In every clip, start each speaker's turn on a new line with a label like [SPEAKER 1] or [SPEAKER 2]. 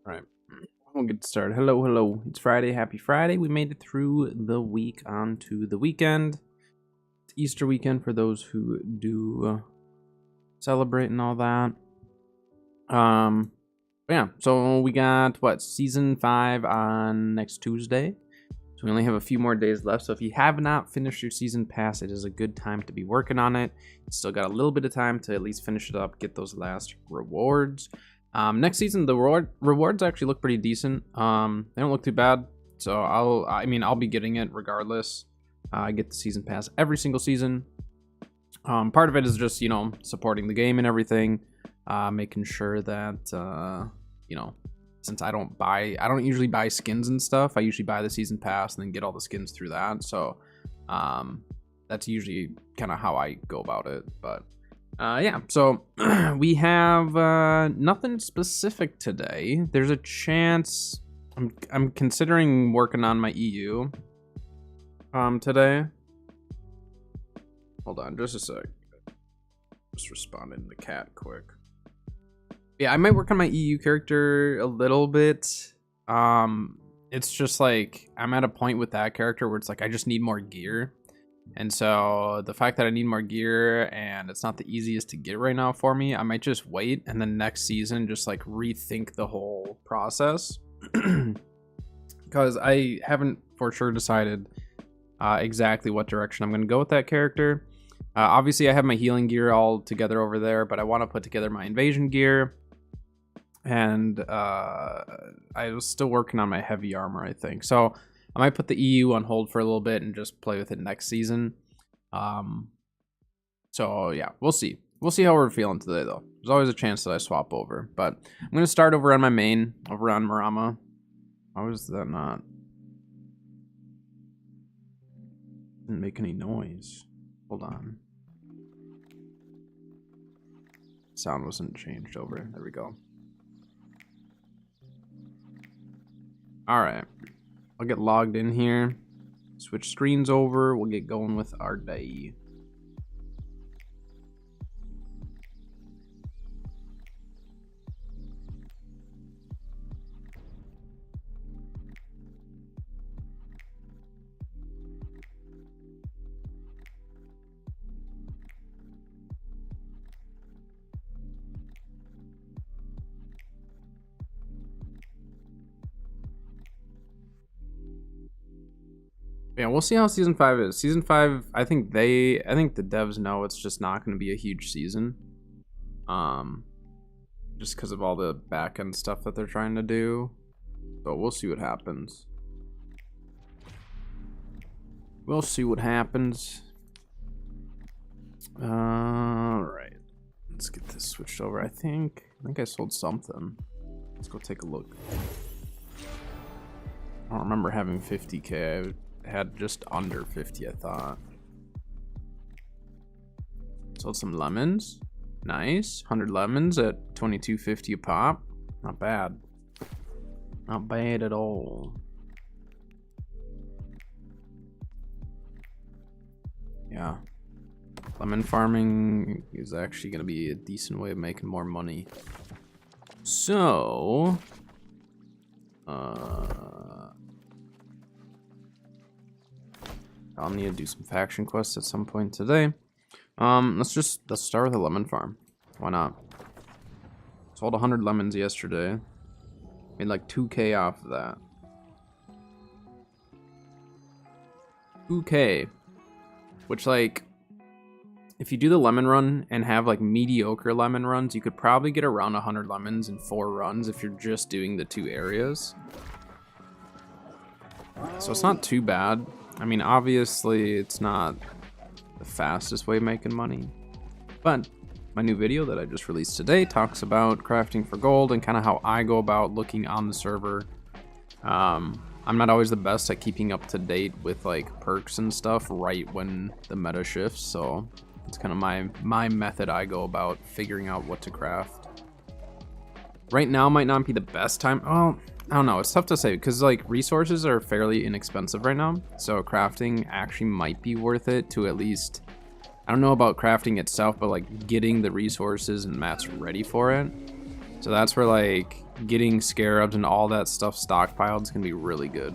[SPEAKER 1] All right, we'll get started. Hello, hello. It's Friday. Happy Friday. We made it through the week onto the weekend. It's Easter weekend for those who do celebrate and all that. Yeah, so we got season 5 on next Tuesday. So we only have a few more days left. So if you have not finished your season pass, it is a good time to be working on it. You still got a little bit of time to at least finish it up, get those last rewards. Next season, the rewards actually look pretty decent. They don't look too bad. So I'll be getting it regardless. I get the season pass every single season. Part of it is just, supporting the game and everything. Making sure that, since I don't usually buy skins and stuff. I usually buy the season pass and then get all the skins through that. So, that's usually kind of how I go about it. But, yeah, so we have nothing specific today. There's a chance I'm considering working on my EU today. Hold on just a sec. Just responding to the cat quick. Yeah, I might work on my EU character a little bit. It's just like I'm at a point with that character where it's like I just need more gear. And so the fact that I need more gear and it's not the easiest to get right now for me, I might just wait and then next season just like rethink the whole process. Because I haven't for sure decided exactly what direction I'm going to go with that character. Obviously, I have my healing gear all together over there, but I want to put together my invasion gear. And I was still working on my heavy armor, I think. So I might put the EU on hold for a little bit and just play with it next season. So yeah, we'll see. We'll see how we're feeling today, though. There's always a chance that I swap over. But I'm going to start over on my main, over on Marama. How is that not? Didn't make any noise. Hold on. Sound wasn't changed over. There we go. Alright. I'll get logged in here. Switch screens over. We'll get going with our day. Yeah, we'll see how season 5 is. Season 5, I think the devs know it's just not going to be a huge season. Just because of all the back end stuff that they're trying to do. So we'll see what happens. We'll see what happens. Alright. Let's get this switched over. I think I sold something. Let's go take a look. I don't remember having 50k. I had just under 50, I thought. Sold some lemons. Nice. 100 lemons at 22.50 a pop. Not bad. Not bad at all. Yeah. Lemon farming is actually going to be a decent way of making more money. So... I'll need to do some faction quests at some point today. Let's start with a lemon farm. Why not? Sold 100 lemons yesterday. Made like 2k off of that. 2k. Which, like, if you do the lemon run and have like mediocre lemon runs, you could probably get around 100 lemons in 4 runs if you're just doing the 2 areas. So it's not too bad. I mean, obviously, it's not the fastest way of making money. But my new video that I just released today talks about crafting for gold and kind of how I go about looking on the server. I'm not always the best at keeping up to date with like perks and stuff right when the meta shifts. So it's kind of my method I go about figuring out what to craft. Right now might not be the best time. Well, I don't know, it's tough to say because like resources are fairly inexpensive right now, so crafting actually might be worth it to at least, I don't know about crafting itself, but like getting the resources and mats ready for it. So that's where like getting scarabs and all that stuff stockpiled is gonna be really good.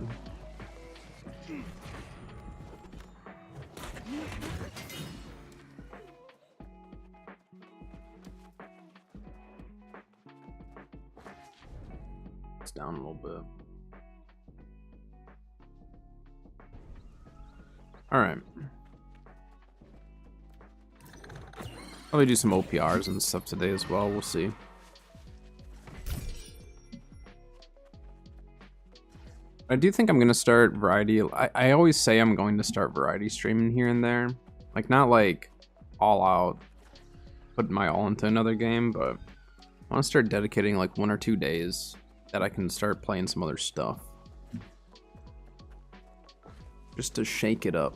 [SPEAKER 1] It's down a little bit. All right. Probably do some OPRs and stuff today as well. We'll see. I do think I'm gonna start variety. I always say I'm going to start variety streaming here and there, like not like all out, put my all into another game, but I want to start dedicating like 1 or 2 days that I can start playing some other stuff, just to shake it up.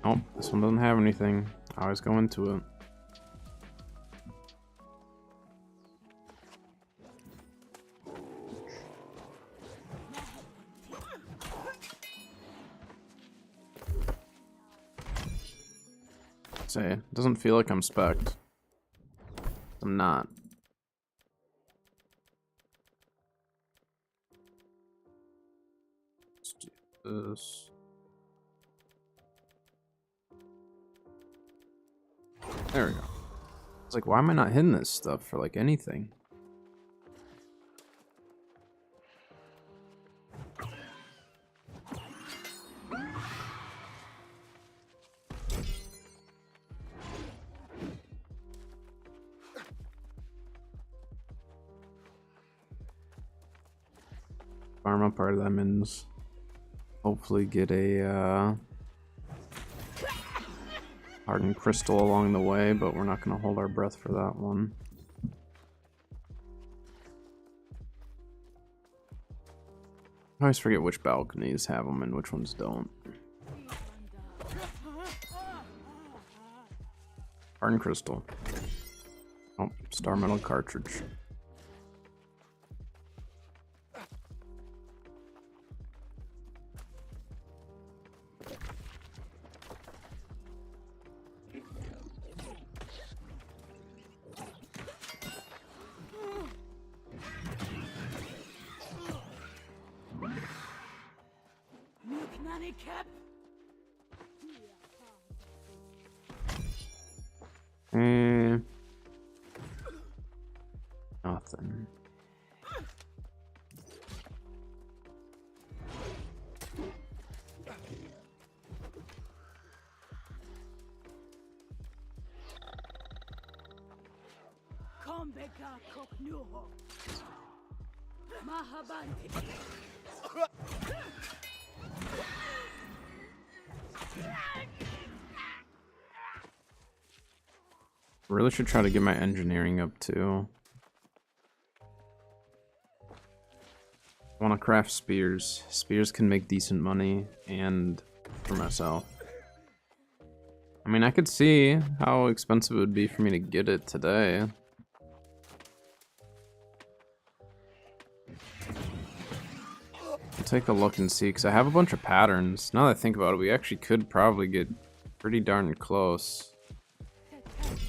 [SPEAKER 1] Oh, this one doesn't have anything. I always go into it. Say, it doesn't feel like I'm spec'd. I'm not. Let's do this. There we go. It's like, why am I not hitting this stuff for like anything? Farm up our lemons. Hopefully get a hardened crystal along the way, but we're not going to hold our breath for that one. I always forget which balconies have them and which ones don't. Hardened crystal. Oh, star metal cartridge. Nothing. Really should try to get my engineering up too. I want to craft spears. Spears can make decent money, and for myself. I mean, I could see how expensive it would be for me to get it today. I'll take a look and see, because I have a bunch of patterns. Now that I think about it, we actually could probably get pretty darn close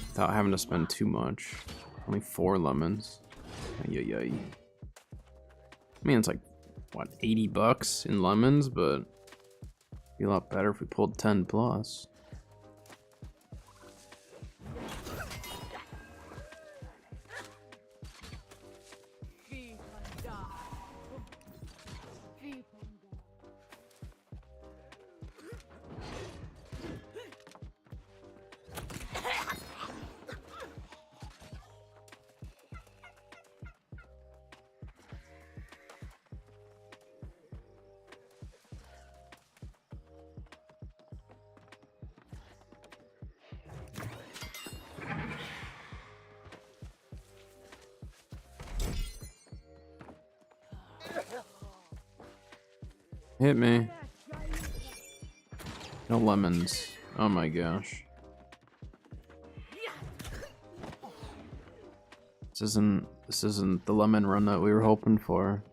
[SPEAKER 1] without having to spend too much. Only 4 lemons. Ay. I mean, it's like, what, 80 bucks in lemons, but it'd be a lot better if we pulled 10 plus. Hit me. No lemons. Oh my gosh. This isn't the lemon run that we were hoping for.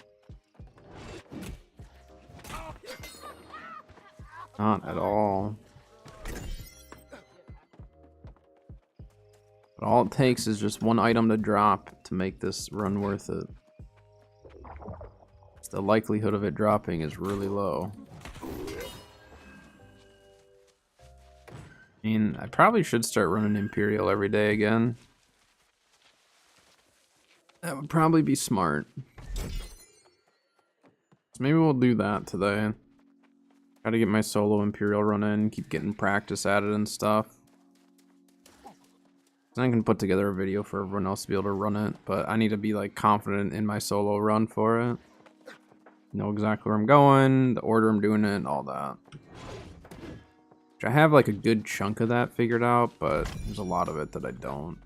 [SPEAKER 1] Not at all. But all it takes is just one item to drop to make this run worth it. The likelihood of it dropping is really low. I mean, I probably should start running Imperial every day again. That would probably be smart. So maybe we'll do that today. Try to get my solo Imperial run in, keep getting practice at it and stuff. Then I can put together a video for everyone else to be able to run it, but I need to be like confident in my solo run for it. Know exactly where I'm going, the order I'm doing it, all that. Which I have like a good chunk of that figured out, but there's a lot of it that I don't.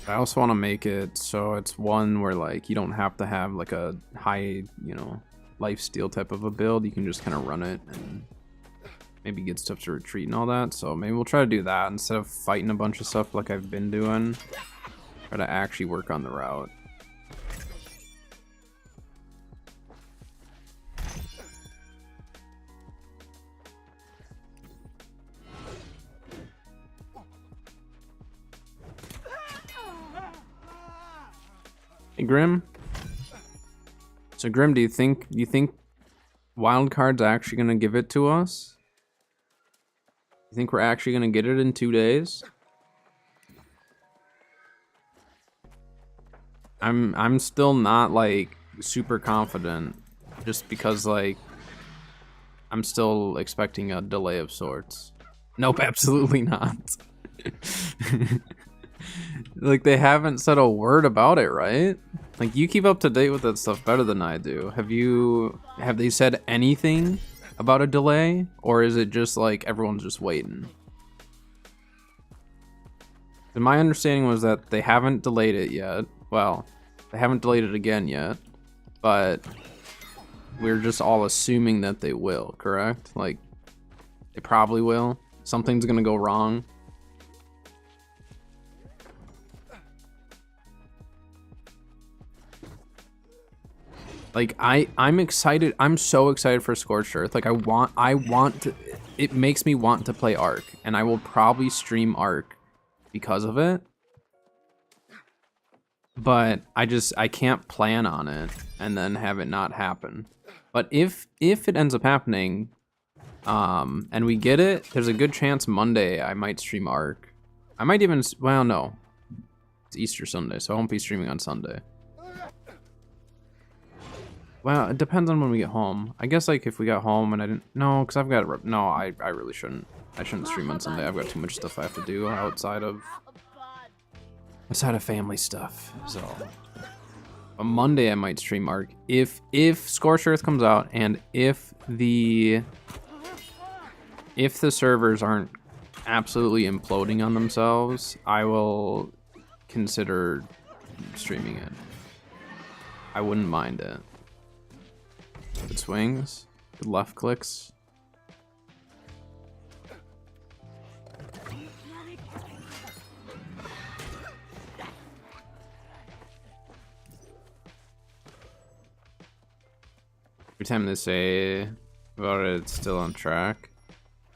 [SPEAKER 1] I also want to make it so it's one where like you don't have to have like a high, you know, lifesteal type of a build. You can just kind of run it and maybe get stuff to retreat and all that. So maybe we'll try to do that instead of fighting a bunch of stuff like I've been doing. Try to actually work on the route. Hey Grim. So Grim, do you think Wildcard's actually gonna give it to us? You think we're actually gonna get it in 2 days? I'm still not like super confident, just because like I'm still expecting a delay of sorts. Nope, absolutely not. Like they haven't said a word about it, right? Like you keep up to date with that stuff better than I do. Have they said anything about a delay, or is it just like everyone's just waiting? And my understanding was that they haven't delayed it yet. Well, they haven't delayed it again yet, but we're just all assuming that they will, correct? Like, they probably will. Something's gonna go wrong. Like, I'm excited. I'm so excited for Scorched Earth. Like, I want to, it makes me want to play Ark, and I will probably stream Ark because of it. But I can't plan on it and then have it not happen. But if it ends up happening, and we get it, there's a good chance Monday I might stream Ark. I might even, well, no. It's Easter Sunday, so I won't be streaming on Sunday. Well, it depends on when we get home. I guess, like, if we got home and I didn't... No, because I've got... No, I really shouldn't. I shouldn't stream on Sunday. I've got too much stuff I have to do outside of family stuff, so... On Monday, I might stream Ark. If Scorched Earth comes out, and if the servers aren't absolutely imploding on themselves, I will consider streaming it. I wouldn't mind it. Good swings, good left clicks. Every time they say about it, it's still on track.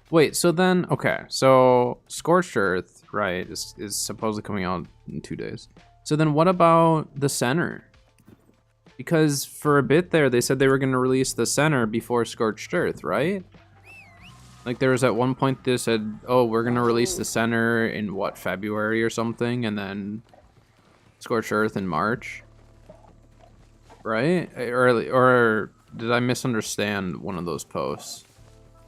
[SPEAKER 1] Wait, so then, okay, so Scorched Earth, right, is supposedly coming out in 2 days. So then what about the center? Because for a bit there, they said they were going to release the center before Scorched Earth, right? Like there was at one point they said, oh, we're going to release the center in what, February or something, and then Scorched Earth in March, right? Or did I misunderstand one of those posts?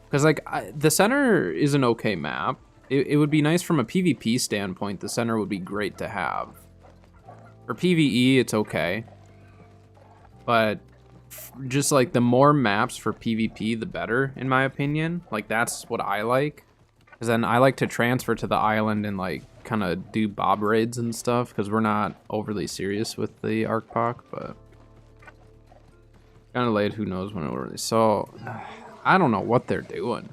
[SPEAKER 1] Because like the center is an okay map. It would be nice from a PvP standpoint. The center would be great to have. For PvE, it's okay. But just like the more maps for PvP, the better, in my opinion. Like that's what I like. Because then I like to transfer to the island and like kind of do bob raids and stuff. Because we're not overly serious with the Arcpoc, but kind of late. Who knows when it will release? So I don't know what they're doing.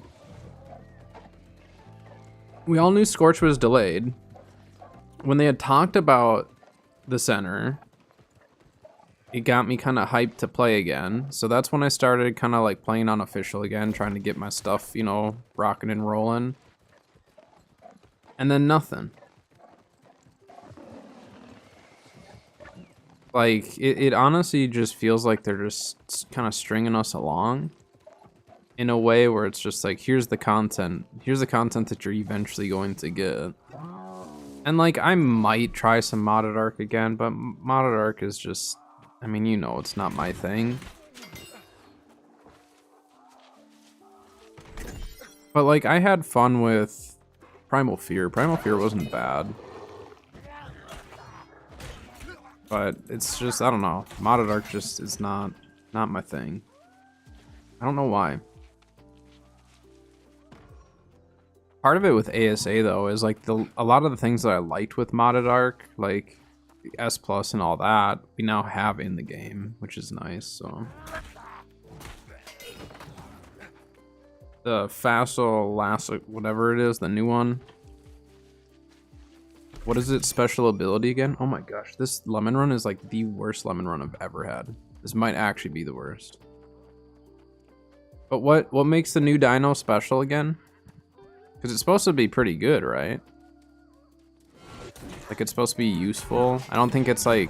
[SPEAKER 1] We all knew Scorch was delayed. When they had talked about the center, it got me kind of hyped to play again. So that's when I started kind of like playing unofficial again, trying to get my stuff, you know, rocking and rolling. And then nothing. Like, it honestly just feels like they're just kind of stringing us along in a way where it's just like, here's the content that you're eventually going to get. And like, I might try some modded arc again, but modded arc is just, I mean, you know, it's not my thing. But like, I had fun with Primal Fear. Primal Fear wasn't bad. But it's just, I don't know. Modded arc just is not my thing. I don't know why. Part of it with ASA though is like a lot of the things that I liked with modded arc, like the S Plus and all that, we now have in the game, which is nice. So the Facile last, whatever it is, the new one. What is it? Special ability again? Oh my gosh, this lemon run is like the worst lemon run I've ever had. This might actually be the worst. But what makes the new dino special again? Because it's supposed to be pretty good, right? Like, it's supposed to be useful. I don't think it's like...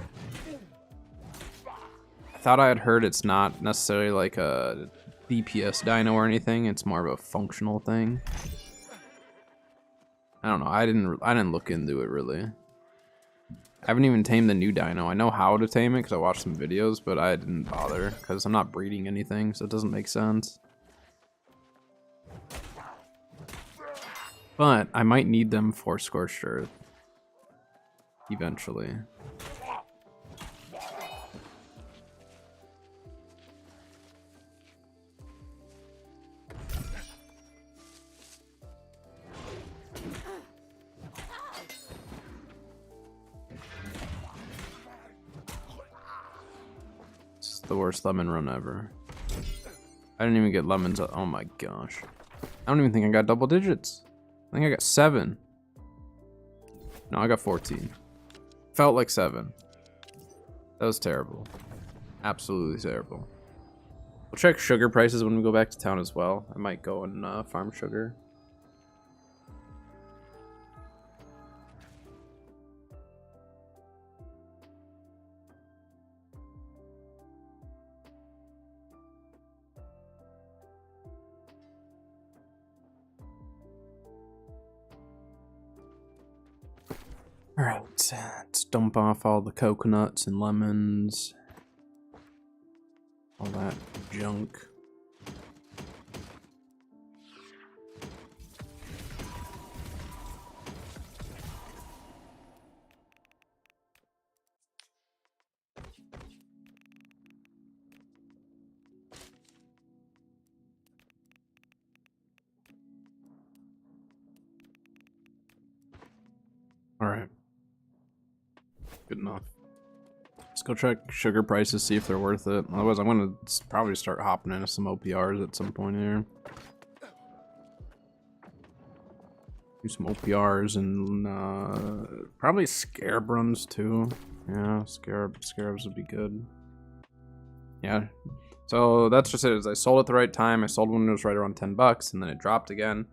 [SPEAKER 1] I thought I had heard it's not necessarily like a DPS dino or anything. It's more of a functional thing. I don't know. I didn't look into it really. I haven't even tamed the new dino. I know how to tame it because I watched some videos, but I didn't bother because I'm not breeding anything, so it doesn't make sense. But I might need them for Scorched Earth eventually. It's the worst lemon run ever. I didn't even get lemons. Oh my gosh. I don't even think I got double digits. I think I got 7. No, I got 14. Felt like 7. That was terrible. Absolutely terrible. We'll check sugar prices when we go back to town as well. I might go and farm sugar. Alright, let's dump off all the coconuts and lemons. All that junk. Alright. Good enough. Let's go check sugar prices, see if they're worth it. Otherwise, I'm gonna probably start hopping into some OPRs at some point here. Do some OPRs and probably scarab runs too. Yeah, scarabs would be good. Yeah. So that's just it. Is I sold at the right time. I sold when it was right around 10 bucks, and then it dropped again.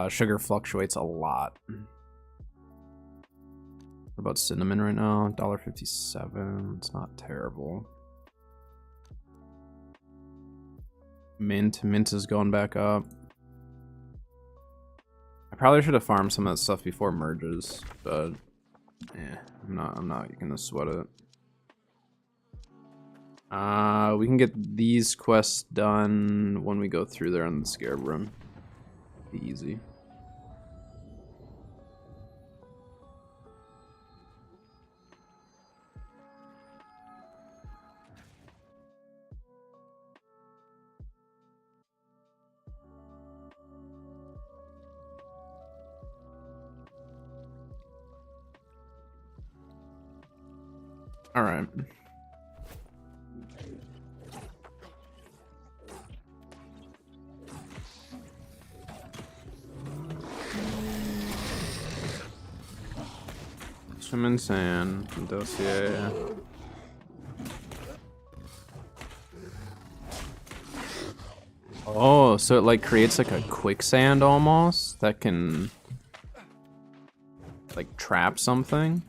[SPEAKER 1] Sugar fluctuates a lot. What about cinnamon right now? $1.57. It's not terrible. Mint is going back up. I probably should have farmed some of that stuff before it merges, but yeah, I'm not gonna sweat it. We can get these quests done when we go through there on the scarab run. Be easy. All right. Swim in sand, dossier. Oh, so it like creates like a quicksand almost that can like trap something.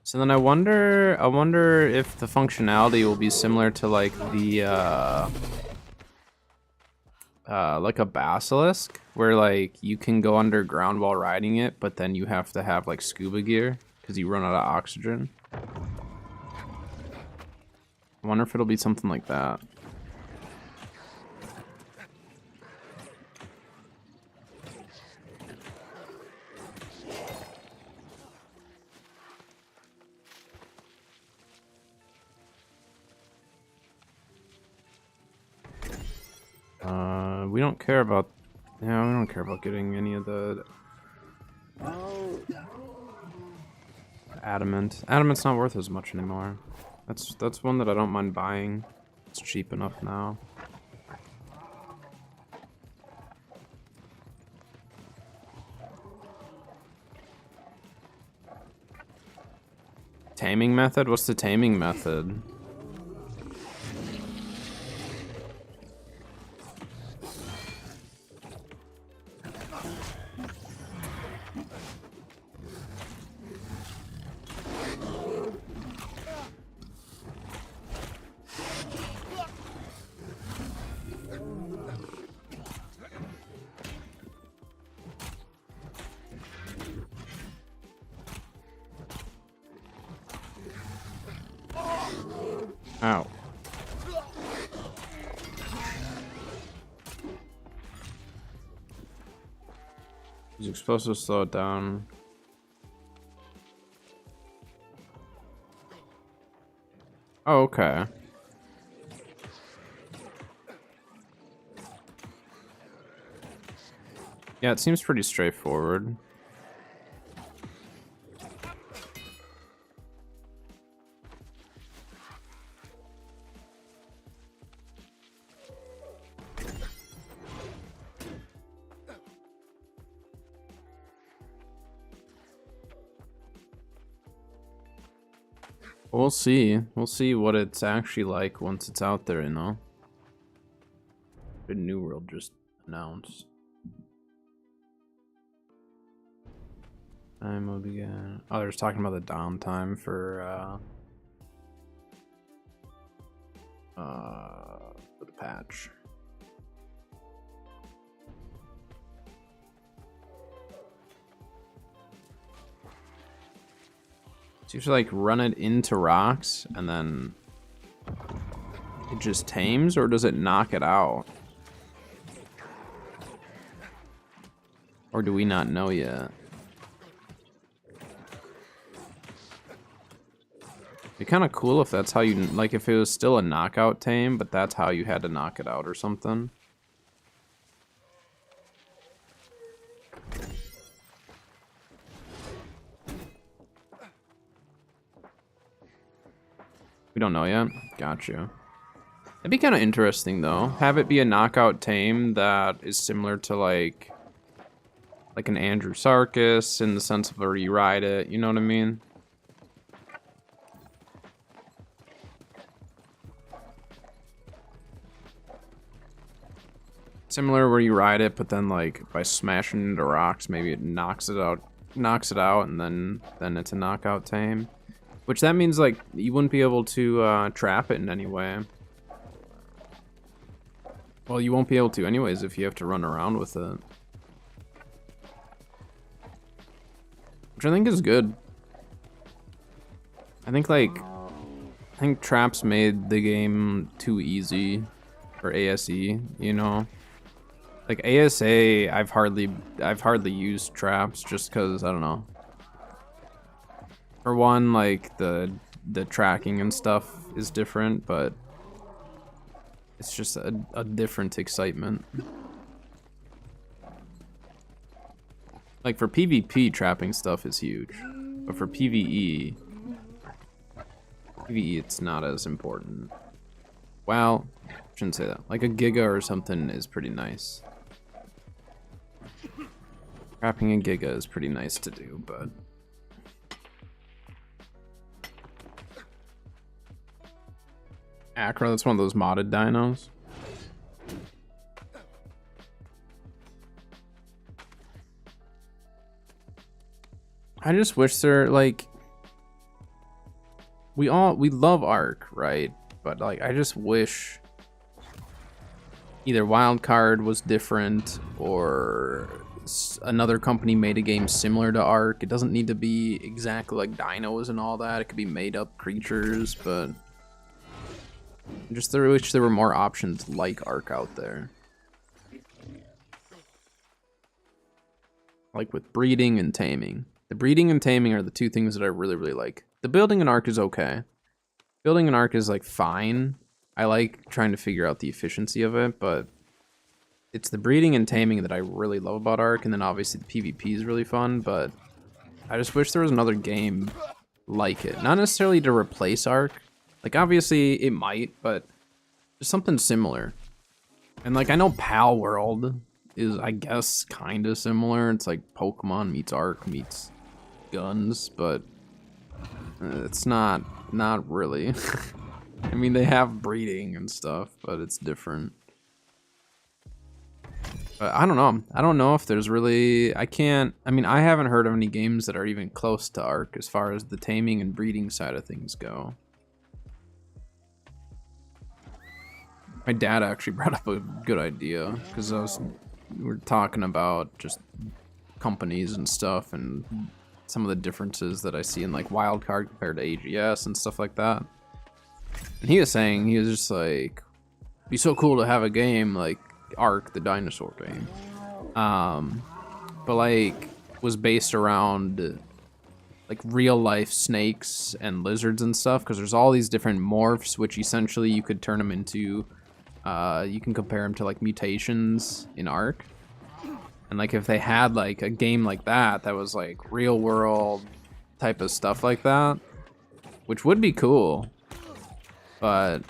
[SPEAKER 1] So then I wonder if the functionality will be similar to like the like a basilisk, where like you can go underground while riding it, but then you have to have like scuba gear because you run out of oxygen. I wonder if it'll be something like that. We don't care about, yeah, we don't care about getting any of the adamant. Adamant's not worth as much anymore. That's one that I don't mind buying. It's cheap enough now. Taming method? What's the taming method? Ow. These explosives slow it down. Oh, okay. Yeah, it seems pretty straightforward. We'll see. We'll see what it's actually like once it's out there, you know? The New World just announced. Time will begin. Oh, they're talking about the downtime for the patch. So you should like run it into rocks and then it just tames, or does it knock it out? Or do we not know yet? It'd be kind of cool if that's how you, like if it was still a knockout tame, but that's how you had to knock it out or something. We don't know yet. Got you. It'd be kind of interesting though. Have it be a knockout tame that is similar to like an Andrew Sarkis in the sense of where you ride it. You know what I mean? Similar where you ride it, but then like by smashing into rocks, maybe it knocks it out, and then it's a knockout tame. Which that means like you wouldn't be able to trap it in any way. Well, you won't be able to anyways if you have to run around with it. Which I think is good. I think traps made the game too easy for ASE, you know? Like ASA, I've hardly used traps just cuz I don't know. For one, like the tracking and stuff is different, but it's just a different excitement. Like for PvP, trapping stuff is huge, but for PvE, it's not as important. Well, shouldn't say that. Like a Giga or something is pretty nice. Trapping a Giga is pretty nice to do, but Acro, that's one of those modded dinos. I just wish there, like, we love Ark, right? But like, I just wish either Wildcard was different or another company made a game similar to Ark. It doesn't need to be exactly like dinos and all that. It could be made up creatures, but just I wish there were more options like Ark out there. Like with breeding and taming. The breeding and taming are the two things that I really, really like. The building an Ark is okay. Building an Ark is like fine. I like trying to figure out the efficiency of it, but it's the breeding and taming that I really love about Ark, and then obviously the PvP is really fun, but I just wish there was another game like it. Not necessarily to replace Ark. Like, obviously it might, but just something similar. And like, I know Pal World is, I guess, kind of similar. It's like Pokemon meets Ark meets guns, but it's not really. I mean, they have breeding and stuff, but it's different. But I don't know. I don't know if there's really, I mean, I haven't heard of any games that are even close to Ark as far as the taming and breeding side of things go. My dad actually brought up a good idea, because we were talking about just companies and stuff and some of the differences that I see in like Wildcard compared to AGS and stuff like that. And he was saying, he was just like, it'd be so cool to have a game like Ark, the dinosaur game. But like was based around like real life snakes and lizards and stuff, because there's all these different morphs, which essentially you could turn them into, you can compare them to like mutations in Ark. And like if they had like a game like that was like real world type of stuff like that, which would be cool. But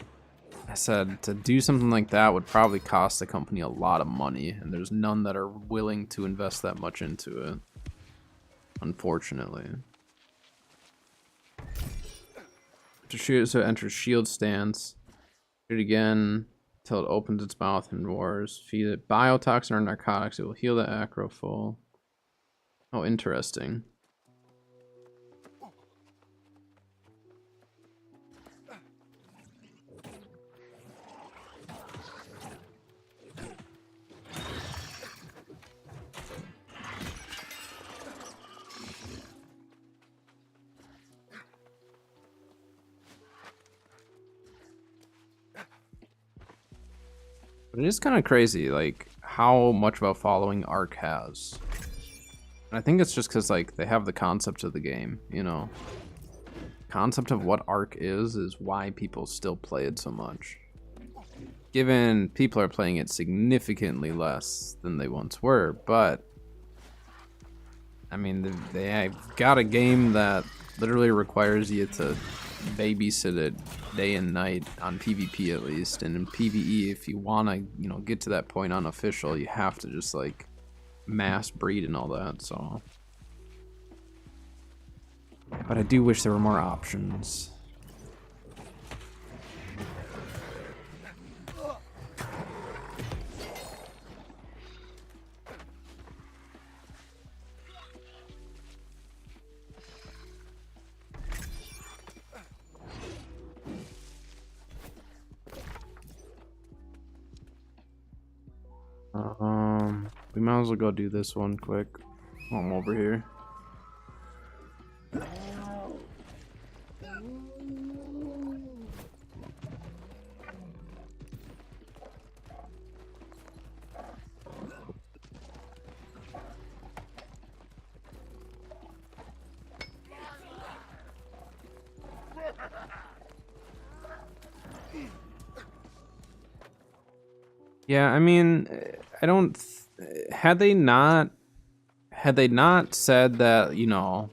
[SPEAKER 1] I said to do something like that would probably cost the company a lot of money, and there's none that are willing to invest that much into it, unfortunately. To shoot, so it enters shield stance. Shoot again until it opens its mouth and roars. Feed it biotoxin or narcotics. It will heal the acro full. Oh, interesting. But it is kind of crazy, like, how much of a following Ark has. And I think it's just because, like, they have the concept of the game, you know? Concept of what Ark is why people still play it so much. Given people are playing it significantly less than they once were, but I mean, they've got a game that literally requires you to babysit it day and night on PvP at least, and in PvE, if you want to, you know, get to that point unofficial, you have to just like mass breed and all that. So, but I do wish there were more options. We might as well go do this one quick. I'm over here. Yeah, I mean, I don't. Had they not said that, you know,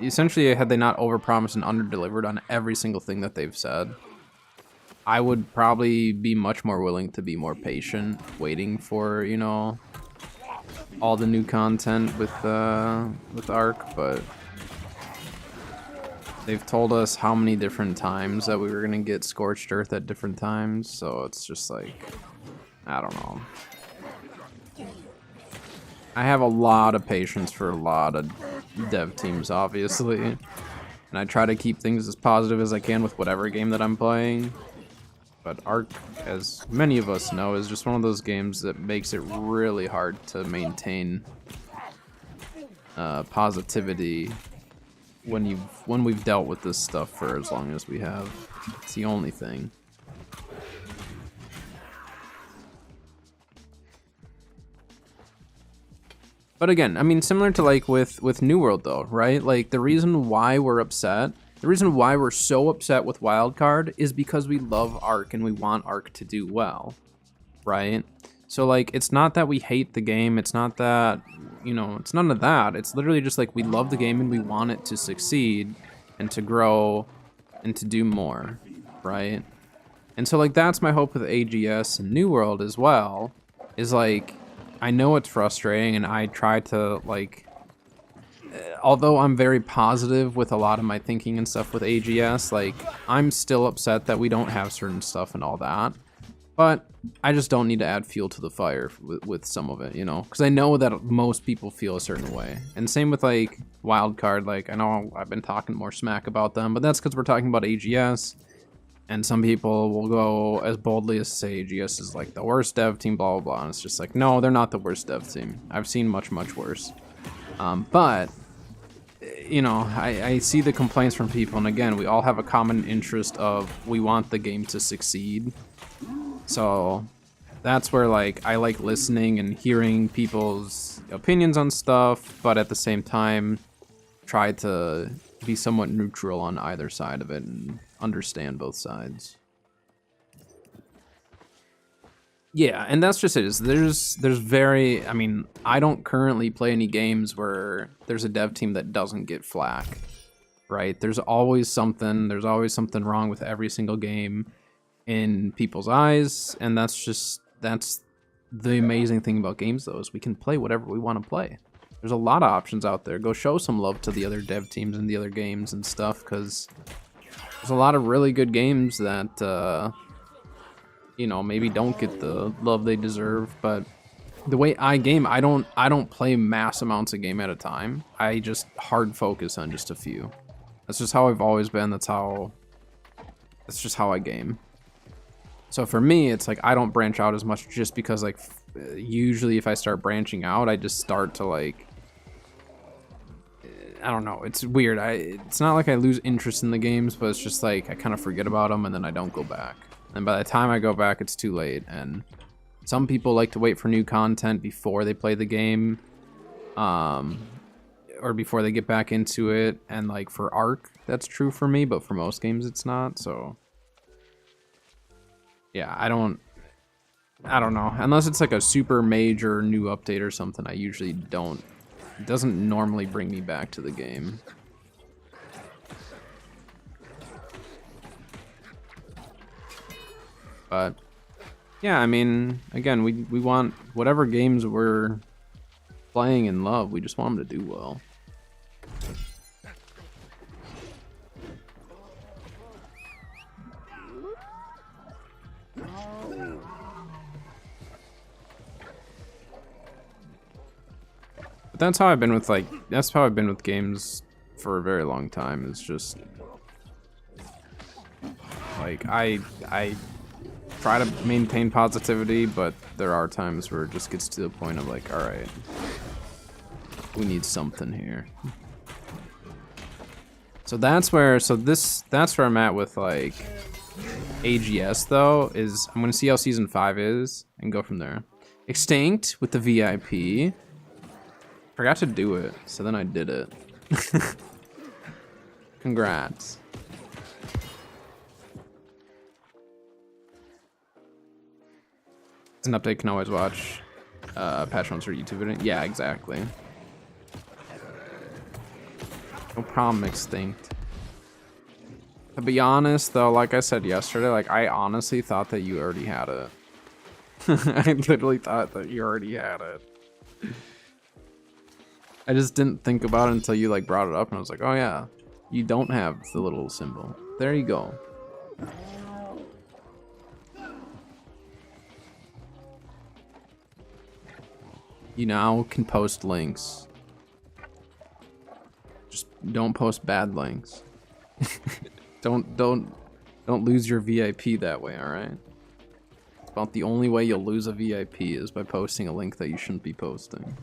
[SPEAKER 1] essentially, had they not overpromised and underdelivered on every single thing that they've said, I would probably be much more willing to be more patient, waiting for, you know, all the new content with Ark. But they've told us how many different times that we were gonna get Scorched Earth at different times, so it's just like, I don't know. I have a lot of patience for a lot of dev teams, obviously, and I try to keep things as positive as I can with whatever game that I'm playing. But Ark, as many of us know, is just one of those games that makes it really hard to maintain positivity when we've dealt with this stuff for as long as we have. It's the only thing. But again, I mean, similar to like with New World though, right? Like the reason why we're upset, the reason why we're so upset with Wildcard is because we love Ark and we want Ark to do well, right? So like, it's not that we hate the game. It's not that, you know, it's none of that. It's literally just like we love the game and we want it to succeed and to grow and to do more, right? And so like, that's my hope with AGS and New World as well, is like, I know it's frustrating and I try to like, although I'm very positive with a lot of my thinking and stuff with AGS, like I'm still upset that we don't have certain stuff and all that. But I just don't need to add fuel to the fire with some of it, you know? Because I know that most people feel a certain way. And same with like Wildcard, like I know I've been talking more smack about them, but that's because we're talking about AGS. And some people will go as boldly as to say AGS is like the worst dev team, blah, blah, blah. And it's just like, no, they're not the worst dev team. I've seen much, much worse. But, you know, I see the complaints from people. And again, we all have a common interest of we want the game to succeed. So that's where like I like listening and hearing people's opinions on stuff, but at the same time, try to be somewhat neutral on either side of it and understand both sides. Yeah, and that's just it. There's very, I mean, I don't currently play any games where there's a dev team that doesn't get flack, right? There's always something wrong with every single game in people's eyes, and that's the amazing thing about games though, is we can play whatever we want to play. There's a lot of options out there. Go show some love to the other dev teams and the other games and stuff, because there's a lot of really good games that, you know, maybe don't get the love they deserve. But the way I game, I don't play mass amounts of game at a time. I just hard focus on just a few. That's just how I've always been. That's just how I game. So for me, it's like I don't branch out as much just because like usually if I start branching out, I just start to like, I don't know, it's weird. It's not like I lose interest in the games, but it's just like I kind of forget about them and then I don't go back. And by the time I go back, it's too late. And some people like to wait for new content before they play the game, or before they get back into it. And like for Ark, that's true for me, but for most games, it's not. So yeah, I don't know. Unless it's like a super major new update or something, I usually don't. It doesn't normally bring me back to the game. But yeah, I mean, again, we want whatever games we're playing and love, we just want them to do well. But that's how I've been with games for a very long time. It's just like I try to maintain positivity, but there are times where it just gets to the point of like, all right, we need something here. So that's where I'm at with like AGS though, is I'm gonna see how season 5 is and go from there. Extinct with the VIP. Forgot to do it, so then I did it. Congrats. It's an update, can always watch patch notes or YouTube video. Yeah, exactly. No problem, Extinct. To be honest though, like I said yesterday, like I honestly thought that you already had it. I literally thought that you already had it. I just didn't think about it until you like brought it up and I was like, oh yeah, You don't have the little symbol. There you go. You now can post links. Just don't post bad links. Don't lose your VIP that way, alright? It's about the only way you'll lose a VIP is by posting a link that you shouldn't be posting.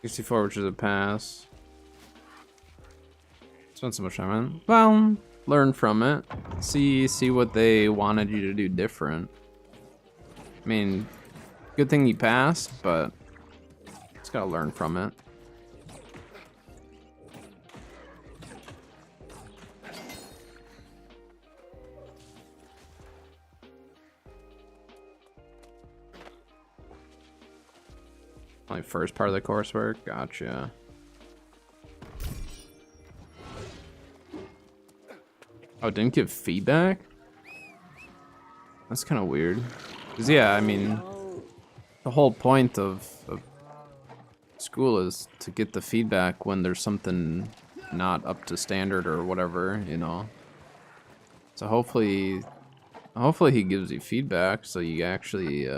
[SPEAKER 1] $64, which is a pass. Spend so much time on it. Well, learn from it. See what they wanted you to do different. I mean, good thing you passed, but just gotta learn from it. Like first part of the coursework, gotcha. Oh, didn't give feedback? That's kind of weird. Cause yeah, I mean, the whole point of school is to get the feedback when there's something not up to standard or whatever, you know. So hopefully he gives you feedback so you actually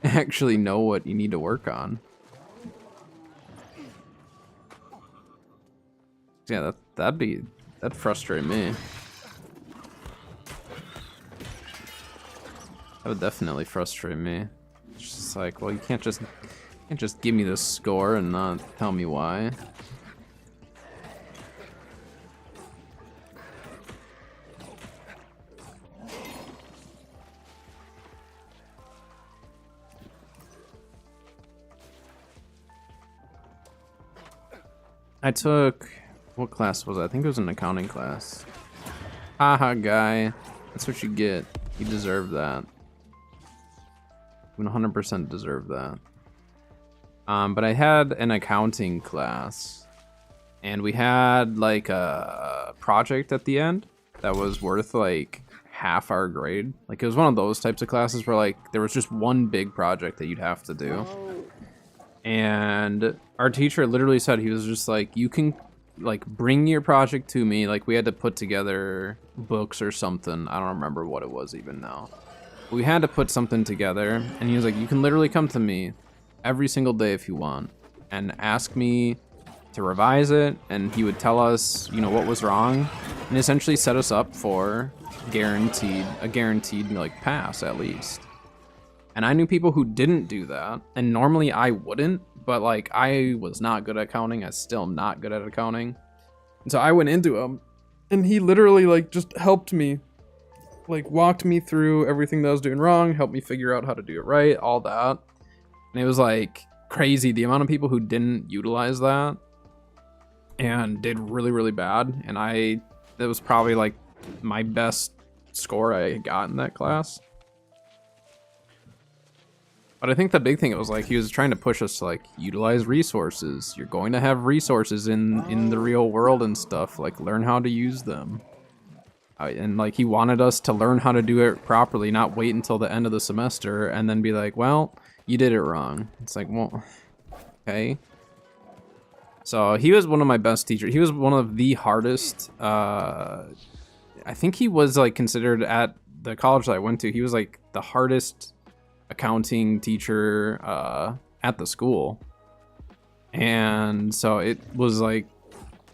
[SPEAKER 1] actually know what you need to work on. Yeah, that'd frustrate me. That would definitely frustrate me. It's just like, well, you can't just give me this score and not tell me why. I took, what class was it? I think it was an accounting class. Haha, guy. That's what you get. You deserve that. You 100% deserve that. But I had an accounting class. And we had like a project at the end that was worth like half our grade. Like it was one of those types of classes where like there was just one big project that you'd have to do. And our teacher literally said, he was just like, you can like bring your project to me. Like we had to put together books or something. I don't remember what it was even now. We had to put something together and he was like, you can literally come to me every single day if you want and ask me to revise it. And he would tell us, you know, what was wrong and essentially set us up for a guaranteed like pass at least. And I knew people who didn't do that, and normally I wouldn't, but like I was not good at accounting. I still am not good at accounting. And so I went into him and he literally like just helped me, like walked me through everything that I was doing wrong, helped me figure out how to do it right, all that. And it was like crazy the amount of people who didn't utilize that and did really, really bad. And that was probably like my best score I got in that class. But I think the big thing, it was like he was trying to push us to like utilize resources. You're going to have resources in the real world and stuff. Like learn how to use them. And like he wanted us to learn how to do it properly, not wait until the end of the semester and then be like, well, you did it wrong. It's like, well, okay. So he was one of my best teachers. He was one of the hardest. I think he was like considered at the college that I went to. He was like the hardest accounting teacher at the school. And so it was like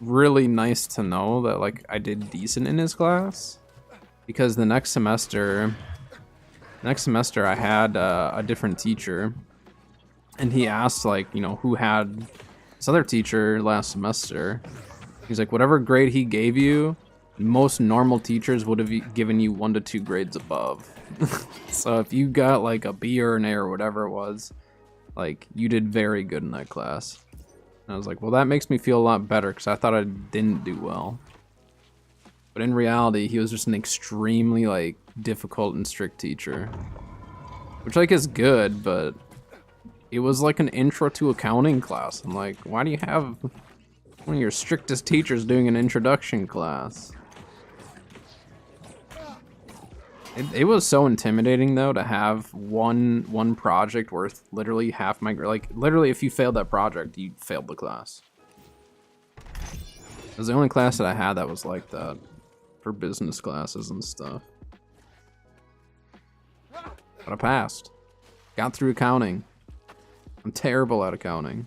[SPEAKER 1] really nice to know that like I did decent in his class, because the next semester I had a different teacher, and he asked like, you know, who had this other teacher last semester. He's like, whatever grade he gave you, most normal teachers would have given you 1 to 2 grades above. So if you got like a B or an A or whatever it was, like you did very good in that class. And I was like, well, that makes me feel a lot better, because I thought I didn't do well. But in reality, he was just an extremely like difficult and strict teacher. Which, like, is good, but it was like an intro to accounting class. I'm like, why do you have one of your strictest teachers doing an introduction class? It was so intimidating, though, to have one project worth literally half my... Like, literally, if you failed that project, you failed the class. It was the only class that I had that was like that. For business classes and stuff. But I passed. Got through accounting. I'm terrible at accounting.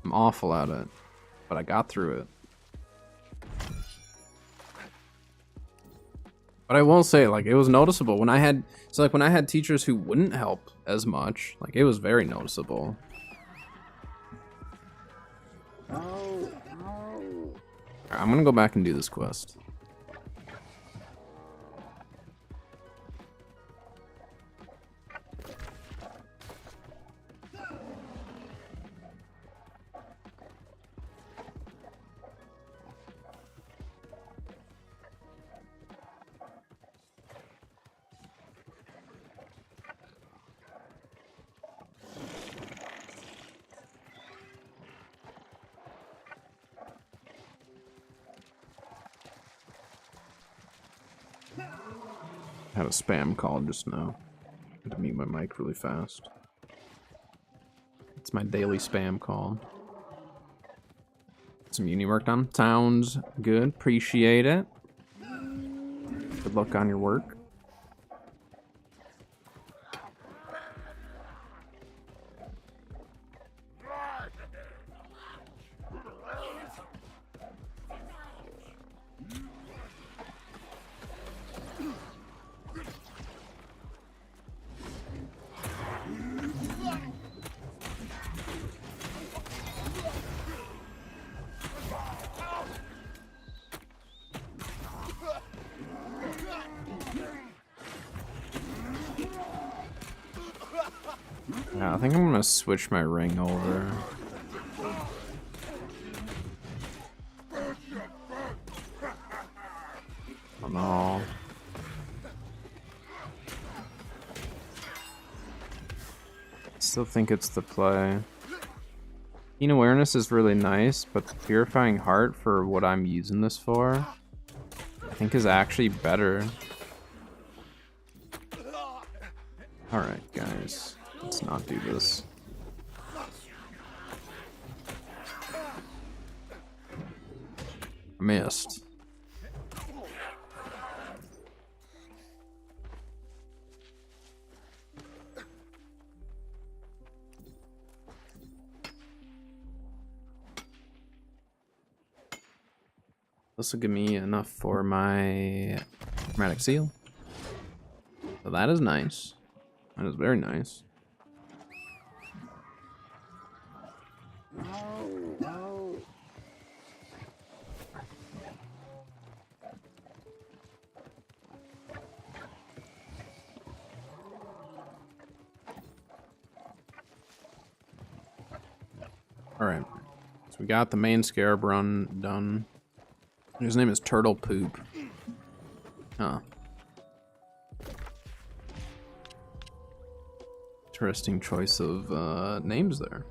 [SPEAKER 1] I'm awful at it. But I got through it. But I will say, like, it was noticeable when I had... So, like, when I had teachers who wouldn't help as much, like, it was very noticeable. Alright, I'm gonna go back and do this quest. I had a spam call just now. I had to mute my mic really fast. It's my daily spam call. Some uni work done. Sounds good. Appreciate it. Good luck on your work. Yeah, I think I'm gonna switch my ring over. Oh no. Still think it's the play. Keen awareness is really nice, but the purifying heart for what I'm using this for, I think is actually better. Alright, guys. Let's not do this. I missed. This will give me enough for my chromatic seal. So that is nice. That is very nice. Alright. So we got the main scarab run done. His name is Turtle Poop. Huh. Interesting choice of names there.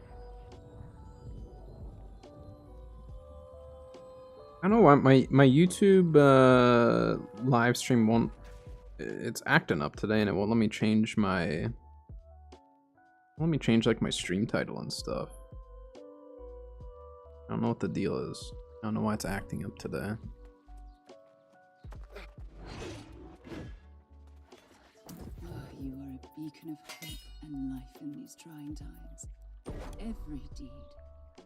[SPEAKER 1] I don't know why my YouTube live stream won't. It's acting up today, and it won't let me change my. Let me change like my stream title and stuff. I don't know what the deal is. I don't know why it's acting up today.
[SPEAKER 2] You are a beacon of hope and life in these trying times. Every deed,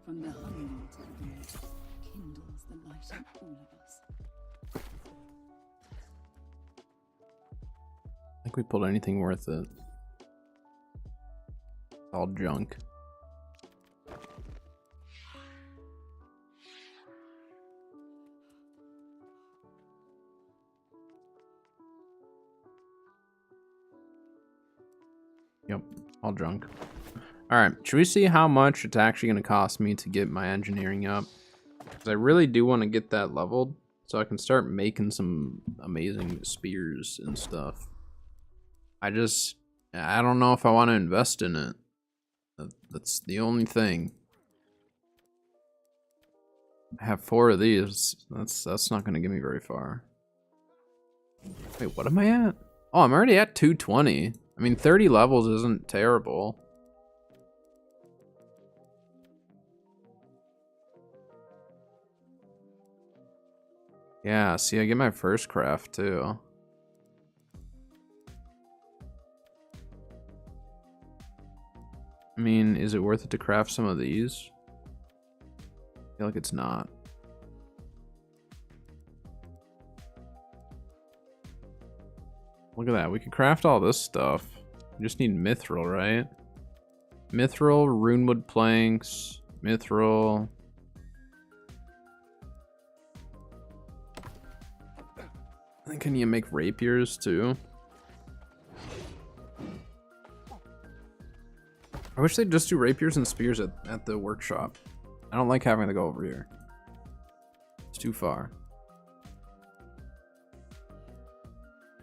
[SPEAKER 2] from the humble to the great, kindles the light in all of us.
[SPEAKER 1] I think we pulled anything worth it. It's all junk. Yep, all junk. Alright, should we see how much it's actually going to cost me to get my engineering up? Because I really do want to get that leveled, so I can start making some amazing spears and stuff. I I don't know if I want to invest in it. That's the only thing. I have 4 of these. That's not going to get me very far. Wait, what am I at? Oh, I'm already at 220. I mean, 30 levels isn't terrible. Yeah, see, I get my first craft too. I mean, is it worth it to craft some of these? I feel like it's not. Look at that. We can craft all this stuff. We just need mithril, right? Mithril, runewood planks, mithril. I think I need to make rapiers too. I wish they'd just do rapiers and spears at the workshop. I don't like having to go over here. It's too far.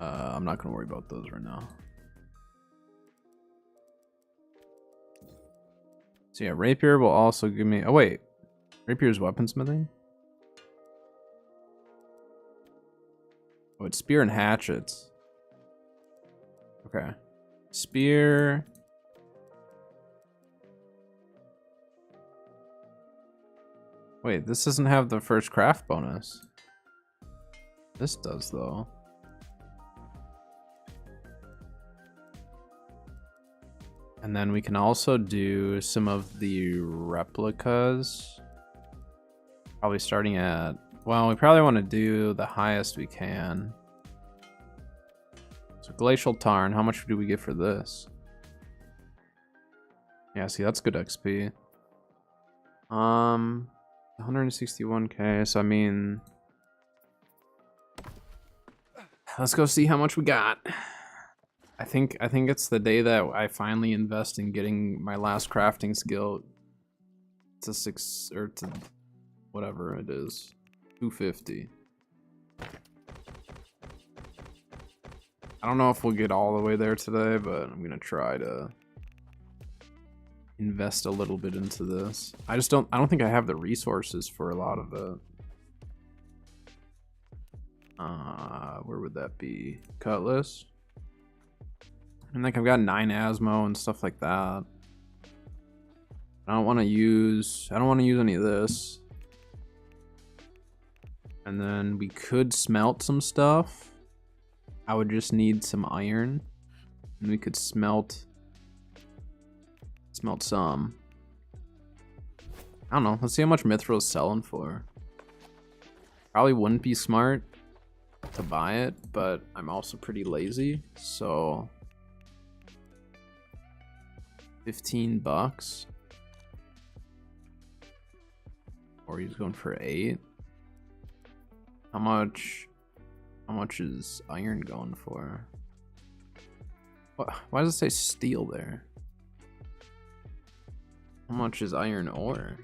[SPEAKER 1] I'm not gonna worry about those right now. So yeah, rapier will also give me, oh wait, rapier's weaponsmithing? Oh, it's spear and hatchets. Okay. Spear. Wait, this doesn't have the first craft bonus. This does though. And then we can also do some of the replicas. Probably starting at, well, we probably want to do the highest we can. So Glacial Tarn, how much do we get for this? Yeah, see, that's good XP. 161k, so I mean, let's go see how much we got. I think it's the day that I finally invest in getting my last crafting skill to 6 or to whatever it is, 250. I don't know if we'll get all the way there today, but I'm gonna try to invest a little bit into this. I don't think I have the resources for a lot of it. Where would that be? Cutlass. And like I've got 9 Asmo and stuff like that. I don't want to use any of this. And then we could smelt some stuff. I would just need some iron. And we could smelt some. I don't know. Let's see how much mithril is selling for. Probably wouldn't be smart to buy it, but I'm also pretty lazy, so 15 bucks. Or he's going for 8. How much is iron going for? What? Why does it say steel there? How much is iron ore?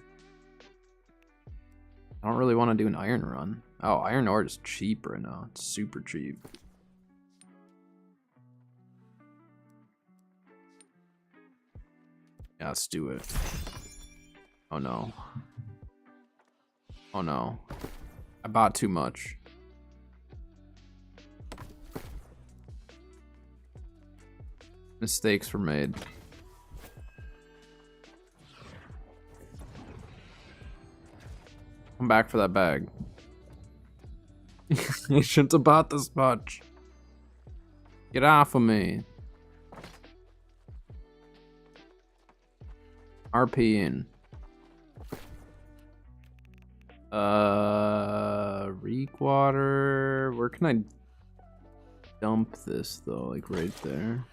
[SPEAKER 1] I don't really want to do an iron run. Oh, iron ore is cheap right now. It's super cheap. Yeah, let's do it. Oh no. Oh no. I bought too much. Mistakes were made. Come back for that bag. You shouldn't have bought this much. Get off of me. RP in. Reek water. Where can I dump this though? Like right there.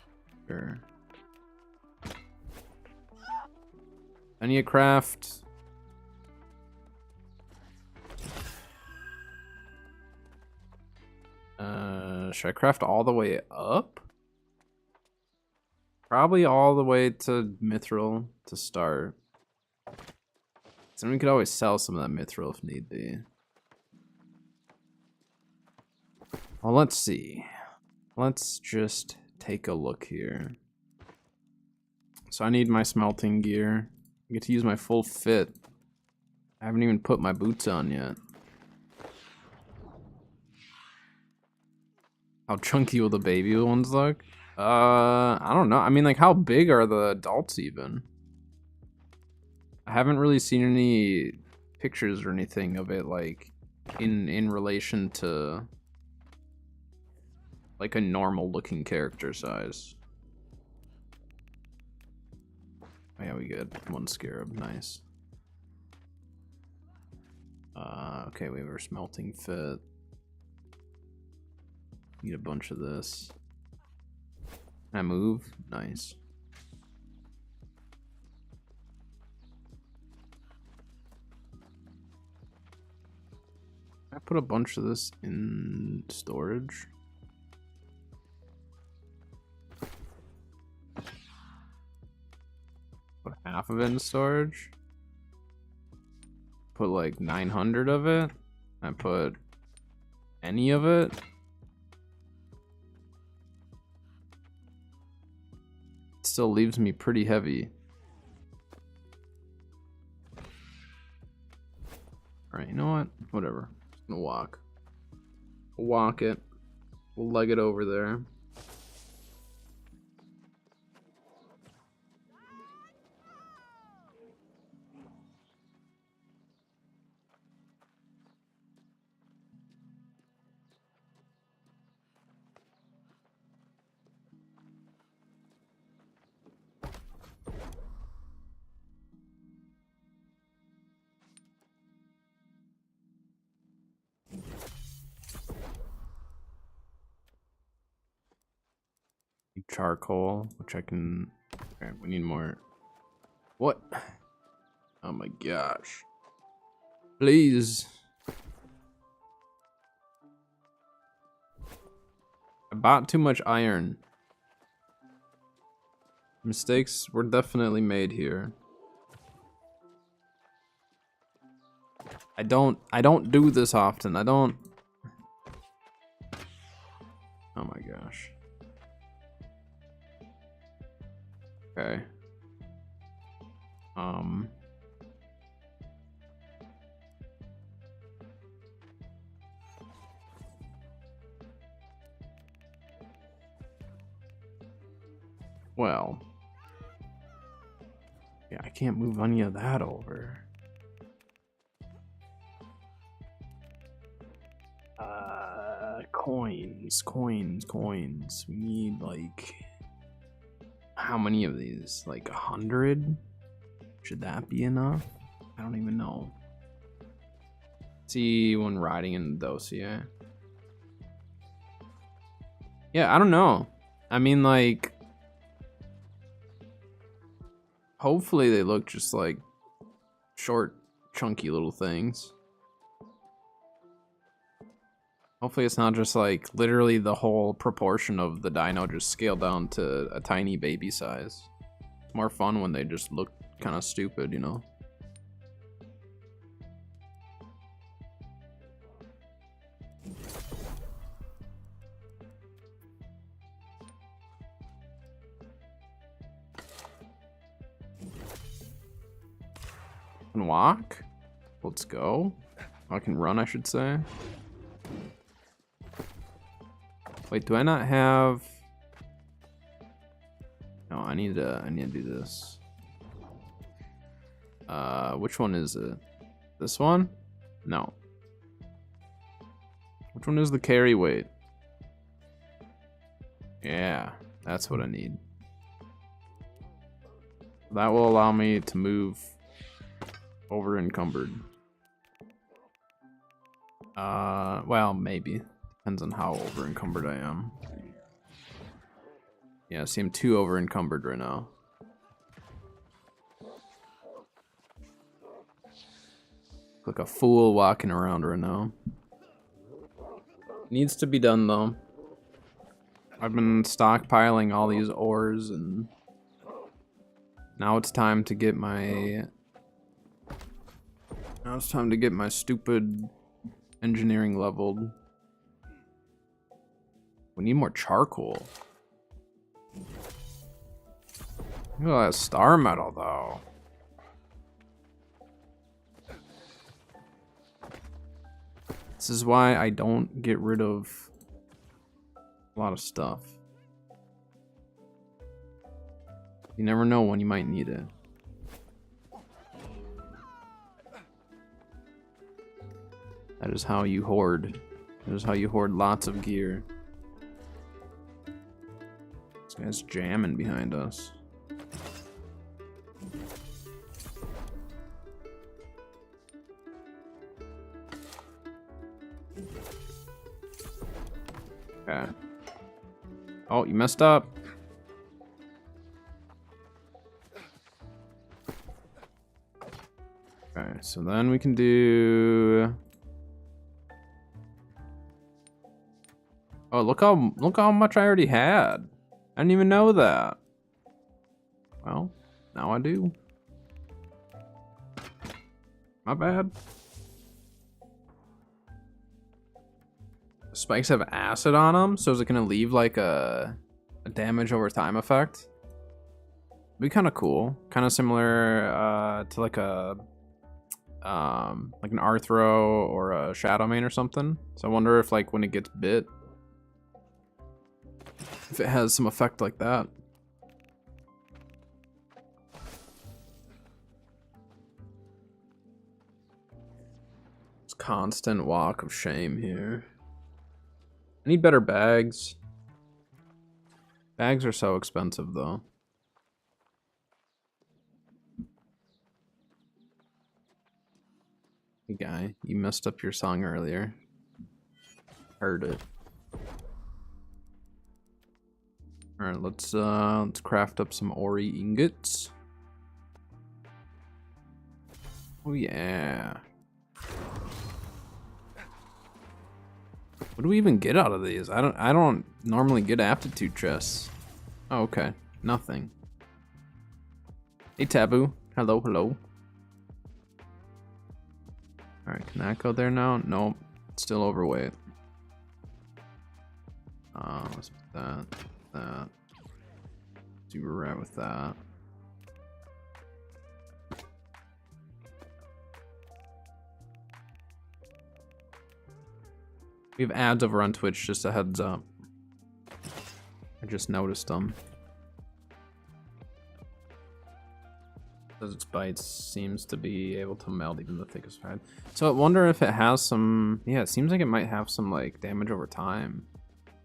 [SPEAKER 1] Sure. I need a craft. Should I craft all the way up? Probably all the way to mithril to start. So we could always sell some of that mithril if need be. Well, let's see. Let's just take a look here. So I need my smelting gear. I get to use my full fit. I haven't even put my boots on yet. How chunky will the baby ones look? I don't know. I mean, like, how big are the adults even? I haven't really seen any pictures or anything of it, like, in relation to, like, a normal looking character size. Oh, yeah, we get one scarab. Nice. Okay, we have our smelting fit. Need a bunch of this. Can I move? Nice. I put a bunch of this in storage. Put half of it in storage. Put like 900 of it. I put any of it. It still leaves me pretty heavy. Alright, you know what? Whatever. Just gonna walk. We'll walk it. We'll leg it over there. Charcoal, which I can. Alright, we need more. What? Oh my gosh. Please. I bought too much iron. Mistakes were definitely made here. I don't do this often. I don't. Oh my gosh. Okay. Well. Yeah, I can't move any of that over. Coins. We need like how many of these? Like 100? Should that be enough? I don't even know. See when riding in the dossier. Yeah, I don't know. I mean, like, hopefully they look just like short, chunky little things. Hopefully it's not just like literally the whole proportion of the dino just scaled down to a tiny baby size. It's more fun when they just look kind of stupid, you know? Can walk? Let's go. I can run, I should say. Wait, do I not have? No, I need to do this. Which one is it? This one? No. Which one is the carry weight? Yeah, that's what I need. That will allow me to move over encumbered. Well, maybe. Depends on how over encumbered I am. Yeah, see, I'm too over encumbered right now. Like a fool walking around right now. Needs to be done though. I've been stockpiling all these ores and now it's time to get my stupid engineering leveled. We need more charcoal. Look at that star medal, though. This is why I don't get rid of a lot of stuff. You never know when you might need it. That is how you hoard. That is how you hoard lots of gear. This guy's jamming behind us. Okay. Oh, you messed up. Okay, so then we can do... Oh, look how much I already had. I didn't even know that. Well, now I do. My bad. Spikes have acid on them, so is it gonna leave like a damage over time effect? Be kind of cool, kind of similar to like an Arthro or a Shadowmane or something. So I wonder if like when it gets bit, if it has some effect like that. It's constant walk of shame here. I need better bags. Bags are so expensive though. Hey guy, you messed up your song earlier. Heard it. Alright, let's craft up some ori ingots. Oh yeah. What do we even get out of these? I don't normally get aptitude chests. Oh, okay. Nothing. Hey Taboo. Hello, hello. Alright, can that go there now? Nope. Still overweight. Let's put that. See where we're at with that. We have ads over on Twitch, just a heads up. I just noticed them. Because its bites seems to be able to melt even the thickest hide. So I wonder if it has some... Yeah, it seems like it might have some like damage over time.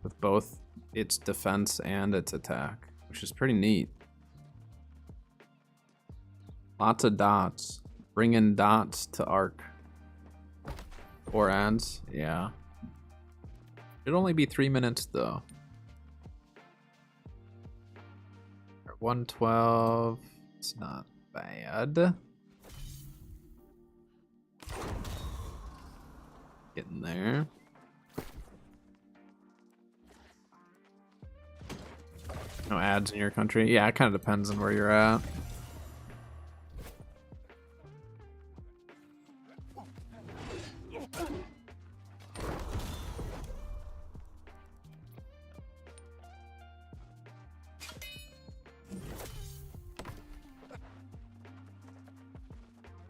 [SPEAKER 1] With both its defense and its attack. Which is pretty neat. Lots of dots. Bring in dots to Arc. 4 ads? Yeah. It'd only be 3 minutes though. 112. It's not bad. Getting there. No ads in your country? Yeah, it kind of depends on where you're at.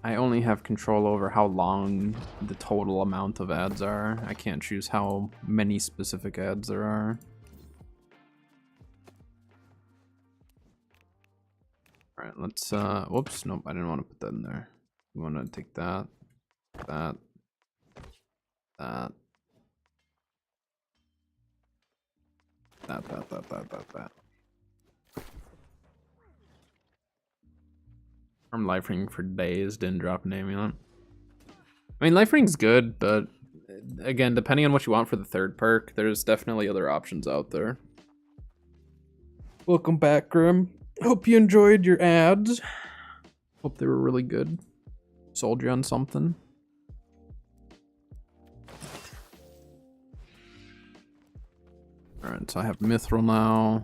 [SPEAKER 1] I only have control over how long the total amount of ads are. I can't choose how many specific ads there are. Alright, let's, whoops, nope, I didn't want to put that in there. We want to take that, that. That. From Life Ring for days, didn't drop an amulet. I mean, Life Ring's good, but again, depending on what you want for the third perk, there's definitely other options out there. Welcome back, Grim. Hope you enjoyed your ads. Hope they were really good. Sold you on something. Alright, so I have Mithril now.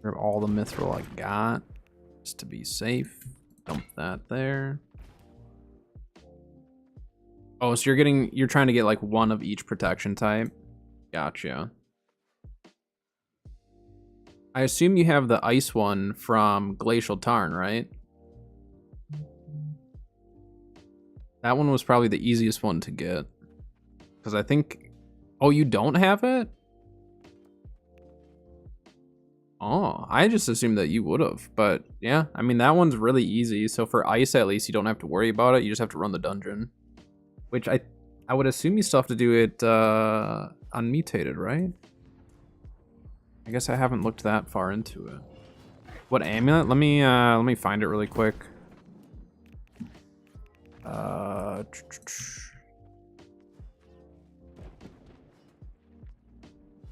[SPEAKER 1] Grab all the Mithril I got. Just to be safe. Dump that there. Oh, so you're trying to get like one of each protection type? Gotcha. I assume you have the ice one from Glacial Tarn, right? That one was probably the easiest one to get. Because I think... Oh, you don't have it? Oh, I just assumed that you would have. But yeah, I mean, that one's really easy. So for ice, at least, you don't have to worry about it. You just have to run the dungeon. Which I would assume you still have to do it unmutated, right? I guess I haven't looked that far into it. What amulet? Let me find it really quick.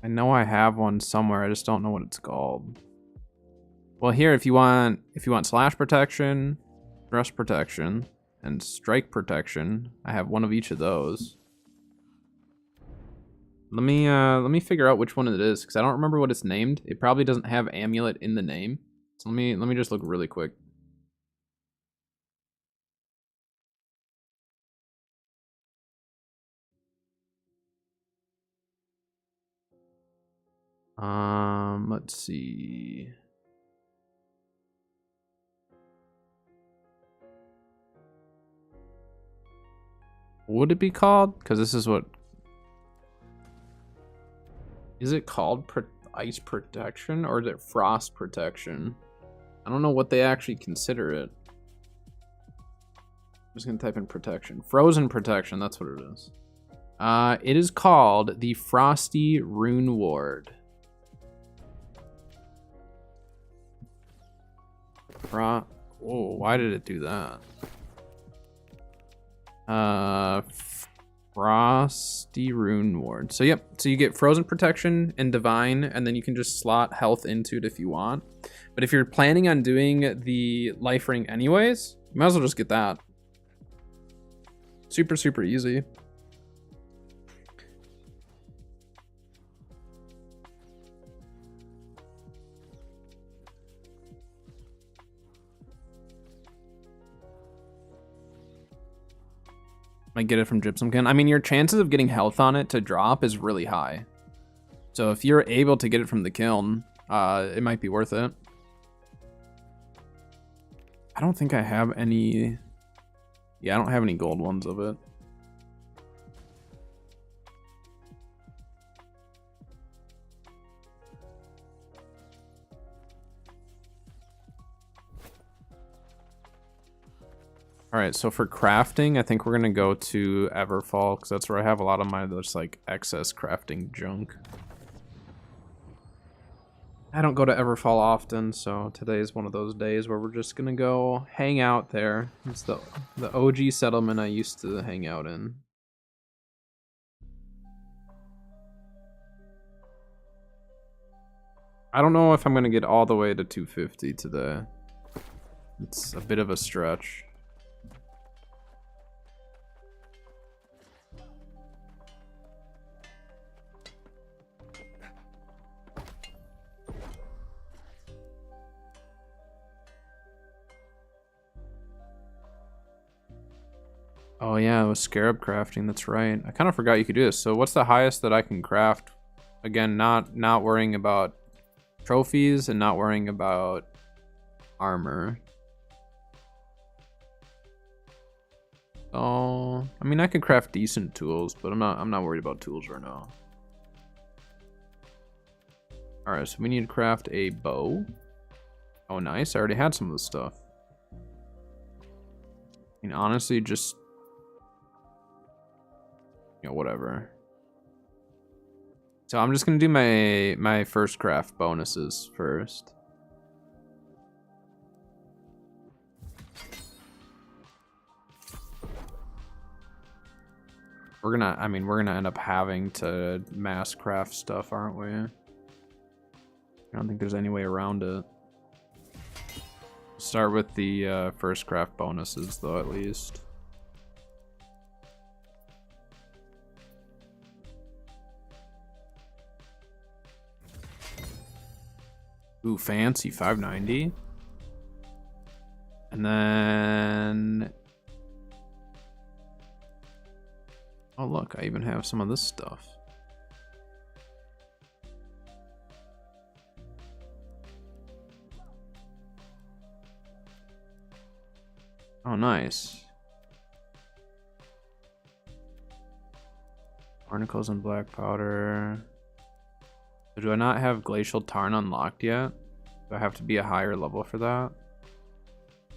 [SPEAKER 1] I know I have one somewhere. I just don't know what it's called. Well, here, if you want slash protection, thrust protection, and strike protection, I have one of each of those. Let me figure out which one it is, because I don't remember what it's named. It probably doesn't have amulet in the name. So let me just look really quick. Let's see. What would it be called? Because this is what... Is it called ice protection or is it frost protection? I don't know what they actually consider it. I'm just gonna type in protection. Frozen protection, that's what it is. It is called the Frosty Rune Ward. Whoa, why did it do that? Frosty Rune Ward. So yep, so you get frozen protection and divine, and then you can just slot health into it if you want. But if you're planning on doing the life ring anyways, you might as well just get that. Super, super easy. Might get it from Gypsum Can. I mean, your chances of getting health on it to drop is really high. So if you're able to get it from the kiln, it might be worth it. I don't think I have any... Yeah, I don't have any gold ones of it. All right, so for crafting, I think we're gonna go to Everfall because that's where I have a lot of my just like excess crafting junk. I don't go to Everfall often, so today is one of those days where we're just gonna go hang out there. It's the OG settlement I used to hang out in. I don't know if I'm gonna get all the way to 250 today. It's a bit of a stretch. Oh yeah, it was scarab crafting, that's right. I kind of forgot you could do this. So what's the highest that I can craft? Again, not worrying about trophies and not worrying about armor. Oh, I mean I can craft decent tools, but I'm not worried about tools right now. Alright, so we need to craft a bow. Oh nice, I already had some of this stuff. I mean honestly just whatever. So I'm just gonna do my first craft bonuses first. We're gonna end up having to mass craft stuff, aren't we? I don't think there's any way around it. Start with the first craft bonuses though, at least. Ooh, fancy, 590. And then... Oh look, I even have some of this stuff. Oh, nice. Barnacles and black powder. So do I not have Glacial Tarn unlocked yet? Do I have to be a higher level for that?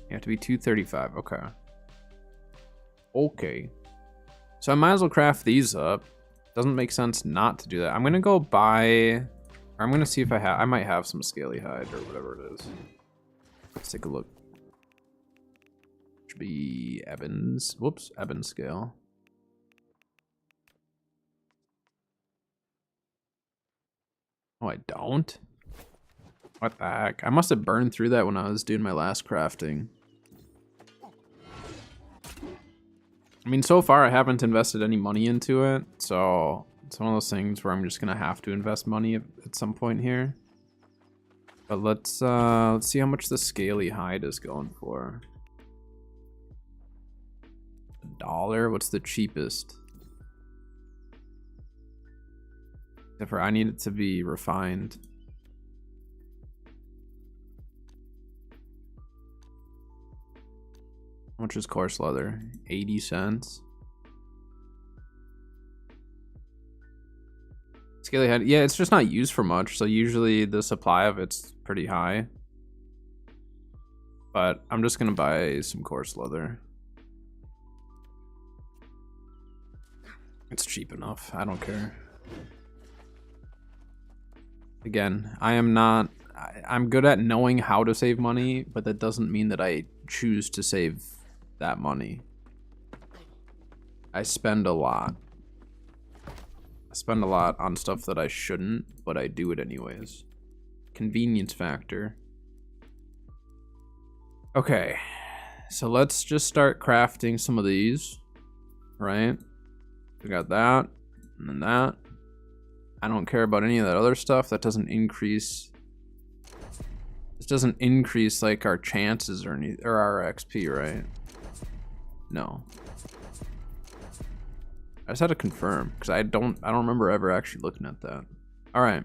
[SPEAKER 1] You have to be 235. Okay. Okay. So I might as well craft these up. Doesn't make sense not to do that. I'm gonna go buy... Or I'm gonna see if I might have some scaly hide or whatever it is. Let's take a look. Should be Evans. Whoops, Evans scale. Oh, I don't? What the heck? I must have burned through that when I was doing my last crafting. I mean, so far I haven't invested any money into it, so it's one of those things where I'm just gonna have to invest money at some point here. But let's see how much the scaly hide is going for. $1? What's the cheapest? Except for I need it to be refined. How much is coarse leather? 80 cents. Scaly hide, yeah, it's just not used for much, so usually the supply of it's pretty high. But I'm just gonna buy some coarse leather. It's cheap enough, I don't care. Again, I'm good at knowing how to save money, but that doesn't mean that I choose to save that money. I spend a lot. I spend a lot on stuff that I shouldn't, but I do it anyways. Convenience factor. Okay, so let's just start crafting some of these, right? We got that, and then that. I don't care about any of that other stuff. That doesn't increase. This doesn't increase like our chances or our XP, right? No. I just had to confirm because I don't remember ever actually looking at that. All right.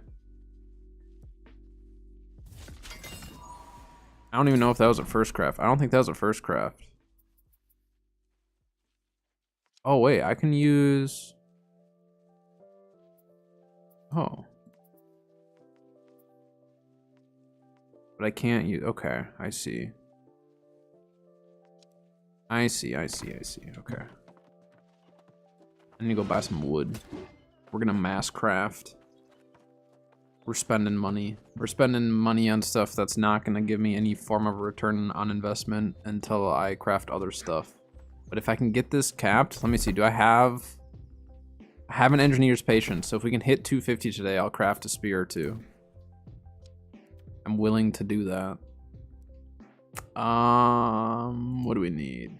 [SPEAKER 1] I don't even know if that was a first craft. I don't think that was a first craft. Oh wait, I can use. Oh. But I can't use. Okay, I see. I see. Okay. I need to go buy some wood. We're gonna mass craft. We're spending money. We're spending money on stuff that's not gonna give me any form of return on investment until I craft other stuff. But if I can get this capped, let me see. Do I have an engineer's patience? So if we can hit 250 today, I'll craft a spear or two. I'm willing to do that. What do we need?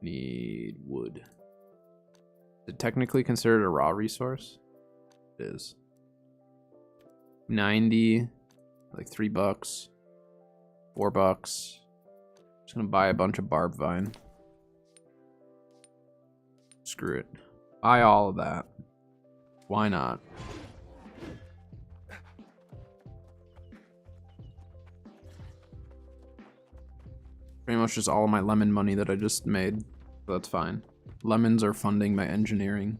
[SPEAKER 1] Need wood. Is it technically considered a raw resource? It is. 90, like $3, $4. Just gonna buy a bunch of barb vine. Screw it. Buy all of that. Why not? Pretty much just all of my lemon money that I just made. So that's fine. Lemons are funding my engineering.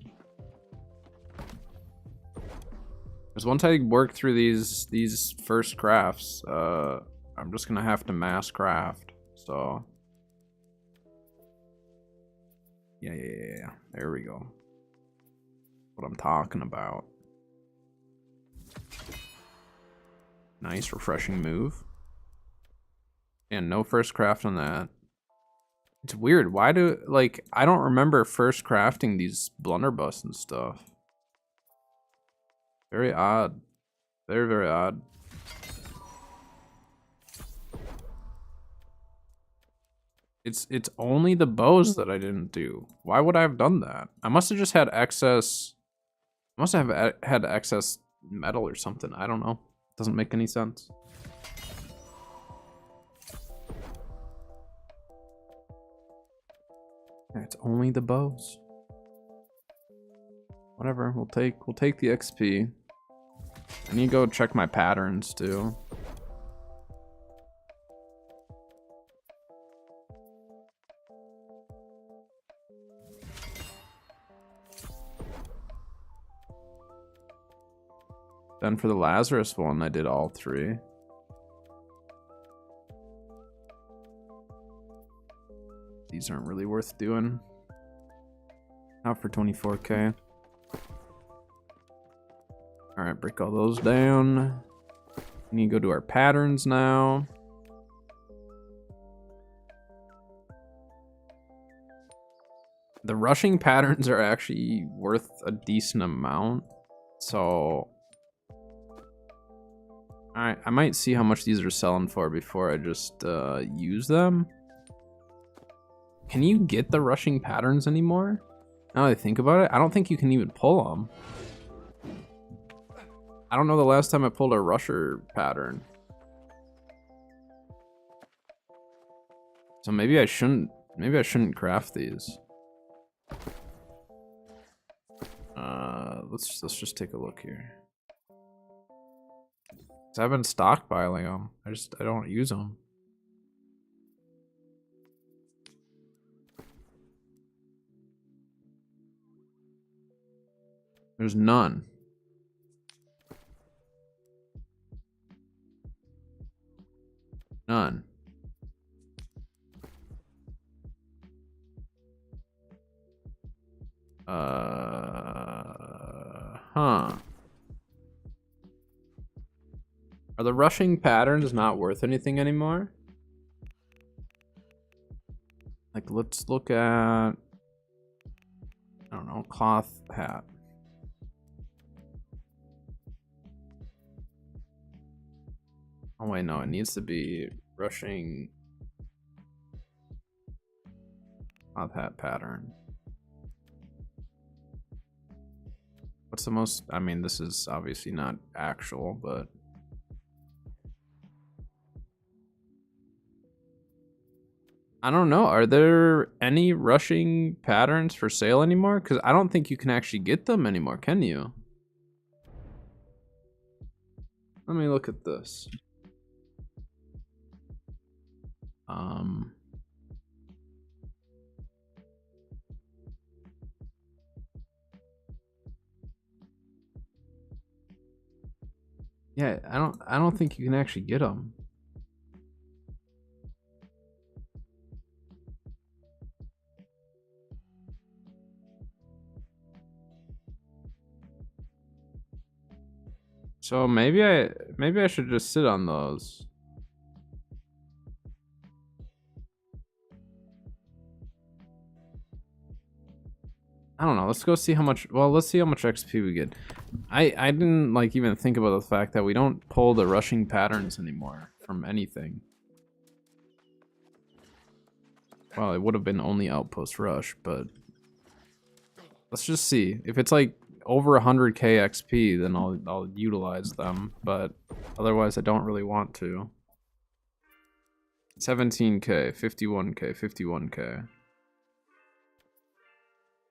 [SPEAKER 1] Because once I work through these first crafts, I'm just gonna have to mass craft. So yeah. There we go. What I'm talking about. Nice, refreshing move. And no first craft on that. It's weird. Why do, like, I don't remember first crafting these blunderbuss and stuff. Very odd. Very, very odd. It's only the bows that I didn't do. Why would I have done that? I must have just had excess. I must have had excess metal or something. I don't know. Doesn't make any sense. It's only the bows. Whatever, we'll take the XP. I need to go check my patterns too. Then for the Lazarus one, I did all 3. These aren't really worth doing. Not for 24k. Alright, break all those down. We need to go to our patterns now. The rushing patterns are actually worth a decent amount. So alright, I might see how much these are selling for before I just use them. Can you get the rushing patterns anymore? Now that I think about it, I don't think you can even pull them. I don't know the last time I pulled a rusher pattern. So maybe I shouldn't craft these. Let's just take a look here. 'Cause I've been stockpiling them. I don't use them. There's none. None. Huh. Are the rushing patterns not worth anything anymore? Like, let's look at, I don't know, cloth hat. Oh wait, no, it needs to be rushing cloth hat pattern. What's the most, I mean, this is obviously not actual, but I don't know. Are there any rushing patterns for sale anymore? Because I don't think you can actually get them anymore, can you? Let me look at this. Yeah, I don't think you can actually get them. So maybe I should just sit on those. I don't know. Let's go see how much. Well, let's see how much XP we get. I didn't like even think about the fact that we don't pull the rushing patterns anymore from anything. Well, it would have been only outpost rush, but let's just see. If it's like over 100k XP, then I'll utilize them, but otherwise I don't really want to. 17k, 51k, 51k.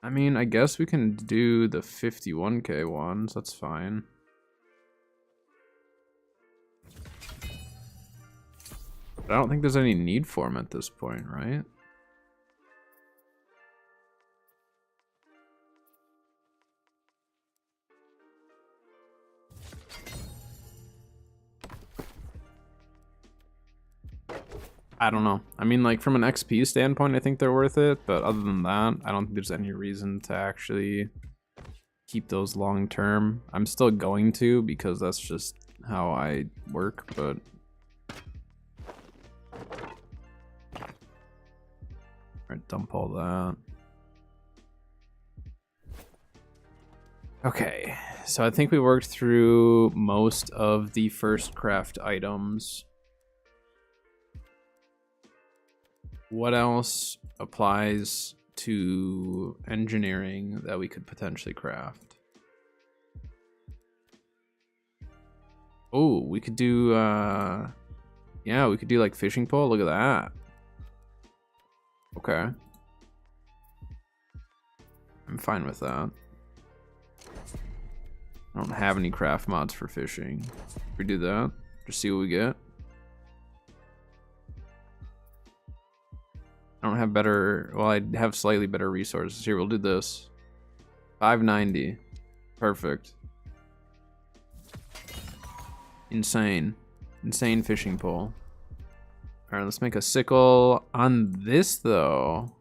[SPEAKER 1] I mean, I guess we can do the 51k ones, that's fine. But I don't think there's any need for them at this point, right? I don't know. I mean, like, from an XP standpoint, I think they're worth it. But other than that, I don't think there's any reason to actually keep those long term. I'm still going to, because that's just how I work, but... Alright, dump all that. Okay, so I think we worked through most of the first craft items. What else applies to engineering that we could potentially craft? Oh, we could do, yeah, we could do like fishing pole. Look at that. Okay. I'm fine with that. I don't have any craft mods for fishing. If we do that, just see what we get. I don't have better, well, I have slightly better resources. Here, we'll do this. 590. Perfect. Insane. Insane fishing pole. Alright, let's make a sickle on this, though.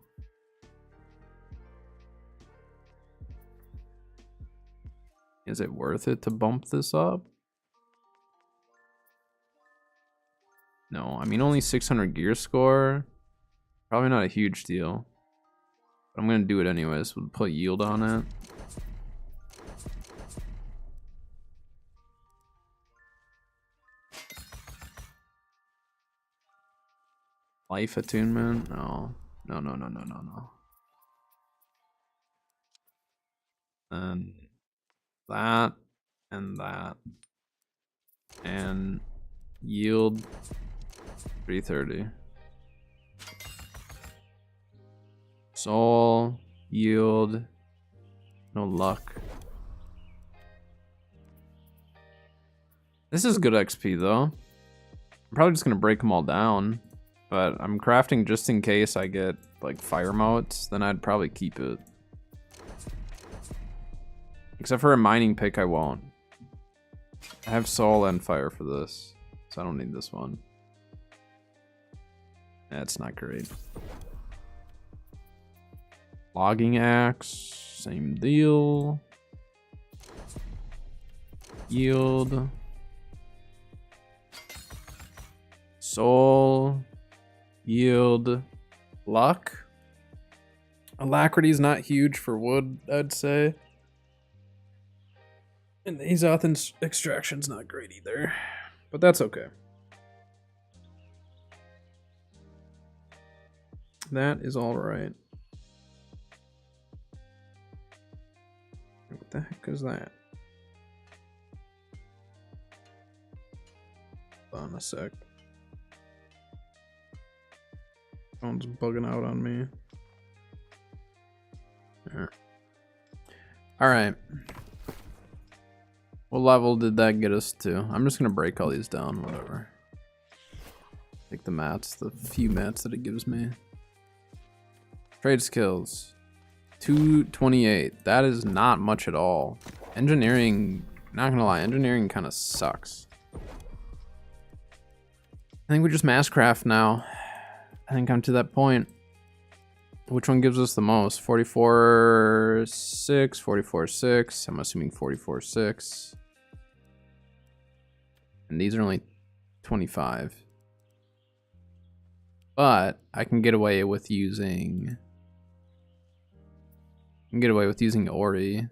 [SPEAKER 1] Is it worth it to bump this up? No, I mean, only 600 gear score. Probably not a huge deal. But I'm going to do it anyways. We'll put yield on it. Life attunement? No. No, no, no, no, no, no. And that. And that. And yield 330. Soul, yield, no luck. This is good XP though. I'm probably just gonna break them all down, but I'm crafting just in case I get like fire motes, then I'd probably keep it. Except for a mining pick, I won't. I have soul and fire for this, so I don't need this one. That's not great. Logging axe, same deal. Yield. Soul. Yield. Luck. Alacrity is not huge for wood, I'd say. And the Azoth extraction's not great either. But that's okay. That is alright. What the heck is that? Hold on a sec. Phone's bugging out on me. There. Alright. What level did that get us to? I'm just gonna break all these down, whatever. Take the mats, the few mats that it gives me. Trade skills. 228. That is not much at all. Engineering, not gonna lie, engineering kind of sucks. I think we just mass craft now. I think I'm to that point. Which one gives us the most? 44.6, 44.6. I'm assuming 44.6. And these are only 25. But I can get away with using... I can get away with using Ori.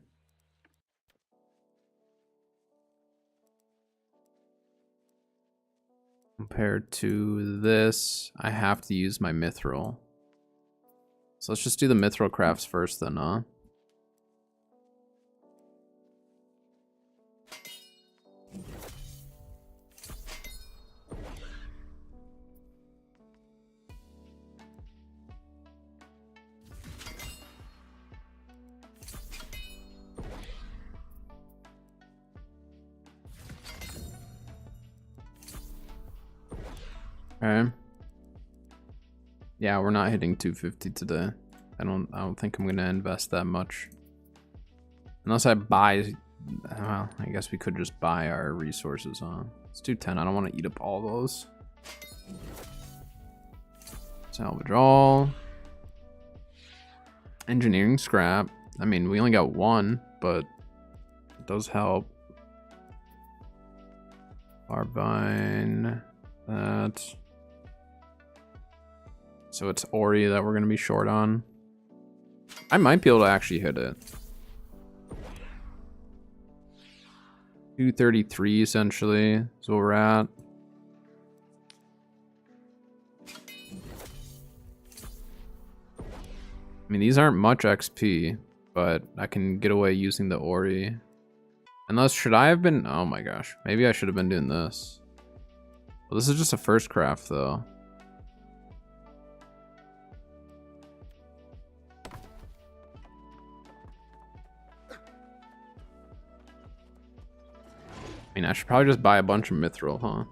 [SPEAKER 1] Compared to this, I have to use my mithril. So let's just do the mithril crafts first then, huh? Okay. Yeah, we're not hitting 250 today. I don't think I'm gonna invest that much. Unless I buy, well, I guess we could just buy our resources, huh? Let's do 10. I don't want to eat up all those. Salvage all. Engineering scrap. I mean, we only got one, but it does help. Arbine. That. So it's Ori that we're going to be short on. I might be able to actually hit it. 233 essentially is what we're at. I mean, these aren't much XP, but I can get away using the Ori. Unless, should I have been... Oh my gosh. Maybe I should have been doing this. Well, this is just a first craft, though. I mean, I should probably just buy a bunch of mithril, huh?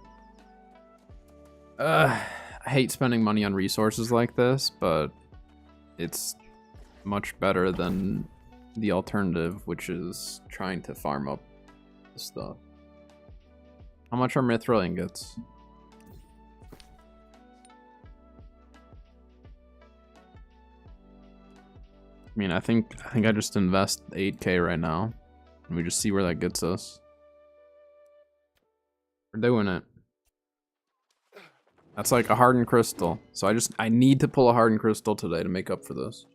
[SPEAKER 1] I hate spending money on resources like this, but it's much better than the alternative, which is trying to farm up the stuff. How much are mithril ingots? I mean, I think I just invest 8K right now, and we just see where that gets us. We're doing it. That's like a hardened crystal. So I need to pull a hardened crystal today to make up for this.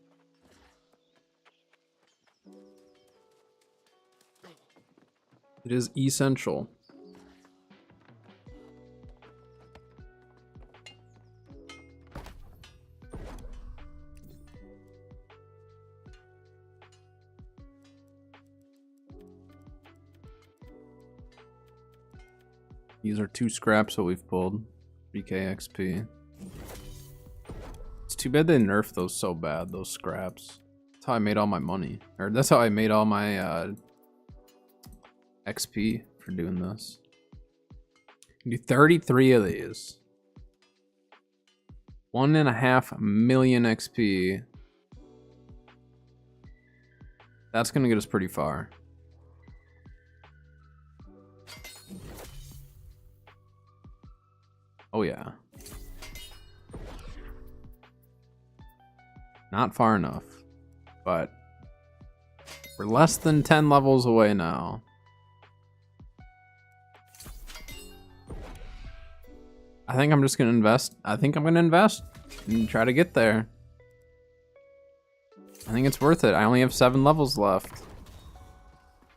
[SPEAKER 1] It is essential. These are 2 scraps that we've pulled. 3K XP. It's too bad they nerfed those so bad, those scraps. That's how I made all my money. Or that's how I made all my XP for doing this. Do 33 of these. 1.5 million XP. That's gonna get us pretty far. Oh yeah. Not far enough, but we're less than 10 levels away now. I think I'm just gonna invest. I think I'm gonna invest and try to get there. I think it's worth it. I only have 7 levels left.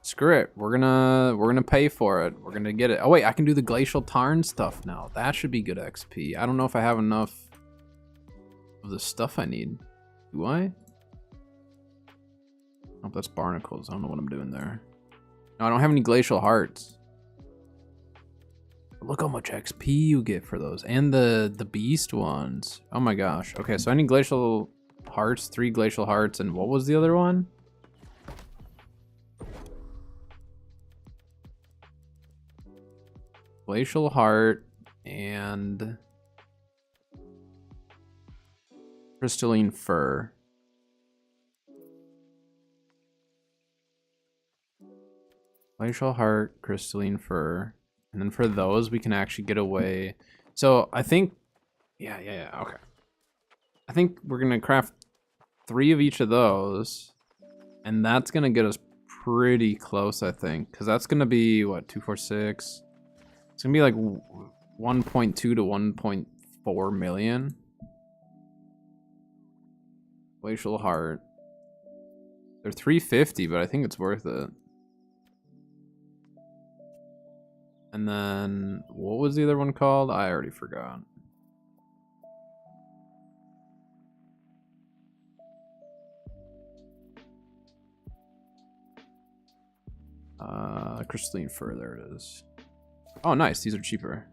[SPEAKER 1] Screw it. We're gonna pay for it. We're gonna get it. Oh wait, I can do the glacial tarn stuff now. That should be good XP. I don't know if I have enough of the stuff I need. Do I? Oh, that's barnacles. I don't know what I'm doing there. No, I don't have any glacial hearts. Look how much XP you get for those. And the beast ones. Oh my gosh. Okay, so I need glacial hearts, 3 glacial hearts, and what was the other one? Glacial heart and crystalline fur. Glacial heart, crystalline fur. And then for those, we can actually get away. So I think, yeah, okay. I think we're gonna craft 3 of each of those. And that's gonna get us pretty close, I think. Because that's gonna be, what, 2, 4, 6? It's gonna be like 1.2 to 1.4 million. Glacial heart. They're 350, but I think it's worth it. And then, what was the other one called? I already forgot. Crystalline fur, there it is. Oh, nice, these are cheaper.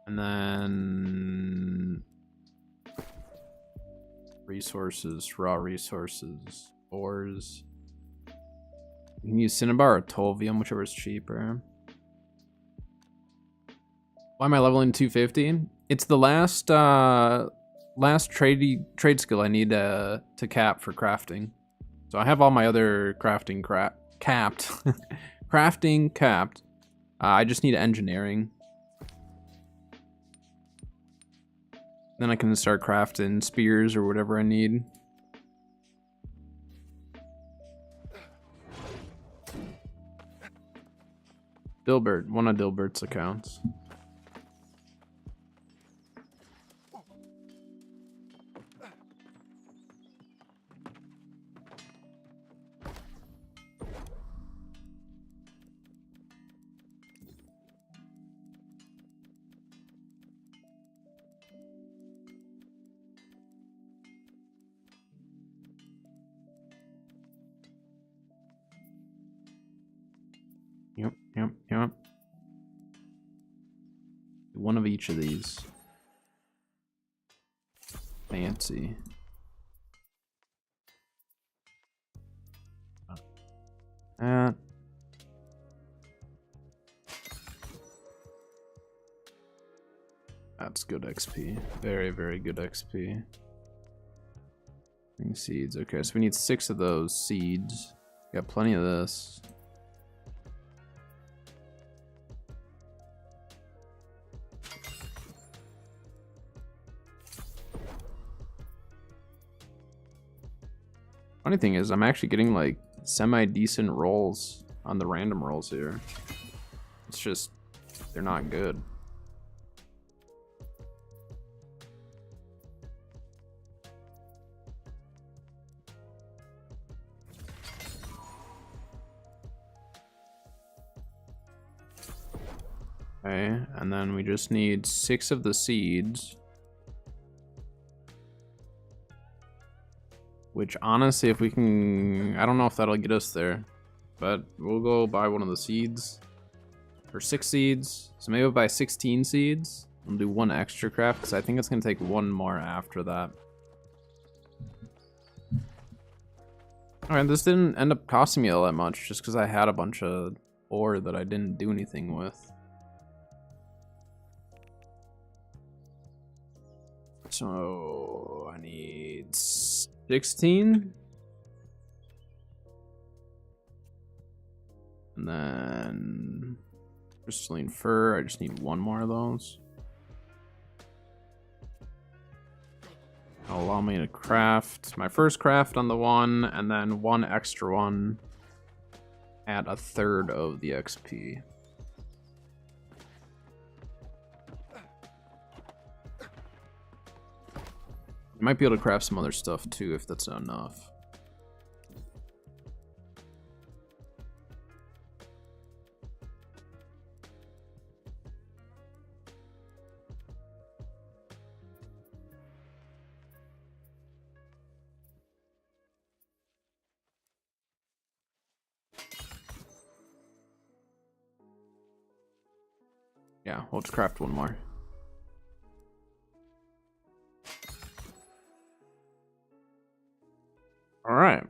[SPEAKER 1] And then resources, raw resources, ores. You can use cinnabar or tolvium, whichever is cheaper. Why am I leveling 250? It's the last trade skill I need to cap for crafting. So I have all my other crafting capped. Crafting capped. I just need engineering. Then I can start crafting spears or whatever I need. Dilbert, one of Dilbert's accounts. Yep. One of each of these. Fancy. That's good XP. Very, very good XP. Seeds. Okay, so we need 6 of those seeds. Got plenty of this. Funny thing is, I'm actually getting like semi-decent rolls on the random rolls here. It's just, they're not good. Okay, and then we just need 6 of the seeds. Which honestly, if we can, I don't know if that'll get us there, but we'll go buy one of the seeds for 6 seeds. So maybe we'll buy 16 seeds. We'll do 1 extra craft because I think it's gonna take 1 more after that. All right, this didn't end up costing me all that much just because I had a bunch of ore that I didn't do anything with. So I need 16. And then crystalline fur, I just need 1 more of those. That'll allow me to craft my first craft on the 1, and then 1 extra one at 1/3 of the XP. I might be able to craft some other stuff too if that's not enough. Yeah, we'll just craft 1 more. All right.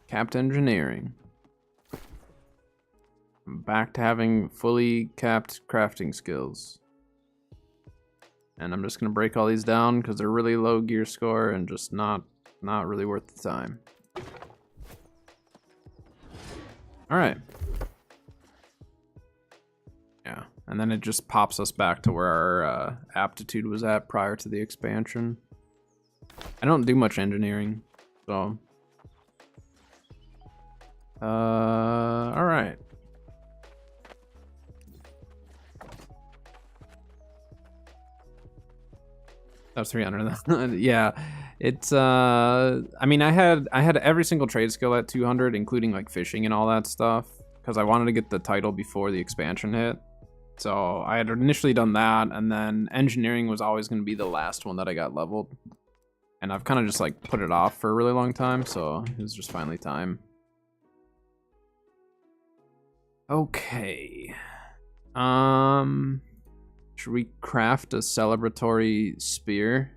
[SPEAKER 1] Capped engineering. I'm back to having fully capped crafting skills. And I'm just gonna break all these down because they're really low gear score and just not really worth the time. All right. Yeah, and then it just pops us back to where our aptitude was at prior to the expansion. I don't do much engineering, so. All right. That was 300. Yeah, it's I mean, I had every single trade skill at 200, including like fishing and all that stuff, because I wanted to get the title before the expansion hit. So I had initially done that, and then engineering was always going to be the last one that I got leveled. And I've kind of just like put it off for a really long time, so it was just finally time. Okay. Should we craft a celebratory spear?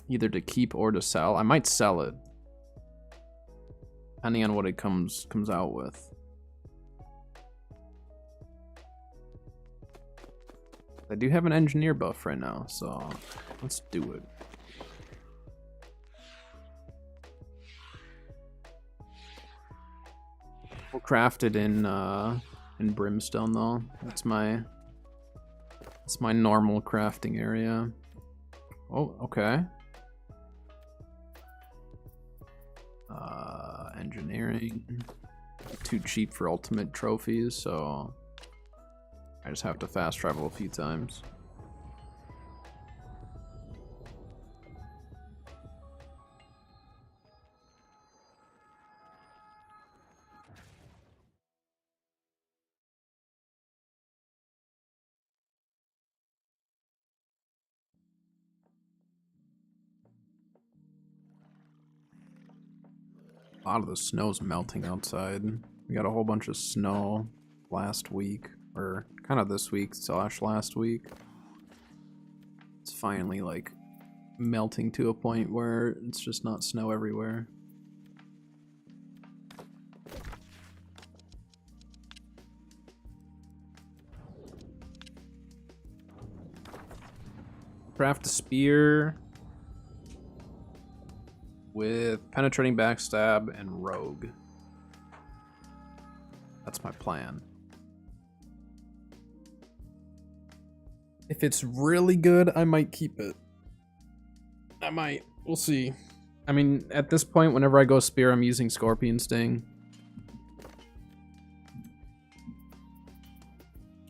[SPEAKER 1] Either to keep or to sell. I might sell it, depending on what it comes out with. I do have an engineer buff right now, so let's do it. We'll craft it in brimstone though. That's my normal crafting area. Oh, okay. Engineering. Too cheap for ultimate trophies, so I just have to fast travel a few times. A lot of the snow's melting outside. We got a whole bunch of snow last week, or kind of this week / last week. It's finally like melting to a point where it's just not snow everywhere. Craft a spear with penetrating backstab and rogue. That's my plan. If it's really good, I might keep it. I might. We'll see. I mean, at this point, whenever I go spear, I'm using Scorpion Sting.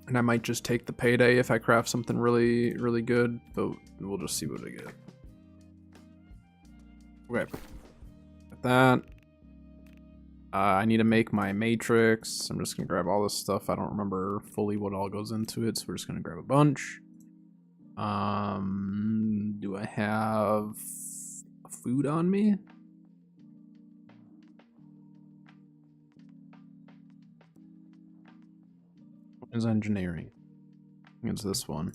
[SPEAKER 1] And I might just take the payday if I craft something really, really good, but we'll just see what I get. Okay. Got that. I need to make my matrix. I'm just gonna grab all this stuff. I don't remember fully what all goes into it, so we're just gonna grab a bunch. Do I have food on me? What is engineering? I think it's this one.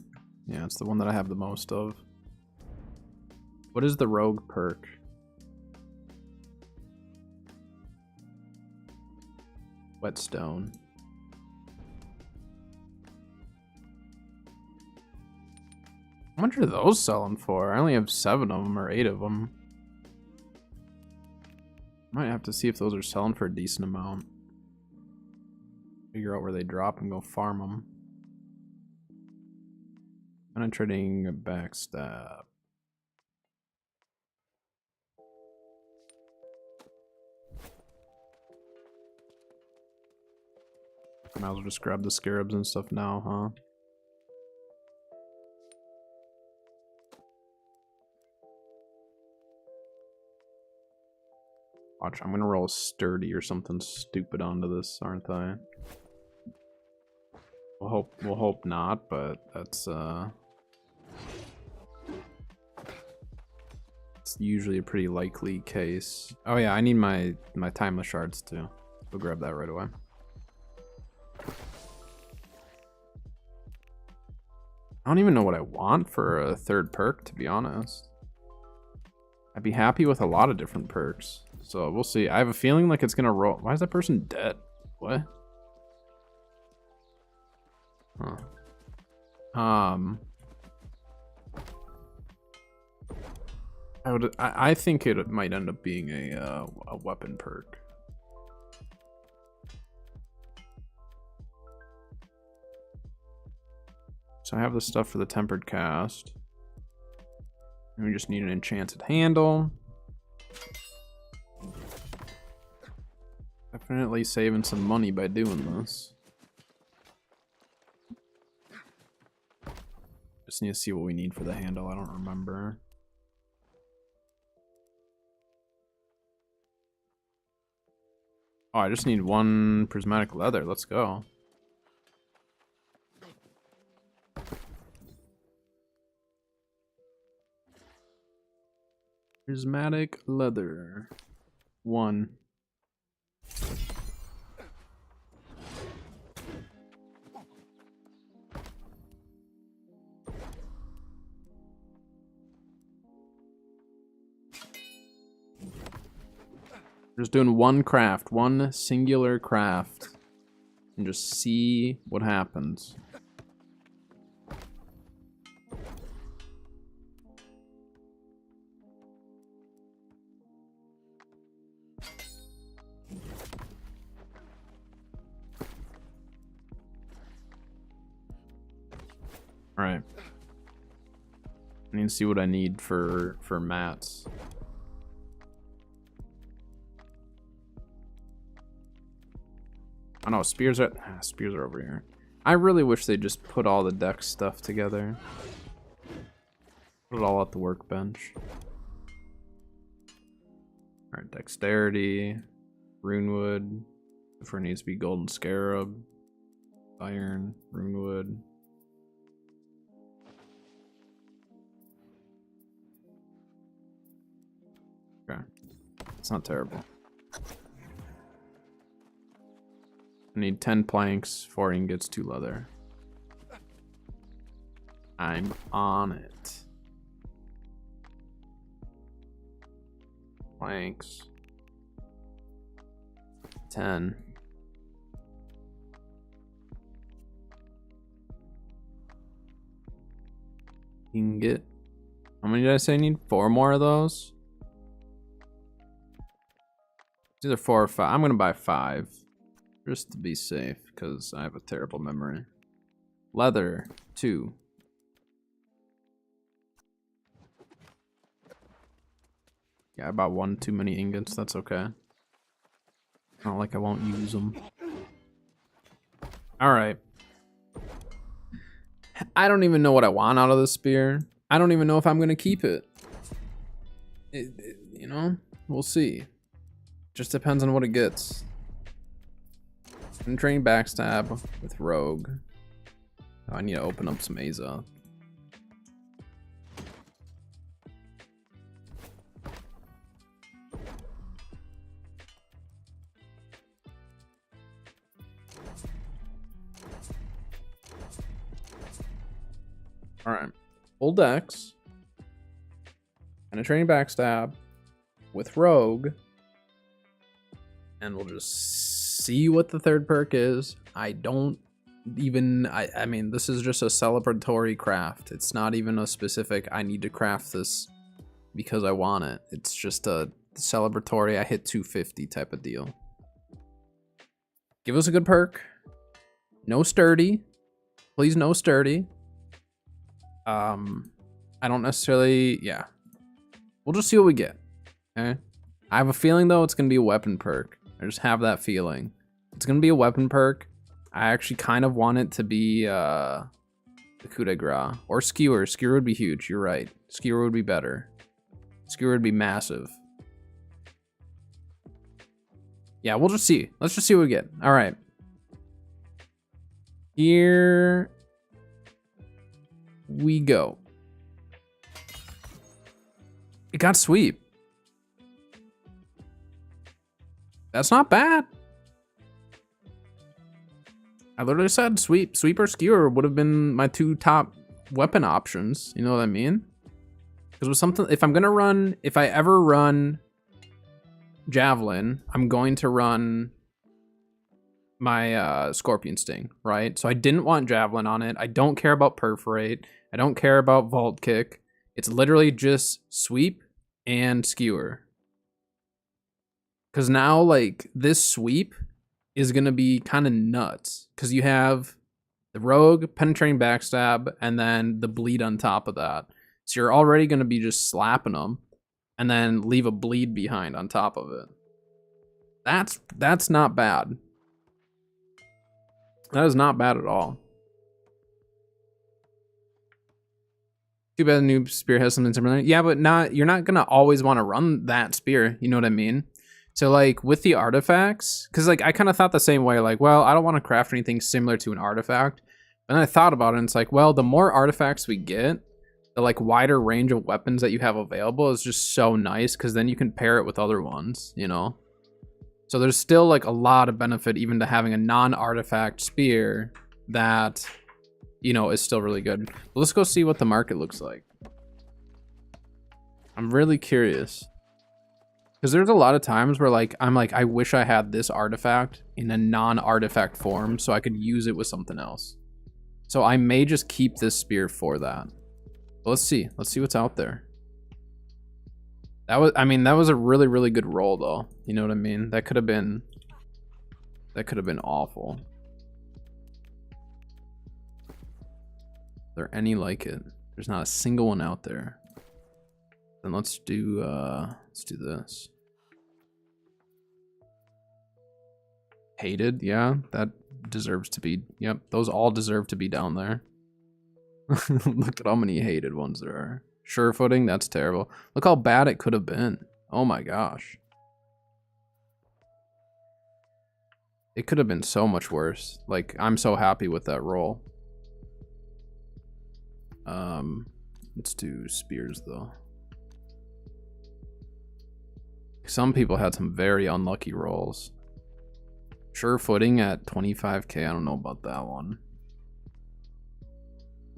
[SPEAKER 1] Yeah, it's the one that I have the most of. What is the rogue perk? Whetstone. How much are those selling for? I only have 7 of them or 8 of them. Might have to see if those are selling for a decent amount. Figure out where they drop and go farm them. Penetrating a backstab. I might as well just grab the scarabs and stuff now, huh? Watch, I'm gonna roll sturdy or something stupid onto this, aren't I? We'll hope not, but that's it's usually a pretty likely case. Oh yeah, I need my timeless shards too. We'll grab that right away. I don't even know what I want for a 3rd perk, to be honest. I'd be happy with a lot of different perks. So we'll see. I have a feeling like it's gonna roll. Why is that person dead? What? Huh. I think it might end up being a weapon perk. So I have the stuff for the tempered cast. And we just need an enchanted handle. Definitely saving some money by doing this. Just need to see what we need for the handle. I don't remember. Oh, I just need 1 prismatic leather. Let's go. Prismatic leather. 1. Just doing 1 craft, 1 singular craft, and just see what happens. All right. I need to see what I need for mats. Oh no, spears are over here. I really wish they just put all the deck stuff together. Put it all at the workbench. Alright, dexterity, runewood. If there needs to be golden scarab, iron, runewood. Okay, it's not terrible. I need 10 planks, 4 ingots, 2 leather. I'm on it. Planks. 10. Ingot. How many did I say I need? 4 more of those? It's either 4 or 5. I'm gonna buy 5. Just to be safe, because I have a terrible memory. Leather, 2. Yeah, I bought one too many ingots. That's okay. Not like I won't use them. All right. I don't even know what I want out of the spear. I don't even know if I'm going to keep it. You know, we'll see. Just depends on what it gets. I'm training backstab with rogue. Oh, I need to open up some Aza. All right, full dex. And a training backstab with rogue. And we'll just see what the third perk is. I don't even, I mean, this is just a celebratory craft. It's not even a specific, I need to craft this because I want it. It's just a celebratory, I hit 250 type of deal. Give us a good perk. No sturdy. Please, no sturdy. I don't necessarily, yeah. We'll just see what we get, okay? I have a feeling, though, it's going to be a weapon perk. I just have that feeling. It's going to be a weapon perk. I actually kind of want it to be the coup de grace. Or skewer. Skewer would be huge, you're right. Skewer would be better. Skewer would be massive. Yeah, we'll just see. Let's just see what we get. All right. Here we go. It got sweep. That's not bad. I literally said sweep. Sweep or skewer would have been my two top weapon options. You know what I mean? Because with something, if I'm gonna run, if I ever run javelin, I'm going to run my scorpion sting, right? So I didn't want javelin on it. I don't care about perforate. I don't care about vault kick. It's literally just sweep and skewer. Because now, like, this sweep is going to be kind of nuts. Because you have the rogue, penetrating backstab, and then the bleed on top of that. So you're already going to be just slapping them. And then leave a bleed behind on top of it. That's not bad. That is not bad at all. Too bad the new spear has something similar. Yeah, but you're not gonna always want to run that spear. You know what I mean? So like with the artifacts, because like I kind of thought the same way. Like, well, I don't want to craft anything similar to an artifact. And then I thought about it, and it's like, well, the more artifacts we get, the like wider range of weapons that you have available is just so nice. Because then you can pair it with other ones. You know. So there's still like a lot of benefit even to having a non-artifact spear that, you know, is still really good. But let's go see what the market looks like. I'm really curious. Because there's a lot of times where like, I'm like, I wish I had this artifact in a non-artifact form so I could use it with something else. So I may just keep this spear for that. But let's see. Let's see what's out there. That was, I mean, that was a really, really good roll though. You know what I mean? That could have been awful. Is there any like it? There's not a single one out there. Then let's do this. Hated, yeah, that deserves to be, yep, those all deserve to be down there. Look at how many hated ones there are. Sure footing, that's terrible. Look how bad it could have been. Oh my gosh. It could have been so much worse. Like, I'm so happy with that roll. Let's do spears though. Some people had some very unlucky rolls. Sure footing at 25k, I don't know about that one.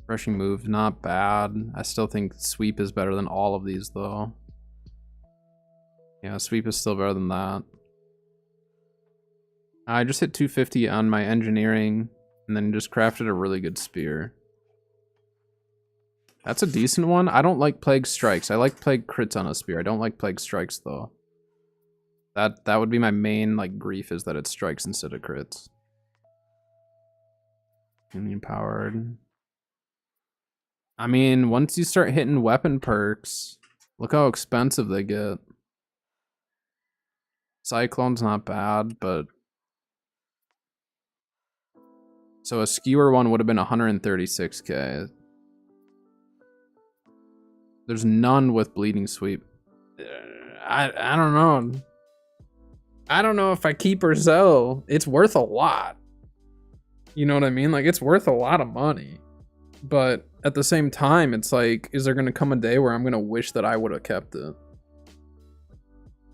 [SPEAKER 1] Rushing move, not bad. I still think sweep is better than all of these though. Yeah, sweep is still better than that. I just hit 250 on my engineering and then just crafted a really good spear. That's a decent one. I don't like plague strikes. I like plague crits on a spear. I don't like plague strikes though. That would be my main like grief, is that it strikes instead of crits. Union powered. I mean, once you start hitting weapon perks, look how expensive they get. Cyclone's not bad, but... So a skewer one would have been 136k. There's none with bleeding sweep. I don't know. I don't know if I keep or sell. It's worth a lot. You know what I mean? Like, it's worth a lot of money. But at the same time, it's like, is there gonna come a day where I'm gonna wish that I would have kept it?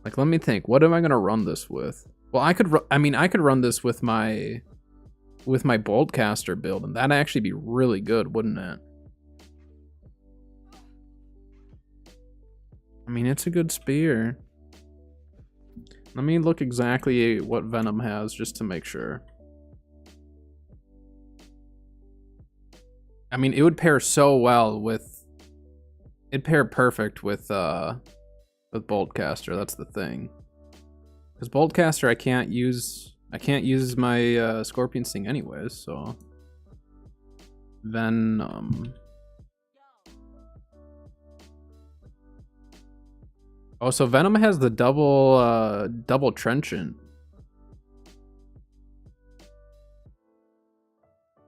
[SPEAKER 1] Like, let me think. What am I gonna run this with? Well, I could run this with my Boltcaster build, and that'd actually be really good, wouldn't it? I mean, it's a good spear. Let me look exactly what Venom has just to make sure. I mean, it would pair so well with... It'd pair perfect with Boltcaster, that's the thing. Because Boltcaster, I can't use my Scorpion Sting anyways, so... Venom... Oh, so Venom has the double trenchant.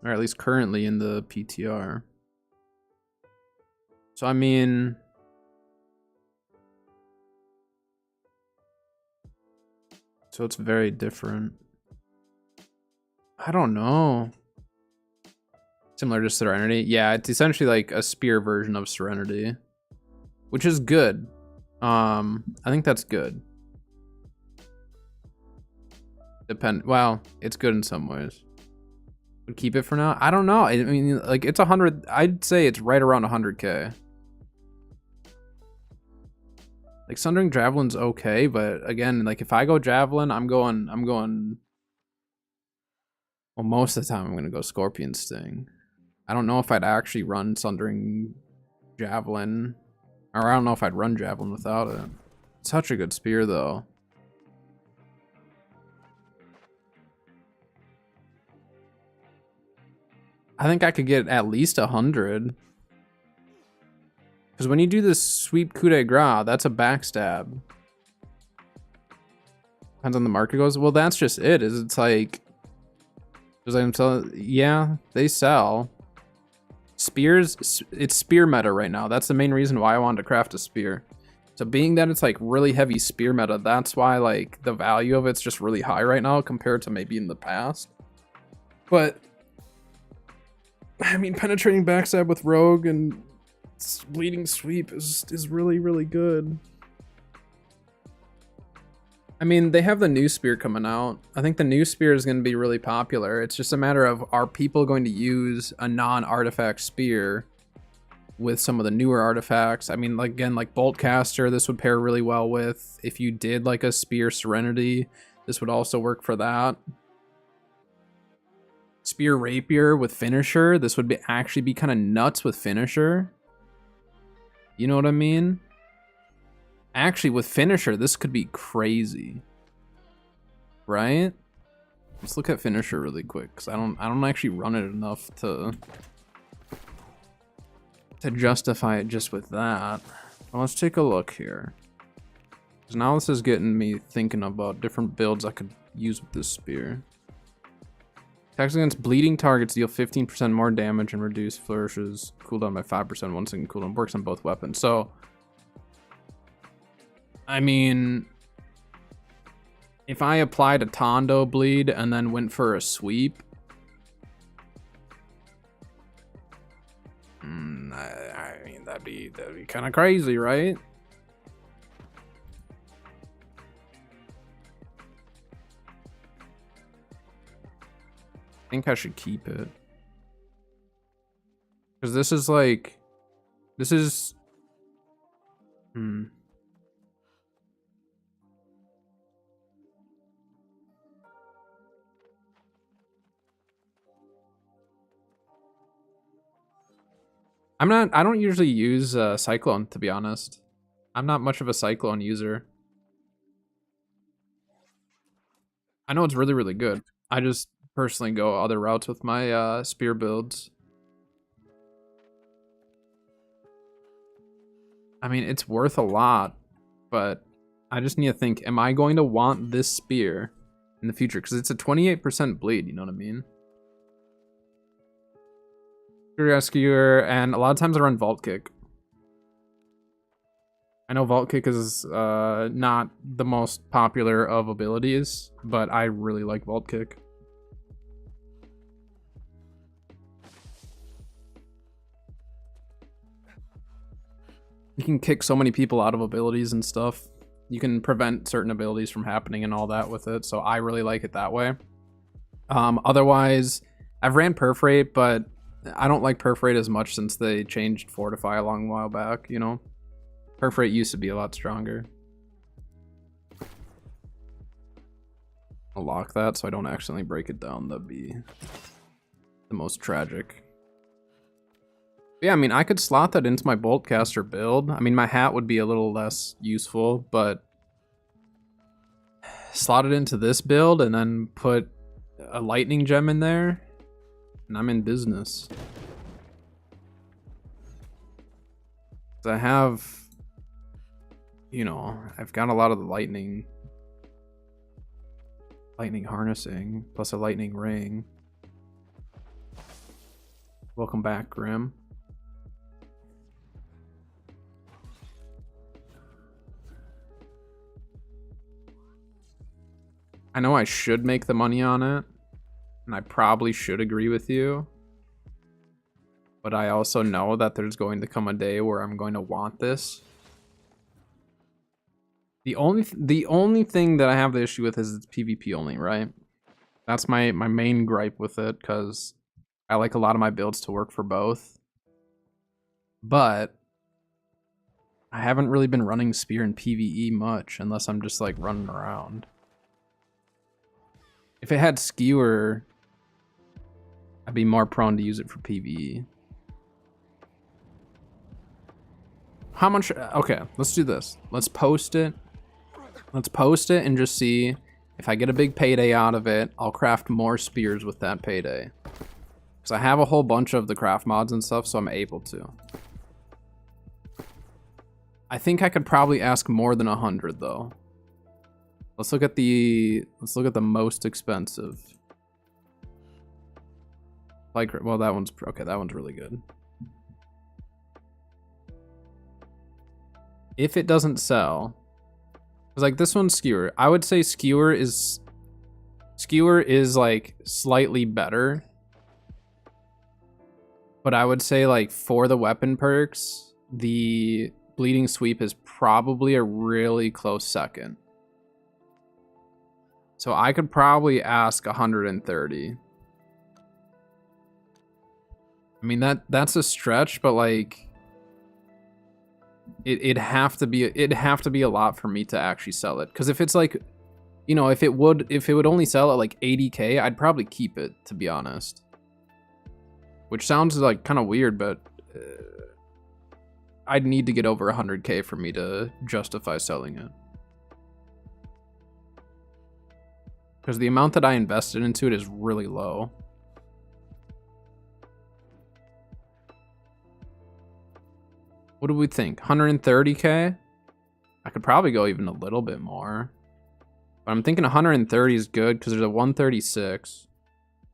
[SPEAKER 1] Or at least currently in the PTR. So I mean... So it's very different. I don't know. Similar to Serenity. Yeah, it's essentially like a spear version of Serenity. Which is good. I think that's good. Well, it's good in some ways. Would keep it for now? I don't know. I mean, like, it's 100. I'd say it's right around 100k. Like, Sundering Javelin's okay, but again, like, if I go Javelin, I'm going. Well, most of the time, I'm gonna go Scorpion Sting. I don't know if I'd actually run Sundering Javelin. Or I don't know if I'd run Javelin without it. Such a good spear, though. I think I could get at least 100. Because when you do this sweep coup de grace, that's a backstab. Depends on the market goes. Well, that's just it. It's like... Yeah, they sell. Spears, it's spear meta right now. That's the main reason why I wanted to craft a spear. So being that it's like really heavy spear meta, that's why like the value of it's just really high right now compared to maybe in the past. But I mean, penetrating backstab with rogue and bleeding sweep is really, really good. I mean, they have the new spear coming out. I think the new spear is going to be really popular. It's just a matter of, are people going to use a non-artifact spear with some of the newer artifacts? I mean, like, again, like Boltcaster, this would pair really well with. If you did like a spear Serenity, this would also work for that. Spear Rapier with Finisher, this would actually be kind of nuts with Finisher. You know what I mean? Actually, with Finisher, this could be crazy, right? Let's look at Finisher really quick, because I don't actually run it enough to justify it just with that. Well, let's take a look here, because now this is getting me thinking about different builds I could use with this spear. Attacks against bleeding targets deal 15% more damage and reduce flourishes cooldown by 5%. One second cooldown. Works on both weapons. So I mean, if I applied a Tondo bleed and then went for a sweep, I mean, that'd be kind of crazy, right? I think I should keep it. Because this is like, this is, I don't usually use Cyclone, to be honest. I'm not much of a Cyclone user. I know it's really, really good. I just personally go other routes with my spear builds. I mean, it's worth a lot, but I just need to think, am I going to want this spear in the future? Because it's a 28% bleed, you know what I mean? Rescuer, and a lot of times I run Vault Kick. I know Vault Kick is not the most popular of abilities, but I really like Vault Kick. You can kick so many people out of abilities and stuff. You can prevent certain abilities from happening and all that with it, so I really like it that way. Otherwise, I've ran Perforate, but I don't like Perforate as much since they changed Fortify a long while back, you know? Perforate used to be a lot stronger. I'll lock that so I don't accidentally break it down. That'd be the most tragic. Yeah, I mean, I could slot that into my Boltcaster build. I mean, my hat would be a little less useful, but slot it into this build and then put a lightning gem in there, and I'm in business. I have, you know, I've got a lot of the lightning harnessing, plus a lightning ring. Welcome back, Grim. I know I should make the money on it, and I probably should agree with you, but I also know that there's going to come a day where I'm going to want this. The only thing that I have the issue with is it's PvP only, right? That's my main gripe with it, because I like a lot of my builds to work for both. But I haven't really been running Spear in PvE much, unless I'm just like running around. If it had Skewer, I'd be more prone to use it for PvE. How much? Okay, let's do this. Let's post it. Let's post it and just see if I get a big payday out of it. I'll craft more spears with that payday. Because I have a whole bunch of the craft mods and stuff, so I'm able to. I think I could probably ask more than 100 though. Let's look at the most expensive. Like, well, that one's okay. That one's really good. If it doesn't sell, because like this one's Skewer. I would say Skewer is like slightly better, but I would say like for the weapon perks, the Bleeding Sweep is probably a really close second. So I could probably ask 130. I mean that's a stretch, but like it'd have to be a lot for me to actually sell it. Because if it's like, you know, if it would only sell at like 80k, I'd probably keep it, to be honest. Which sounds like kind of weird, but I'd need to get over 100k for me to justify selling it. Because the amount that I invested into it is really low. What do we think? 130k? I could probably go even a little bit more. But I'm thinking 130 is good because there's a 136.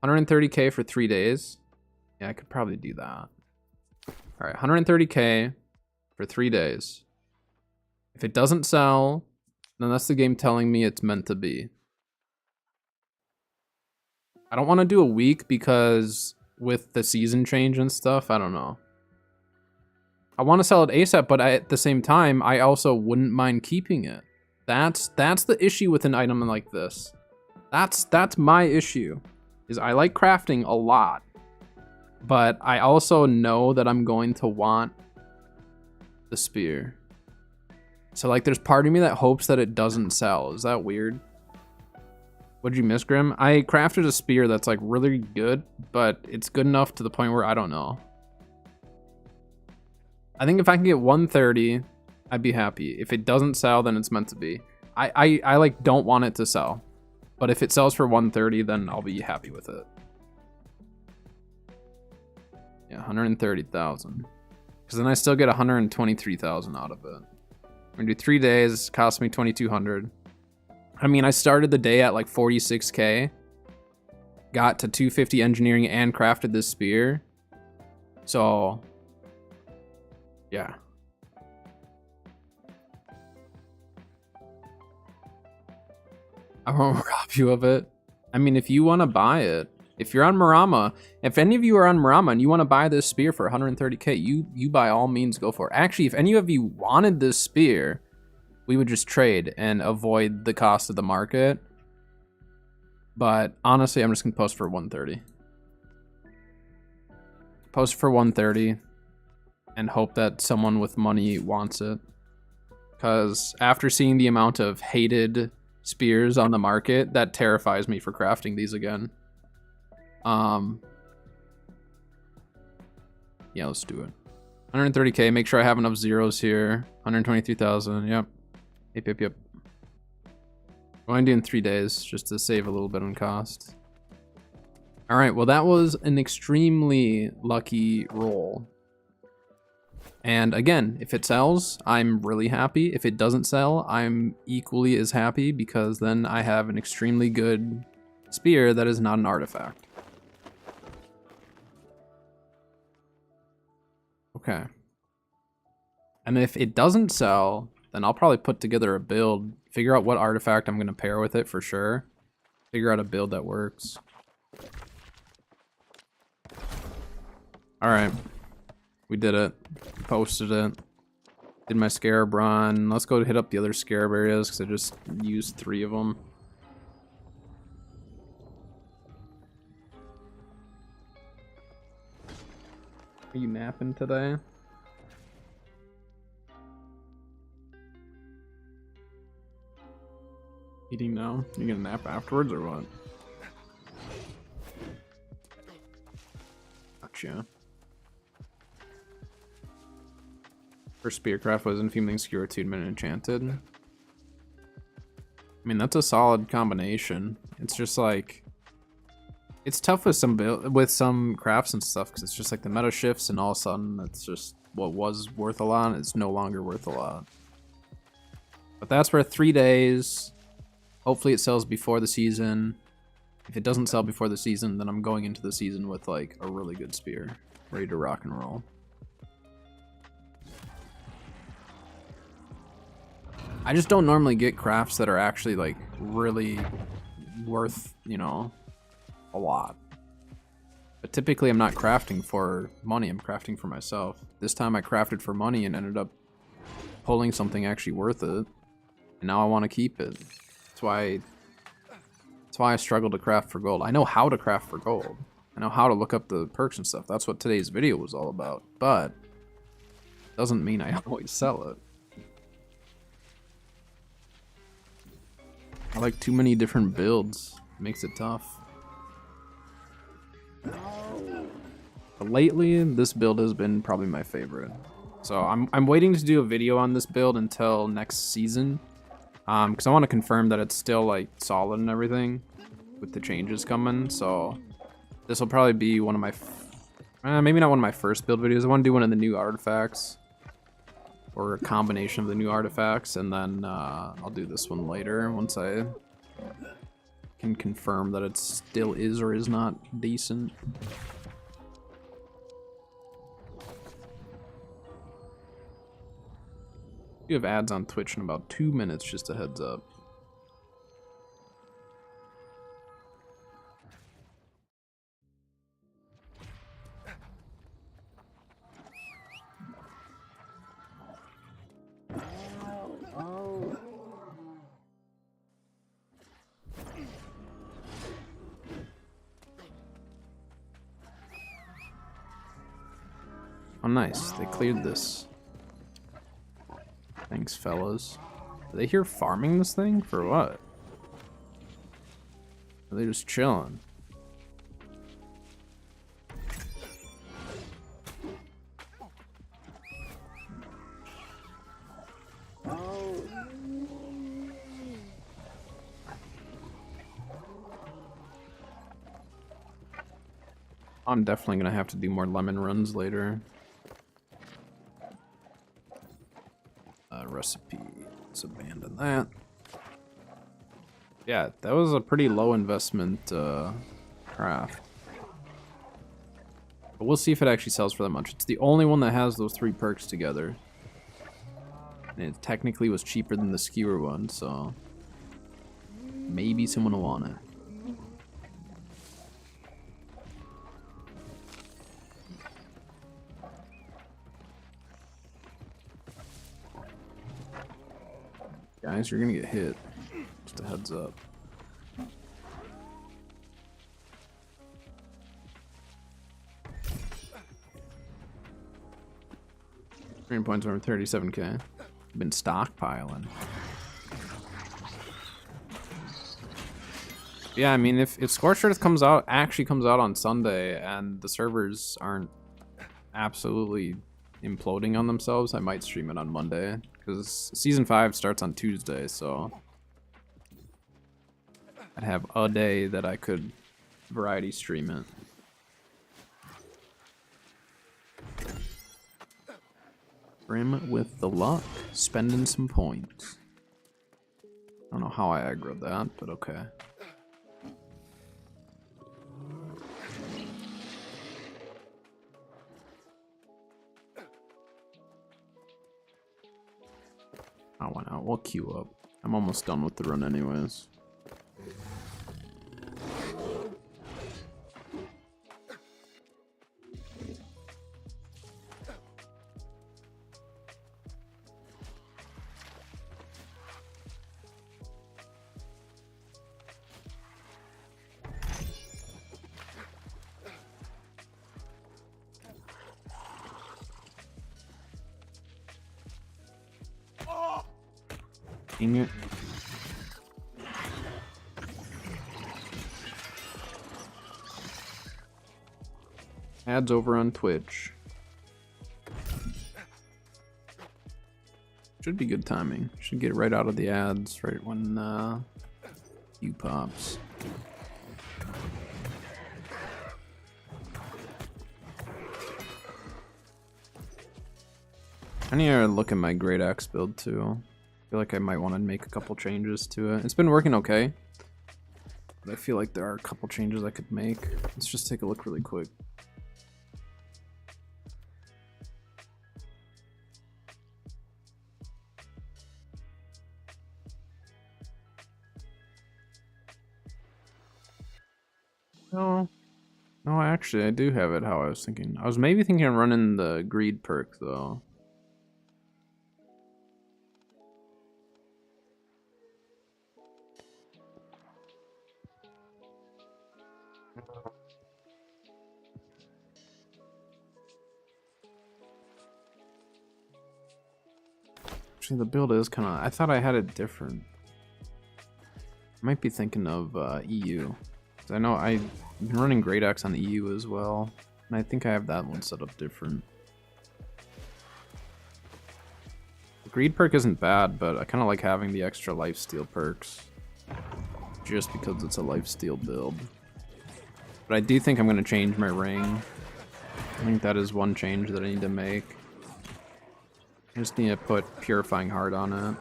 [SPEAKER 1] 130k for 3 days. Yeah, I could probably do that. All right, 130k for 3 days. If it doesn't sell, then that's the game telling me it's meant to be. I don't want to do a week because with the season change and stuff, I don't know. I want to sell it ASAP, but at the same time, I also wouldn't mind keeping it. That's the issue with an item like this. That's my issue, is I like crafting a lot, but I also know that I'm going to want the spear. So like there's part of me that hopes that it doesn't sell. Is that weird? What'd you miss, Grim? I crafted a spear that's like really good, but it's good enough to the point where I don't know. I think if I can get 130, I'd be happy. If it doesn't sell, then it's meant to be. I like don't want it to sell, but if it sells for 130, then I'll be happy with it. Yeah, 130,000. Because then I still get 123,000 out of it. I'm gonna do 3 days. Cost me 2,200. I mean, I started the day at like 46k. Got to 250 engineering and crafted this spear. So, yeah. I won't rob you of it. I mean, if you want to buy it, if you're on Marama, if any of you are on Marama and you want to buy this spear for 130k, you by all means go for it. Actually, if any of you wanted this spear, we would just trade and avoid the cost of the market. But honestly, I'm just gonna post for 130. Post for 130 and hope that someone with money wants it. Because after seeing the amount of hated spears on the market, that terrifies me for crafting these again. Yeah, let's do it. 130k, make sure I have enough zeros here. 123,000, yep. Yep. I'm only doing 3 days just to save a little bit on cost. All right, well, that was an extremely lucky roll. And again, if it sells, I'm really happy. If it doesn't sell, I'm equally as happy because then I have an extremely good spear that is not an artifact. Okay. And if it doesn't sell, then I'll probably put together a build, figure out what artifact I'm going to pair with it for sure. Figure out a build that works. All right. We did it. Posted it. Did my scarab run. Let's go hit up the other scarab areas because I just used 3 of them. Are you napping today? Eating now? You gonna nap afterwards or what? Gotcha. For Spearcraft was Infuming Skewer Attunement and Enchanted. I mean, that's a solid combination. It's just like, it's tough with some crafts and stuff because it's just like the meta shifts and all of a sudden it's just what was worth a lot is no longer worth a lot. But that's worth 3 days. Hopefully it sells before the season. If it doesn't sell before the season, then I'm going into the season with like a really good spear, ready to rock and roll. I just don't normally get crafts that are actually like really worth, you know, a lot. But typically I'm not crafting for money, I'm crafting for myself. This time I crafted for money and ended up pulling something actually worth it. And now I want to keep it. That's why I struggle to craft for gold. I know how to craft for gold. I know how to look up the perks and stuff. That's what today's video was all about. But doesn't mean I always sell it. I like too many different builds. It makes it tough. But lately, this build has been probably my favorite. So I'm waiting to do a video on this build until next season. Because I want to confirm that it's still like solid and everything with the changes coming. So this will probably be one of my, maybe not one of my first build videos. I want to do one of the new artifacts or a combination of the new artifacts, and then I'll do this one later once I can confirm that it still is or is not decent. You have ads on Twitch in about 2 minutes, just a heads up. Oh, nice. They cleared this. Thanks, fellas. Are they here farming this thing? For what? Are they just chilling? I'm definitely gonna have to do more lemon runs later. Recipe. abandon that. Yeah, that was a pretty low investment craft. But we'll see if it actually sells for that much. It's the only one that has those 3 perks together. And it technically was cheaper than the skewer one, so maybe someone will want it. Guys, you're gonna get hit. Just a heads up. Green points over 37k. Been stockpiling. Yeah, I mean, if Scorched Earth actually comes out on Sunday and the servers aren't absolutely imploding on themselves, I might stream it on Monday. Because Season 5 starts on Tuesday, so I'd have a day that I could variety stream it. Brim with the luck, spending some points. I don't know how I aggroed that, but okay. I went out. We'll queue up. I'm almost done with the run anyways. Dang it. Ads over on Twitch. Should be good timing. Should get right out of the ads right when you pops. I need to look at my Great Axe build too. I feel like I might want to make a couple changes to it. It's been working okay, but I feel like there are a couple changes I could make. Let's just take a look really quick. No, actually, I do have it how I was thinking. I was maybe thinking of running the greed perk, though. Actually, the build is kind of... I thought I had it different. I might be thinking of EU. Because I know I've been running Great Axe on the EU as well. And I think I have that one set up different. The greed perk isn't bad, but I kind of like having the extra lifesteal perks. Just because it's a lifesteal build. But I do think I'm going to change my ring. I think that is one change that I need to make. I just need to put Purifying Heart on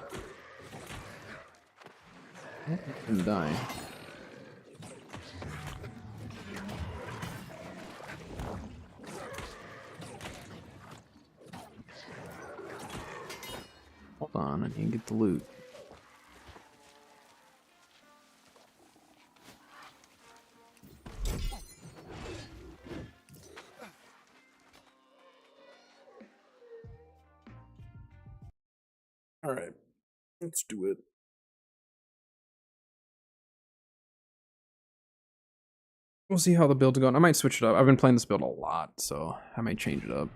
[SPEAKER 1] it. And die. Hold on, I need to get the loot. Alright, let's do it. We'll see how the build's going. I might switch it up. I've been playing this build a lot, so I might change it up.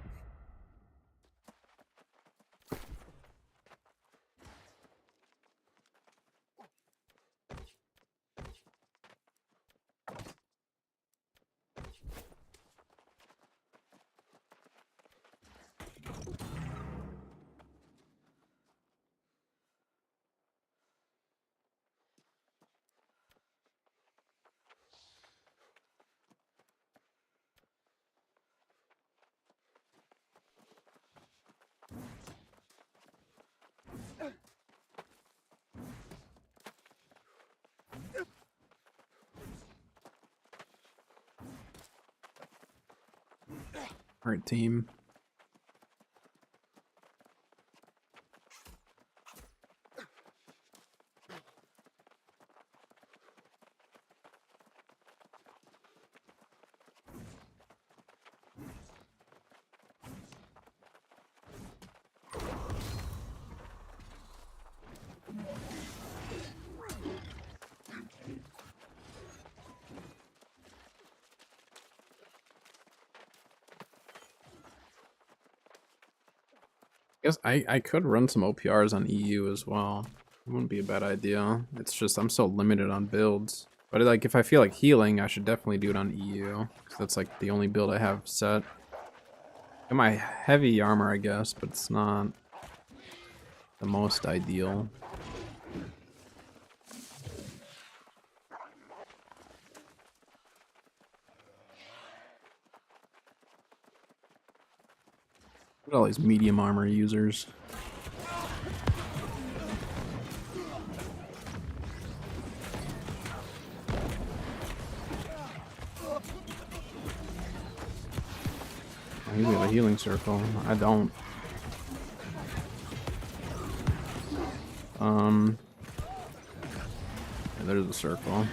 [SPEAKER 1] All right, team. I guess I could run some OPRs on EU as well. It wouldn't be a bad idea. It's just I'm so limited on builds. But like if I feel like healing, I should definitely do it on EU. That's like the only build I have set. And my heavy armor, I guess, but it's not the most ideal. Look at all these medium armor users. I usually have a healing circle. I don't. Yeah, there's a circle.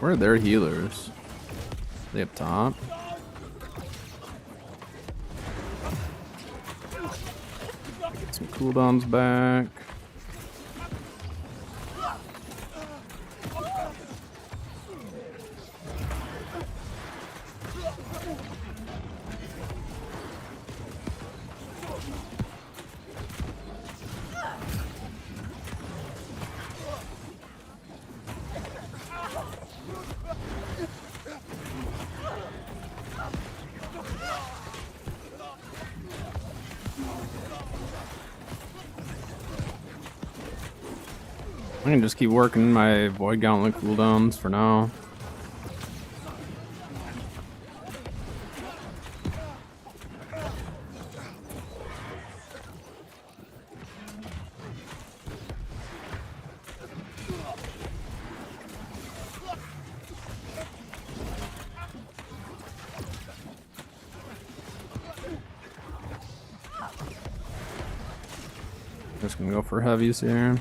[SPEAKER 1] Where are their healers? They up top? Get some cooldowns back. I can just keep working my Void Gauntlet cooldowns for now. Just gonna go for heavies here.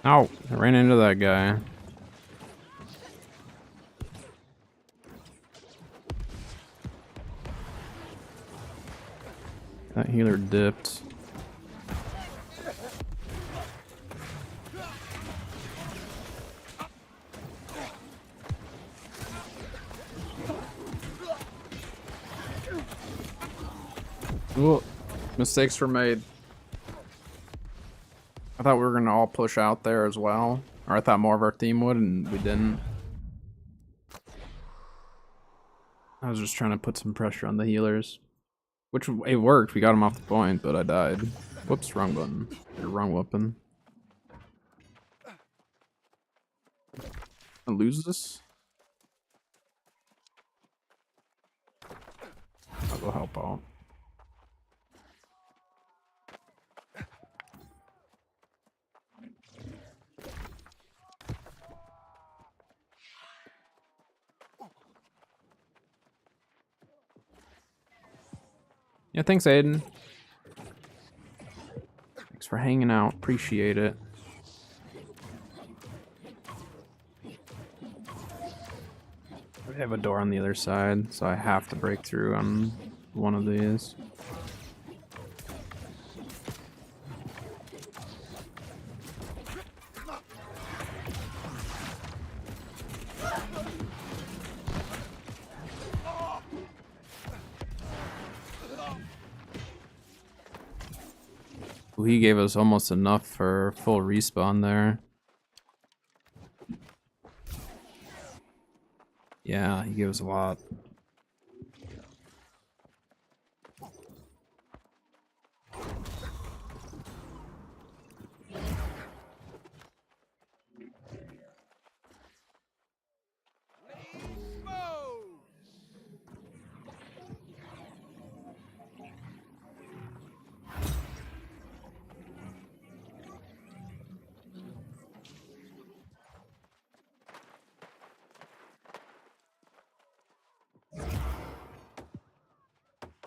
[SPEAKER 1] Ow, I ran into that guy. That healer dipped. Ooh, mistakes were made. I thought we were gonna all push out there as well. Or I thought more of our team would, and we didn't. I was just trying to put some pressure on the healers. Which, it worked, we got him off the point, but I died. Whoops, wrong button. Or wrong weapon. I lose this? I'll go help out. Yeah, thanks, Aiden. Thanks for hanging out. Appreciate it. We have a door on the other side, so I have to break through on one of these. He gave us almost enough for full respawn there. Yeah, he gave us a lot.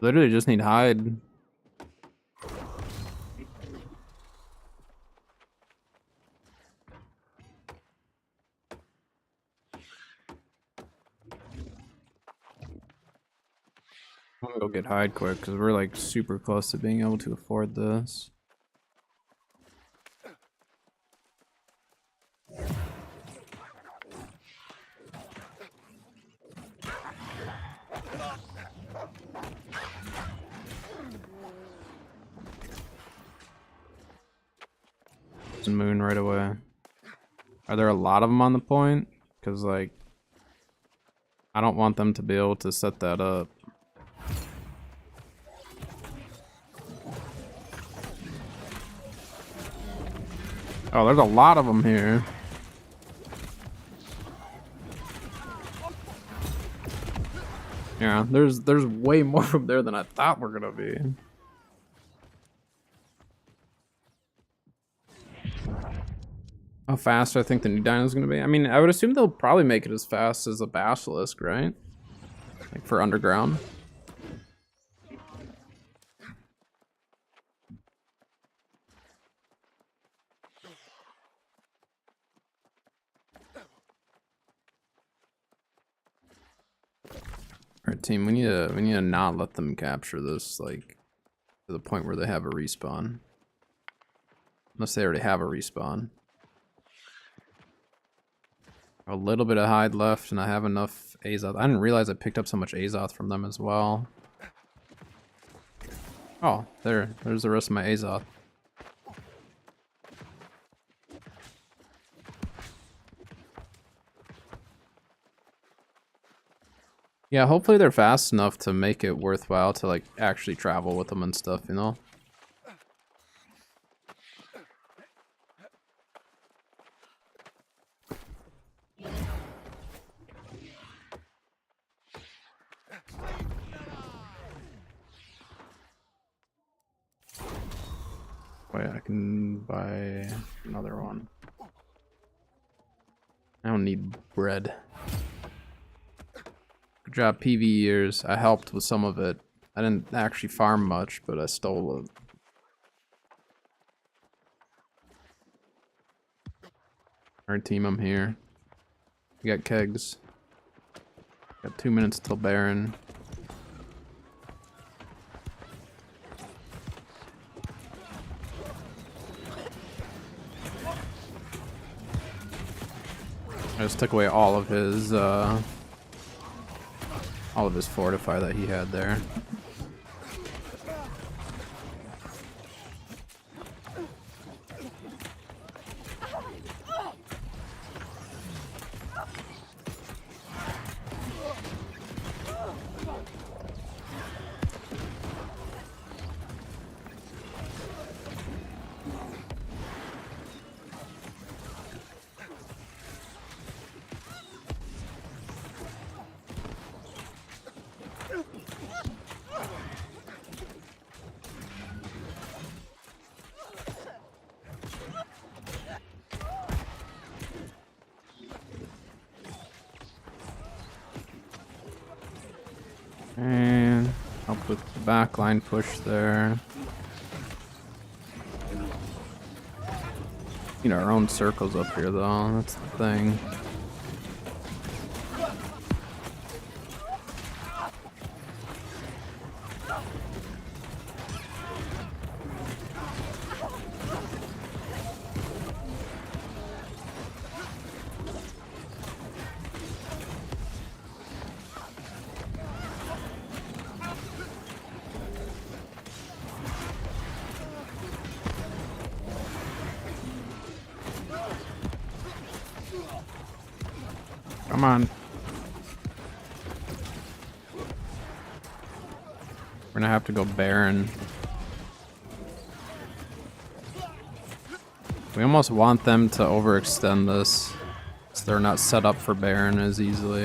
[SPEAKER 1] Literally just need hide. I'm gonna go get hide quick because we're like super close to being able to afford this. Moon right away. Are there a lot of them on the point? Because like I don't want them to be able to set that up. Oh, there's a lot of them here. Yeah, there's way more from there than I thought were gonna be. How fast do I think the new dino is gonna be? I mean, I would assume they'll probably make it as fast as a basilisk, right? Like for underground. Alright, team, we need to not let them capture this like to the point where they have a respawn. Unless they already have a respawn. A little bit of hide left, and I have enough Azoth. I didn't realize I picked up so much Azoth from them as well. Oh, there's the rest of my Azoth. Yeah, hopefully they're fast enough to make it worthwhile to like actually travel with them and stuff, you know? Wait, I can buy another one. I don't need bread. Good job, PV years. I helped with some of it. I didn't actually farm much, but I stole it. Alright, team, I'm here. We got kegs. Got 2 minutes till Baron. I just took away all of his fortify that he had there. And help with the backline push there. You know, our own circles up here though, that's the thing. Come on. We're gonna have to go Baron. We almost want them to overextend this, so they're not set up for Baron as easily.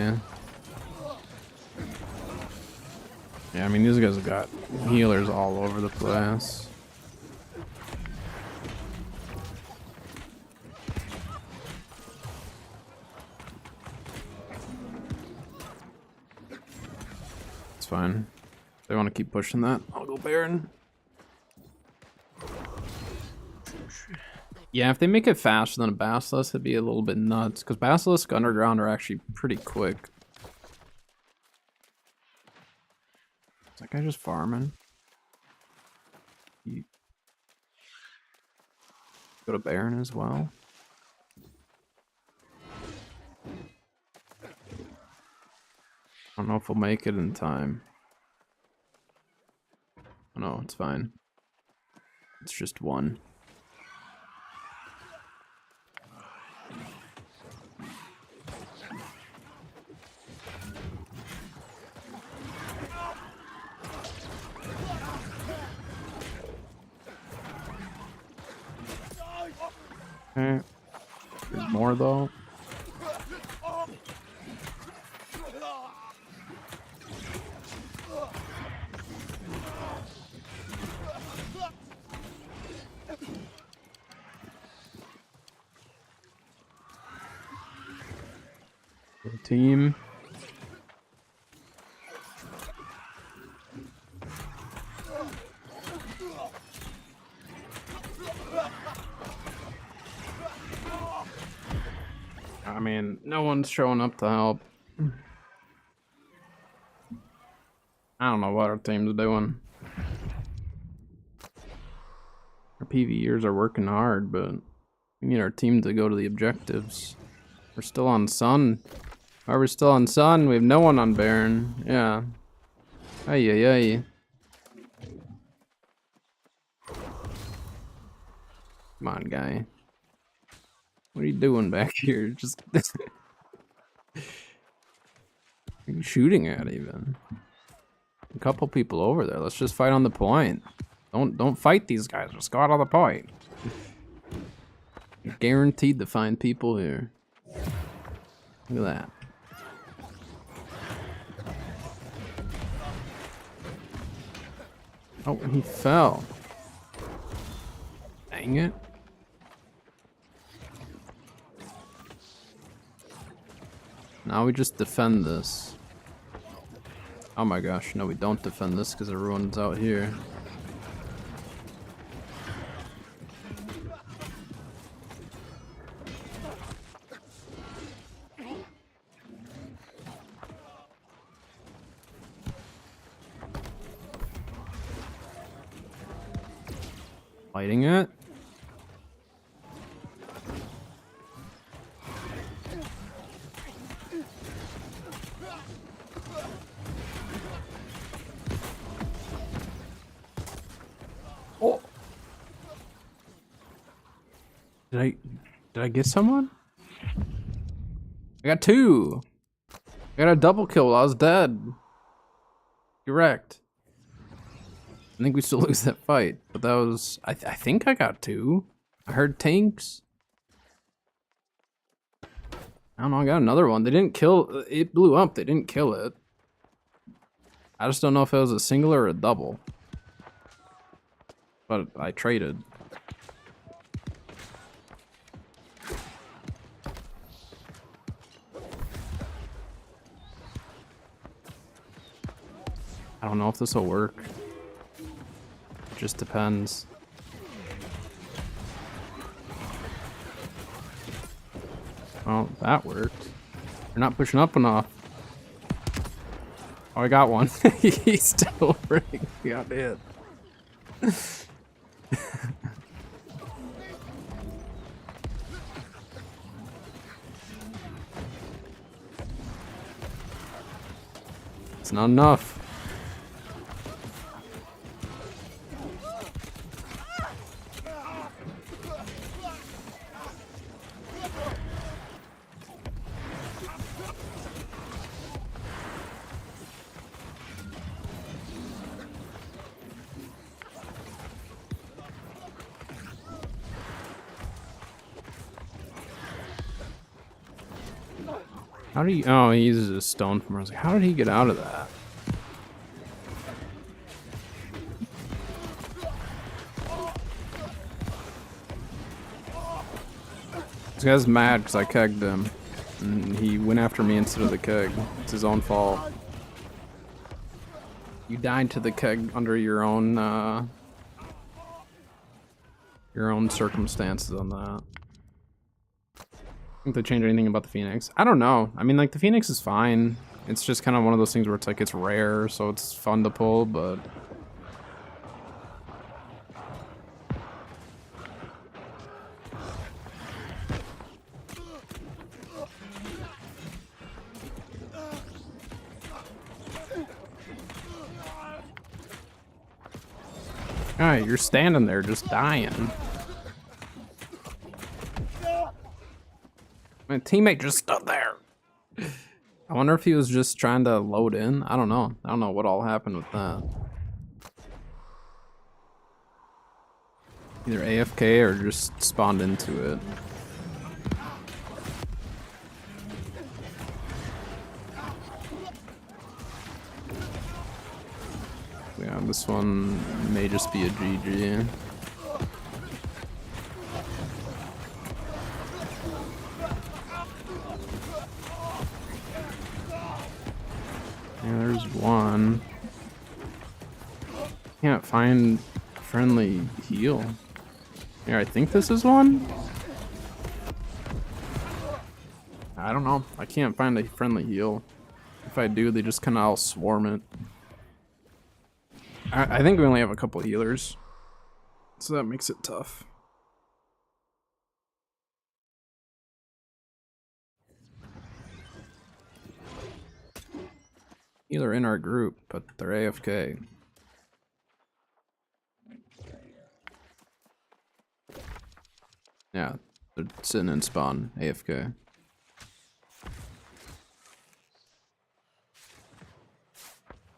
[SPEAKER 1] Yeah, I mean, these guys have got healers all over the place. It's fine. They want to keep pushing that. I'll go Baron. Yeah, if they make it faster than a Basilisk, it'd be a little bit nuts. Because Basilisk Underground are actually pretty quick. Is that guy just farming? Go to Baron as well. I don't know if we'll make it in time. Oh, no, it's fine. It's just one. Okay. There's more though. Team. I mean, no one's showing up to help. I don't know what our team's doing. Our PvEers are working hard, but we need our team to go to the objectives. We're still on Sun. Are we still on Sun? We have no one on Baron. Yeah. Ay, ay, ay. Come on, guy. What are you doing back here? Just... What are you shooting at even? A couple people over there. Let's just fight on the point. Don't fight these guys. Just go out on the point. You're guaranteed to find people here. Look at that. Oh, he fell. Dang it. Now we just defend this. Oh my gosh, no, we don't defend this because everyone's out here. Fighting it. Oh. Did I get someone? I got two. I got a double kill. I was dead. You're wrecked. I think we still lose that fight, but that was... I think I got two. I heard tanks. I don't know, I got another one. They didn't kill... It blew up, they didn't kill it. I just don't know if it was a single or a double. But I traded. I don't know if this will work. Just depends. Well, that worked. You're not pushing up enough. Oh, I got one. He's still ring. Got hit. It's not enough. How do you... Oh, he uses a stone from... I was like, how did he get out of that? This guy's mad because I kegged him. And he went after me instead of the keg. It's his own fault. You died to the keg under your own circumstances on that. Think they changed anything about the Phoenix? I don't know. I mean, like, the Phoenix is fine. It's just kind of one of those things where it's like it's rare, so it's fun to pull, but alright, you're standing there just dying. My teammate just stood there. I wonder if he was just trying to load in. I don't know. I don't know what all happened with that. Either AFK or just spawned into it. Yeah, this one may just be a GG. Yeah, there's one. Can't find friendly heal. Here, I think this is one? I don't know. I can't find a friendly heal. If I do, they just kind of all swarm it. I think we only have a couple healers, so that makes it tough. Healer in our group, but they're AFK. Yeah, they're sitting in spawn, AFK.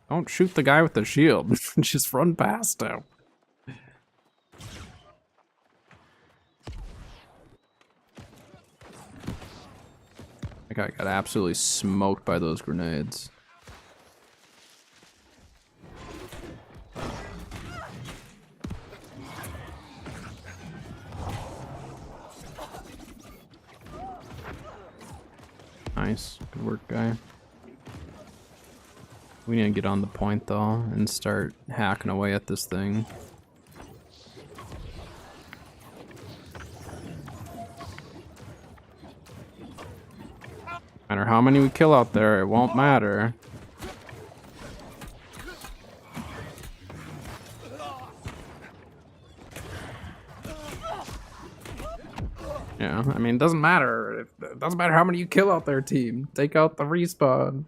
[SPEAKER 1] Don't shoot the guy with the shield. Just run past him. That guy got absolutely smoked by those grenades. Nice. Good work, guy. We need to get on the point, though, and start hacking away at this thing. No matter how many we kill out there, it won't matter. Yeah, I mean, it doesn't matter. It doesn't matter how many you kill out there, team. Take out the respawn.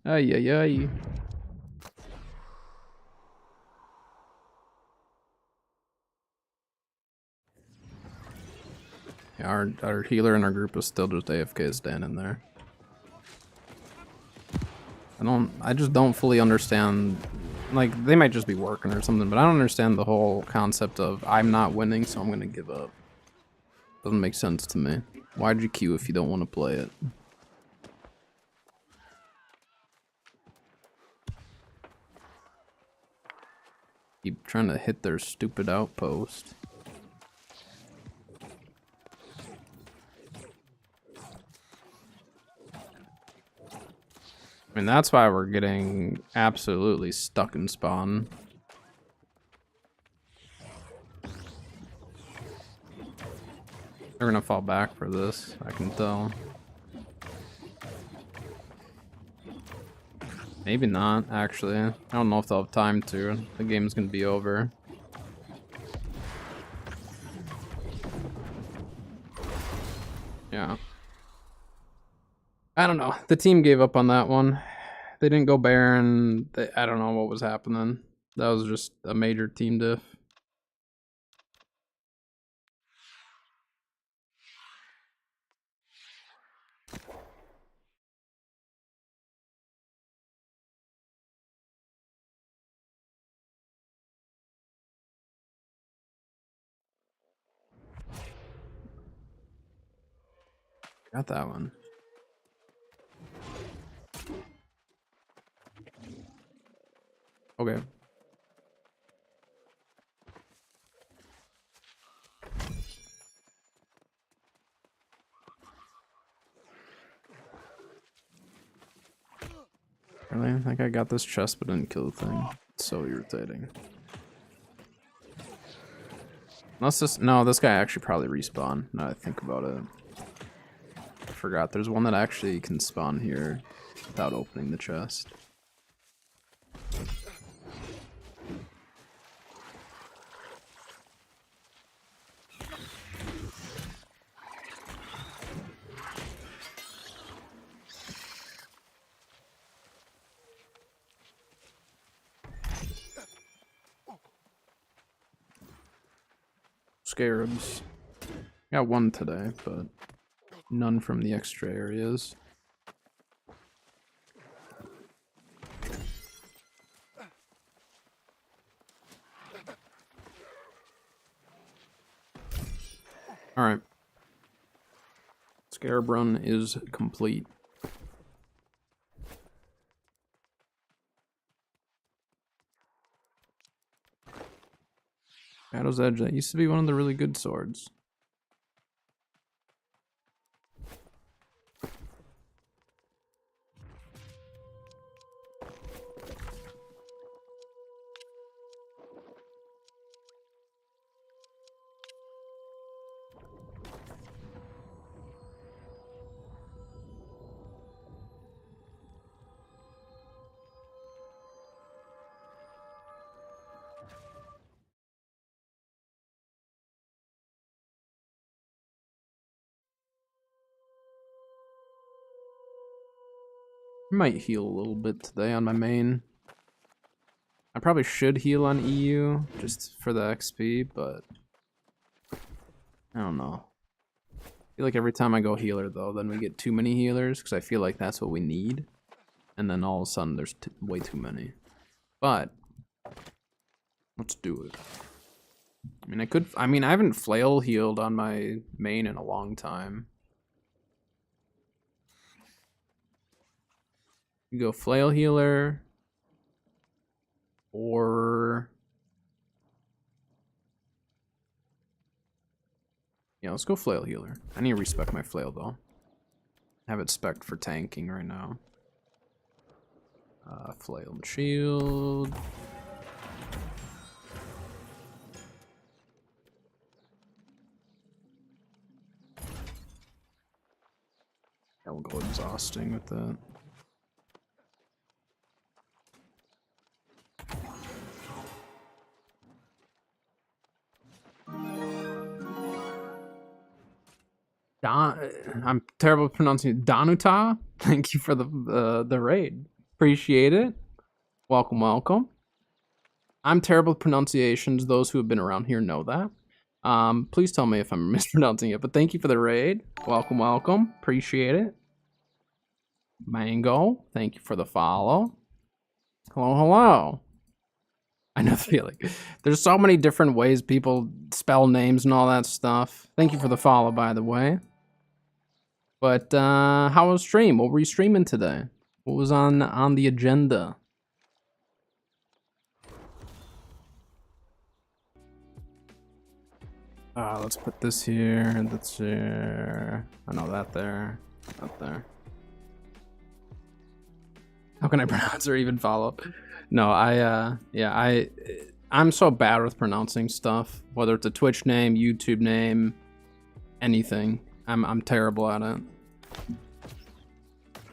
[SPEAKER 1] Ay, ay, ay. Yeah, our healer in our group is still just AFK standing there. I just don't fully understand, like, they might just be working or something, but I don't understand the whole concept of I'm not winning, so I'm gonna give up. Doesn't make sense to me. Why'd you queue if you don't want to play it? Keep trying to hit their stupid outpost. I mean, that's why we're getting absolutely stuck in spawn. They're gonna fall back for this, I can tell. Maybe not, actually. I don't know if they'll have time to. The game's gonna be over. Yeah. I don't know. The team gave up on that one. They didn't go Baron. I don't know what was happening. That was just a major team diff. Got that one. Okay. Really? I think I got this chest but didn't kill the thing. It's so irritating. Unless this... No, this guy actually probably respawned, now that I think about it. I forgot, there's one that actually can spawn here without opening the chest. Scarabs. Got one today, but none from the extra areas. Alright. Scarab run is complete. Shadow's Edge, that used to be one of the really good swords. I might heal a little bit today on my main. I probably should heal on EU just for the XP, but I don't know. I feel like every time I go healer though, then we get too many healers because I feel like that's what we need. And then all of a sudden there's way too many. But let's do it. I mean, I haven't flail healed on my main in a long time. You go flail healer or yeah, let's go flail healer. I need to respec my flail though. I have it spec'd for tanking right now. Flail and shield. Yeah, we'll go exhausting with that. I'm terrible at pronouncing it. Danuta, thank you for the raid. Appreciate it. Welcome, welcome. I'm terrible at pronunciations. Those who have been around here know that. Please tell me if I'm mispronouncing it, but thank you for the raid. Welcome, welcome. Appreciate it. Mango, thank you for the follow. Hello, hello. I know the feeling. There's so many different ways people spell names and all that stuff. Thank you for the follow, by the way. But how was stream? What were you streaming today? What was on the agenda? Let's put this here. That's here. I know that there. Up there. How can I pronounce or even follow? No, I'm so bad with pronouncing stuff. Whether it's a Twitch name, YouTube name, anything. I'm terrible at it.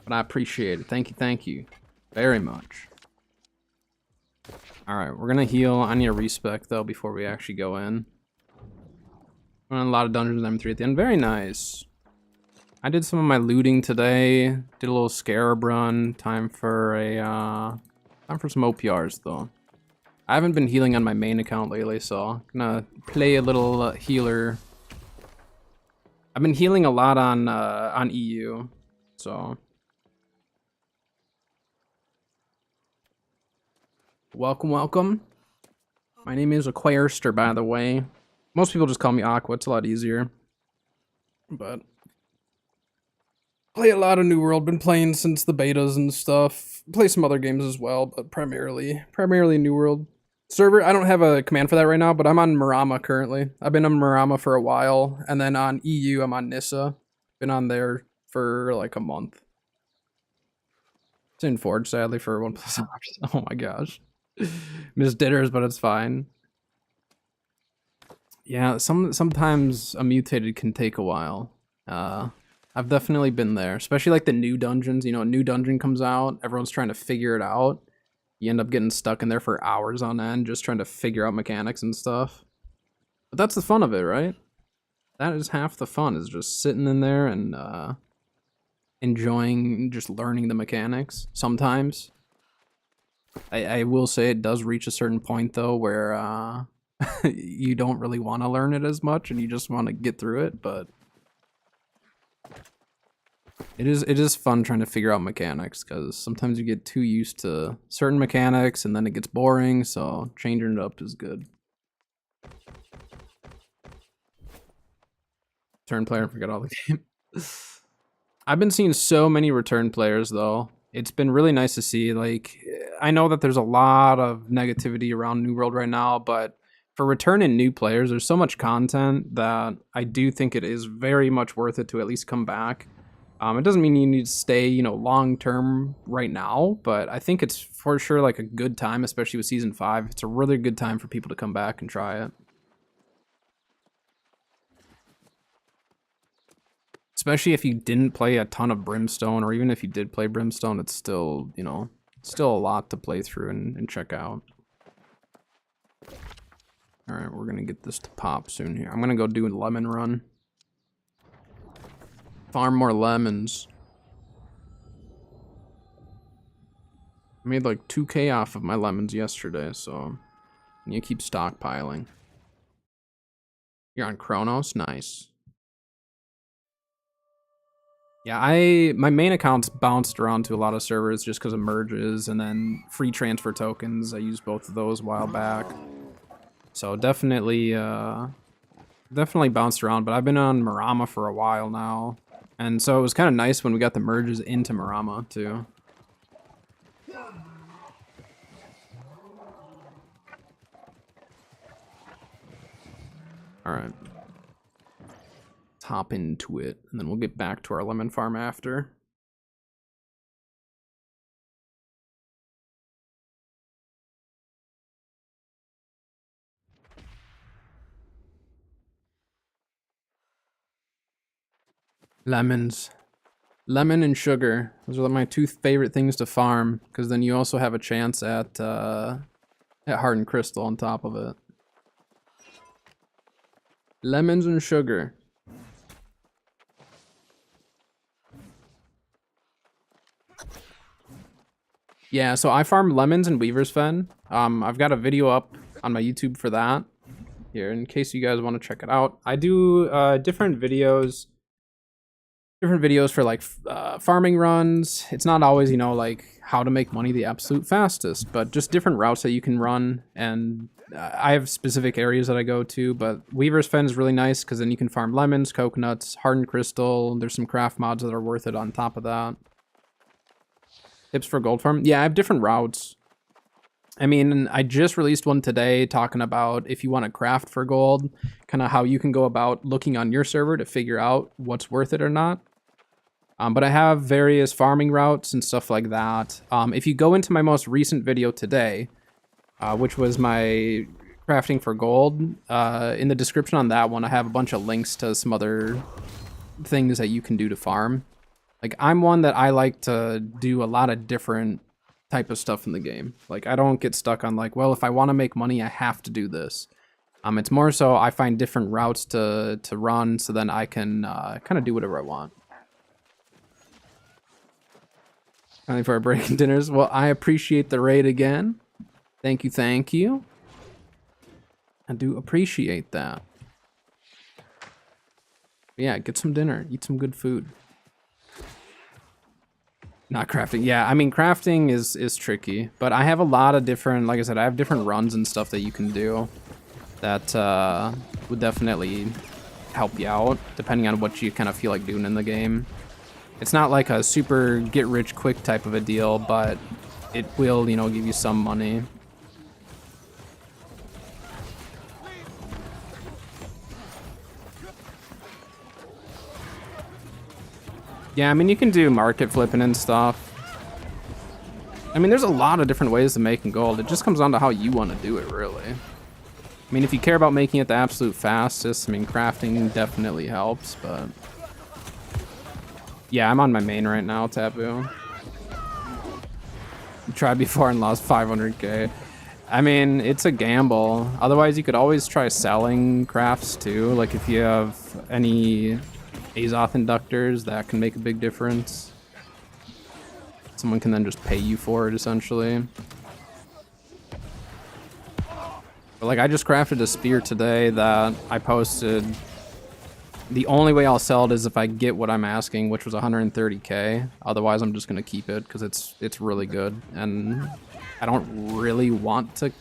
[SPEAKER 1] But I appreciate it. Thank you very much. Alright, we're gonna heal. I need a respec though before we actually go in. We're on a lot of dungeons M3 at the end. Very nice. I did some of my looting today. Did a little scarab run. Time for some OPRs though. I haven't been healing on my main account lately, so I'm gonna play a little healer. I've been healing a lot on EU, so. Welcome, welcome. My name is Aquairster, by the way. Most people just call me Aqua. It's a lot easier. But play a lot of New World. Been playing since the betas and stuff. Play some other games as well, but primarily New World. Server, I don't have a command for that right now, but I'm on Murama currently. I've been on Murama for a while, and then on EU, I'm on Nissa. Been on there for like a month. It's in Forge, sadly, for 1+ hours. Oh my gosh. Missed dinners, but it's fine. Yeah, sometimes a mutated can take a while. I've definitely been there, especially like the new dungeons. You know, a new dungeon comes out, everyone's trying to figure it out. You end up getting stuck in there for hours on end just trying to figure out mechanics and stuff. But that's the fun of it, right? That is half the fun, is just sitting in there and enjoying just learning the mechanics. Sometimes. I will say it does reach a certain point though where you don't really want to learn it as much and you just want to get through it, but it is fun trying to figure out mechanics, because sometimes you get too used to certain mechanics and then it gets boring, so changing it up is good. Turn player and forget all the game. I've been seeing so many return players though. It's been really nice to see. Like, I know that there's a lot of negativity around New World right now, but for returning new players, there's so much content that I do think it is very much worth it to at least come back. It doesn't mean you need to stay, you know, long term right now, but I think it's for sure like a good time, especially with Season 5. It's a really good time for people to come back and try it. Especially if you didn't play a ton of Brimstone, or even if you did play Brimstone, it's still, you know, still a lot to play through and check out. Alright, we're gonna get this to pop soon here. I'm gonna go do a lemon run. Farm more lemons. I made like 2K off of my lemons yesterday, so I need to keep stockpiling. You're on Chronos? Nice. Yeah, my main account's bounced around to a lot of servers just because of merges and then free transfer tokens. I used both of those a while back. So definitely bounced around, but I've been on Marama for a while now. And so it was kind of nice when we got the merges into Marama, too. Alright. Let's hop into it, and then we'll get back to our lemon farm after. Lemons. Lemon and sugar. Those are my two favorite things to farm, because then you also have a chance at hardened crystal on top of it. Lemons and sugar. Yeah, so I farm lemons and Weaver's Fen. I've got a video up on my YouTube for that. Here, in case you guys want to check it out. I do different videos for like farming runs. It's not always, you know, like how to make money the absolute fastest, but just different routes that you can run. And I have specific areas that I go to, but Weaver's Fen is really nice because then you can farm lemons, coconuts, hardened crystal. There's some craft mods that are worth it on top of that. Tips for gold farm? Yeah, I have different routes. I mean, I just released one today talking about if you want to craft for gold, kind of how you can go about looking on your server to figure out what's worth it or not. But I have various farming routes and stuff like that. If you go into my most recent video today, which was my crafting for gold, in the description on that one, I have a bunch of links to some other things that you can do to farm. Like, I'm one that I like to do a lot of different type of stuff in the game. Like, I don't get stuck on like, well, if I want to make money, I have to do this. It's more so I find different routes to run, so then I can kind of do whatever I want. Only for our breaking dinners. Well, I appreciate the raid again. Thank you, thank you. I do appreciate that. But yeah, get some dinner, eat some good food. Not crafting. Yeah, I mean, crafting is tricky, but I have a lot of different, like I said, I have different runs and stuff that you can do that would definitely help you out, depending on what you kind of feel like doing in the game. It's not like a super get-rich-quick type of a deal, but it will, you know, give you some money. Yeah, I mean, you can do market flipping and stuff. I mean, there's a lot of different ways of making gold. It just comes down to how you want to do it, really. I mean, if you care about making it the absolute fastest, I mean, crafting definitely helps, but... Yeah, I'm on my main right now, Taboo. Tried before and lost 500k. I mean, it's a gamble. Otherwise, you could always try selling crafts, too. Like, if you have any Azoth inductors, that can make a big difference. Someone can then just pay you for it, essentially. But like, I just crafted a spear today that I posted. The only way I'll sell it is if I get what I'm asking, which was 130k. Otherwise, I'm just gonna keep it because it's really good, and I don't really want to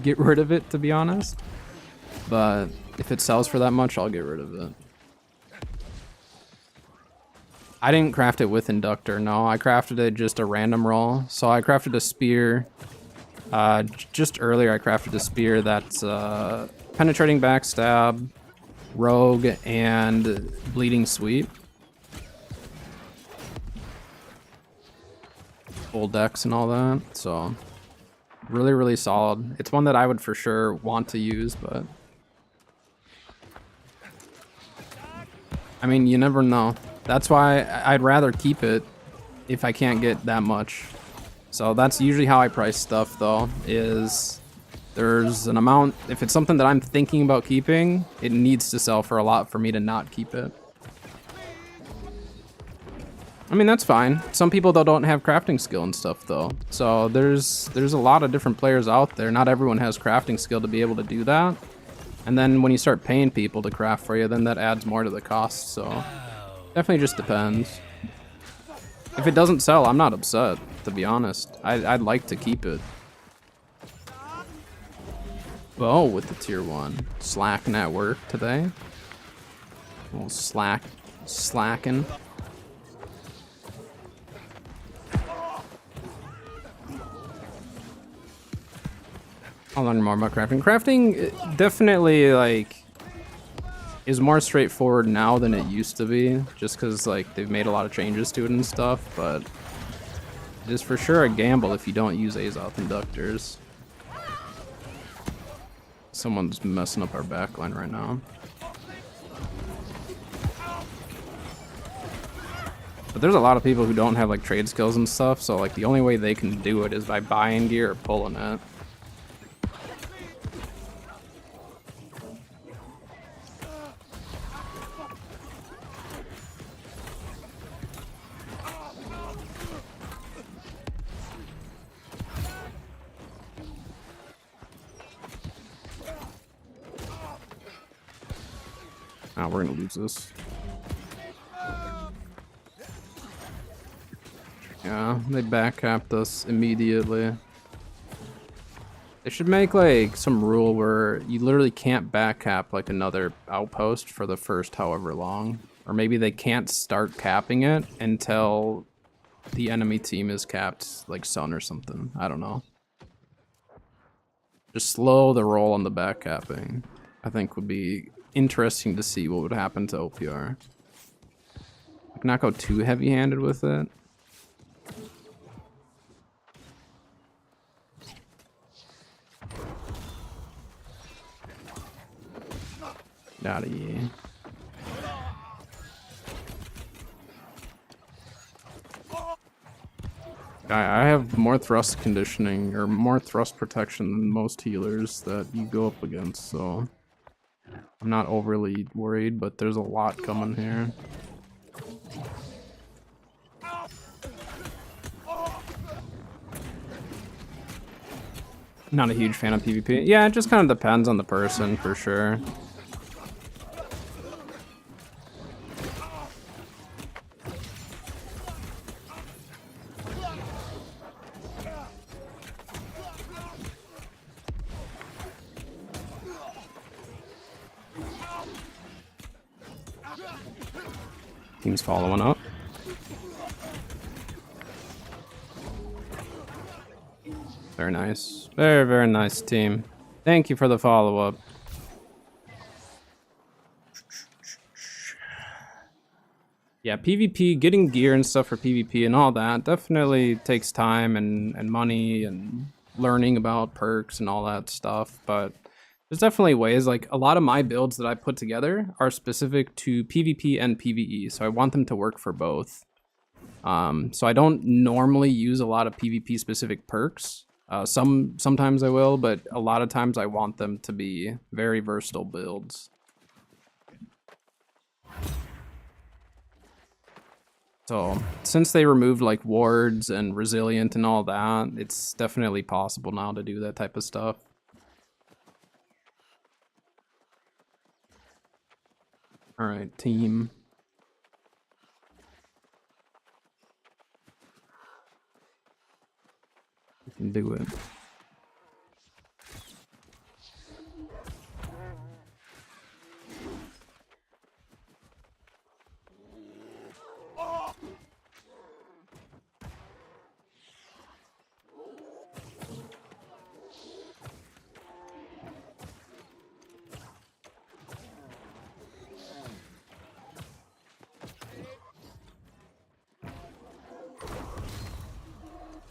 [SPEAKER 1] get rid of it, to be honest. But if it sells for that much, I'll get rid of it. I didn't craft it with inductor, no. I crafted it just a random roll. So I crafted a spear. Just earlier, I crafted a spear that's penetrating backstab, rogue, and bleeding sweep. Full dex and all that, so really, really solid. It's one that I would for sure want to use, but I mean, you never know. That's why I'd rather keep it if I can't get that much. So that's usually how I price stuff, though, is there's an amount. If it's something that I'm thinking about keeping, it needs to sell for a lot for me to not keep it. I mean, that's fine. Some people, though, don't have crafting skill and stuff, though. So there's a lot of different players out there. Not everyone has crafting skill to be able to do that. And then when you start paying people to craft for you, then that adds more to the cost, so definitely just depends. If it doesn't sell, I'm not upset, to be honest. I'd like to keep it. Bow with the tier 1. Slacking at work today. A little slacking. I'll learn more about crafting. Crafting definitely, like, is more straightforward now than it used to be, just because, like, they've made a lot of changes to it and stuff, but it is for sure a gamble if you don't use Azoth inductors. Someone's messing up our backline right now. But there's a lot of people who don't have, like, trade skills and stuff, so, like, the only way they can do it is by buying gear or pulling it. Oh, we're gonna lose this. Yeah, they backcapped us immediately. They should make, like, some rule where you literally can't backcap, like, another outpost for the first however long. Or maybe they can't start capping it until the enemy team is capped, like Sun or something. I don't know. Just slow the roll on the backcapping, I think would be interesting to see what would happen to OPR. Like, not go too heavy-handed with it. Outta here. I have more thrust conditioning or more thrust protection than most healers that you go up against, so I'm not overly worried, but there's a lot coming here. Not a huge fan of PvP. Yeah, it just kind of depends on the person for sure. Team's following up. Very nice. Very, very nice team. Thank you for the follow-up.
[SPEAKER 3] Yeah, PvP, getting gear and stuff for PvP and all that definitely takes time and money and learning about perks and all that stuff. But there's definitely ways, like a lot of my builds that I put together are specific to PvP and PvE. So I want them to work for both. So I don't normally use a lot of PvP specific perks. Sometimes I will, but a lot of times I want them to be very versatile builds. So since they removed like wards and resilient and all that, it's definitely possible now to do that type of stuff. All right, team. We can do it.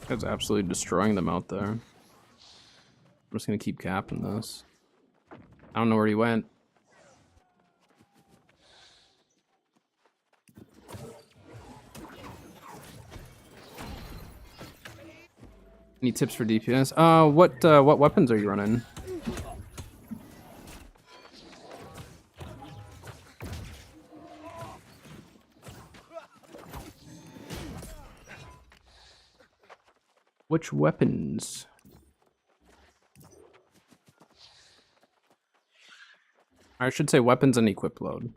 [SPEAKER 3] Guy's absolutely destroying them out there. I'm just gonna keep capping this. I don't know where he went. Any tips for DPS? What weapons are you running? Which weapons? I should say weapons and equip load.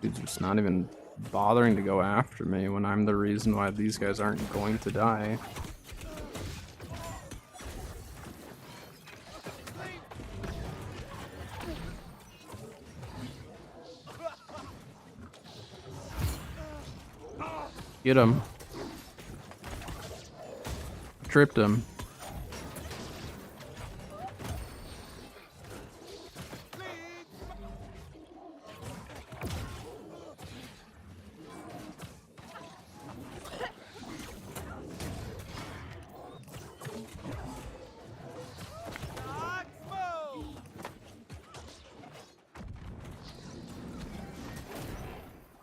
[SPEAKER 3] Dude's just not even bothering to go after me when I'm the reason why these guys aren't going to die. Get him. Tripped him.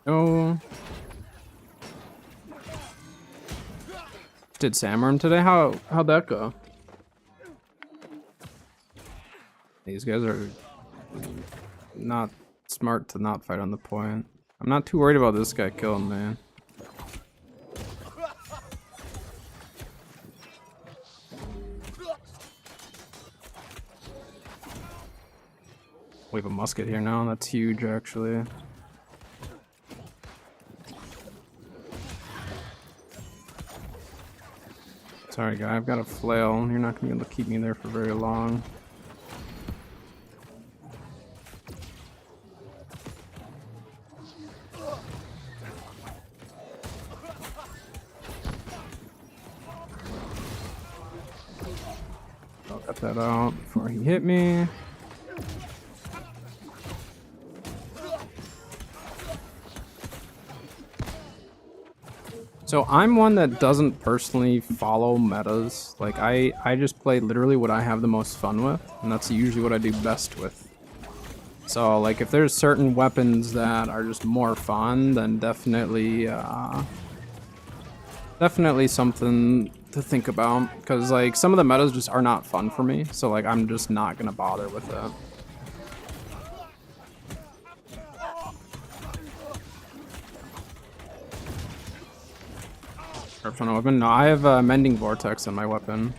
[SPEAKER 3] Oh. Did Sam run today? How'd that go? These guys are not smart to not fight on the point. I'm not too worried about this guy killing me. We have a musket here now. That's huge, actually. Sorry, guy. I've got a flail. You're not gonna be able to keep me there for very long. I'll cut that out before he hit me. So I'm one that doesn't personally follow metas. Like I just play literally what I have the most fun with, and that's usually what I do best with. So like if there's certain weapons that are just more fun, then definitely definitely something to think about, because like some of the metas just are not fun for me. So like I'm just not gonna bother with it. Fun weapon? No, I have a Mending Vortex on my weapon.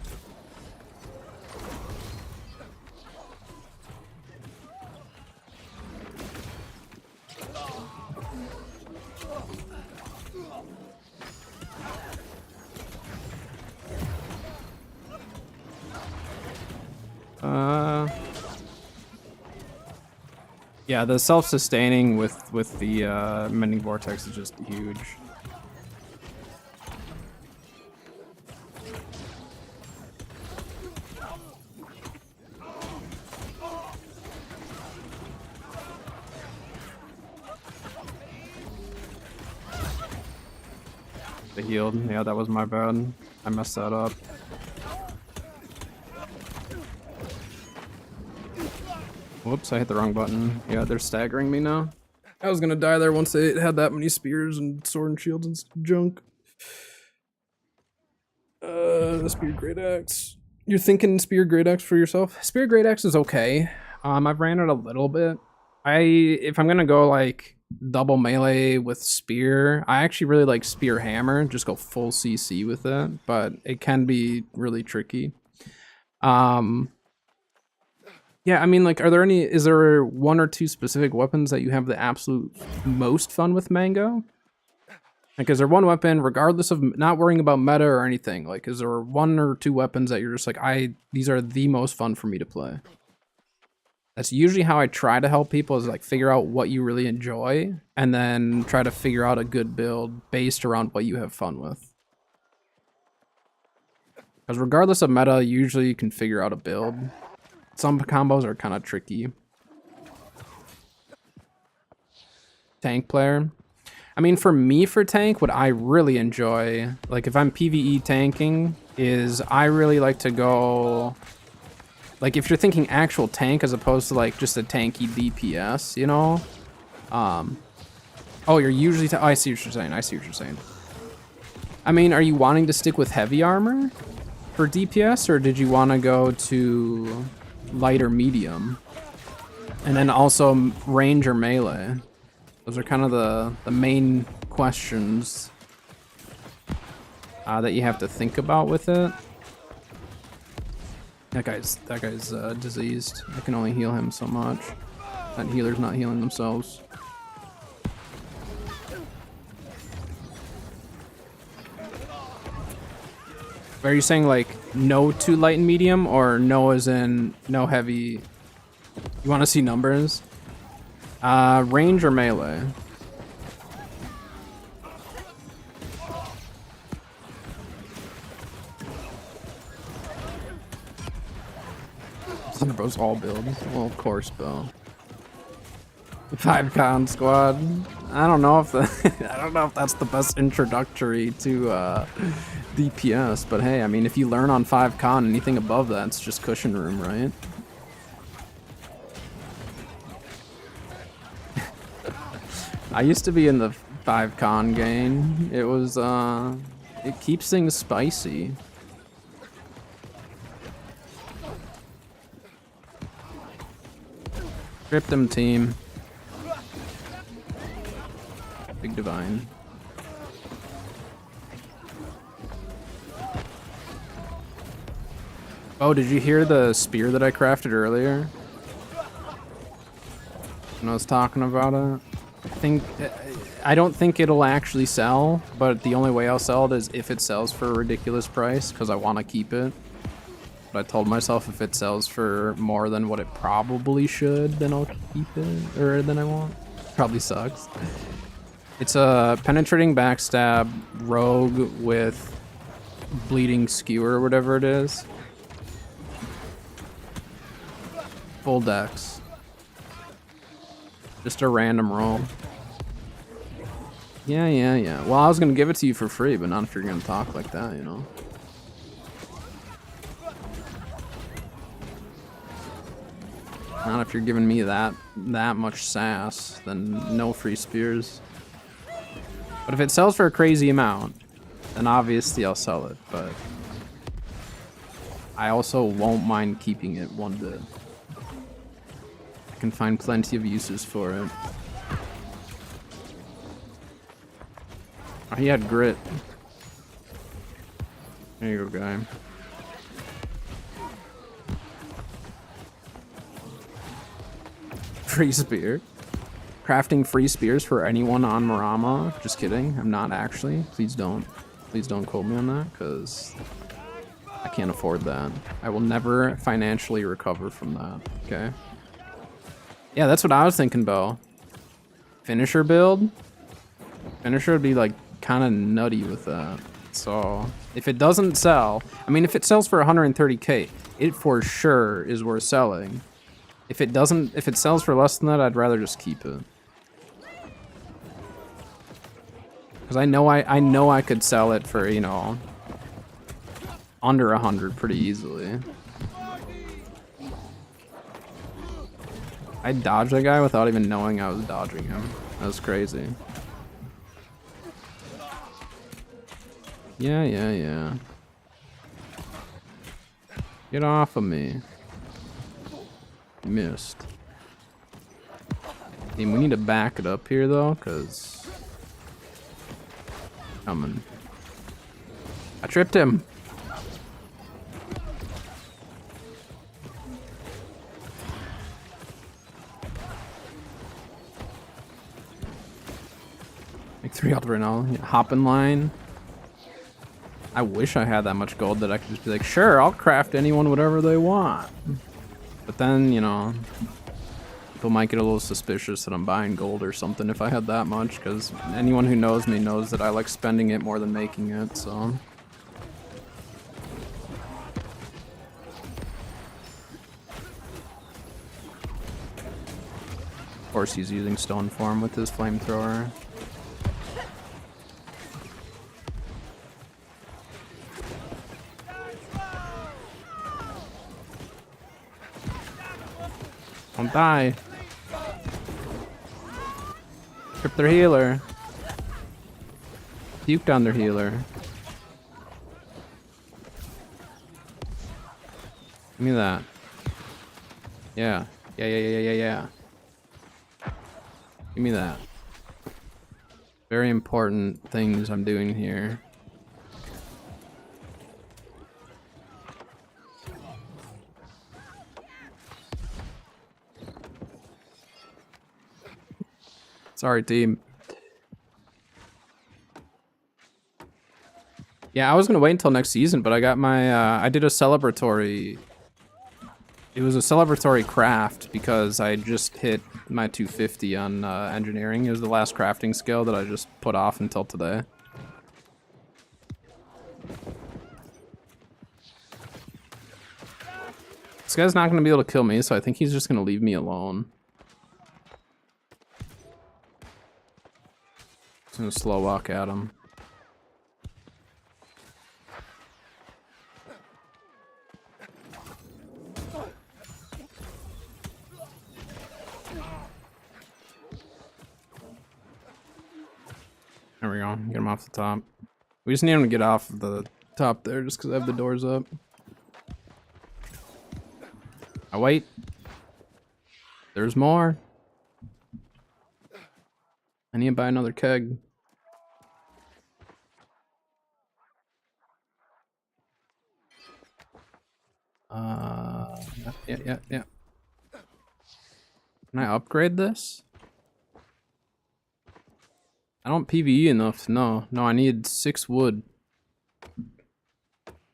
[SPEAKER 3] Yeah, the self-sustaining with the mending vortex is just huge. They healed. Yeah, that was my bad. I messed that up. Whoops, I hit the wrong button. Yeah, they're staggering me now. I was gonna die there once they had that many spears and sword and shields and junk. Spear Great Axe. You're thinking Spear Great Axe for yourself? Spear Great Axe is okay. I've ran it a little bit. If I'm gonna go like double melee with spear, I actually really like Spear Hammer. Just go full CC with it, but it can be really tricky. Yeah, I mean, like, is there one or two specific weapons that you have the absolute most fun with, Mango? Like, is there one weapon, regardless of not worrying about meta or anything, like, is there one or two weapons that you're just like, these are the most fun for me to play? That's usually how I try to help people, is like figure out what you really enjoy and then try to figure out a good build based around what you have fun with. Because regardless of meta, usually you can figure out a build. Some combos are kind of tricky. Tank player. I mean, for me, for tank, what I really enjoy, like if I'm PvE tanking, is I really like to go... Like if you're thinking actual tank as opposed to like just a tanky DPS, you know? Oh, you're usually... I see what you're saying. I see what you're saying. I mean, are you wanting to stick with heavy armor for DPS, or did you want to go to light or medium? And then also range or melee? Those are kind of the main questions that you have to think about with it. That guy's diseased. I can only heal him so much. That healer's not healing themselves. Are you saying like no to light and medium, or no as in no heavy? You want to see numbers? Range or melee? Thunderbolt's all build. Well, of course, Bill. 5 con squad. I don't know if I don't know if that's the best introductory to DPS, but hey, I mean, if you learn on 5 con, anything above that's just cushion room, right? I used to be in the 5 con game. It was it keeps things spicy. Rip them, team. Big divine. Oh, did you hear the spear that I crafted earlier? When I was talking about it? I don't think it'll actually sell, but the only way I'll sell it is if it sells for a ridiculous price, because I want to keep it. But I told myself if it sells for more than what it probably should, then I'll keep it, or then I won't. Probably sucks. It's a penetrating backstab rogue with bleeding skewer or whatever it is. Full dex. Just a random roll. Yeah. Well, I was gonna give it to you for free, but not if you're gonna talk like that, you know. Not if you're giving me that much sass, then no free spears. But if it sells for a crazy amount, then obviously I'll sell it, but I also won't mind keeping it one bit. I can find plenty of uses for it. Oh, he had grit. There you go, guy. Free spear. Crafting free spears for anyone on Marama. Just kidding. I'm not actually. Please don't quote me on that, because I can't afford that. I will never financially recover from that. Okay. Yeah, that's what I was thinking, Bo. Finisher build? Finisher would be like kind of nutty with that. So if it doesn't sell, I mean, if it sells for 130k, it for sure is worth selling. If it doesn't, if it sells for less than that, I'd rather just keep it. Because I know I could sell it for, you know, under 100 pretty easily. I dodged that guy without even knowing I was dodging him. That was crazy. Yeah. Get off of me. Missed. I mean, we need to back it up here though, because coming. I tripped him. Like 3 out right now. Hop in line. I wish I had that much gold that I could just be like, sure, I'll craft anyone whatever they want. But then, you know, people might get a little suspicious that I'm buying gold or something if I had that much, because anyone who knows me knows that I like spending it more than making it, so. Of course he's using stone form with his flamethrower. Don't die. Trip their healer. Puked on their healer. Give me that. Yeah. Yeah. Give me that. Very important things I'm doing here. Sorry, team. Yeah, I was gonna wait until next season, but I got my, I did a celebratory. It was a celebratory craft because I just hit my 250 on engineering. It was the last crafting skill that I just put off until today. This guy's not gonna be able to kill me, so I think he's just gonna leave me alone. Just gonna slow walk at him. There we go. Get him off the top. We just need him to get off the top there just because I have the doors up. I wait. There's more. I need to buy another keg. Yeah. Can I upgrade this? I don't PvE enough. No, I need 6 wood.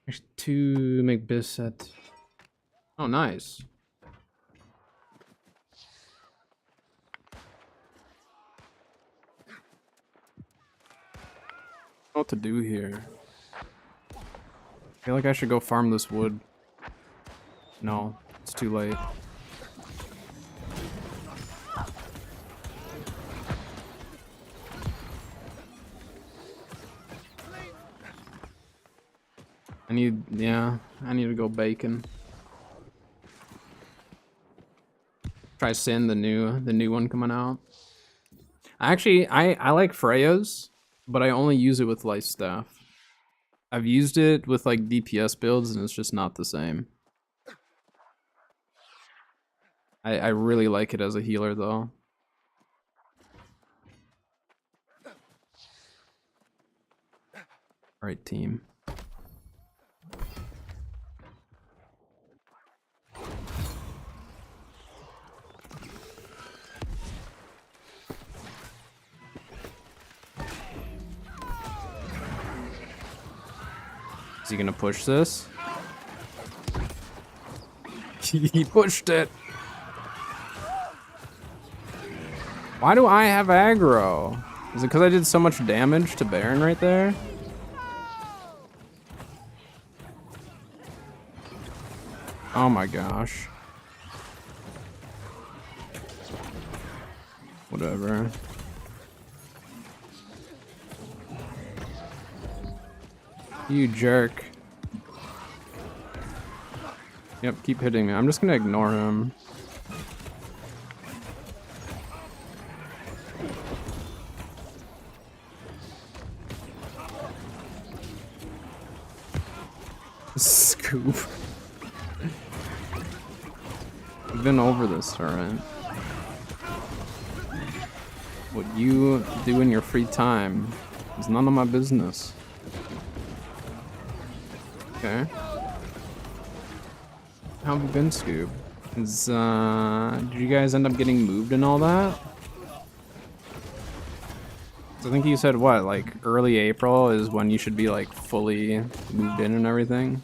[SPEAKER 3] There's 2 make bisset. Oh, nice. What to do here? I feel like I should go farm this wood. No, it's too late. I need to go bacon. Try Sin, the new one coming out. Actually, I like Freya's, but I only use it with life staff. I've used it with like DPS builds and it's just not the same. I really like it as a healer though. Alright, team. Is he gonna push this? He pushed it. Why do I have aggro? Is it because I did so much damage to Baron right there? Oh my gosh. Whatever. You jerk. Yep, keep hitting me. I'm just gonna ignore him. Scoop. We've been over this, alright. What you do in your free time is none of my business. Okay. How have you been, Scoop? Did you guys end up getting moved and all that? So I think you said what, like early April is when you should be like fully moved in and everything?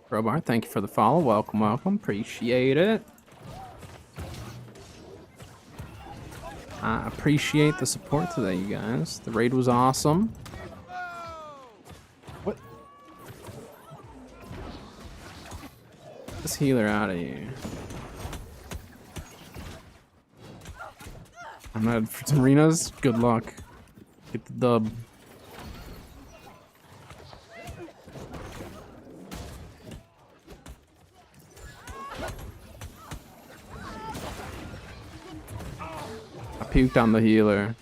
[SPEAKER 3] Robar, thank you for the follow. Welcome, welcome. Appreciate it. I appreciate the support today, you guys. The raid was awesome. What? Get this healer out of here. I'm not for some arenas. Good luck. Get the dub. Puked on the healer.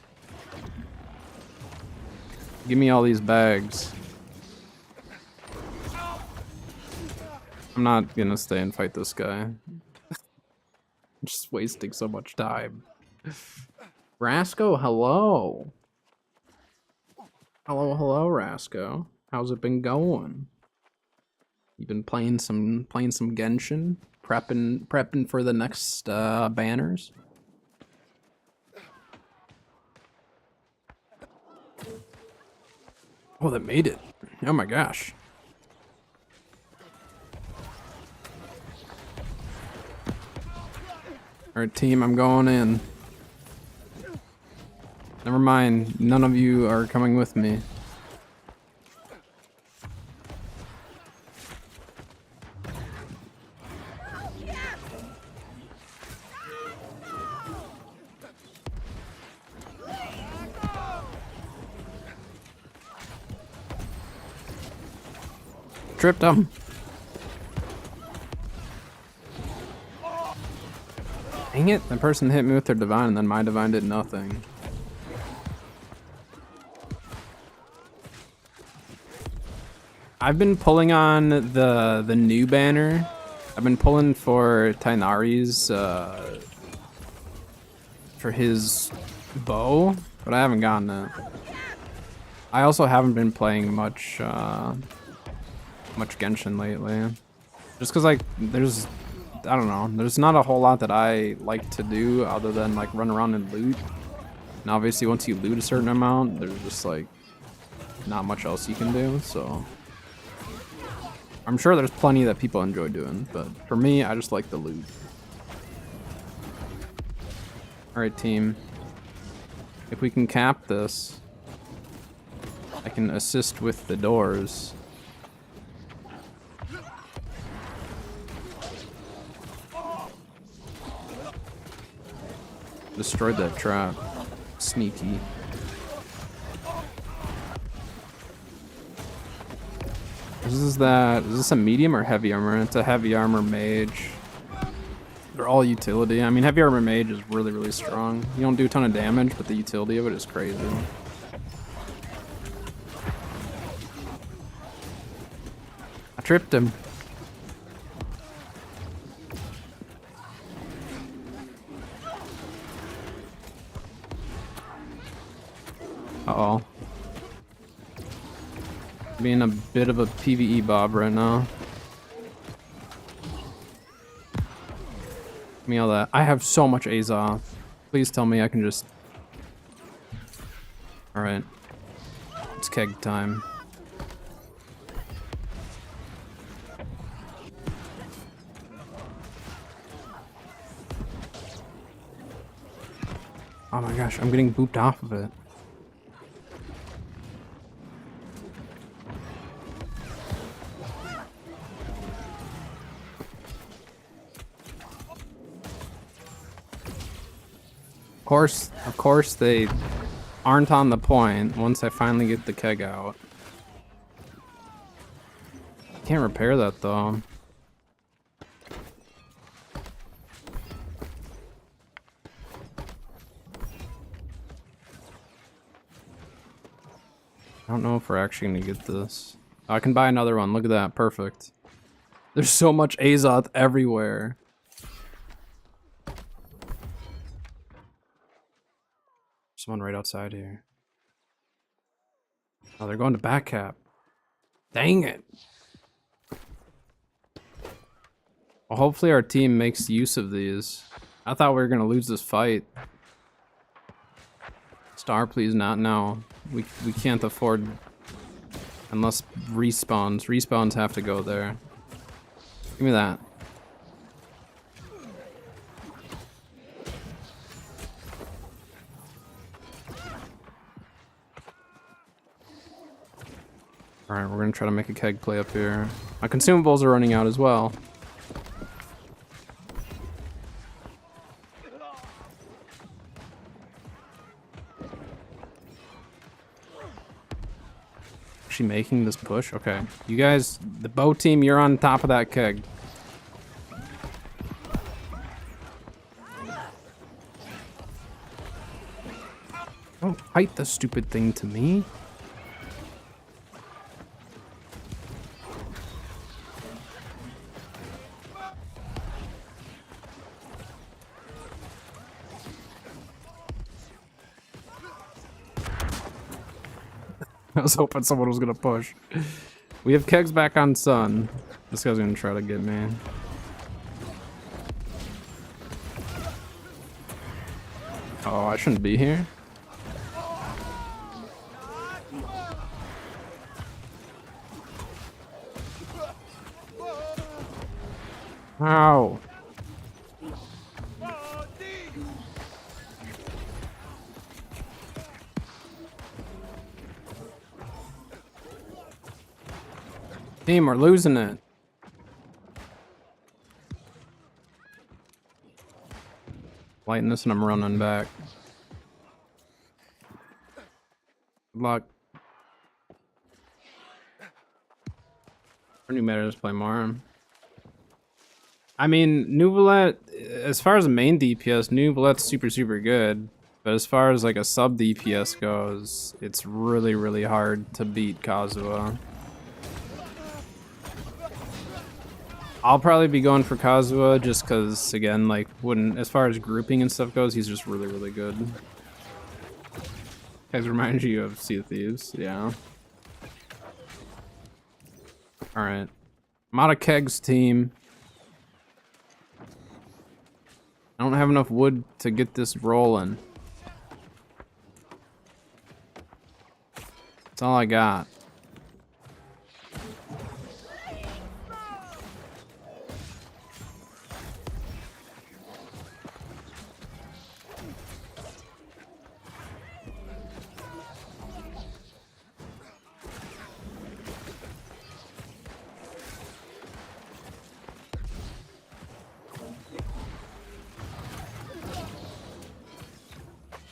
[SPEAKER 3] Give me all these bags. I'm not gonna stay and fight this guy. I'm just wasting so much time. Rasco, hello. Hello, Rasco. How's it been going? You been playing some Genshin? Prepping for the next banners? Oh, that made it. Oh my gosh. Alright, team, I'm going in. Never mind, none of you are coming with me. Tripped him. Dang it, that person hit me with their divine and then my divine did nothing. I've been pulling on the new banner. I've been pulling for Tainari's for his bow, but I haven't gotten it. I also haven't been playing much Genshin lately. Just cause like I don't know, there's not a whole lot that I like to do other than like run around and loot. And obviously once you loot a certain amount, there's just like not much else you can do, so. I'm sure there's plenty that people enjoy doing, but for me, I just like the loot. Alright team, if we can cap this, I can assist with the doors. Destroyed that trap. Sneaky. Is this a medium or heavy armor? It's a heavy armor mage. They're all utility. I mean, heavy armor mage is really, really strong. You don't do a ton of damage, but the utility of it is crazy. I tripped him. Uh-oh. Being a bit of a PvE bob right now. Give me all that. I have so much Azoth. Please tell me I can just... Alright. It's keg time. Oh my gosh, I'm getting booped off of it. Of course they aren't on the point once I finally get the keg out. Can't repair that though. I don't know if we're actually gonna get this. I can buy another one. Look at that. Perfect. There's so much Azoth everywhere. Someone right outside here. Oh, they're going to back cap. Dang it. Well, hopefully our team makes use of these. I thought we were gonna lose this fight. Star, please not now. We can't afford unless respawns. Respawns have to go there. Give me that. Alright, we're gonna try to make a keg play up here. My consumables are running out as well. Actually making this push? Okay. You guys, the bow team, you're on top of that keg. Don't fight the stupid thing to me. I was hoping someone was gonna push. We have kegs back on Sun. This guy's gonna try to get me. Oh, I shouldn't be here. Ow. Team, we're losing it. Lighten this and I'm running back. Good luck. Our new meta is play Marm. I mean, Nuvalet, as far as a main DPS, Nuvalet's super good. But as far as like a sub DPS goes, it's really hard to beat Kazuha. I'll probably be going for Kazuha just because, again, like, as far as grouping and stuff goes, he's just really good. Guys, remind you of Sea of Thieves, yeah. Alright. I'm out of kegs, team. I don't have enough wood to get this rolling. That's all I got.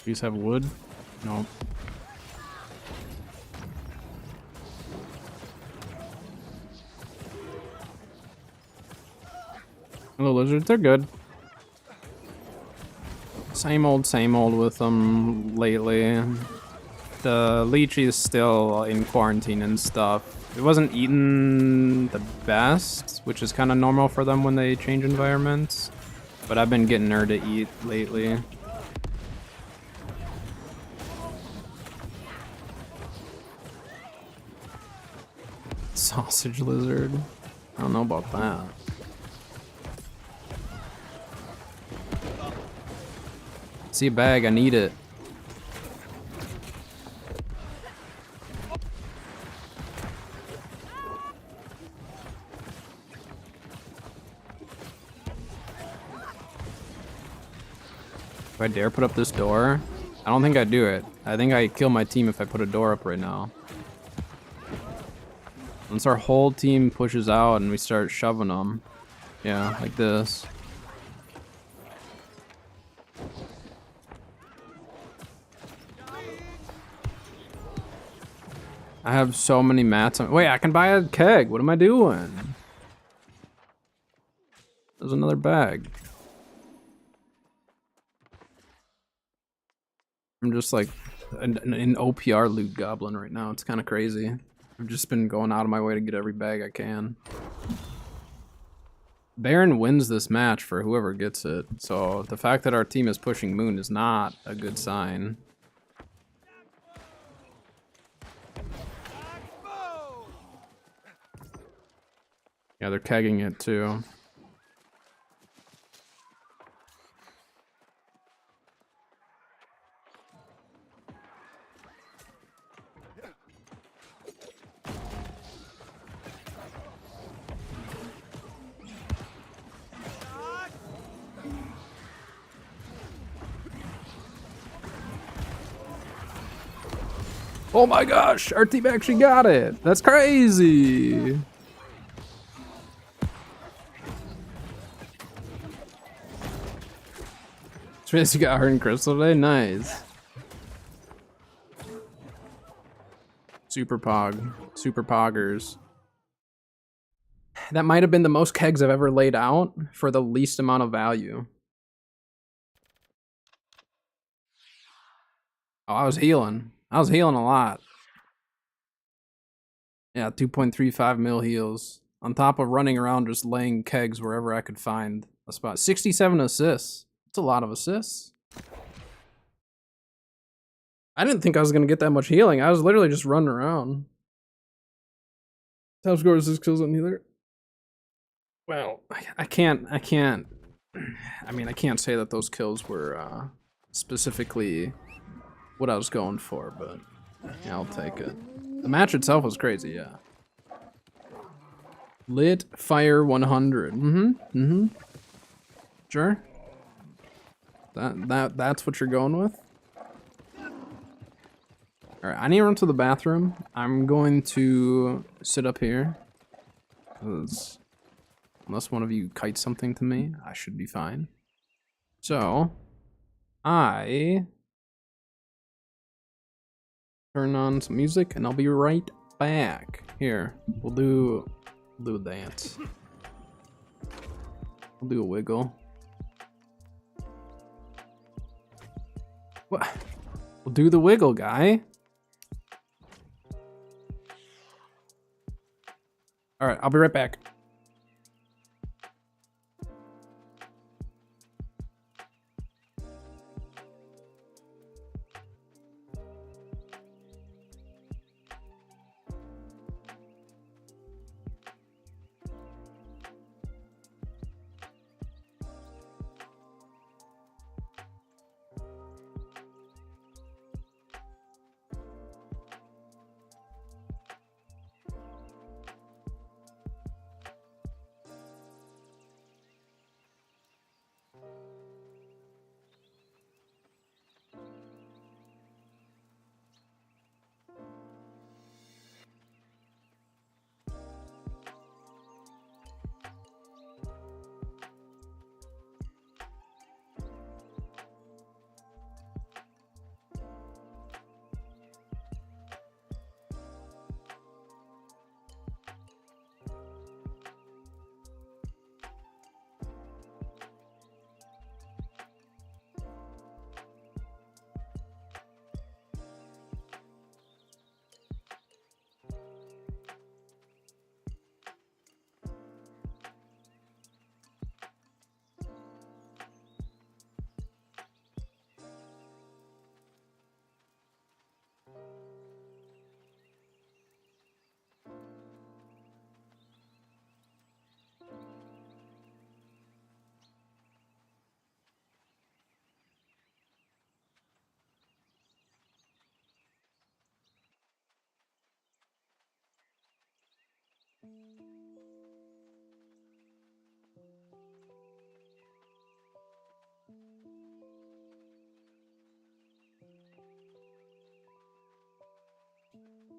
[SPEAKER 3] These have wood? No. Hello, lizards. They're good. Same old with them lately. The Lychee is still in quarantine and stuff. It wasn't eating the best, which is kind of normal for them when they change environments. But I've been getting her to eat lately. Sausage lizard. I don't know about that. See a bag, I need it. Do I dare put up this door? I don't think I do it. I think I kill my team if I put a door up right now. Once our whole team pushes out and we start shoving them. Yeah, like this. I have so many mats. Wait, I can buy a keg. What am I doing? There's another bag. I'm just like an OPR loot goblin right now. It's kind of crazy. I've just been going out of my way to get every bag I can. Baron wins this match for whoever gets it. So the fact that our team is pushing Moon is not a good sign. Yeah, they're kegging it too. Oh my gosh, our team actually got it. That's crazy. Tracy got hurt in Crystal today? Nice. Super Pog. Super Poggers. That might have been the most kegs I've ever laid out for the least amount of value. Oh, I was healing. I was healing a lot. Yeah, 2.35 mil heals. On top of running around just laying kegs wherever I could find a spot. 67 assists. That's a lot of assists. I didn't think I was going to get that much healing. I was literally just running around. Top score is 6 kills on healer. Well, I can't. I mean, I can't say that those kills were specifically what I was going for, but yeah, I'll take it. The match itself was crazy, yeah. Lit Fire 100. Sure. That's what you're going with? Alright, I need to run to the bathroom. I'm going to sit up here. Because unless one of you kites something to me, I should be fine. So, I turn on some music and I'll be right back. Here, we'll do a dance. We'll do a wiggle. What? We'll do the wiggle, guy. All right, I'll be right back.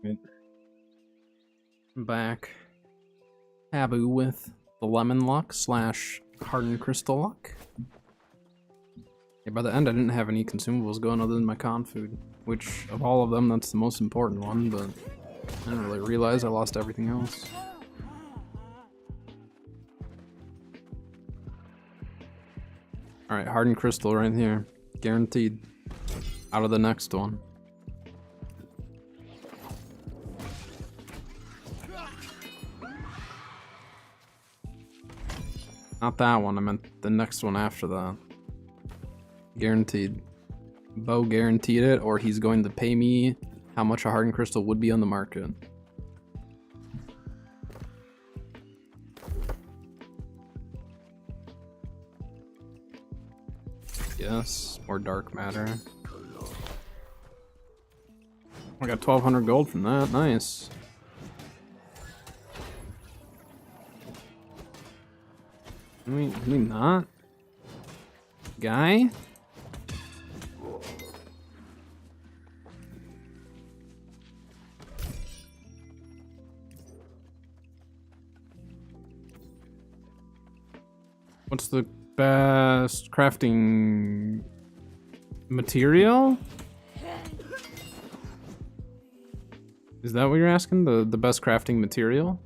[SPEAKER 3] Right. Back. Taboo with the lemon luck / hardened crystal luck. Yeah, by the end, I didn't have any consumables going other than my con food, which of all of them, that's the most important one, but I didn't really realize I lost everything else. Alright, hardened crystal right here. Guaranteed. Out of the next one. Not that one, I meant the next one after that. Guaranteed. Bo guaranteed it, or he's going to pay me how much a hardened crystal would be on the market. Yes, or dark matter. I got 1,200 gold from that, nice. Can we not? Guy? What's the best crafting material? Is that what you're asking? The best crafting material?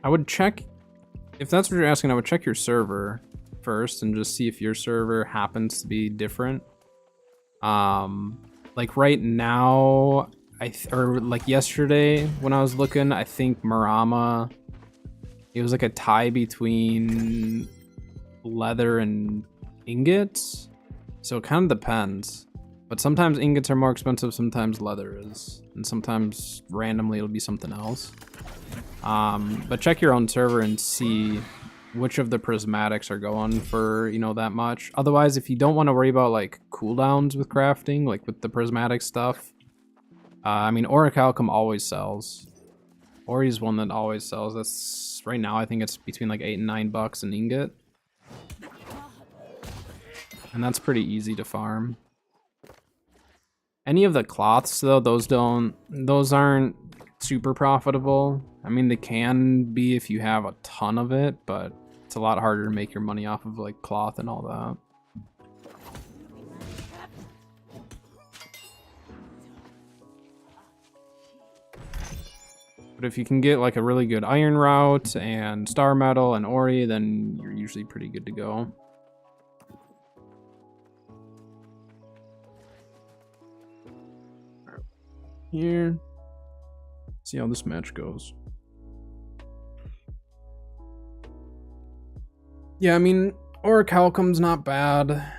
[SPEAKER 3] I would check, if that's what you're asking, I would check your server first and just see if your server happens to be different. Like right now, or like yesterday when I was looking, I think Marama, it was like a tie between leather and ingots. So it kind of depends. But sometimes ingots are more expensive, sometimes leather is. And sometimes randomly it'll be something else. But check your own server and see which of the prismatics are going for, you know, that much. Otherwise, if you don't want to worry about like cooldowns with crafting, like with the prismatic stuff, I mean, Orichalcum always sells. Ori's one that always sells. That's right now, I think it's between like $8 and $9 an ingot. And that's pretty easy to farm. Any of the cloths though, those aren't super profitable. I mean, they can be if you have a ton of it, but it's a lot harder to make your money off of like cloth and all that. But if you can get like a really good iron route and star metal and ori, then you're usually pretty good to go. Here, see how this match goes. Yeah, I mean, Orichalcum's not bad.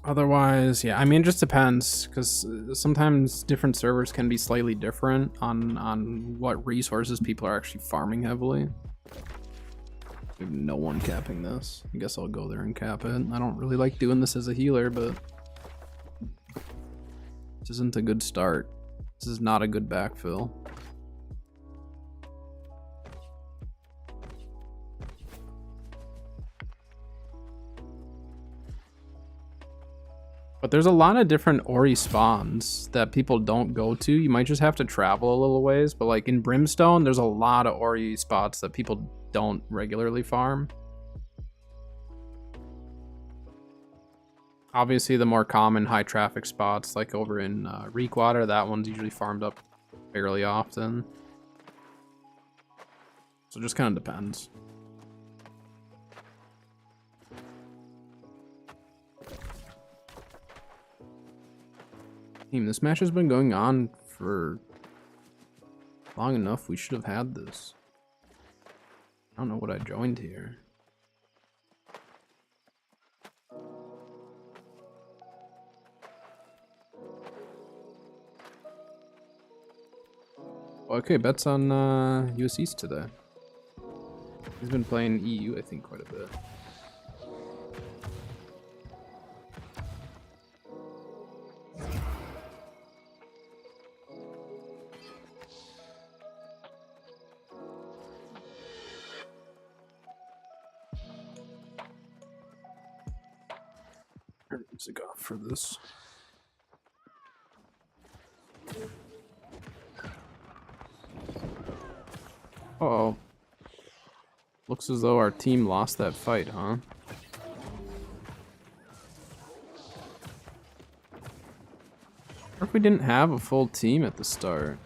[SPEAKER 3] Otherwise, yeah, I mean, it just depends, because sometimes different servers can be slightly different on what resources people are actually farming heavily. We have no one capping this. I guess I'll go there and cap it. I don't really like doing this as a healer, but this isn't a good start. This is not a good backfill. But there's a lot of different Ori spawns that people don't go to. You might just have to travel a little ways, but like in Brimstone, there's a lot of Ori spots that people don't regularly farm. Obviously, the more common high traffic spots, like over in Reekwater, that one's usually farmed up fairly often. So it just kind of depends. Team, this match has been going on for long enough. We should have had this. I don't know what I joined here. Okay, bets on US East today. He's been playing EU, I think, quite a bit. Turn music off for this. Uh-oh. Looks as though our team lost that fight, huh? Or if we didn't have a full team at the start.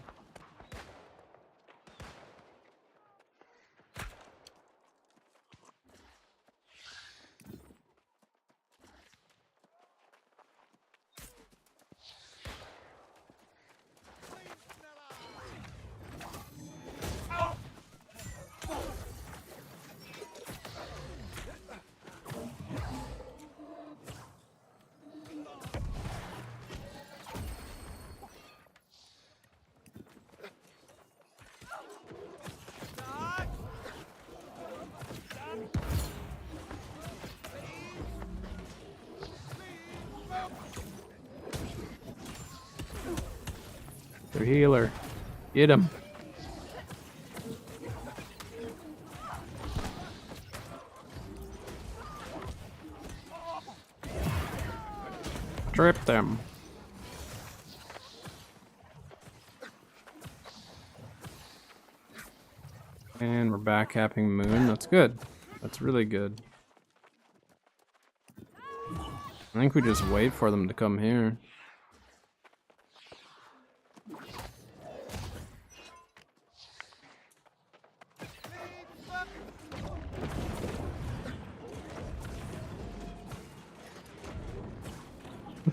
[SPEAKER 3] Their healer. Get him. Trip them. And we're back capping Moon. That's good. That's really good. I think we just wait for them to come here.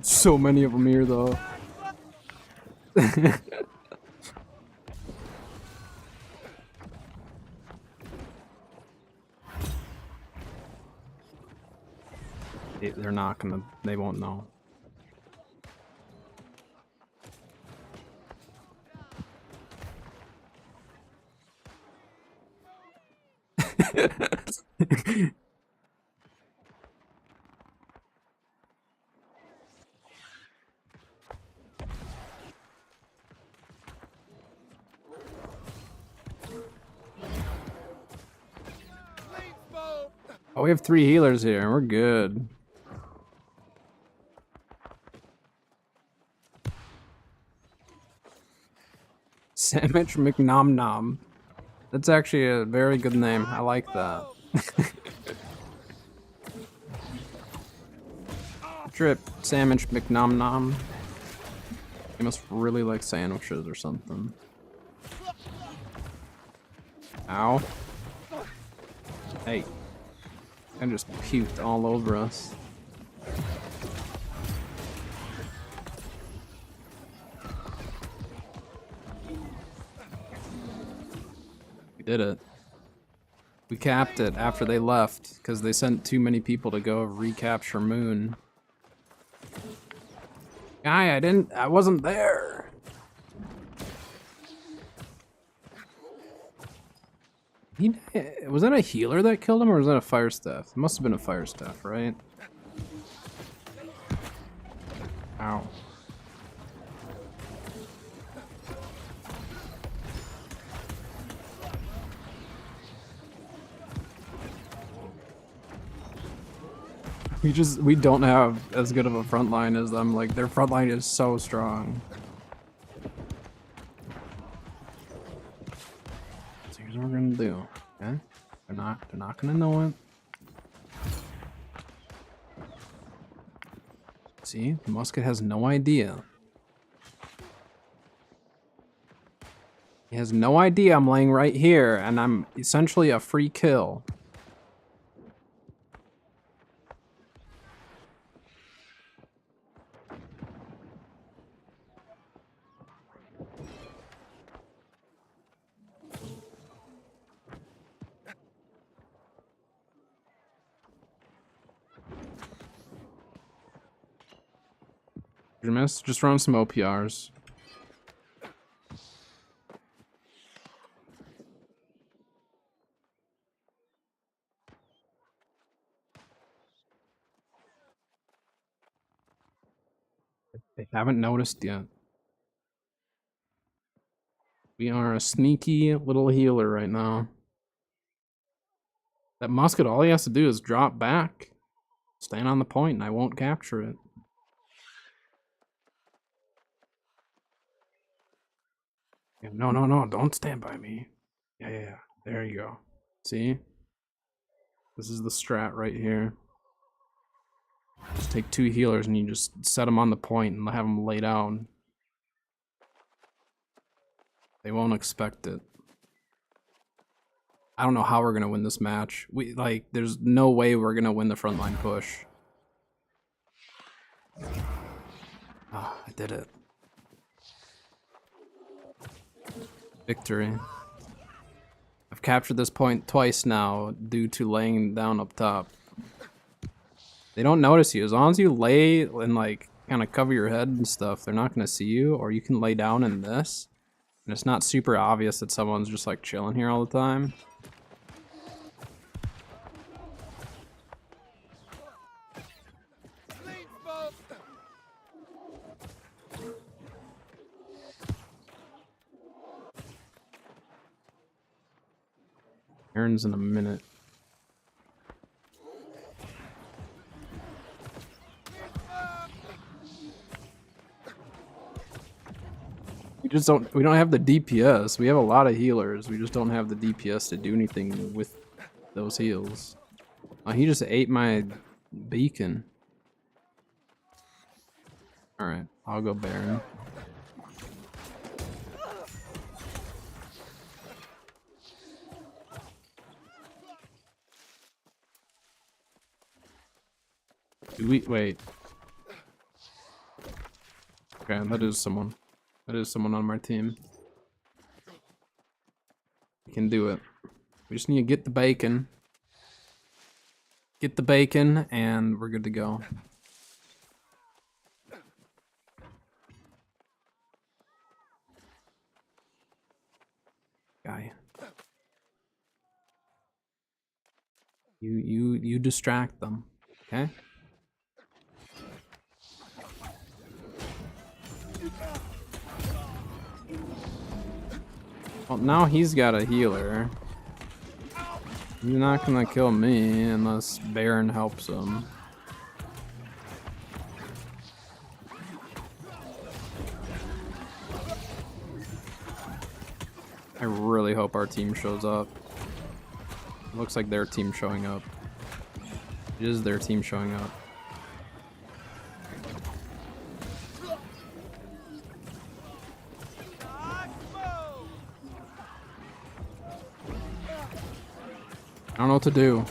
[SPEAKER 3] So many of them here, though. They're not gonna. They won't know. Oh, we have 3 healers here. We're good. Sandwich McNom Nom. That's actually a very good name. I like that. Drip Sandwich McNom Nom. He must really like sandwiches or something. Ow. Hey. I just puked all over us. We did it. We capped it after they left because they sent too many people to go recapture Moon. Guy, I wasn't there. Was that a healer that killed him, or was that a fire staff? It must have been a fire staff, right? Ow. We don't have as good of a front line as them. Like, their front line is so strong. So here's what we're gonna do, okay? They're not gonna know it. See, the musket has no idea. He has no idea I'm laying right here, and I'm essentially a free kill. You miss? Just run some OPRs. They haven't noticed yet. We are a sneaky little healer right now. That musket, all he has to do is drop back. Stand on the point and I won't capture it. Yeah, no, no, no, don't stand by me. Yeah, yeah, yeah. There you go. See? This is the strat right here. Just take 2 healers and you just set them on the point and have them lay down. They won't expect it. I don't know how we're gonna win this match. There's no way we're gonna win the frontline push. Ah, I did it. Victory. I've captured this point twice now due to laying down up top. They don't notice you. As long as you lay and like kind of cover your head and stuff, they're not gonna see you. Or you can lay down in this. And it's not super obvious that someone's just like chilling here all the time. Aaron's in a minute. We don't have the DPS. We have a lot of healers. We just don't have the DPS to do anything with those heals. Oh, he just ate my beacon. Alright, I'll go Baron. Wait. Okay, that is someone. That is someone on my team. We can do it. We just need to get the bacon. Get the bacon, and we're good to go. Guy. You distract them, okay? Well, now he's got a healer. He's not gonna kill me unless Baron helps him. I really hope our team shows up. It looks like their team showing up. It is their team showing up. I don't know what to do.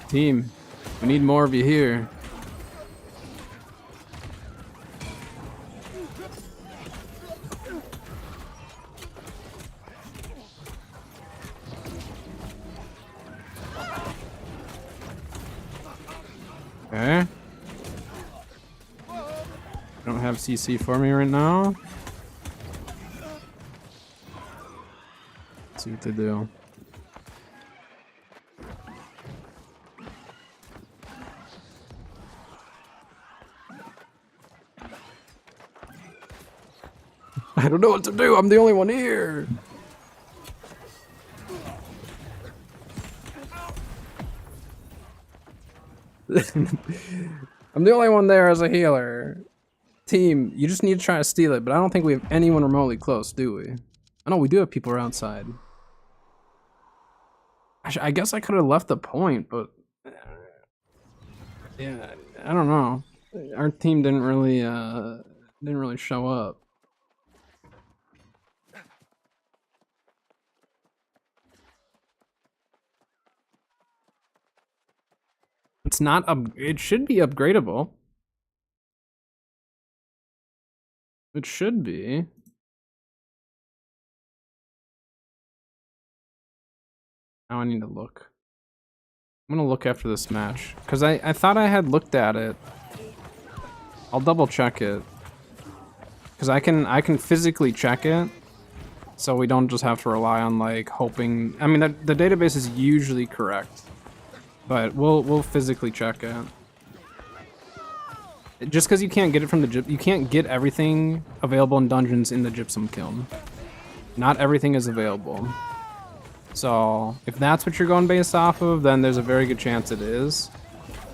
[SPEAKER 3] Team, we need more of you here. Okay. Don't have CC for me right now. See what they do. I don't know what to do. I'm the only one here. I'm the only one there as a healer. Team, you just need to try to steal it, but I don't think we have anyone remotely close, do we? I know we do have people outside. I guess I could have left the point, but yeah, I don't know. Our team didn't really show up. It's not it should be upgradable. It should be. Now I need to look. I'm gonna look after this match because I thought I had looked at it. I'll double check it because I can physically check it, so we don't just have to rely on like hoping. I mean, the database is usually correct, but we'll physically check it. Just because you can't get it from the you can't get everything available in dungeons in the gypsum kiln. Not everything is available. So if that's what you're going based off of, then there's a very good chance it is.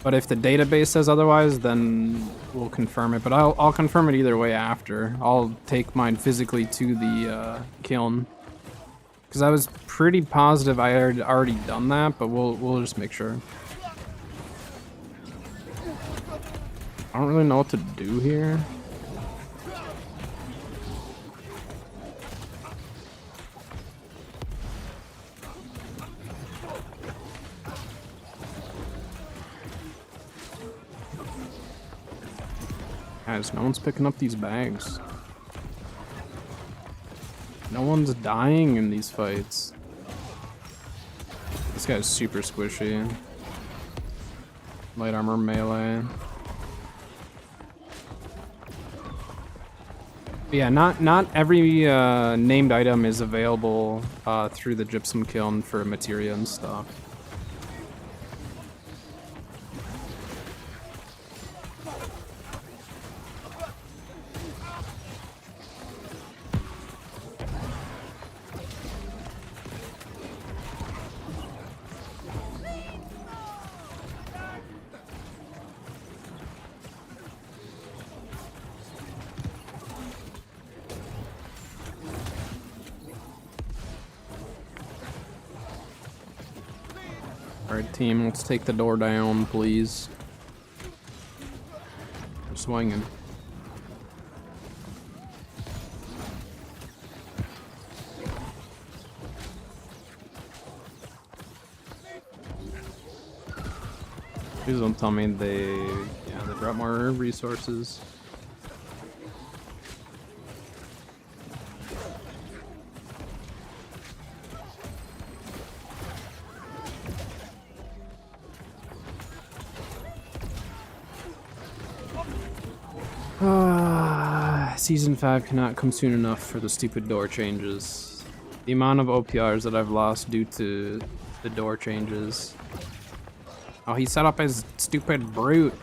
[SPEAKER 3] But if the database says otherwise, then we'll confirm it. But I'll confirm it either way after. I'll take mine physically to the kiln. Because I was pretty positive I had already done that, but we'll just make sure. I don't really know what to do here. Guys, no one's picking up these bags. No one's dying in these fights. This guy's super squishy. Light armor melee. But yeah, not every named item is available through the gypsum kiln for materia and stuff. Alright, team, let's take the door down, please. I'm swinging. Please don't tell me they brought more resources. Season 5 cannot come soon enough for the stupid door changes. The amount of OPRs that I've lost due to the door changes. Oh, he set up his stupid brute.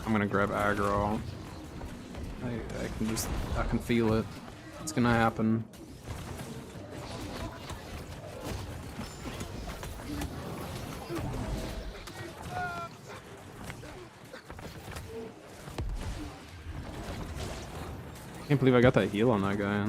[SPEAKER 3] I'm gonna grab aggro. I can feel it. It's gonna happen. Can't believe I got that heal on that guy.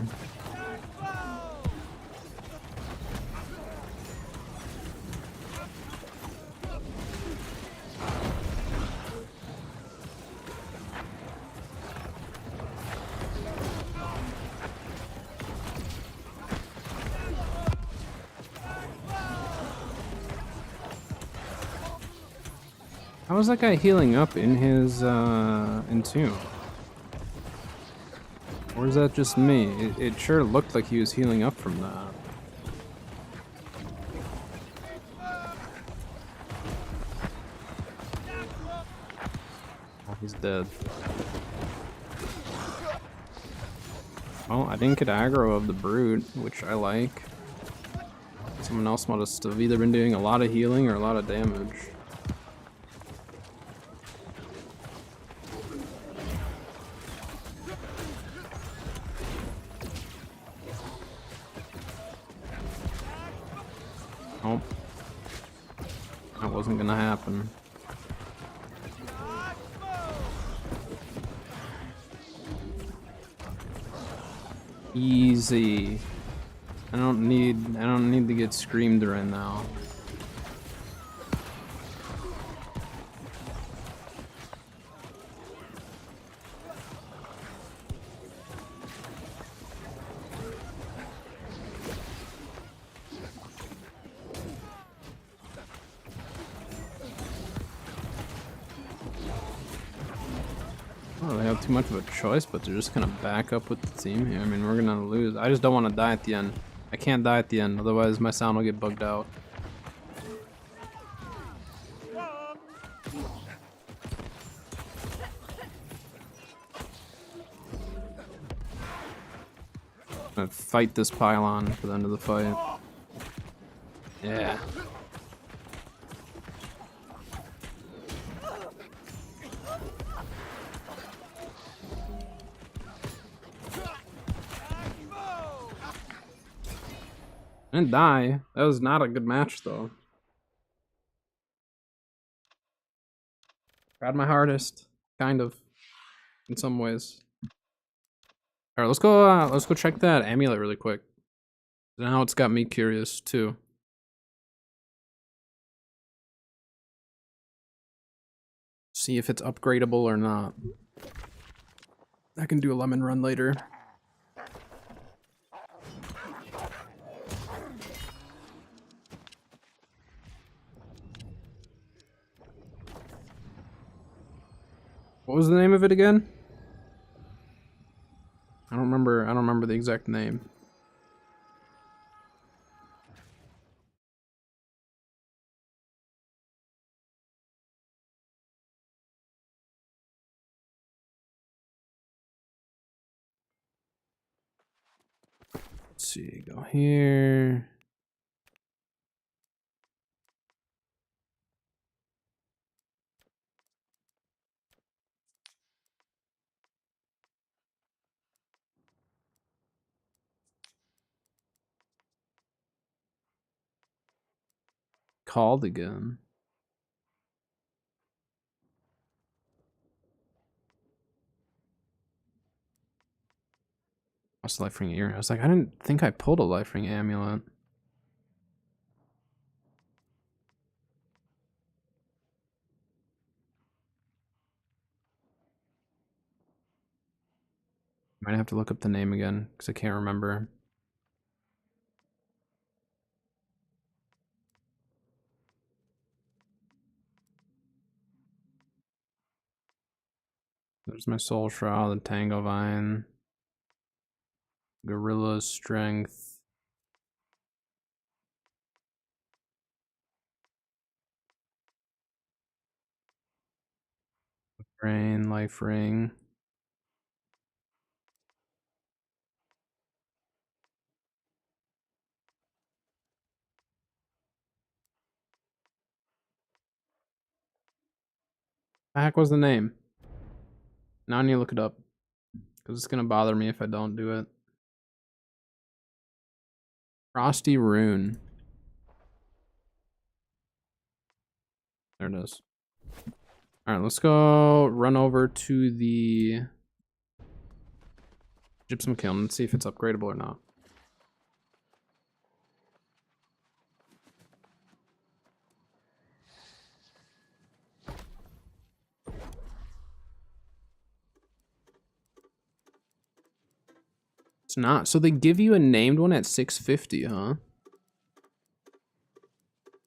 [SPEAKER 3] How was that guy healing up in his entomb? Or is that just me? It sure looked like he was healing up from that. Oh, he's dead. Well, I didn't get aggro of the brute, which I like. Someone else must have either been doing a lot of healing or a lot of damage. Nope. That wasn't gonna happen. Easy. I don't need to get screamed right now. I don't really have too much of a choice, but they're just gonna back up with the team here. I mean, we're gonna lose. I just don't want to die at the end. I can't die at the end, otherwise my sound will get bugged out. I'm gonna fight this pylon for the end of the fight. Yeah. didn't die. That was not a good match, though. Tried my hardest, kind of, in some ways. All right, let's go check that amulet really quick. Now it's got me curious too. See if it's upgradable or not. I can do a lemon run later. What was the name of it again? I don't remember the exact name. Let's see, go here. Called again. What's the life ring ear? I was like, I didn't think I pulled a life ring amulet. Might have to look up the name again because I can't remember. There's my soul shroud, the tango vine, gorilla strength. Brain, life ring. The heck was the name? Now I need to look it up because it's gonna bother me if I don't do it. Frosty Rune. There it is. All right, let's go run over to the gypsum kiln and see if it's upgradable or not. It's not. So they give you a named one at 650, huh?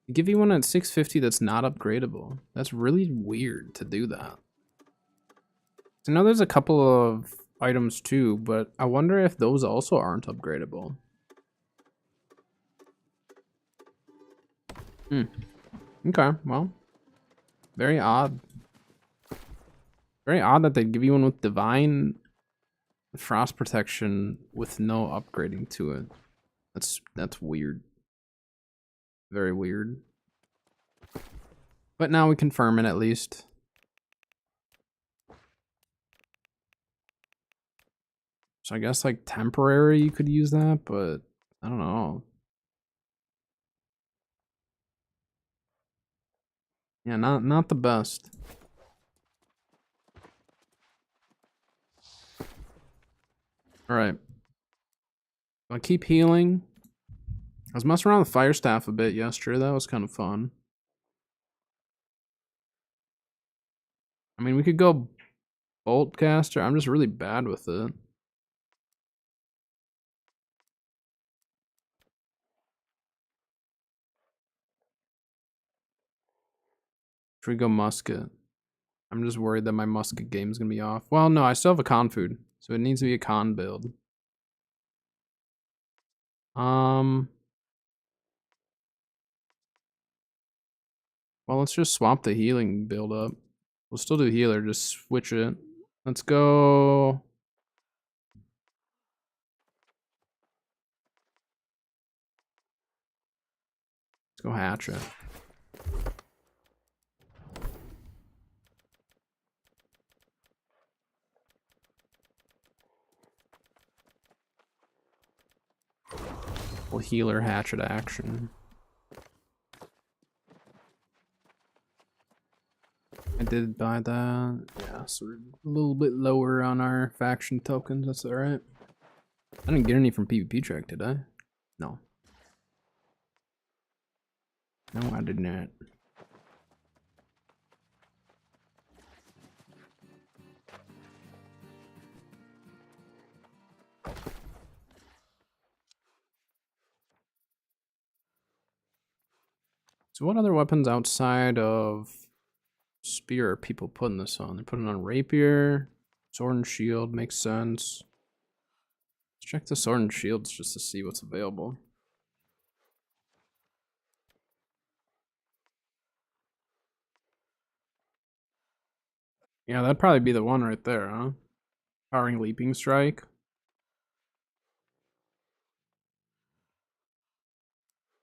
[SPEAKER 3] They give you one at 650 that's not upgradable. That's really weird to do that. I know there's a couple of items too, but I wonder if those also aren't upgradable. Okay, well. Very odd. Very odd that they give you one with divine frost protection with no upgrading to it. That's weird. Very weird. But now we confirm it at least. So I guess like temporary you could use that, but I don't know. Yeah, not the best. All right. I'll keep healing. I was messing around with fire staff a bit yesterday. That was kind of fun. I mean, we could go bolt caster. I'm just really bad with it. Should we go musket? I'm just worried that my musket game is gonna be off. Well, no, I still have a con food, so it needs to be a con build. Well, let's just swap the healing build up. We'll still do healer, just switch it. Let's go. Let's go hatchet. Well, healer hatchet action. I did buy that. Yeah, so we're a little bit lower on our faction tokens. That's alright. I didn't get any from PvP track, did I? No. No, I did not. So what other weapons outside of spear are people putting this on? They're putting on rapier, sword and shield, makes sense. Let's check the sword and shields just to see what's available. Yeah, that'd probably be the one right there, huh? Powering leaping strike.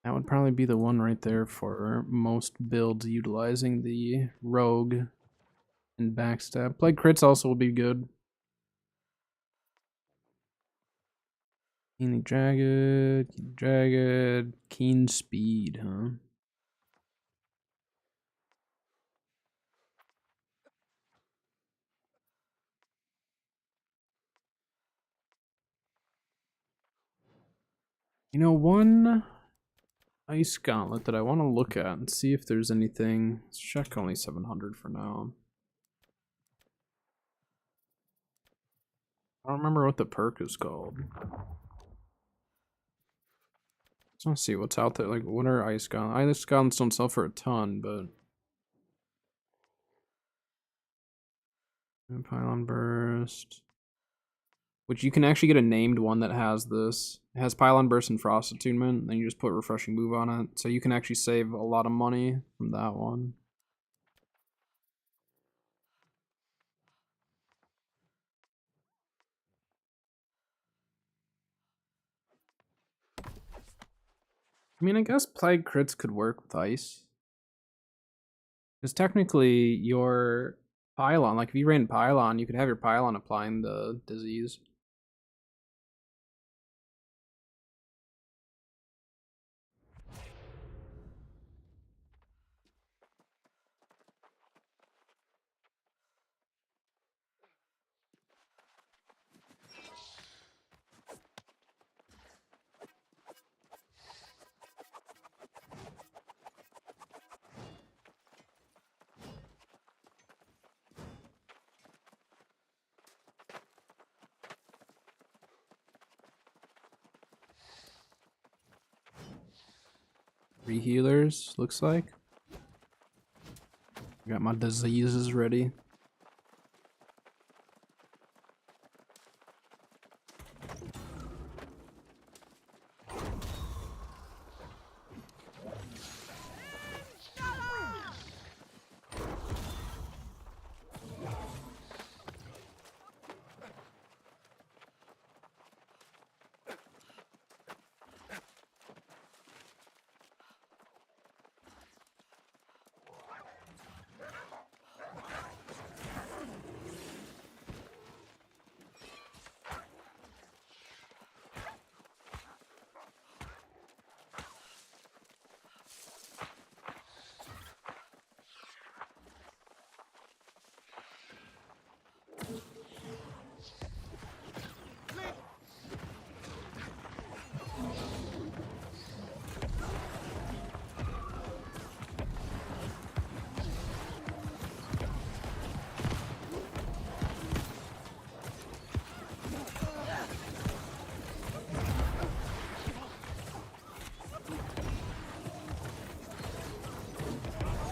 [SPEAKER 3] That would probably be the one right there for most builds utilizing the rogue and backstab. Plague crits also will be good. Keenly jagged, keen speed, huh? You know, one ice gauntlet that I want to look at and see if there's anything. Let's check only 700 for now. I don't remember what the perk is called. Just want to see what's out there. Like, what are ice gauntlets? Ice gauntlets don't sell for a ton, but pylon burst, which you can actually get a named one that has this. It has pylon burst and frost attunement. Then you just put refreshing move on it, so you can actually save a lot of money from that one. I mean, I guess plague crits could work with ice. Because technically, your pylon, like if you ran pylon, you could have your pylon applying the disease. Three healers, looks like. Got my diseases ready.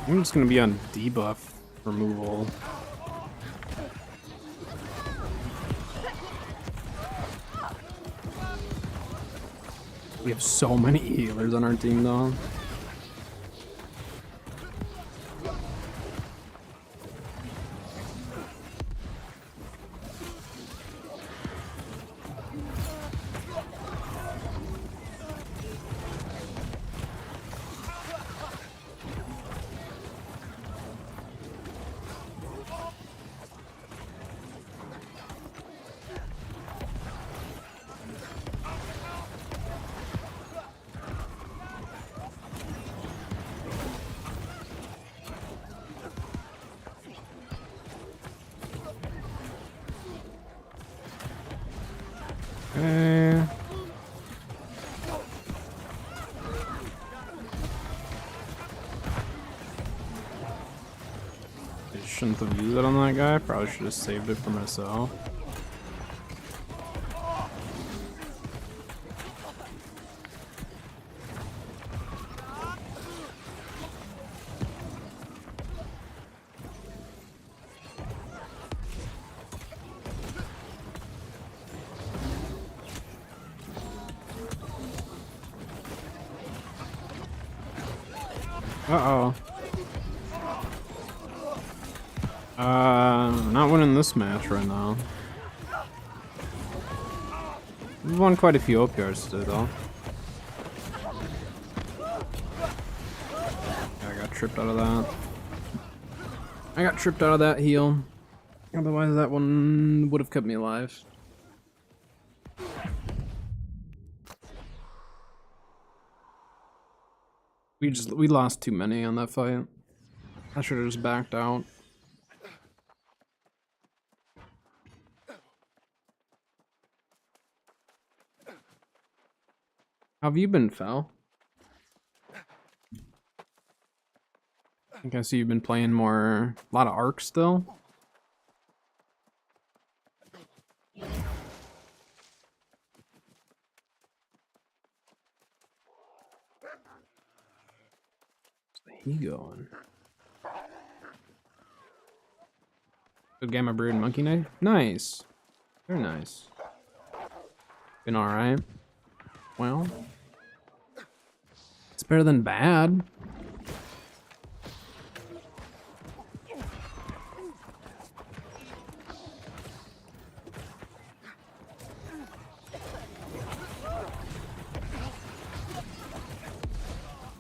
[SPEAKER 3] I'm just gonna be on debuff removal. We have so many healers on our team though. I shouldn't have used it on that guy. Probably should have saved it for myself. Uh-oh. Not winning this match right now. We've won quite a few OP yards today, though. I got tripped out of that. I got tripped out of that heal. Otherwise, that one would have kept me alive. We lost too many on that fight. I should have just backed out. How have you been, Fel? I think I see you've been playing more, a lot of Arc still. Where's he going? Good Gamma Brood and Monkey Knight? Nice. Very nice. Been alright. Well, it's better than bad.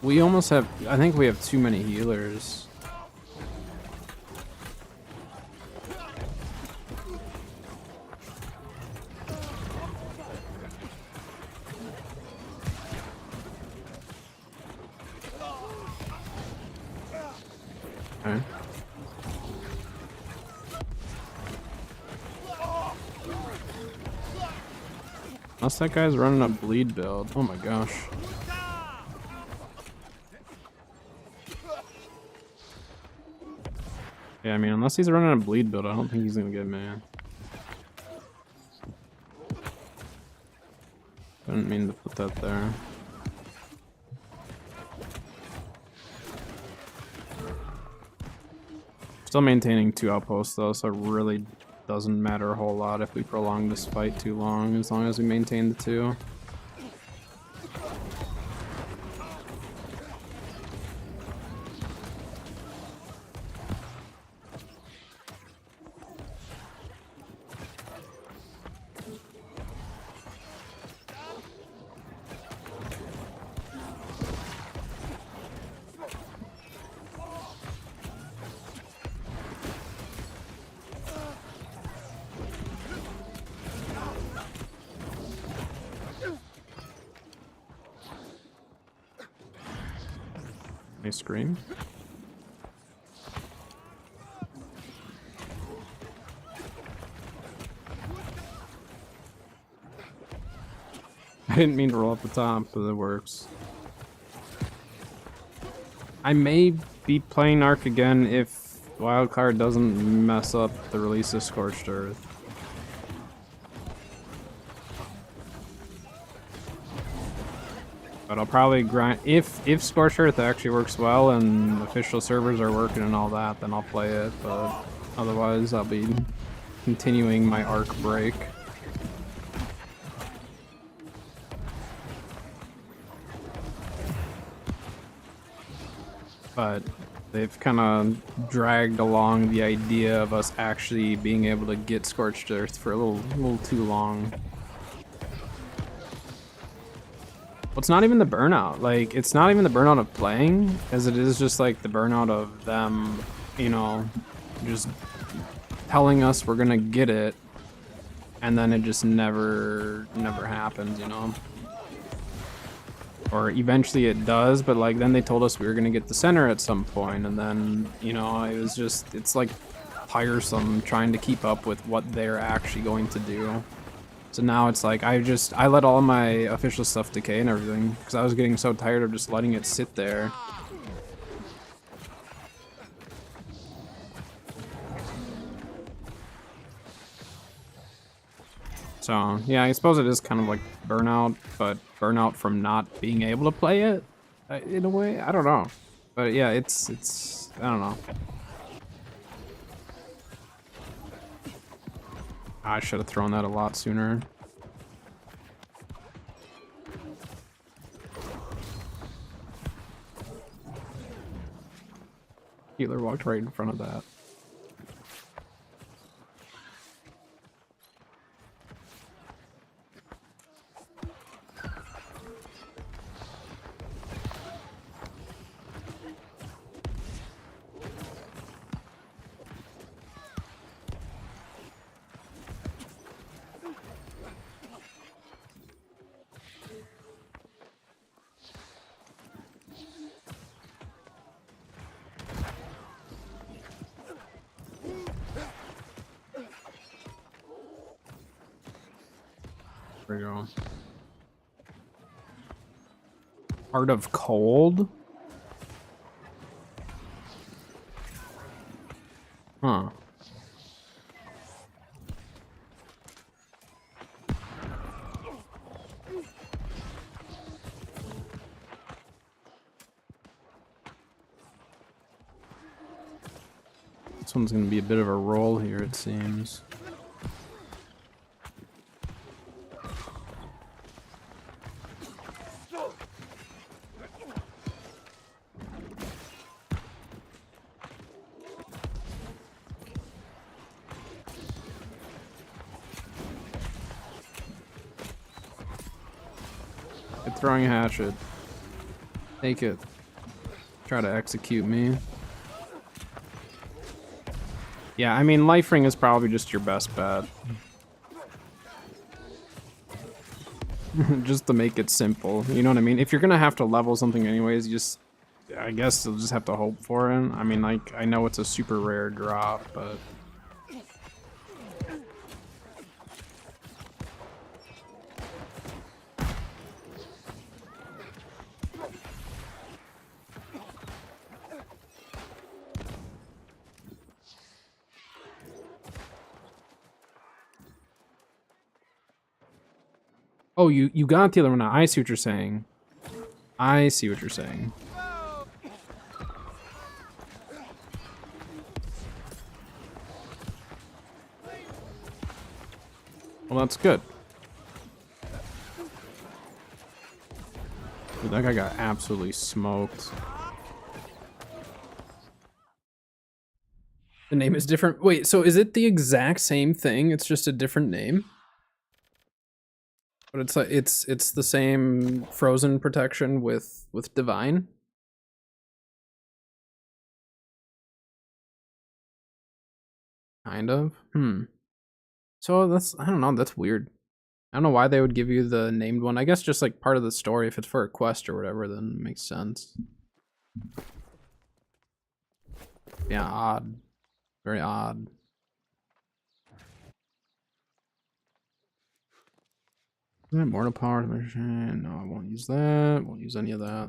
[SPEAKER 3] We almost have, I think we have too many healers. Okay. Unless that guy's running a bleed build. Oh my gosh. Yeah, I mean, unless he's running a bleed build, I don't think he's gonna get me. Didn't mean to put that there. Still maintaining 2 outposts though, so it really doesn't matter a whole lot if we prolong this fight too long, as long as we maintain the 2. Nice scream. I didn't mean to roll up the top, but it works. I may be playing Arc again if Wildcard doesn't mess up the release of Scorched Earth. But I'll probably grind if Scorched Earth actually works well and official servers are working and all that, then I'll play it. But otherwise, I'll be continuing my Arc break. But they've kind of dragged along the idea of us actually being able to get Scorched Earth for a little too long. It's not even the burnout. Like, it's not even the burnout of playing, as it is just like the burnout of them, you know, just telling us we're gonna get it, and then it just never happens, you know. Or eventually it does, but like then they told us we were gonna get the center at some point, and then, you know, it was just, it's like tiresome trying to keep up with what they're actually going to do. So now it's like I let all my official stuff decay and everything because I was getting so tired of just letting it sit there. So, yeah, I suppose it is kind of like burnout, but burnout from not being able to play it in a way. I don't know. But yeah, it's I don't know. I should have thrown that a lot sooner. Healer walked right in front of that. There we go. Heart of Cold? Huh. This one's gonna be a bit of a roll here, it seems. Good throwing a hatchet. Take it. Try to execute me. Yeah, I mean, Life Ring is probably just your best bet. Just to make it simple, you know what I mean? If you're gonna have to level something anyways, you just, I guess you'll just have to hope for it. I mean, like, I know it's a super rare drop, but... Oh, you got the other one now. I see what you're saying. I see what you're saying. Well, that's good. Dude, that guy got absolutely smoked. The name is different. Wait, so is it the exact same thing? It's just a different name? But it's like it's the same frozen protection with divine. Kind of. So that's, I don't know, that's weird. I don't know why they would give you the named one. I guess just like part of the story. If it's for a quest or whatever, then it makes sense. Yeah, odd. Very odd. Is that mortal power? No, I won't use that. Won't use any of that.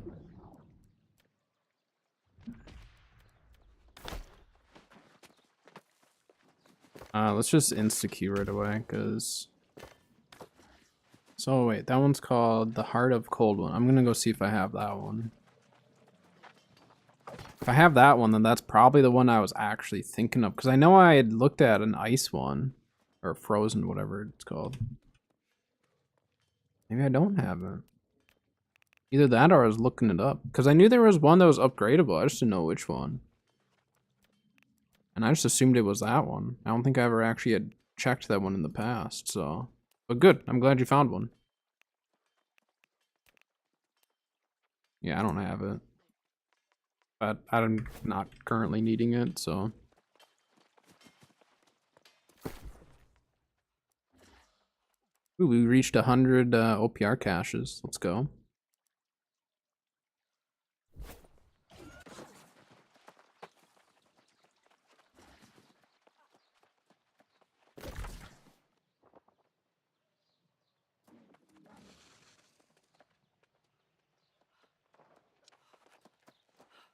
[SPEAKER 3] Let's just insta-Q right away, because... So wait, that one's called the Heart of Cold one. I'm gonna go see if I have that one. If I have that one, then that's probably the one I was actually thinking of, because I know I had looked at an ice one, or frozen, whatever it's called. Maybe I don't have it. Either that or I was looking it up, because I knew there was one that was upgradable. I just didn't know which one. And I just assumed it was that one. I don't think I ever actually had checked that one in the past, so... But good, I'm glad you found one. Yeah, I don't have it. But I'm not currently needing it, so... Ooh, we reached 100 OPR caches. Let's go.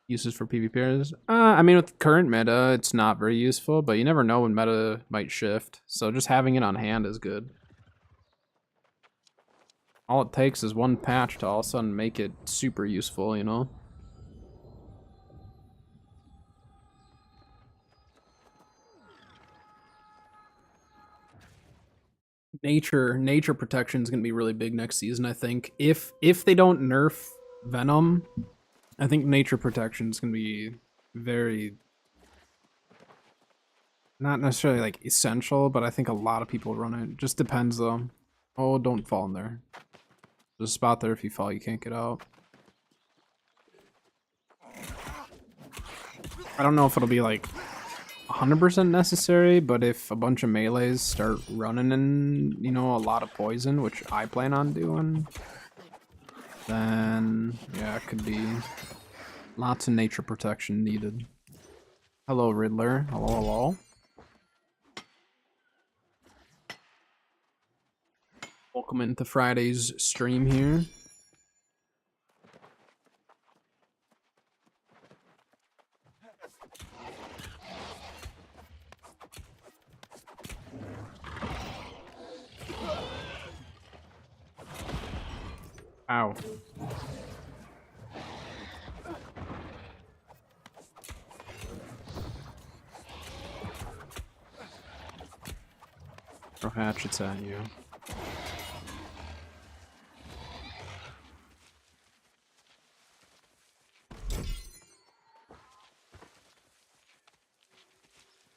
[SPEAKER 3] Uses for PvPers? I mean, with current meta, it's not very useful, but you never know when meta might shift. So just having it on hand is good. All it takes is one patch to all of a sudden make it super useful, you know? Nature protection is going to be really big next season, I think. If they don't nerf Venom, I think nature protection is going to be very, not necessarily like essential, but I think a lot of people run it. Just depends though. Oh, don't fall in there. There's a spot there, if you fall you can't get out. I don't know if it'll be like 100% necessary, but if a bunch of melees start running in, you know, a lot of poison, which I plan on doing, then yeah, it could be lots of nature protection needed. Hello, Riddler. Hello, hello. Welcome into Friday's stream here. Ow. Throw hatchets at you.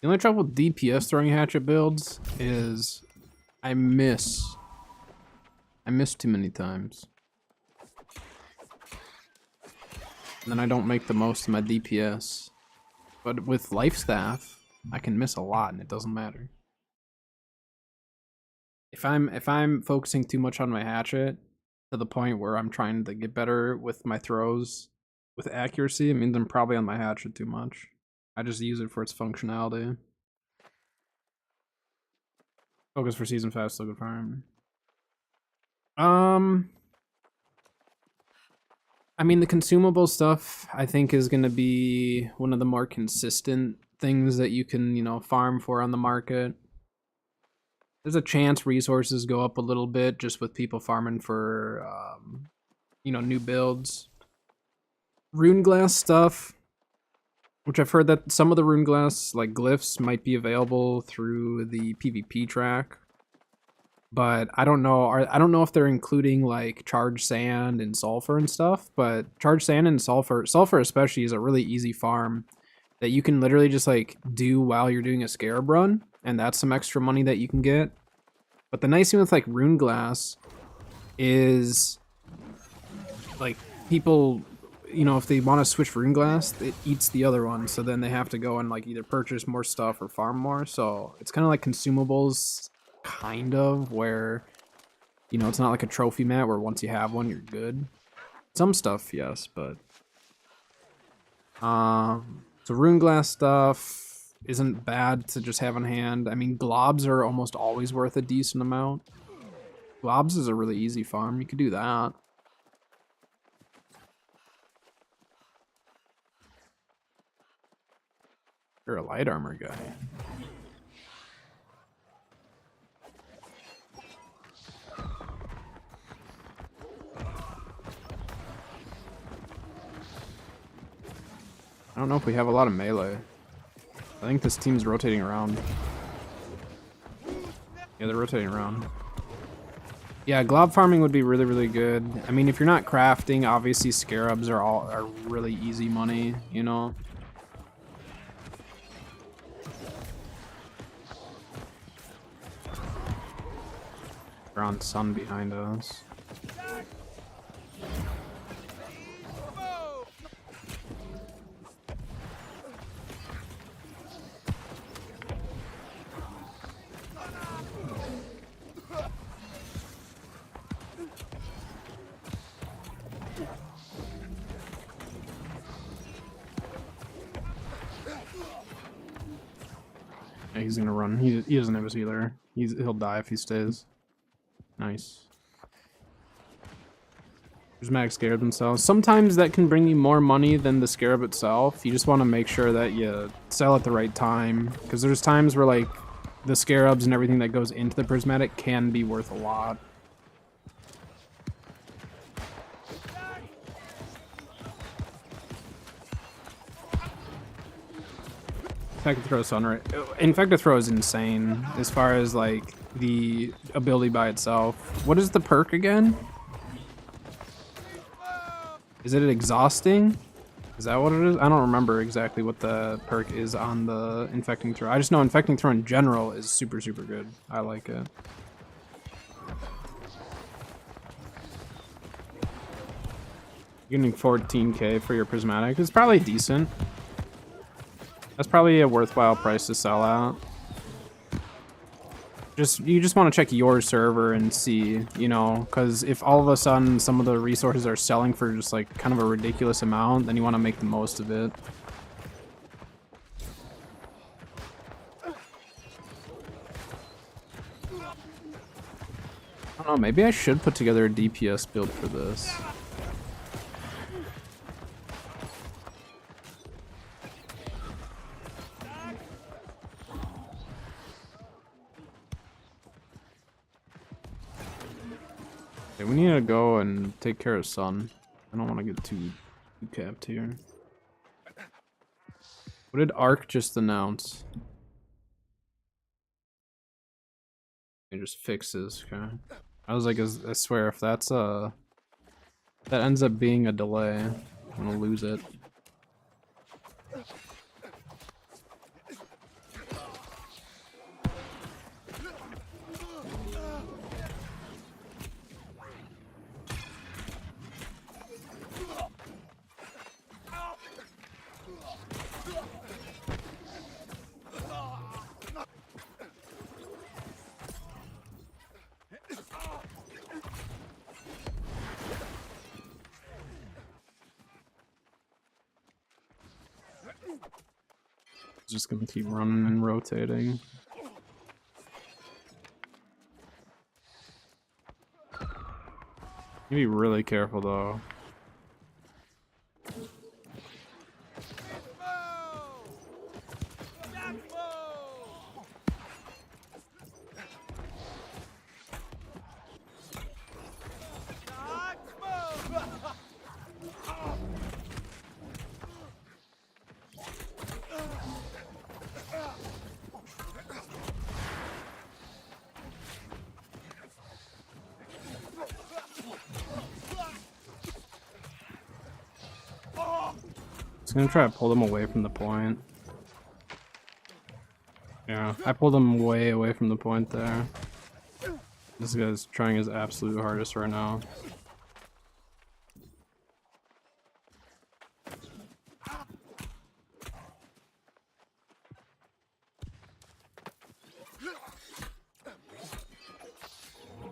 [SPEAKER 3] The only trouble with DPS throwing hatchet builds is I miss too many times. And then I don't make the most of my DPS. But with life staff, I can miss a lot and it doesn't matter. If I'm focusing too much on my hatchet to the point where I'm trying to get better with my throws with accuracy, it means I'm probably on my hatchet too much. I just use it for its functionality. Focus for season 5, still good farm. I mean, the consumable stuff, I think, is going to be one of the more consistent things that you can, you know, farm for on the market. There's a chance resources go up a little bit just with people farming for, you know, new builds. Rune glass stuff, which I've heard that some of the rune glass, like glyphs, might be available through the PvP track. But I don't know. I don't know if they're including like charged sand and sulfur and stuff. But charged sand and sulfur especially, is a really easy farm that you can literally just like do while you're doing a scarab run, and that's some extra money that you can get. But the nice thing with like rune glass is like people, you know, if they want to switch rune glass, it eats the other one, so then they have to go and like either purchase more stuff or farm more. So it's kind of like consumables, kind of, where, you know, it's not like a trophy mat where once you have one you're good. Some stuff, yes, but so rune glass stuff isn't bad to just have on hand. I mean, globs are almost always worth a decent amount. Globs is a really easy farm. You could do that. You're a light armor guy. I don't know if we have a lot of melee. I think this team's rotating around. Yeah, they're rotating around. Yeah, glob farming would be really, really good. I mean, if you're not crafting, obviously scarabs are really easy money, you know? They're on sun behind us. Yeah, he's gonna run. He doesn't have his healer. He'll die if he stays. Nice. Prismatic Scarab themselves. Sometimes that can bring you more money than the Scarab itself. You just want to make sure that you sell at the right time. Because there's times where, like, the Scarabs and everything that goes into the Prismatic can be worth a lot. Infected Throw Sunray. Infected Throw is insane as far as like the ability by itself. What is the perk again? Is it exhausting? Is that what it is? I don't remember exactly what the perk is on the Infecting Throw. I just know Infecting Throw in general is super, super good. I like it. Getting 14k for your prismatic is probably decent. That's probably a worthwhile price to sell out. You just want to check your server and see, you know, because if all of a sudden some of the resources are selling for just like kind of a ridiculous amount, then you want to make the most of it. I don't know, maybe I should put together a DPS build for this. Okay, we need to go and take care of Sun. I don't want to get too capped here. What did Arc just announce? It just fixes, okay. I was like, I swear, if that's that ends up being a delay, I'm gonna lose it. Just gonna keep running and rotating. You be really careful though. Just gonna try to pull them away from the point. Yeah, I pulled him way away from the point there. This guy's trying his absolute hardest right now.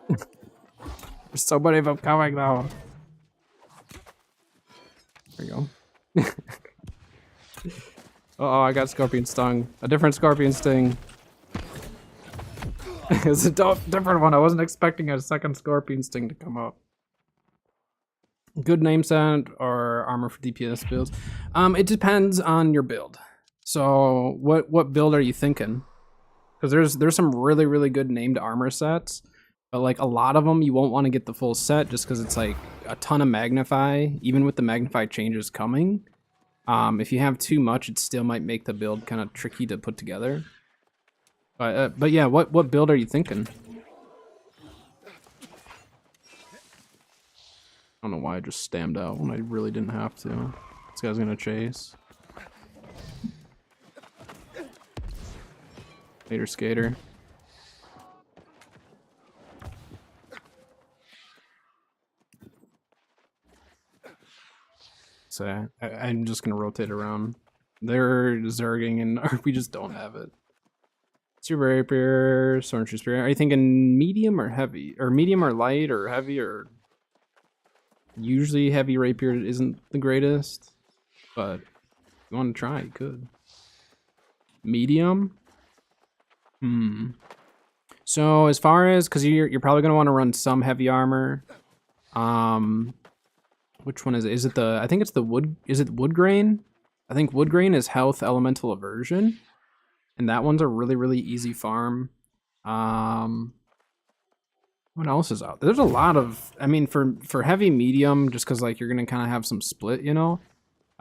[SPEAKER 3] There's so many of them coming now. There we go. Uh-oh, I got scorpion stung. A different scorpion sting. It's a different one. I wasn't expecting a second scorpion sting to come up. Good name set or armor for DPS builds? It depends on your build. So what build are you thinking? Because there's some really good named armor sets, but like a lot of them you won't want to get the full set just because it's like a ton of magnify, even with the magnify changes coming. If you have too much, it still might make the build kind of tricky to put together. But yeah, what build are you thinking? I don't know why I just stammed out when I really didn't have to. This guy's gonna chase. Later, skater. So I'm just gonna rotate around. They're zerging and we just don't have it. Super rapier, sword spear. Are you thinking medium or heavy, or medium or light, or heavy, or usually heavy rapier isn't the greatest, but if you want to try, you could. Medium. So as far as, because you're probably gonna want to run some heavy armor. Which one is it? Is it the, I think it's the wood, is it wood grain? I think wood grain is health elemental aversion. And that one's a really easy farm. What else is out? There's a lot of, I mean, for heavy medium, just because like you're gonna kind of have some split, you know.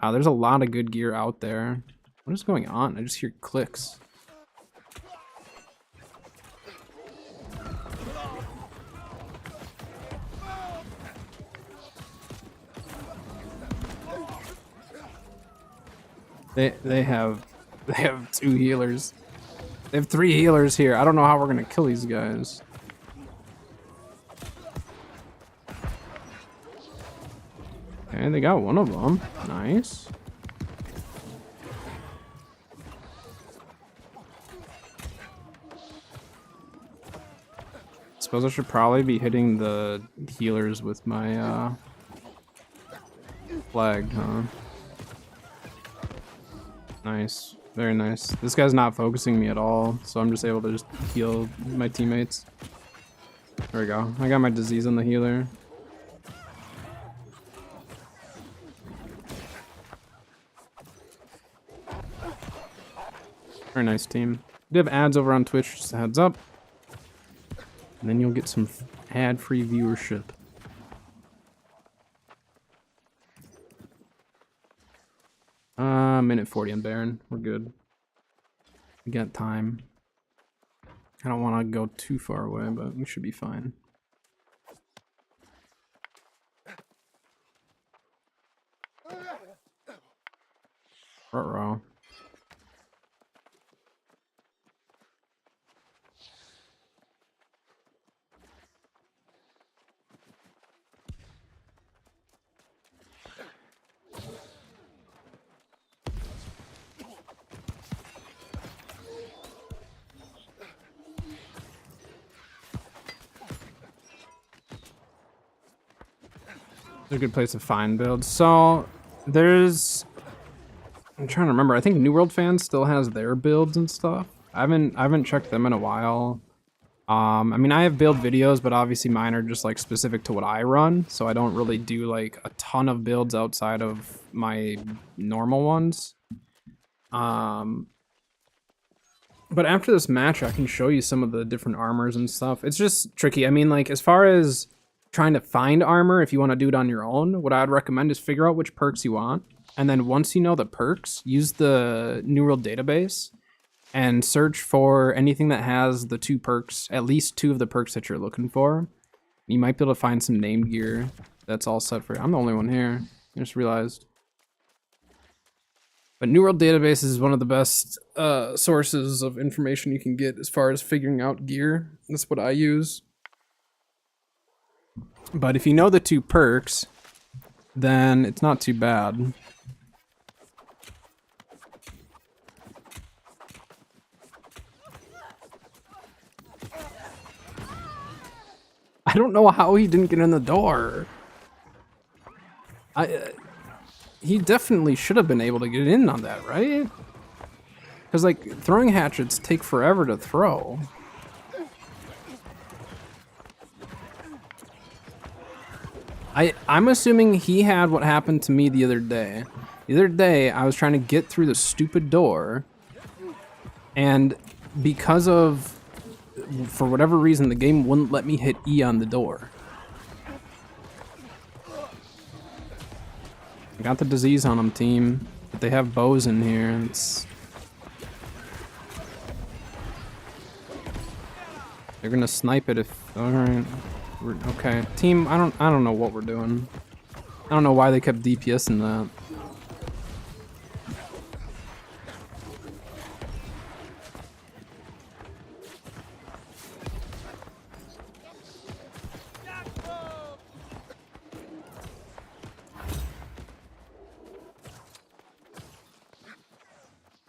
[SPEAKER 3] There's a lot of good gear out there. What is going on? I just hear clicks. They have 2 healers. They have 3 healers here. I don't know how we're gonna kill these guys. Okay, they got one of them. Nice. Suppose I should probably be hitting the healers with my flag, huh? Nice. Very nice. This guy's not focusing me at all, so I'm just able to just heal my teammates. There we go. I got my disease on the healer. Very nice team. We have ads over on Twitch, just a heads up. And then you'll get some ad-free viewership. Minute 40 on Baron. We're good. We got time. I don't want to go too far away, but we should be fine. Ruh-roh. It's a good place to find builds. So there's, I'm trying to remember. I think New World Fans still has their builds and stuff. I haven't checked them in a while. I mean, I have build videos, but obviously mine are just like specific to what I run, so I don't really do like a ton of builds outside of my normal ones. But after this match, I can show you some of the different armors and stuff. It's just tricky. I mean, like, as far as trying to find armor, if you want to do it on your own, what I'd recommend is figure out which perks you want. And then once you know the perks, use the New World database and search for anything that has the 2 perks, at least 2 of the perks that you're looking for. You might be able to find some named gear that's all set for you. I'm the only one here. I just realized. But New World database is one of the best sources of information you can get as far as figuring out gear. That's what I use. But if you know the 2 perks, then it's not too bad. I don't know how he didn't get in the door. He definitely should have been able to get in on that, right? Because, like, throwing hatchets take forever to throw. I'm assuming he had what happened to me the other day. The other day, I was trying to get through the stupid door, and because of, for whatever reason, the game wouldn't let me hit E on the door. I got the disease on them, team, but they have bows in here, and they're gonna snipe it if, alright. Okay, team, I don't know what we're doing. I don't know why they kept DPSing that.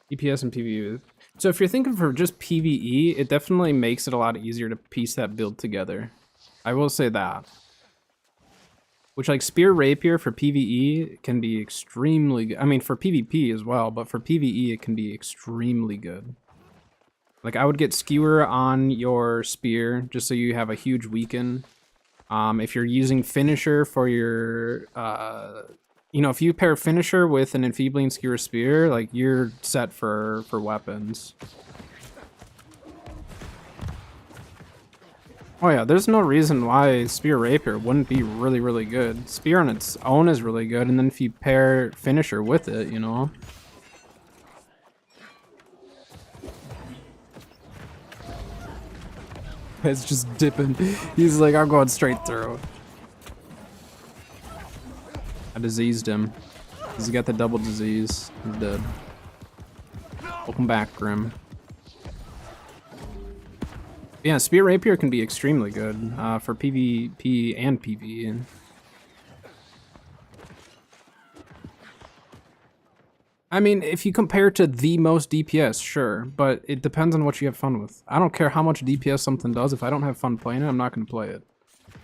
[SPEAKER 3] DPS and PvE. So if you're thinking for just PvE, it definitely makes it a lot easier to piece that build together. I will say that. Which, like, Spear Rapier for PvE can be extremely good. I mean, for PvP as well, but for PvE it can be extremely good. Like, I would get Skewer on your Spear, just so you have a huge weaken. If you're using Finisher for your, you know, if you pair Finisher with an Enfeebling Skewer Spear, like, you're set for weapons. Oh yeah, there's no reason why Spear Rapier wouldn't be really, really good. Spear on its own is really good, and then if you pair Finisher with it, you know. guy's just dipping. He's like, I'm going straight through. I diseased him. He's got the double disease. He's dead. Welcome back, Grim. Yeah, Spear Rapier can be extremely good for PvP and PvE. I mean, if you compare to the most DPS, sure, but it depends on what you have fun with. I don't care how much DPS something does. If I don't have fun playing it, I'm not going to play it.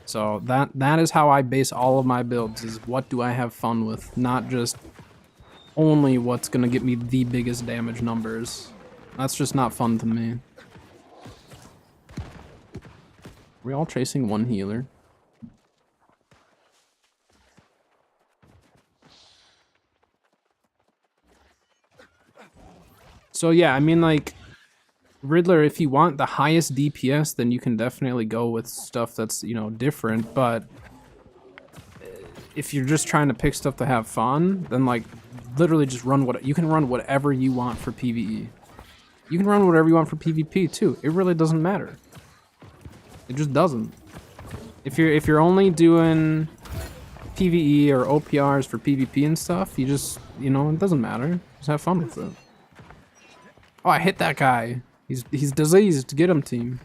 [SPEAKER 3] So that is how I base all of my builds, is what do I have fun with, not just only what's going to get me the biggest damage numbers. That's just not fun to me. Are we all chasing one healer? So yeah, I mean, like, Riddler, if you want the highest DPS, then you can definitely go with stuff that's, you know, different, but if you're just trying to pick stuff to have fun, then, like, literally just you can run whatever you want for PvE. You can run whatever you want for PvP, too. It really doesn't matter. It just doesn't. If you're only doing PvE or OPRs for PvP and stuff, you just, you know, it doesn't matter. Just have fun with it. Oh, I hit that guy. He's diseased. Get him, team.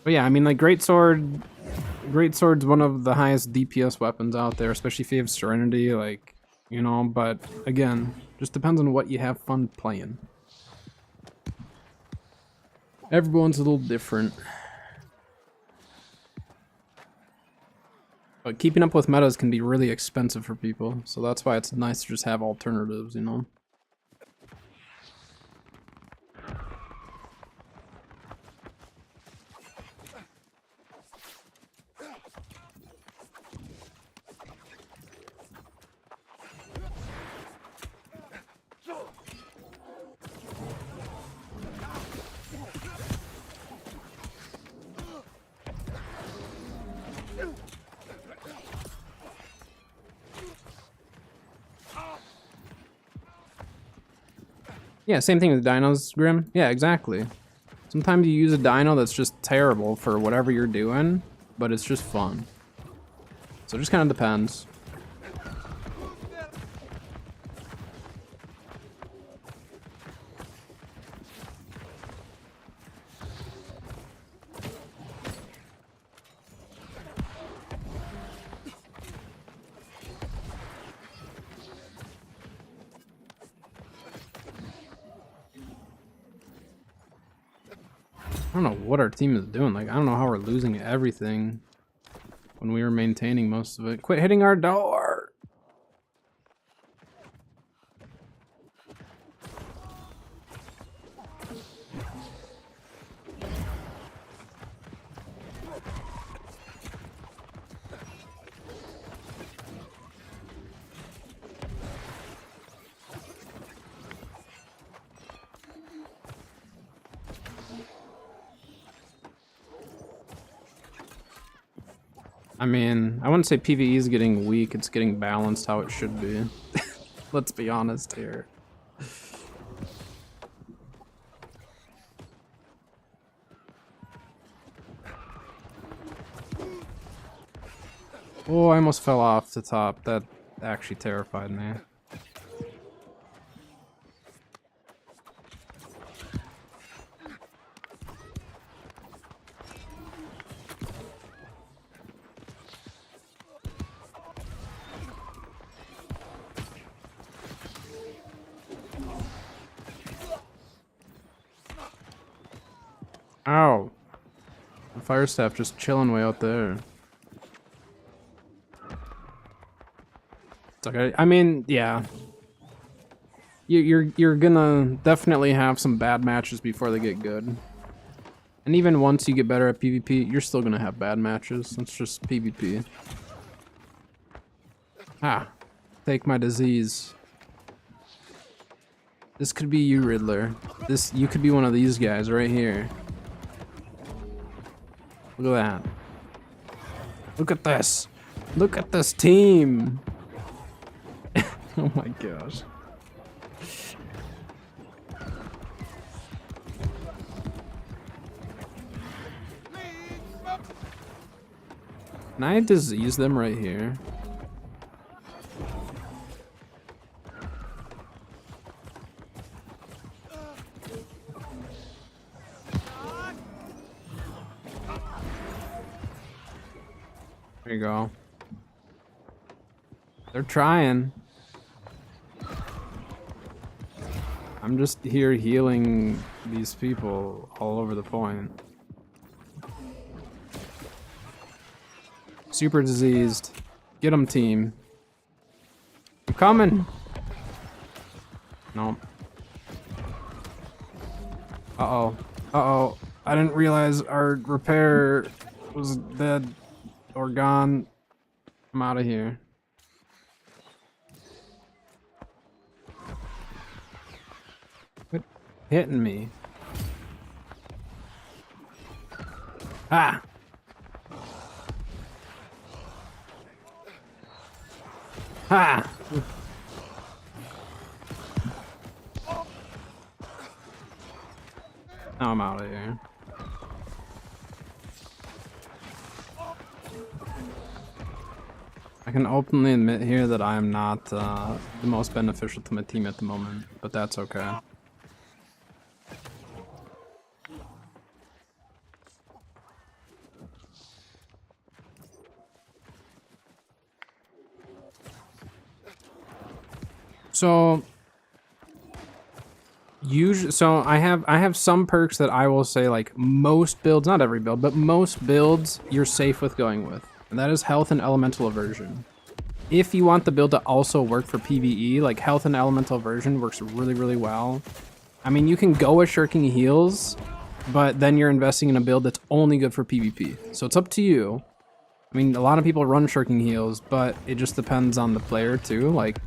[SPEAKER 3] But yeah, I mean, like, Greatsword's one of the highest DPS weapons out there, especially if you have Serenity, like, you know, but again, just depends on what you have fun playing. Everyone's a little different. But keeping up with metas can be really expensive for people, so that's why it's nice to just have alternatives, you know? Yeah, same thing with dinos, Grim. Yeah, exactly. Sometimes you use a dino that's just terrible for whatever you're doing, but it's just fun. So it just kind of depends. I don't know what our team is doing. Like, I don't know how we're losing everything when we were maintaining most of it. Quit hitting our door! I mean, I wouldn't say PvE is getting weak, it's getting balanced how it should be. Let's be honest here. Oh, I almost fell off the top. That actually terrified me. Ow. The fire staff just chilling way out there. It's okay. I mean, yeah. You're gonna definitely have some bad matches before they get good. And even once you get better at PvP, you're still gonna have bad matches. That's just PvP. Ah. Take my disease. This could be you, Riddler. You could be one of these guys right here. Look at that. Look at this. Look at this team. Oh my gosh. Can I disease them right here? There you go. They're trying. I'm just here healing these people all over the point. Super diseased. Get them, team. I'm coming. Nope. Uh-oh. Uh-oh. I didn't realize our repair was dead or gone. I'm out of here. Quit hitting me. Ah! Ha! Now I'm out of here. I can openly admit here that I am not the most beneficial to my team at the moment, but that's okay. So I have some perks that I will say, like, most builds, not every build, but most builds you're safe with going with. And that is health and elemental aversion. If you want the build to also work for PvE, like health and elemental aversion works really, really well. I mean, you can go with shirking heals, but then you're investing in a build that's only good for PvP. So it's up to you. I mean, a lot of people run shirking heals, but it just depends on the player too. Like,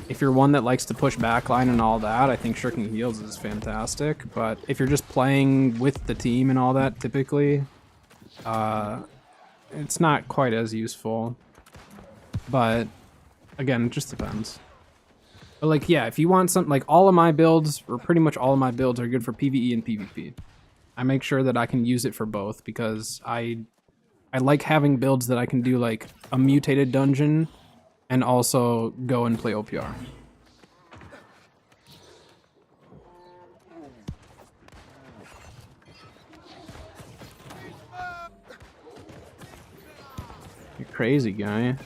[SPEAKER 3] if you're one that likes to push backline and all that, I think shirking heals is fantastic. But if you're just playing with the team and all that, typically, it's not quite as useful. But again, it just depends. But like, yeah, if you want something, like all of my builds, or pretty much all of my builds are good for PvE and PvP. I make sure that I can use it for both because I like having builds that I can do like a mutated dungeon and also go and play OPR. You crazy guy.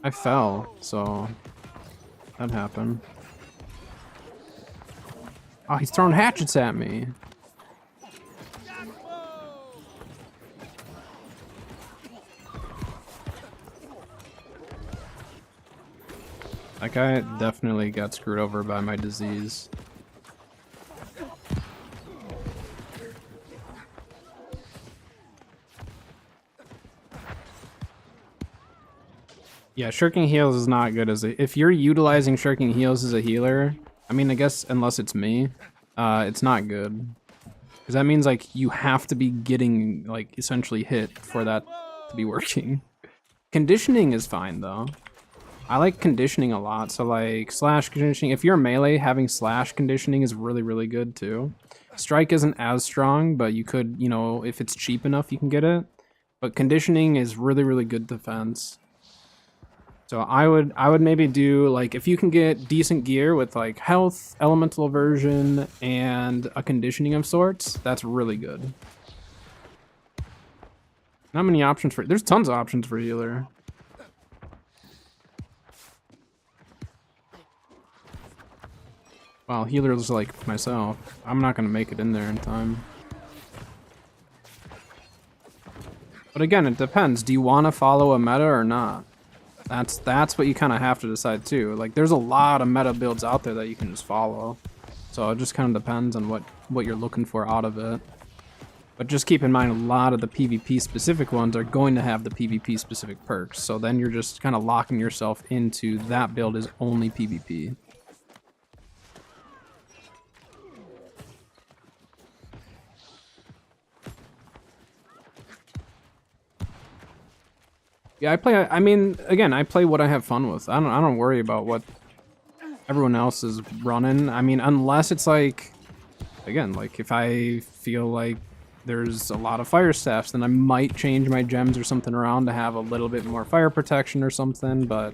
[SPEAKER 3] I fell, so that happened. Oh, he's throwing hatchets at me. That guy definitely got screwed over by my disease. Yeah, shirking heals is not good as if you're utilizing shirking heals as a healer, I mean, I guess unless it's me, it's not good. Because that means like you have to be getting like essentially hit for that to be working. Conditioning is fine though. I like conditioning a lot, so like slash conditioning, if you're melee, having slash conditioning is really, really good too. Strike isn't as strong, but you could, you know, if it's cheap enough, you can get it. But conditioning is really, really good defense. So I would maybe do, like, if you can get decent gear with like health, elemental aversion, and a conditioning of sorts, that's really good. Not many options for, there's tons of options for healer. Well, healers like myself, I'm not gonna make it in there in time. But again, it depends. Do you want to follow a meta or not? That's what you kind of have to decide too. Like, there's a lot of meta builds out there that you can just follow. So it just kind of depends on what you're looking for out of it. But just keep in mind, a lot of the PvP specific ones are going to have the PvP specific perks. So then you're just kind of locking yourself into that build is only PvP. Yeah, I play. I mean, again, I play what I have fun with. I don't worry about what everyone else is running. I mean, unless it's like, again, like if I feel like there's a lot of fire staffs, then I might change my gems or something around to have a little bit more fire protection or something. But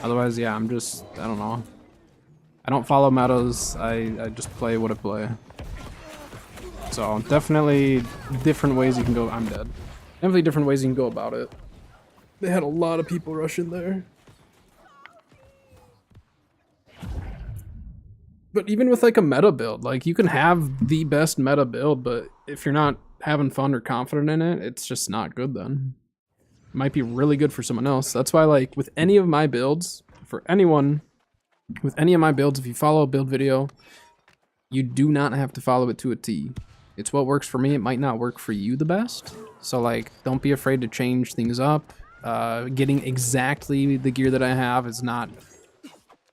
[SPEAKER 3] otherwise, yeah, I don't know. I don't follow metas. I just play what I play. So definitely different ways you can go. I'm dead. Definitely different ways you can go about it. They had a lot of people rushing there. But even with like a meta build, like you can have the best meta build, but if you're not having fun or confident in it, it's just not good then. It might be really good for someone else. That's why like with any of my builds, for anyone, with any of my builds, if you follow a build video, you do not have to follow it to a T. It's what works for me. It might not work for you the best. So like, don't be afraid to change things up. Getting exactly the gear that I have is not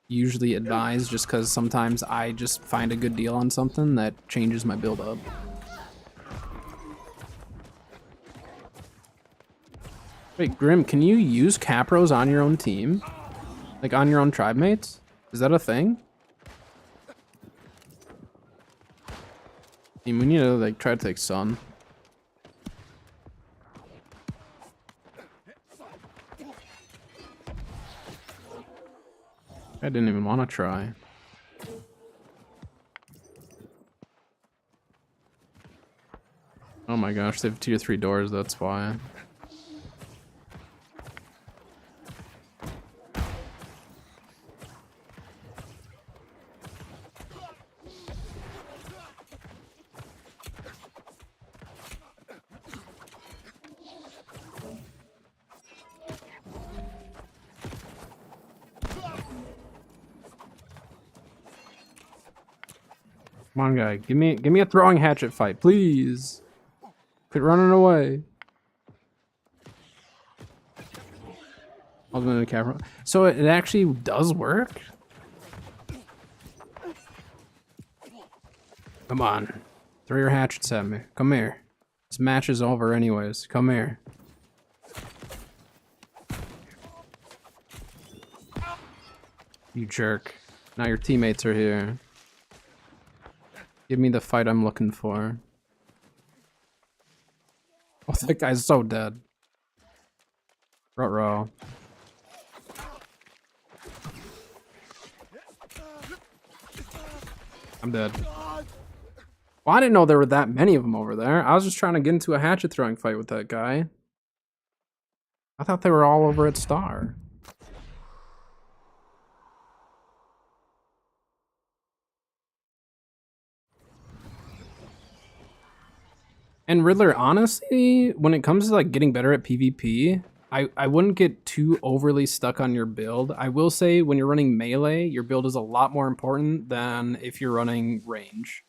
[SPEAKER 3] usually advised, just because sometimes I just find a good deal on something that changes my build up. Wait, Grim, can you use Capros on your own team? Like on your own tribe mates? Is that a thing? I mean, we need to like try to take Sun. I didn't even want to try. Oh my gosh, they have 2 to 3 doors, that's why. Come on, guy. Give me a throwing hatchet fight, please. Quit running away. Ultimate camera. So it actually does work? Come on. Throw your hatchets at me. Come here. This match is over anyways. Come here. You jerk. Now your teammates are here. Give me the fight I'm looking for. Oh, that guy's so dead. Ruh-roh. I'm dead. Well, I didn't know there were that many of them over there. I was just trying to get into a hatchet throwing fight with that guy. I thought they were all over at Star. And Riddler, honestly, when it comes to like getting better at PvP, I wouldn't get too overly stuck on your build. I will say when you're running melee, your build is a lot more important than if you're running range.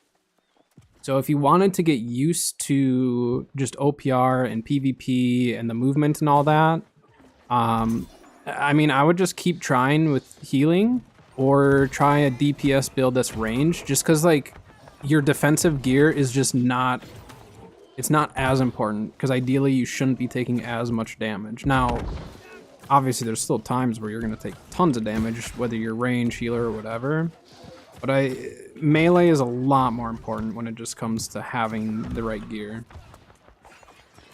[SPEAKER 3] So if you wanted to get used to just OPR and PvP and the movement and all that, I mean, I would just keep trying with healing or try a DPS build that's range, just because like your defensive gear is just not... It's not as important, because ideally you shouldn't be taking as much damage. Now, obviously there's still times where you're going to take tons of damage, whether you're range, healer, or whatever. But melee is a lot more important when it just comes to having the right gear.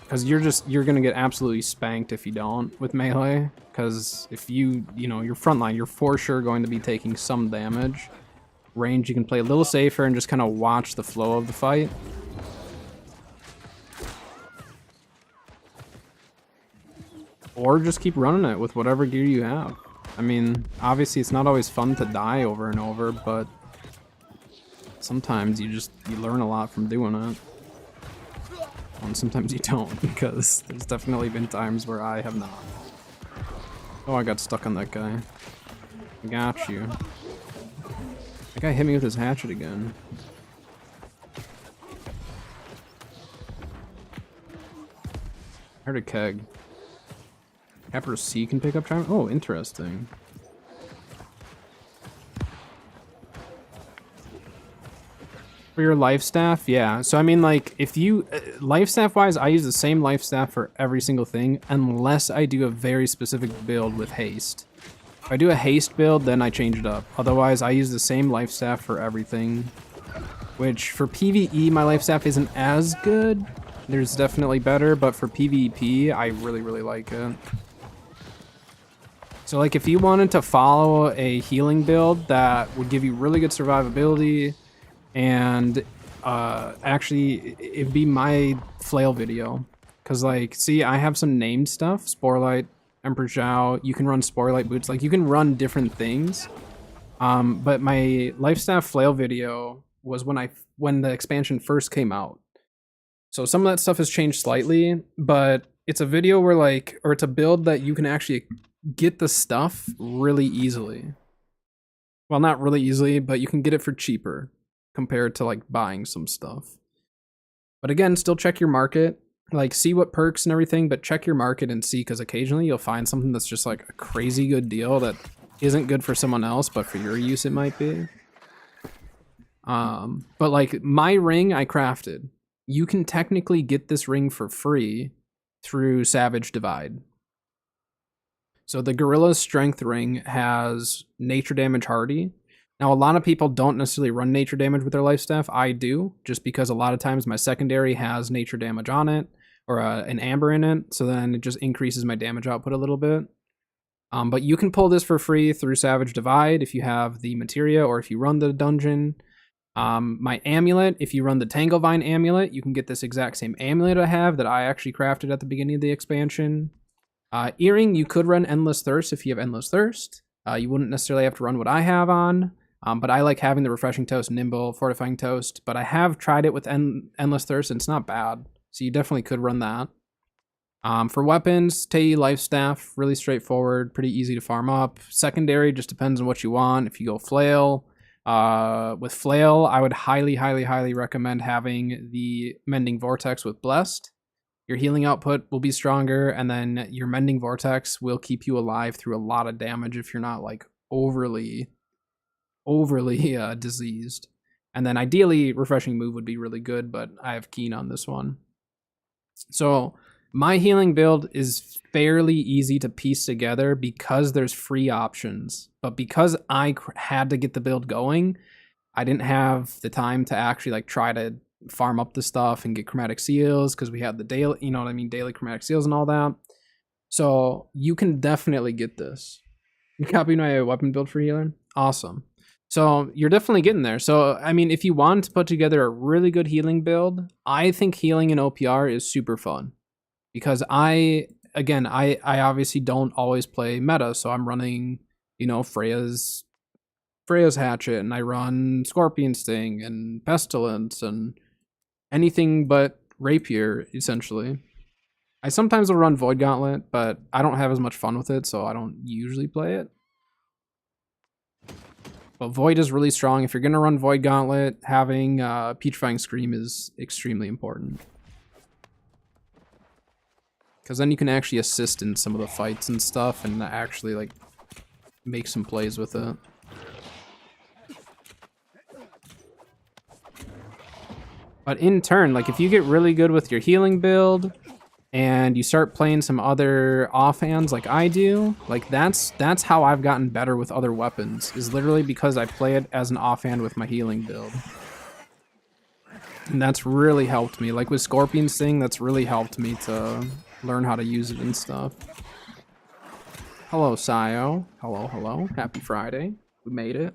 [SPEAKER 3] Because you're going to get absolutely spanked if you don't with melee. Because if you're frontline, you're for sure going to be taking some damage. Range, you can play a little safer and just kind of watch the flow of the fight. Or just keep running it with whatever gear you have. I mean, obviously it's not always fun to die over and over, but sometimes you learn a lot from doing it. And sometimes you don't, because there's definitely been times where I have not. Oh, I got stuck on that guy. I got you. That guy hit me with his hatchet again. I heard a keg. Capper C can pick up time? Oh, interesting. For your life staff, yeah. So I mean, like, if you life staff wise, I use the same life staff for every single thing, unless I do a very specific build with haste. If I do a haste build, then I change it up. Otherwise, I use the same life staff for everything. Which for PvE, my life staff isn't as good. There's definitely better, but for PvP, I really, really like it. So like if you wanted to follow a healing build that would give you really good survivability, and actually it'd be my flail video. Cause like, see, I have some named stuff, Sporelight, Emperor Zhao, you can run Sporelight boots, like you can run different things. But my lifestaff flail video was when the expansion first came out. So some of that stuff has changed slightly, but it's a video where like, or it's a build that you can actually get the stuff really easily. Well, not really easily, but you can get it for cheaper compared to like buying some stuff. But again, still check your market, like see what perks and everything, but check your market and see, because occasionally you'll find something that's just like a crazy good deal that isn't good for someone else, but for your use it might be. But like my ring I crafted, you can technically get this ring for free through Savage Divide. So the Gorilla's Strength ring has nature damage hardy. Now a lot of people don't necessarily run nature damage with their life staff. I do, just because a lot of times my secondary has nature damage on it, or an amber in it, so then it just increases my damage output a little bit. But you can pull this for free through Savage Divide if you have the materia or if you run the dungeon. My amulet, if you run the Tanglevine amulet, you can get this exact same amulet I have that I actually crafted at the beginning of the expansion. Earring, you could run Endless Thirst if you have Endless Thirst. You wouldn't necessarily have to run what I have on, but I like having the Refreshing Toast, Nimble, Fortifying Toast, but I have tried it with Endless Thirst and it's not bad, so you definitely could run that. For weapons, Tei Life Staff, really straightforward, pretty easy to farm up. Secondary just depends on what you want. If you go Flail, with Flail, I would highly, highly, highly recommend having the Mending Vortex with Blessed. Your healing output will be stronger, and then your Mending Vortex will keep you alive through a lot of damage if you're not like overly diseased. And then ideally, Refreshing Move would be really good, but I have Keen on this one. So my healing build is fairly easy to piece together because there's free options. But because I had to get the build going, I didn't have the time to actually like try to farm up the stuff and get chromatic seals, because we had the daily, you know what I mean, daily chromatic seals and all that. So you can definitely get this. You copy my weapon build for healer? Awesome. So you're definitely getting there. So, I mean, if you want to put together a really good healing build, I think healing in OPR is super fun. Because I obviously don't always play meta, so I'm running, you know, Freya's Hatchet, and I run Scorpion Sting and Pestilence and anything but Rapier, essentially. I sometimes will run Void Gauntlet, but I don't have as much fun with it, so I don't usually play it. But Void is really strong. If you're going to run Void Gauntlet, having Petrifying Scream is extremely important. Because then you can actually assist in some of the fights and stuff and actually like make some plays with it. But in turn, like if you get really good with your healing build and you start playing some other offhands like I do, like that's how I've gotten better with other weapons, is literally because I play it as an offhand with my healing build. And that's really helped me. Like with Scorpion Sting, that's really helped me to learn how to use it and stuff. Hello, Sayo. Hello, hello. Happy Friday. We made it.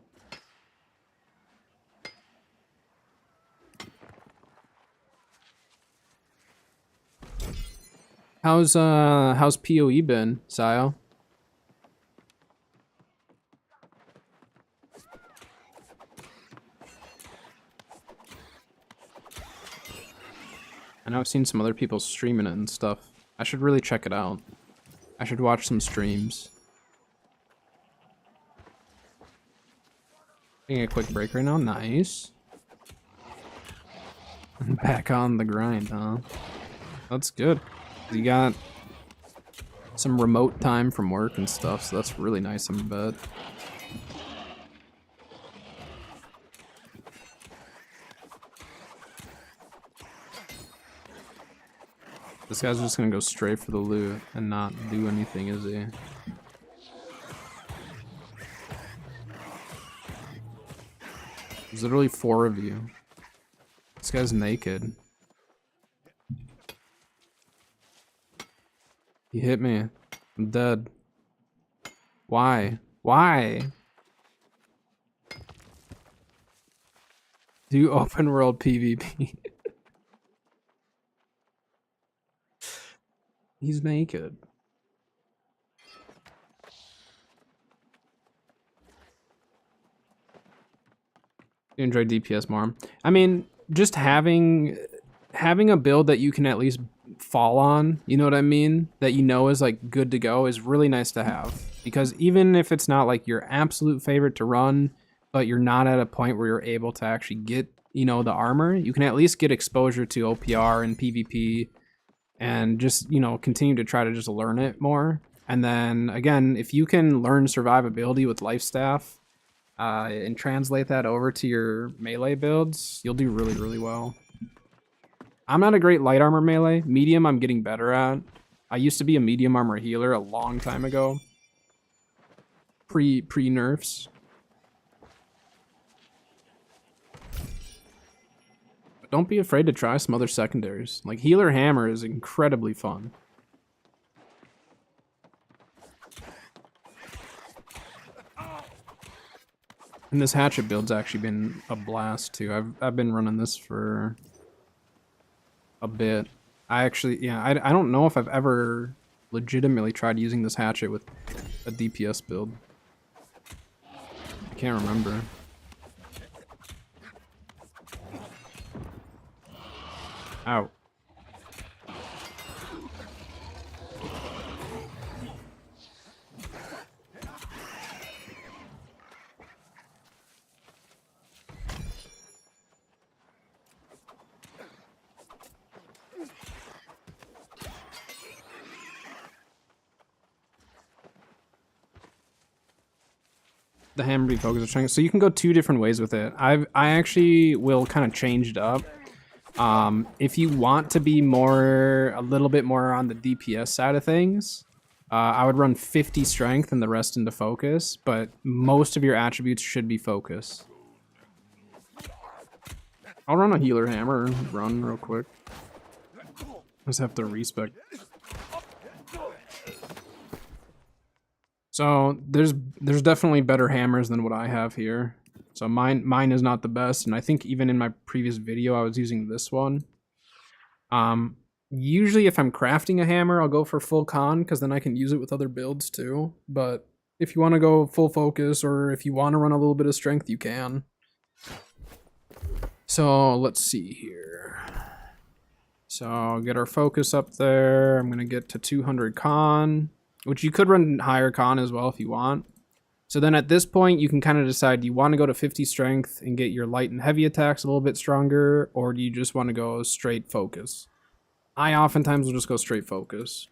[SPEAKER 3] How's PoE been, Sayo? I know I've seen some other people streaming it and stuff. I should really check it out. I should watch some streams. Taking a quick break right now. Nice. Back on the grind, huh? That's good. You got some remote time from work and stuff, so that's really nice, I bet. This guy's just gonna go straight for the loot and not do anything, is he? There's literally 4 of you. This guy's naked. He hit me. I'm dead. Why? Why? Do open world PvP. He's naked. You enjoy DPS more. I mean, just having a build that you can at least fall on, you know what I mean? That you know is like good to go is really nice to have. Because even if it's not like your absolute favorite to run, but you're not at a point where you're able to actually get, you know, the armor, you can at least get exposure to OPR and PvP and just, you know, continue to try to just learn it more. And then again, if you can learn survivability with life staff and translate that over to your melee builds, you'll do really, really well. I'm not a great light armor melee. Medium I'm getting better at. I used to be a medium armor healer a long time ago. Pre-nerfs. But don't be afraid to try some other secondaries. Like healer hammer is incredibly fun. And this hatchet build's actually been a blast too. I've been running this for a bit. I actually, yeah, I don't know if I've ever legitimately tried using this hatchet with a DPS build. I can't remember. Ow. The hammer refocus of strength. So you can go 2 different ways with it. I actually will kind of change it up. If you want to be a little bit more on the DPS side of things, I would run 50 strength and the rest into focus, but most of your attributes should be focus. I'll run a healer hammer and run real quick. Just have to respec. So there's definitely better hammers than what I have here. So mine is not the best, and I think even in my previous video I was using this one. Usually if I'm crafting a hammer, I'll go for full con because then I can use it with other builds too. But if you want to go full focus or if you want to run a little bit of strength, you can. So let's see here. So I'll get our focus up there. I'm gonna get to 200 con. Which you could run higher con as well if you want. So then at this point, you can kind of decide, do you want to go to 50 strength and get your light and heavy attacks a little bit stronger, or do you just want to go straight focus? I oftentimes will just go straight focus.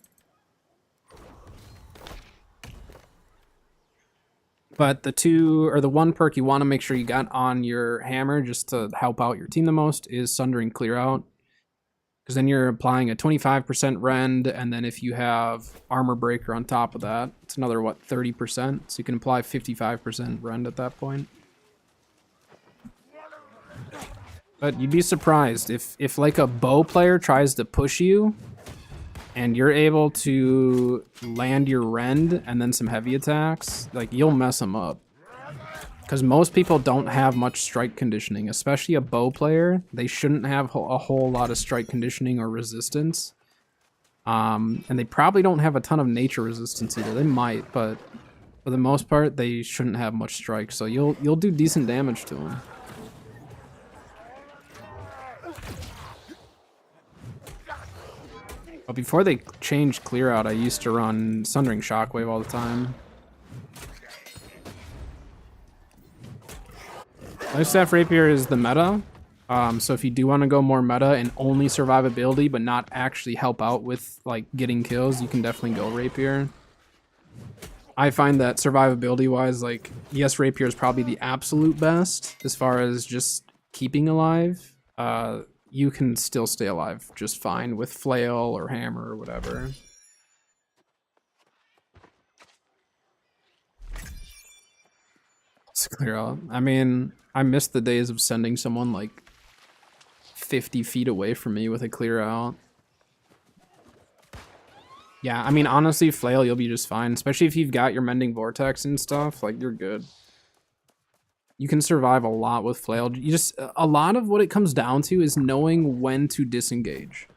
[SPEAKER 3] But the one perk you want to make sure you got on your hammer just to help out your team the most is Sundering Clear Out. Because then you're applying a 25% rend, and then if you have Armor Breaker on top of that, it's another, what, 30%? So you can apply 55% rend at that point. But you'd be surprised if like a bow player tries to push you, and you're able to land your rend and then some heavy attacks, like you'll mess them up. Because most people don't have much strike conditioning, especially a bow player. They shouldn't have a whole lot of strike conditioning or resistance. And they probably don't have a ton of nature resistance either. They might, but for the most part, they shouldn't have much strike. So you'll do decent damage to them. But before they changed Clear Out, I used to run Sundering Shockwave all the time. Lifestaff Rapier is the meta, so if you do want to go more meta and only survivability but not actually help out with like getting kills, you can definitely go Rapier. I find that survivability wise, like, yes, Rapier is probably the absolute best as far as just keeping alive. you can still stay alive just fine with flail or hammer or whatever. Let's clear out. I mean, I miss the days of sending someone like 50 feet away from me with a clear out. Yeah, I mean, honestly, flail, you'll be just fine. Especially if you've got your mending vortex and stuff, like, you're good. You can survive a lot with flail. You just, a lot of what it comes down to is knowing when to disengage.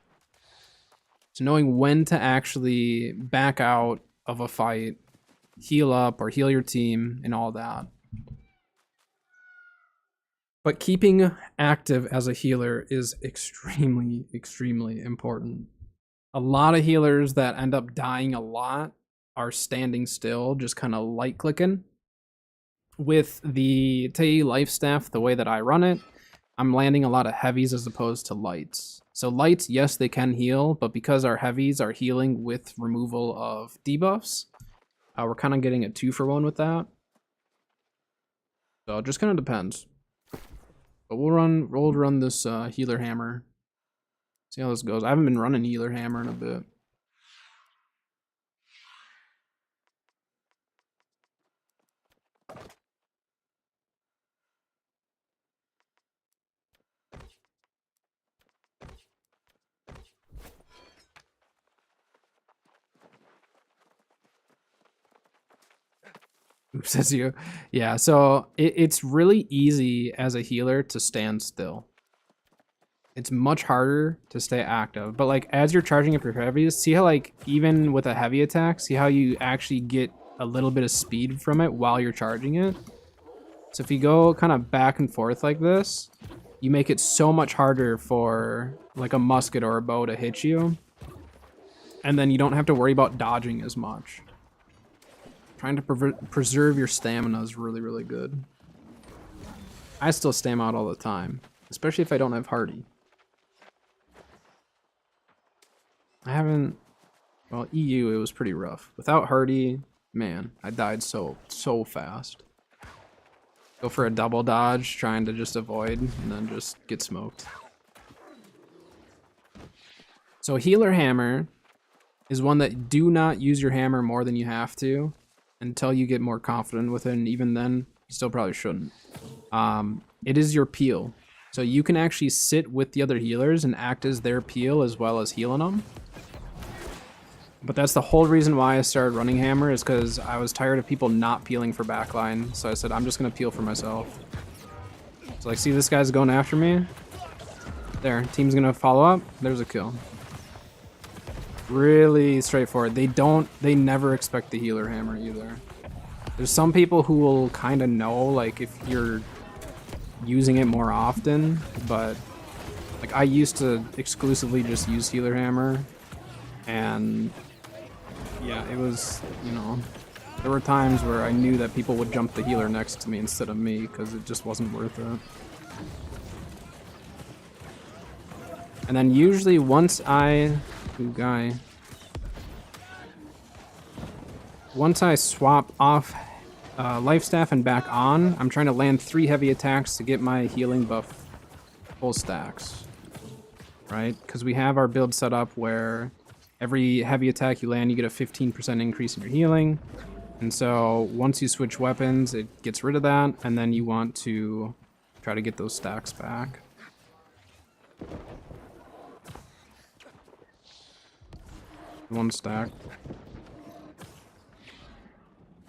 [SPEAKER 3] So knowing when to actually back out of a fight, heal up or heal your team and all that. But keeping active as a healer is extremely, extremely important. A lot of healers that end up dying a lot are standing still, just kind of light clicking. With the Tei life staff, the way that I run it, I'm landing a lot of heavies as opposed to lights. So lights, yes, they can heal, but because our heavies are healing with removal of debuffs, we're kind of getting a 2-for-1 with that. So it just kind of depends. But we'll run this healer hammer. See how this goes. I haven't been running healer hammer in a bit. Oops, that's you. Yeah, so it's really easy as a healer to stand still. It's much harder to stay active, but like as you're charging up your heavies, see how like even with a heavy attack, see how you actually get a little bit of speed from it while you're charging it. So if you go kind of back and forth like this, you make it so much harder for like a musket or a bow to hit you. And then you don't have to worry about dodging as much. Trying to preserve your stamina is really, really good. I still stam out all the time, especially if I don't have hardy. I haven't, well, EU, it was pretty rough. Without hardy, man, I died so fast. Go for a double dodge, trying to just avoid, and then just get smoked. So healer hammer is one that do not use your hammer more than you have to until you get more confident with it, and even then, you still probably shouldn't. It is your peel. So you can actually sit with the other healers and act as their peel as well as healing them. But that's the whole reason why I started running hammer, is because I was tired of people not peeling for backline. So I said, I'm just going to peel for myself. So like, see this guy's going after me? There, team's going to follow up. There's a kill. Really straightforward. They never expect the healer hammer either. There's some people who will kind of know, like, if you're using it more often, but like I used to exclusively just use healer hammer, and yeah, it was, you know, there were times where I knew that people would jump the healer next to me instead of me because it just wasn't worth it. And then usually once I swap off life staff and back on, I'm trying to land 3 heavy attacks to get my healing buff full stacks, right? Because we have our build set up where every heavy attack you land, you get a 15% increase in your healing. And so once you switch weapons, it gets rid of that, and then you want to try to get those stacks back. One stack.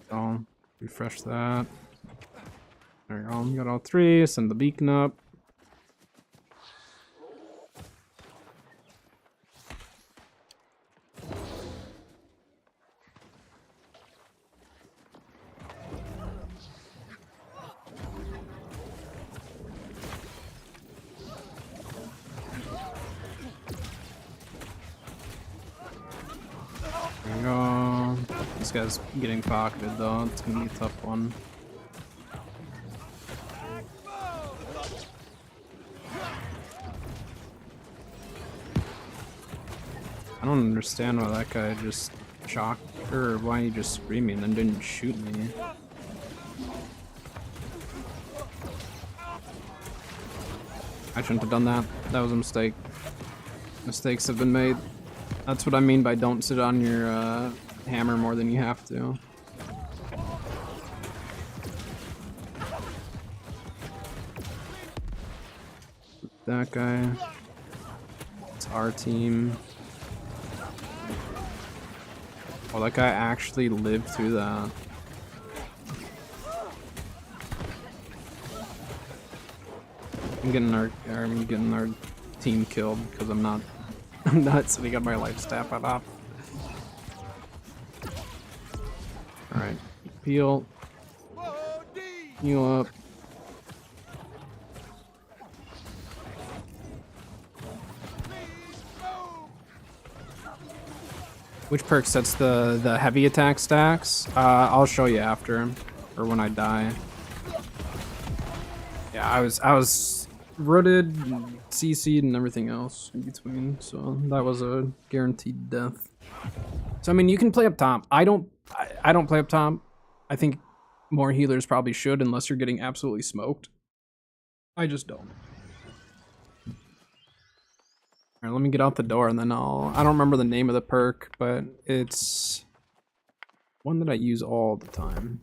[SPEAKER 3] So refresh that. There we go. We got all 3. Send the beacon up. There we go. This guy's getting pocketed though. It's gonna be a tough one. I don't understand why that guy just shocked, or why he just screamed me and then didn't shoot me. I shouldn't have done that. That was a mistake. Mistakes have been made. That's what I mean by don't sit on your hammer more than you have to. That guy. It's our team. Oh, that guy actually lived through that. I'm getting our team killed because I'm not sitting on my life staff up. Alright. Peel. Heal up. Which perk sets the heavy attack stacks? I'll show you after, or when I die. Yeah, I was rooted, CC'd, and everything else in between, so that was a guaranteed death. So I mean, you can play up top. I don't play up top. I think more healers probably should, unless you're getting absolutely smoked. I just don't. Alright, let me get out the door and then I don't remember the name of the perk, but it's one that I use all the time.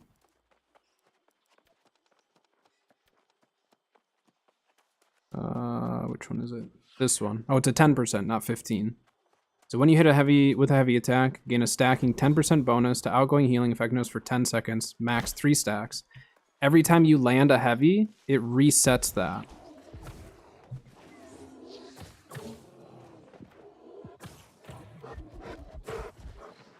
[SPEAKER 3] Which one is it? This one. Oh, it's a 10%, not 15. So when you hit with a heavy attack, gain a stacking 10% bonus to outgoing healing effectiveness for 10 seconds, max 3 stacks. Every time you land a heavy, it resets that.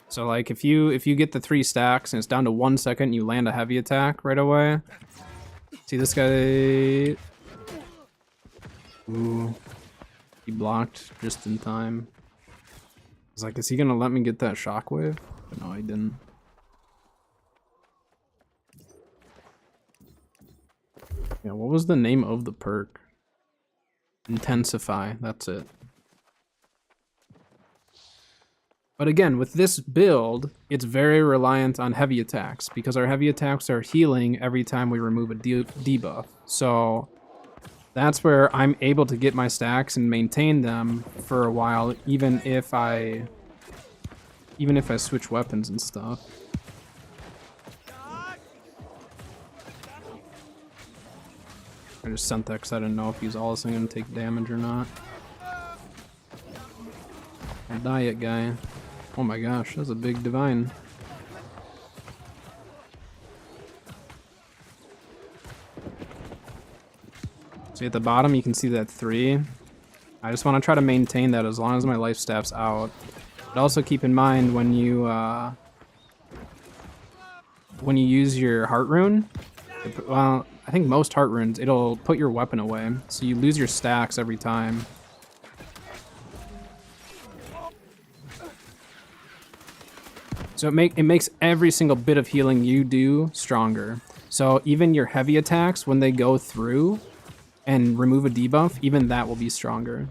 [SPEAKER 3] So like if you get the 3 stacks and it's down to 1 second, you land a heavy attack right away. See this guy? Ooh, he blocked just in time. I was like, is he gonna let me get that shockwave? But no, he didn't. Yeah, what was the name of the perk? Intensify, that's it. But again, with this build, it's very reliant on heavy attacks because our heavy attacks are healing every time we remove a debuff. So that's where I'm able to get my stacks and maintain them for a while, even if I switch weapons and stuff. I just sent that because I didn't know if he's also going to take damage or not. I'll die it, guy. Oh my gosh, that's a big divine. See at the bottom, you can see that 3. I just want to try to maintain that as long as my life staff's out. But also keep in mind when you use your heart rune, well, I think most heart runes, it'll put your weapon away, so you lose your stacks every time. So it makes every single bit of healing you do stronger. So even your heavy attacks, when they go through and remove a debuff, even that will be stronger.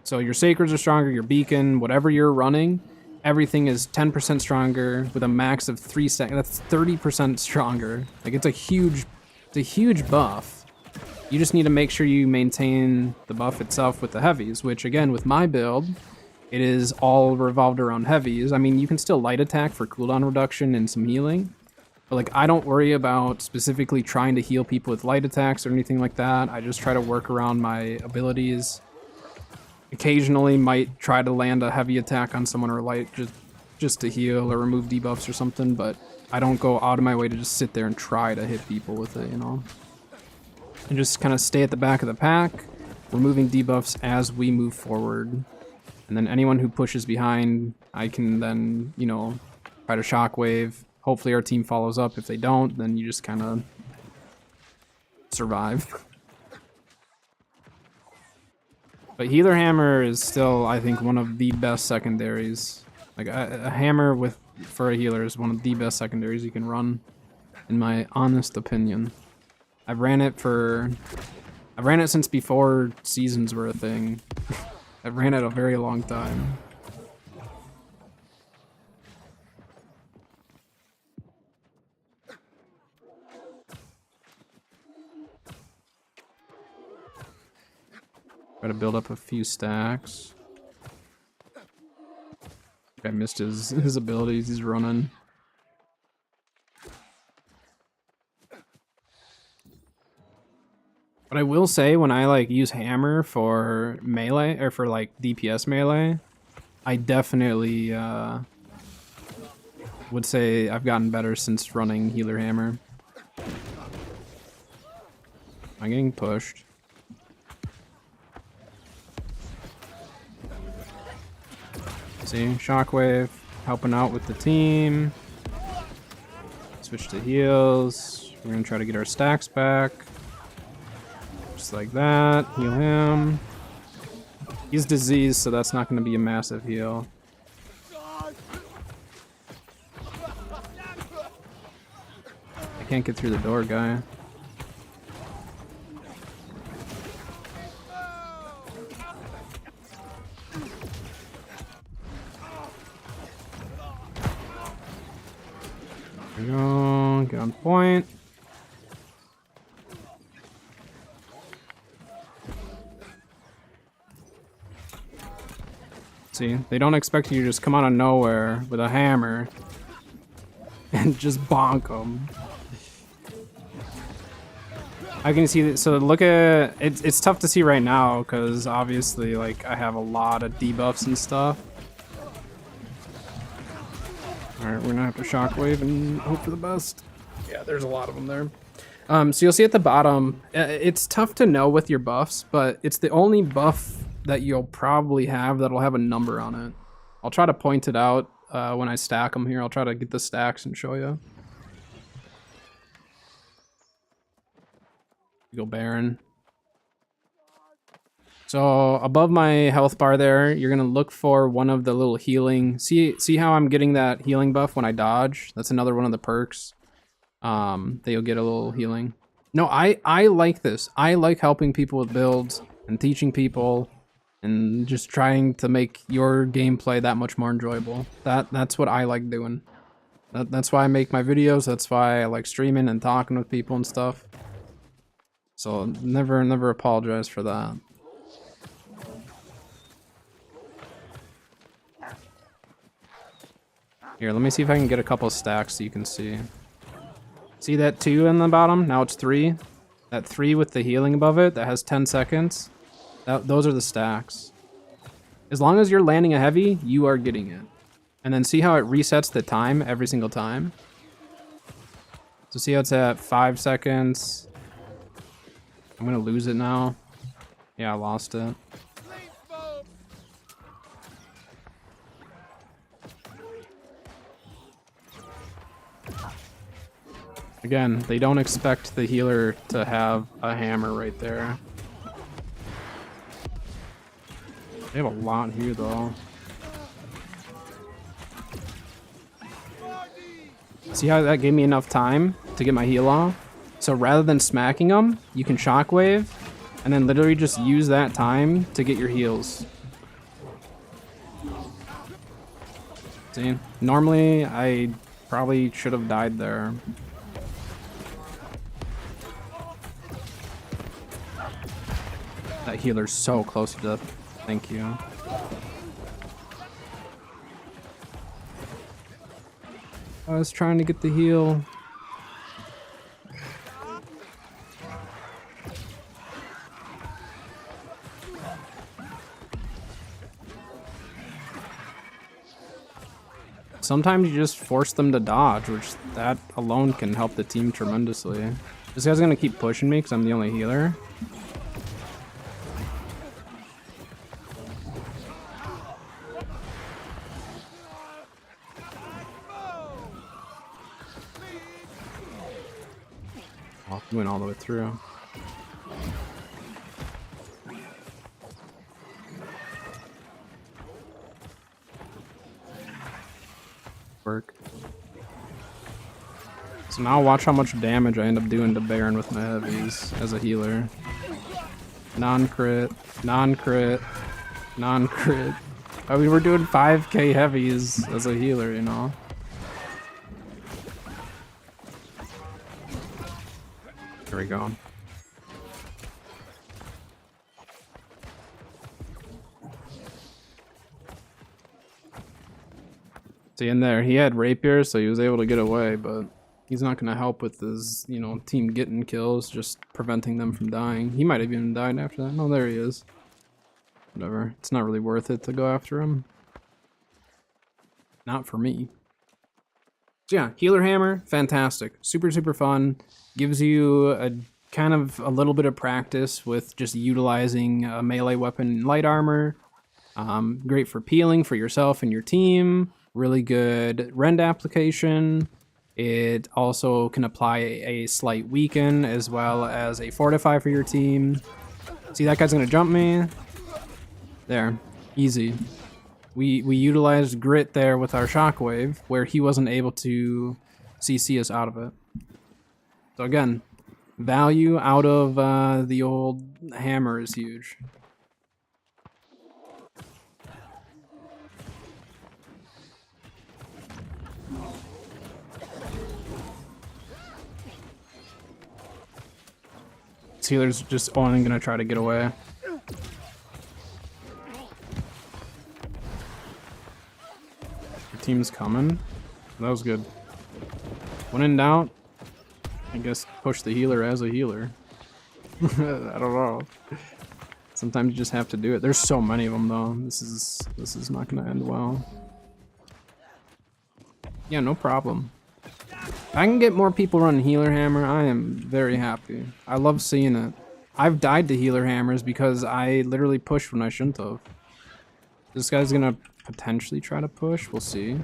[SPEAKER 3] So your sacreds are stronger, your beacon, whatever you're running, everything is 10% stronger with a max of 3 stacks. That's 30% stronger. Like it's a huge buff. You just need to make sure you maintain the buff itself with the heavies, which again, with my build, it is all revolved around heavies. I mean, you can still light attack for cooldown reduction and some healing, but like I don't worry about specifically trying to heal people with light attacks or anything like that. I just try to work around my abilities. Occasionally might try to land a heavy attack on someone or light just to heal or remove debuffs or something, but I don't go out of my way to just sit there and try to hit people with it, you know? And just kind of stay at the back of the pack, removing debuffs as we move forward. And then anyone who pushes behind, I can then, you know, try to shockwave. Hopefully our team follows up. If they don't, then you just kind of survive. But Healer Hammer is still, I think, one of the best secondaries. Like a hammer for a healer is one of the best secondaries you can run, in my honest opinion. I've ran it since before seasons were a thing. I've ran it a very long time. Try to build up a few stacks. I missed his abilities. He's running. But I will say, when I like use hammer for melee or for like DPS melee, I definitely would say I've gotten better since running healer hammer. I'm getting pushed. See, shockwave helping out with the team. Switch to heals. We're gonna try to get our stacks back. Just like that. Heal him. He's diseased, so that's not gonna be a massive heal. I can't get through the door, guy. There we go. Get on point. See, they don't expect you to just come out of nowhere with a hammer and just bonk them. I can see that. So look at it. It's tough to see right now because obviously, like, I have a lot of debuffs and stuff. All right, we're gonna have to shockwave and hope for the best. Yeah, there's a lot of them there. So you'll see at the bottom, it's tough to know with your buffs, but it's the only buff that you'll probably have that'll have a number on it. I'll try to point it out when I stack them here. I'll try to get the stacks and show you. Go Baron. So above my health bar there, you're gonna look for one of the little healing. See how I'm getting that healing buff when I dodge? That's another one of the perks. That you'll get a little healing. No, I like this. I like helping people with builds and teaching people and just trying to make your gameplay that much more enjoyable. That's what I like doing. That's why I make my videos. That's why I like streaming and talking with people and stuff. So never apologize for that. Here, let me see if I can get a couple stacks so you can see. See that 2 in the bottom? Now it's 3. That 3 with the healing above it, that has 10 seconds. Those are the stacks. As long as you're landing a heavy, you are getting it. And then see how it resets the time every single time? So see how it's at 5 seconds. I'm gonna lose it now. Yeah, I lost it. Again, they don't expect the healer to have a hammer right there. They have a lot here, though. See how that gave me enough time to get my heal off? So rather than smacking them, you can shockwave, and then literally just use that time to get your heals. See? Normally, I probably should have died there. That healer's so close to death. Thank you. I was trying to get the heal. Sometimes you just force them to dodge, which that alone can help the team tremendously. This guy's gonna keep pushing me because I'm the only healer. Oh, he went all the way through. Work. So now watch how much damage I end up doing to Baron with my heavies as a healer. Non-crit, non-crit, non-crit. I mean, we're doing 5k heavies as a healer, you know? There we go. See, in there, he had rapier, so he was able to get away, but he's not going to help with his, you know, team getting kills, just preventing them from dying. He might have even died after that. No, there he is. Whatever. It's not really worth it to go after him. Not for me. So yeah, Healer Hammer, fantastic. Super, super fun. Gives you a kind of a little bit of practice with just utilizing a melee weapon and light armor. Great for peeling for yourself and your team. Really good rend application. It also can apply a slight weaken as well as a fortify for your team. See, that guy's gonna jump me. There, easy. We utilized grit there with our shockwave where he wasn't able to CC us out of it. So again, value out of the old hammer is huge. This healer's just only gonna try to get away. The team's coming. That was good. When in doubt, I guess push the healer as a healer. I don't know. Sometimes you just have to do it. There's so many of them though. This is not gonna end well. Yeah, no problem. If I can get more people running Healer Hammer, I am very happy. I love seeing it. I've died to Healer Hammers because I literally pushed when I shouldn't have. This guy's gonna potentially try to push. We'll see.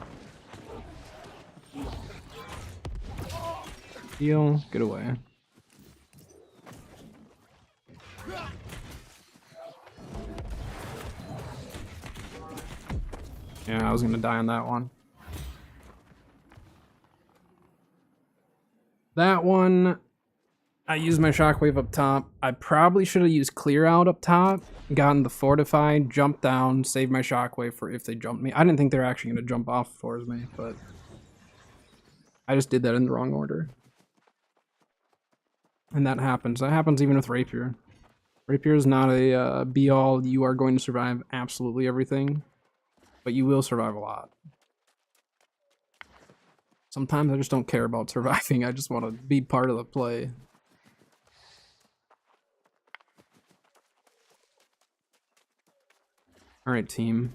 [SPEAKER 3] Heal, get away. Yeah, I was gonna die on that one. That one, I used my shockwave up top. I probably should have used clear out up top, gotten the fortify, jumped down, saved my shockwave for if they jumped me. I didn't think they were actually gonna jump off towards me, but I just did that in the wrong order. And that happens. That happens even with rapier. Rapier is not a be-all. You are going to survive absolutely everything, but you will survive a lot. Sometimes I just don't care about surviving. I just want to be part of the play. All right, team.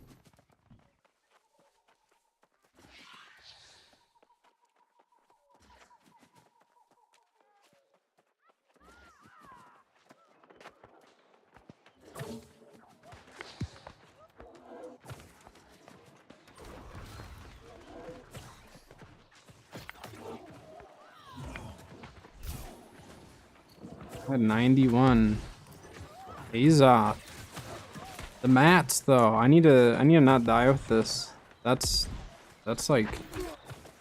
[SPEAKER 3] I had 91. He's off. The mats though. I need to not die with this. That's like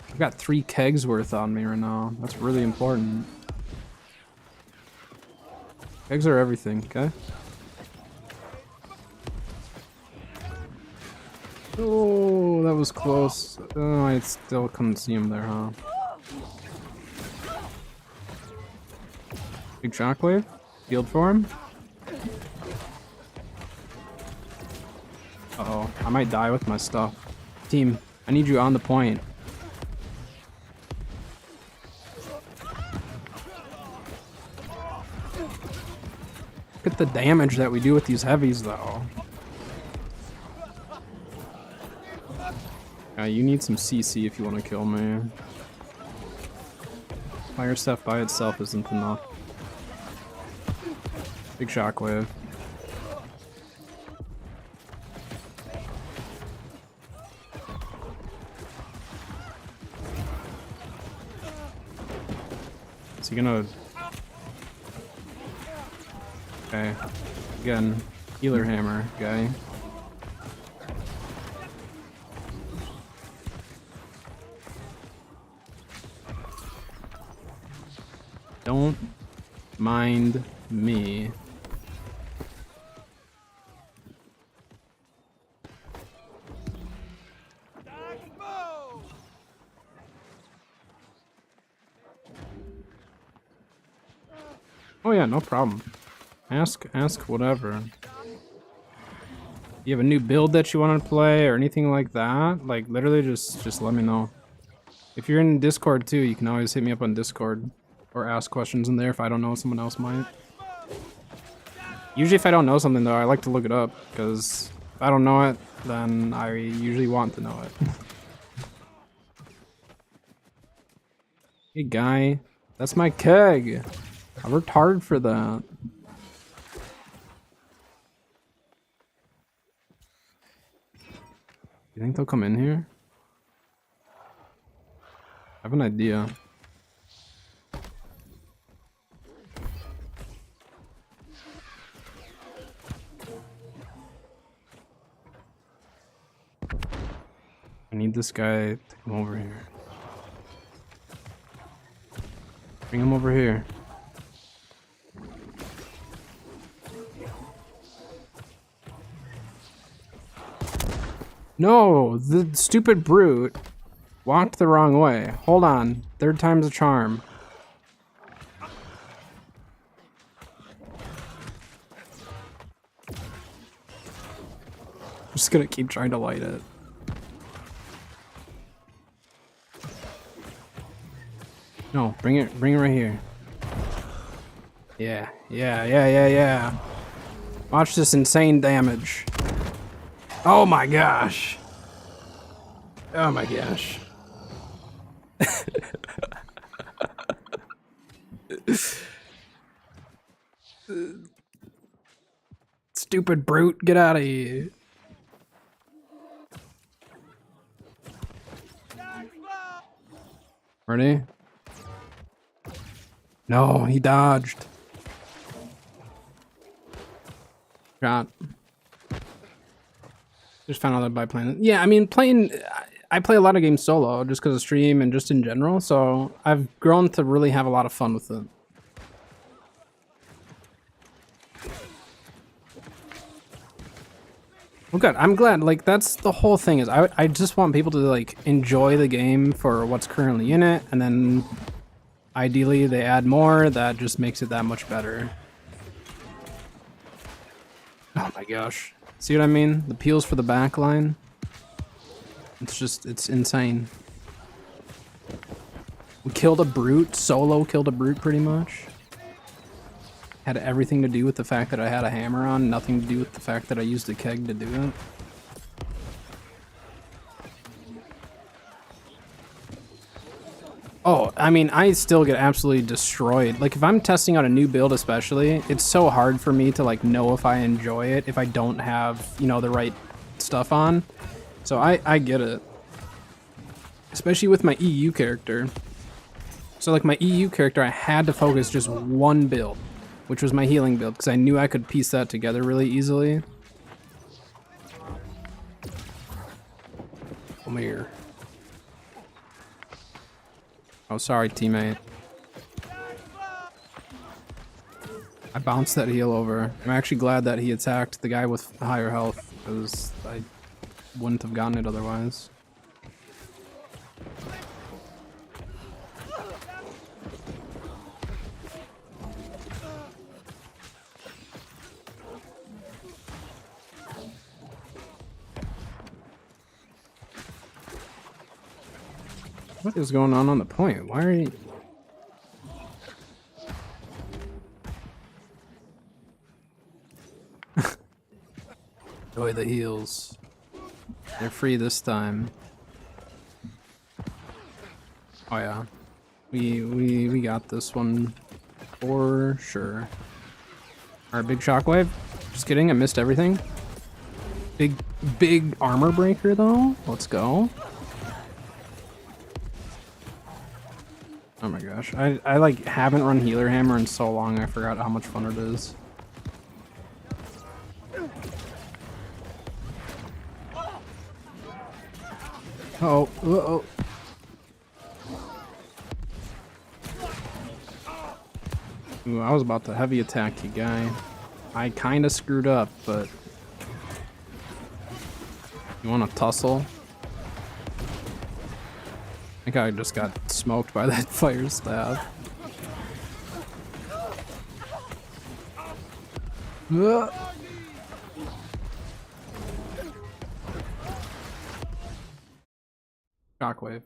[SPEAKER 3] I've got 3 kegs worth on me right now. That's really important. Kegs are everything, okay? Oh, that was close. Oh, I still couldn't see him there, huh? Big shockwave? Field for him? Uh-oh, I might die with my stuff. Team, I need you on the point. Look at the damage that we do with these heavies, though. You need some CC if you want to kill me. Fire stuff by itself isn't enough. Big shockwave. Is he gonna... Okay. Again, healer hammer guy. Don't mind me. Oh yeah, no problem. Ask whatever. you have a new build that you want to play or anything like that, like literally just let me know. If you're in Discord too, you can always hit me up on Discord or ask questions in there if I don't know, someone else might. Usually if I don't know something though, I like to look it up because if I don't know it, then I usually want to know it. Hey guy, that's my keg. I worked hard for that. You think they'll come in here? I have an idea. I need this guy to come over here. Bring him over here. No, the stupid brute walked the wrong way. Hold on. Third time's a charm. I'm just gonna keep trying to light it. No, bring it right here. Yeah. Watch this insane damage. Oh my gosh. Oh my gosh. Stupid brute, get out of here. Ready? No, he dodged. Shot. Just found out that by playing. Yeah, I mean, I play a lot of games solo just because of stream and just in general, so I've grown to really have a lot of fun with it. Well, good. I'm glad. Like, that's the whole thing is I just want people to, like, enjoy the game for what's currently in it, and then ideally they add more that just makes it that much better. Oh my gosh. See what I mean? The peels for the back line. It's insane. We killed a brute, solo killed a brute pretty much. Had everything to do with the fact that I had a hammer on, nothing to do with the fact that I used a keg to do it. Oh, I mean, I still get absolutely destroyed. Like, if I'm testing out a new build especially, it's so hard for me to, like, know if I enjoy it if I don't have, you know, the right stuff on. So I get it. Especially with my EU character. So, like, my EU character, I had to focus just one build, which was my healing build, because I knew I could piece that together really easily. Come here. Oh, sorry, teammate. I bounced that heal over. I'm actually glad that he attacked the guy with higher health, because I wouldn't have gotten it otherwise. What is going on the point? Why are you... Enjoy the heals. They're free this time. Oh yeah. We got this one for sure. Alright, big shockwave. Just kidding, I missed everything. Big armor breaker though. Let's go. Oh my gosh, I like haven't run healer hammer in so long I forgot how much fun it is. Oh, uh-oh. Ooh, I was about to heavy attack you, guy. I kinda screwed up, but... You wanna tussle? I think I just got smoked by that fire staff. Shockwave.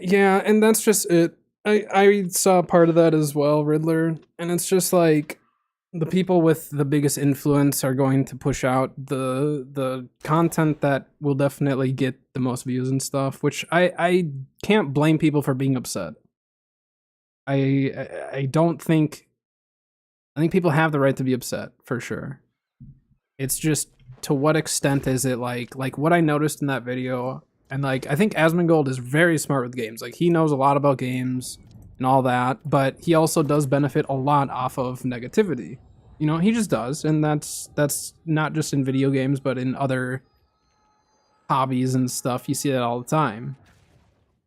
[SPEAKER 3] Yeah, and that's just it. I saw part of that as well, Riddler, and it's just like the people with the biggest influence are going to push out the content that will definitely get the most views and stuff, which I can't blame people for being upset. I don't think I think people have the right to be upset for sure. It's just to what extent is it like what I noticed in that video, and like I think Asmongold is very smart with games. Like he knows a lot about games and all that, but he also does benefit a lot off of negativity. You know, he just does, and that's not just in video games, but in other hobbies and stuff. You see that all the time.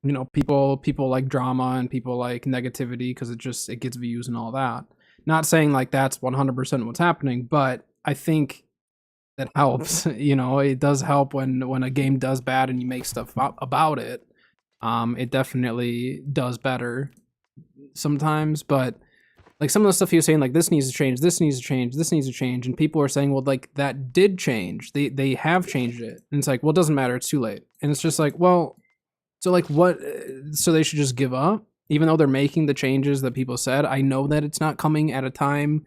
[SPEAKER 3] You know, people like drama and people like negativity because it gets views and all that. Not saying like that's 100% what's happening, but I think that helps. You know, it does help when a game does bad and you make stuff about it. It definitely does better sometimes, but like some of the stuff he was saying, like this needs to change, this needs to change, this needs to change, and people are saying, well, like that did change. They have changed it, and it's like, well, it doesn't matter, it's too late. And it's just like, well, so like what? So they should just give up, even though they're making the changes that people said. I know that it's not coming at a time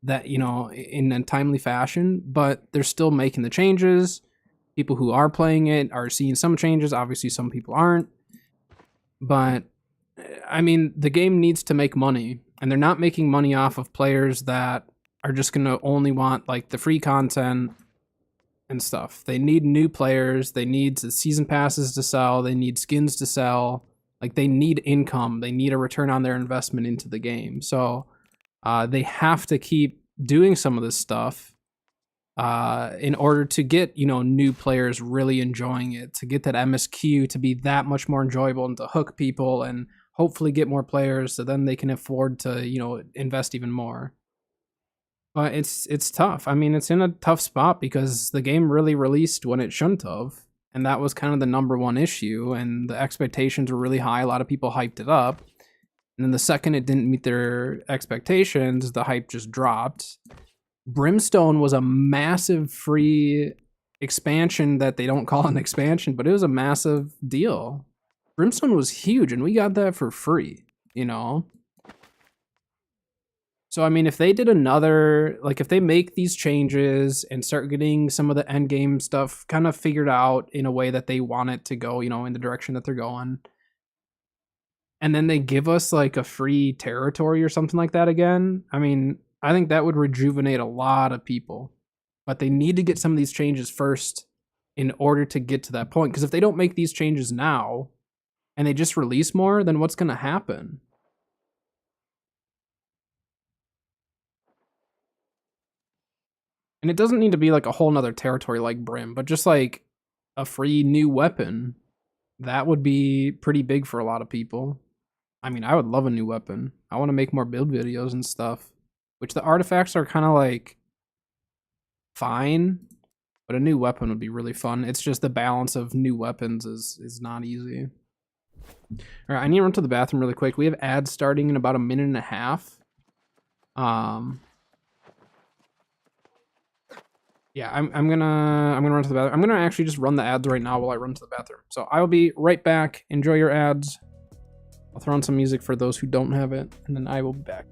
[SPEAKER 3] that, you know, in a timely fashion, but they're still making the changes. People who are playing it are seeing some changes. Obviously, some people aren't. But I mean, the game needs to make money, and they're not making money off of players that are just going to only want like the free content and stuff. They need new players. They need the season passes to sell. They need skins to sell. Like they need income. They need a return on their investment into the game. So they have to keep doing some of this stuff in order to get, you know, new players really enjoying it, to get that MSQ to be that much more enjoyable and to hook people and hopefully get more players so then they can afford to, you know, invest even more. But it's tough. I mean, it's in a tough spot because the game really released when it shouldn't have, and that was kind of the number one issue, and the expectations were really high. A lot of people hyped it up. And then the second it didn't meet their expectations, the hype just dropped. Brimstone was a massive free expansion that they don't call an expansion, but it was a massive deal. Brimstone was huge, and we got that for free, you know? So, I mean, if they did another, like, if they make these changes and start getting some of the end game stuff kind of figured out in a way that they want it to go, you know, in the direction that they're going, and then they give us like a free territory or something like that again, I mean, I think that would rejuvenate a lot of people. But they need to get some of these changes first in order to get to that point. Because if they don't make these changes now and they just release more, then what's going to happen? And it doesn't need to be like a whole nother territory like Brim, but just like a free new weapon. That would be pretty big for a lot of people. I mean, I would love a new weapon. I want to make more build videos and stuff, which the artifacts are kind of like fine, but a new weapon would be really fun. It's just the balance of new weapons is not easy. All right, I need to run to the bathroom really quick. We have ads starting in about a minute and a half. Yeah, I'm gonna run to the bathroom. I'm gonna actually just run the ads right now while I run to the bathroom. So I will be right back. Enjoy your ads. I'll throw on some music for those who don't have it, and then I will be back.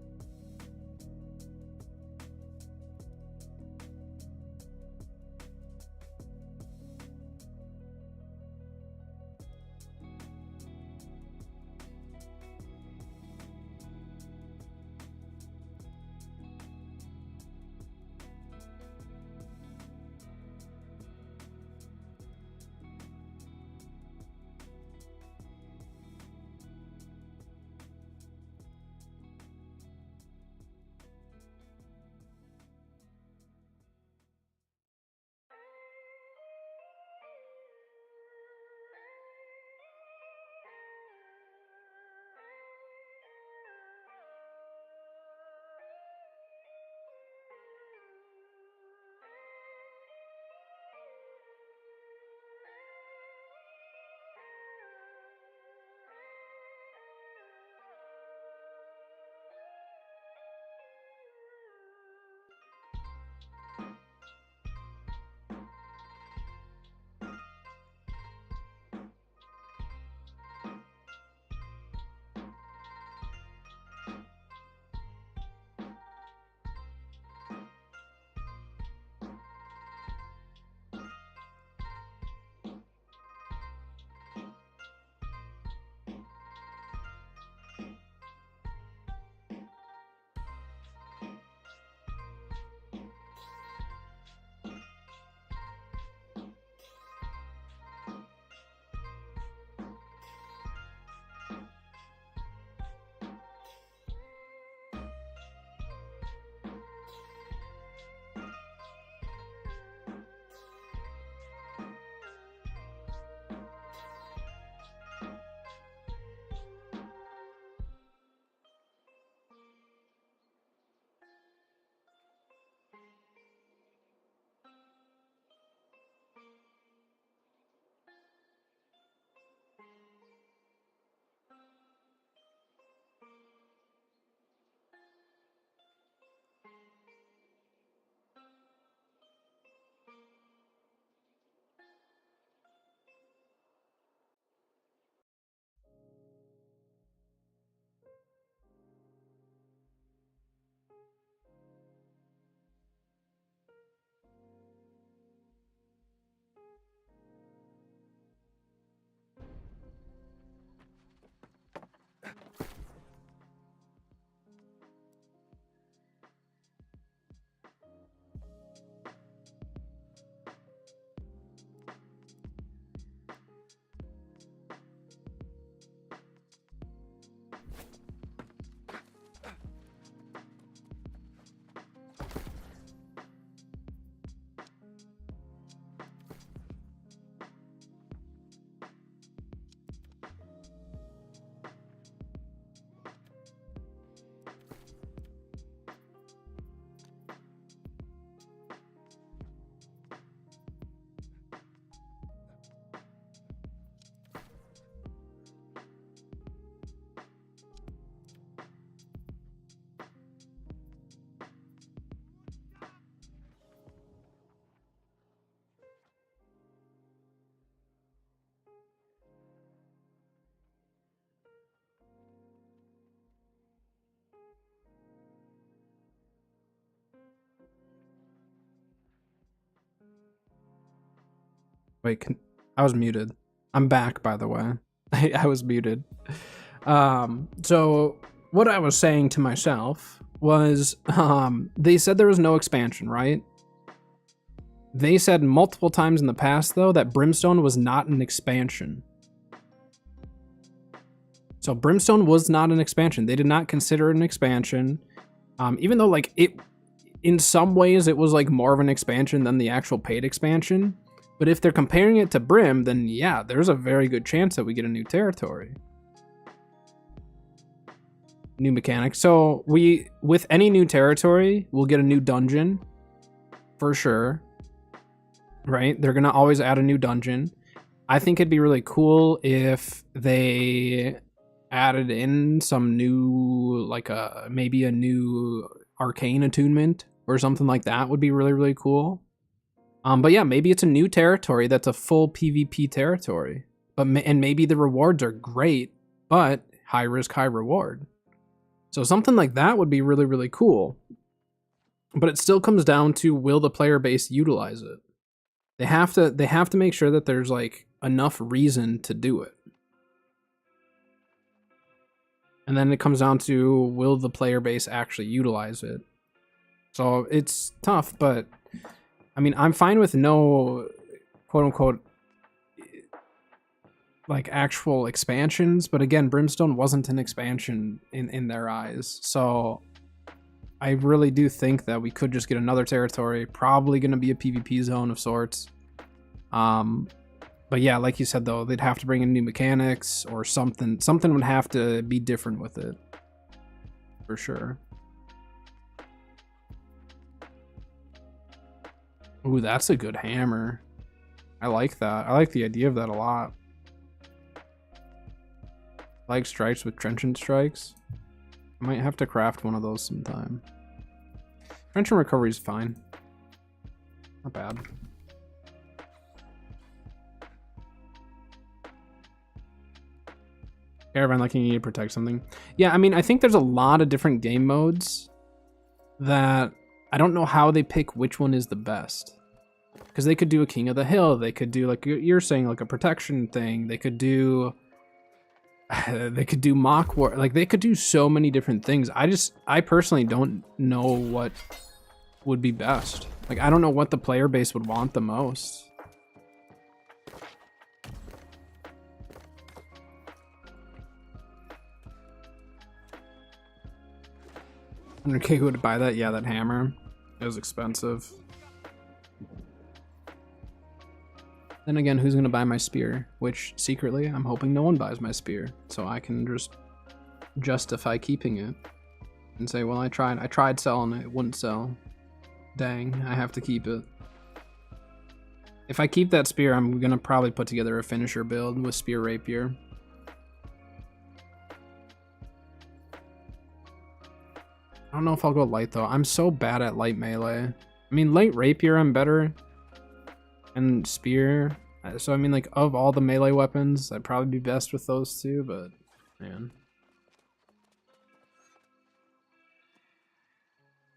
[SPEAKER 3] Wait, I was muted. I'm back, by the way. I was muted. So what I was saying to myself was, they said there was no expansion, right? They said multiple times in the past, though, that Brimstone was not an expansion. So Brimstone was not an expansion. They did not consider it an expansion. Even though, like, it, in some ways, it was, like, more of an expansion than the actual paid expansion. But if they're comparing it to Brim, then yeah, there's a very good chance that we get a new territory. New mechanic. So with any new territory, we'll get a new dungeon. For sure. Right? They're going to always add a new dungeon. I think it'd be really cool if they added in some new, like maybe a new arcane attunement or something like that would be really, really cool. But yeah, maybe it's a new territory that's a full PvP territory. And maybe the rewards are great, but high risk, high reward. So something like that would be really, really cool. But it still comes down to, will the player base utilize it? They have to make sure that there's like enough reason to do it. And then it comes down to, will the player base actually utilize it? So it's tough, but I mean, I'm fine with no quote unquote like actual expansions, but again, Brimstone wasn't an expansion in their eyes. So I really do think that we could just get another territory, probably going to be a PvP zone of sorts. But yeah, like you said though, they'd have to bring in new mechanics or something. Something would have to be different with it. For sure. Ooh, that's a good hammer. I like that. I like the idea of that a lot. Like strikes with trenchant strikes. I might have to craft one of those sometime. Trenchant recovery is fine. Not bad. Caravan, like you need to protect something. Yeah, I mean, I think there's a lot of different game modes that I don't know how they pick which one is the best. Because they could do a King of the Hill. They could do, like you're saying, like a protection thing. They could do mock war. Like they could do so many different things. I personally don't know what would be best. Like I don't know what the player base would want the most. Okay, who would buy that? Yeah, that hammer. It was expensive. Then again, who's gonna buy my spear? Which secretly, I'm hoping no one buys my spear, so I can just justify keeping it and say, well, I tried selling it, it wouldn't sell. Dang, I have to keep it. If I keep that spear, I'm gonna probably put together a finisher build with spear rapier. I don't know if I'll go light though. I'm so bad at light melee. I mean, light rapier I'm better. And spear. So I mean, like, of all the melee weapons, I'd probably be best with those two, but man.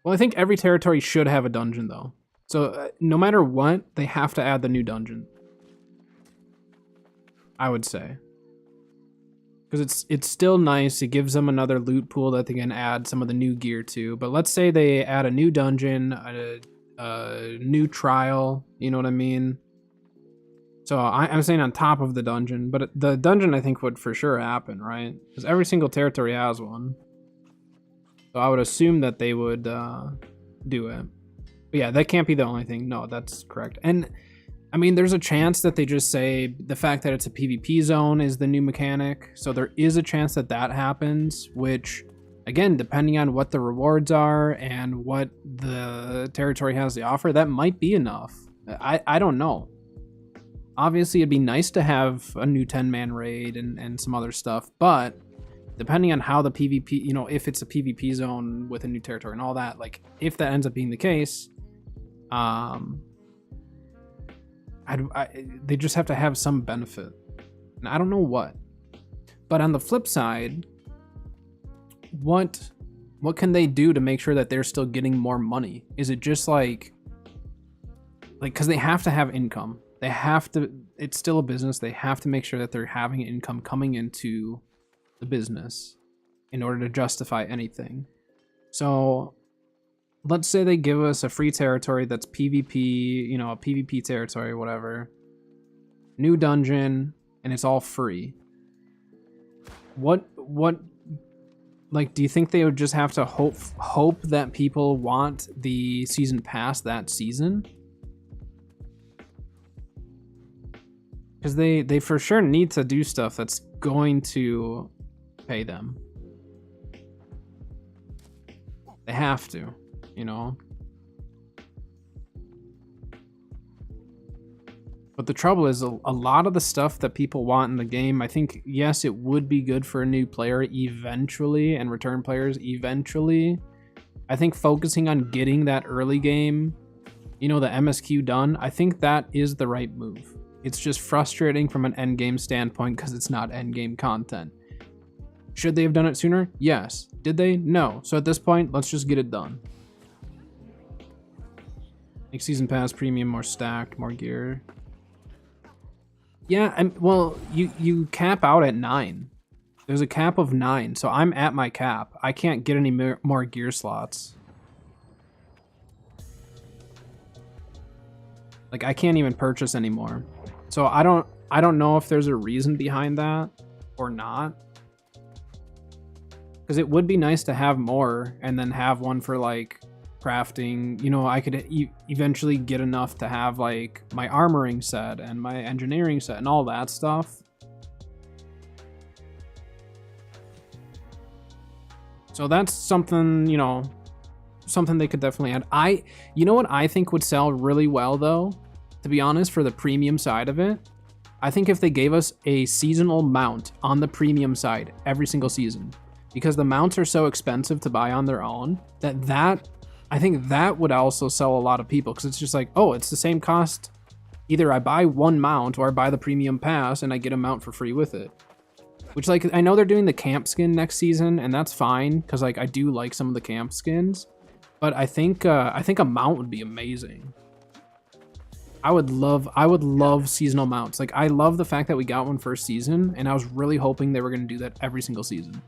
[SPEAKER 3] Well, I think every territory should have a dungeon though. So no matter what, they have to add the new dungeon. I would say. Because it's still nice. It gives them another loot pool that they can add some of the new gear to. But let's say they add a new dungeon, a new trial, you know what I mean? So I'm saying on top of the dungeon, but the dungeon I think would for sure happen, right? Because every single territory has one. So I would assume that they would do it. But yeah, that can't be the only thing. No, that's correct. And I mean, there's a chance that they just say the fact that it's a PvP zone is the new mechanic. So there is a chance that that happens, which, again, depending on what the rewards are and what the territory has to offer, that might be enough. I don't know. Obviously, it'd be nice to have a new 10-man raid and some other stuff, but depending on how the PvP, you know, if it's a PvP zone with a new territory and all that, like, if that ends up being the case, they just have to have some benefit. And I don't know what. But on the flip side, what can they do to make sure that they're still getting more money? Is it just like because they have to have income. they have to, it's still a business. They have to make sure that they're having income coming into the business in order to justify anything. So let's say they give us a free territory that's PvP, you know, a PvP territory, whatever. New dungeon, and it's all free. What like, do you think they would just have to hope that people want the season pass that season? Because they for sure need to do stuff that's going to pay them. They have to, you know? But the trouble is, a lot of the stuff that people want in the game, I think, yes, it would be good for a new player eventually, and return players eventually. I think focusing on getting that early game, you know, the MSQ done, I think that is the right move. It's just frustrating from an end game standpoint because it's not end game content. Should they have done it sooner? Yes. Did they? No. So at this point, let's just get it done. Make season pass premium more stacked, more gear. Yeah, well, you cap out at 9. There's a cap of 9, so I'm at my cap. I can't get any more gear slots. Like, I can't even purchase anymore. So I don't know if there's a reason behind that or not. Because it would be nice to have more and then have one for like crafting. You know, I could eventually get enough to have like my armoring set and my engineering set and all that stuff. So that's something, you know, something they could definitely add. You know what I think would sell really well though, to be honest, for the premium side of it? I think if they gave us a seasonal mount on the premium side every single season, because the mounts are so expensive to buy on their own, that I think that would also sell a lot of people, because it's just like, oh, it's the same cost. Either I buy one mount or I buy the premium pass and I get a mount for free with it. Which, like, I know they're doing the camp skin next season, and that's fine, because like I do like some of the camp skins, but I think a mount would be amazing. I would love seasonal mounts. Like, I love the fact that we got one first season, and I was really hoping they were going to do that every single season.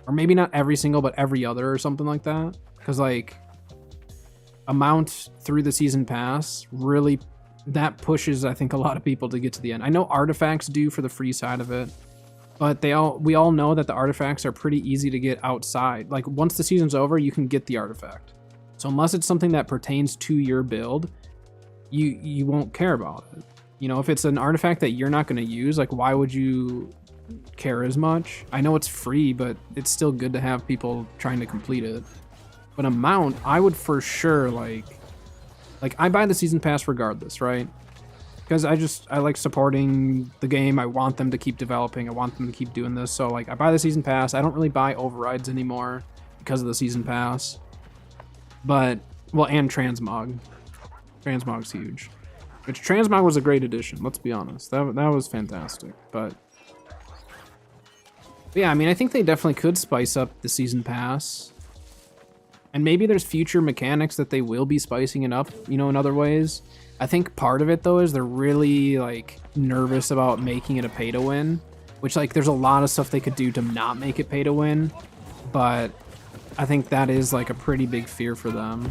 [SPEAKER 3] Or maybe not every single, but every other or something like that. Because, like, a mount through the season pass really, that pushes, I think, a lot of people to get to the end. I know artifacts do for the free side of it, but we all know that the artifacts are pretty easy to get outside. Like, once the season's over, you can get the artifact. So unless it's something that pertains to your build, you won't care about it. You know, if it's an artifact that you're not going to use, like, why would you care as much? I know it's free, but it's still good to have people trying to complete it. But a mount, I would for sure, like I buy the season pass regardless, right? Because I like supporting the game. I want them to keep developing. I want them to keep doing this. So, like, I buy the season pass. I don't really buy overrides anymore because of the season pass. But, well, and transmog. Transmog's huge. Which transmog was a great addition, let's be honest. That was fantastic. But yeah, I mean, I think they definitely could spice up the season pass. And maybe there's future mechanics that they will be spicing it up, you know, in other ways. I think part of it, though, is they're really, like, nervous about making it a pay-to-win. Which, like, there's a lot of stuff they could do to not make it pay-to-win. But I think that is, like, a pretty big fear for them.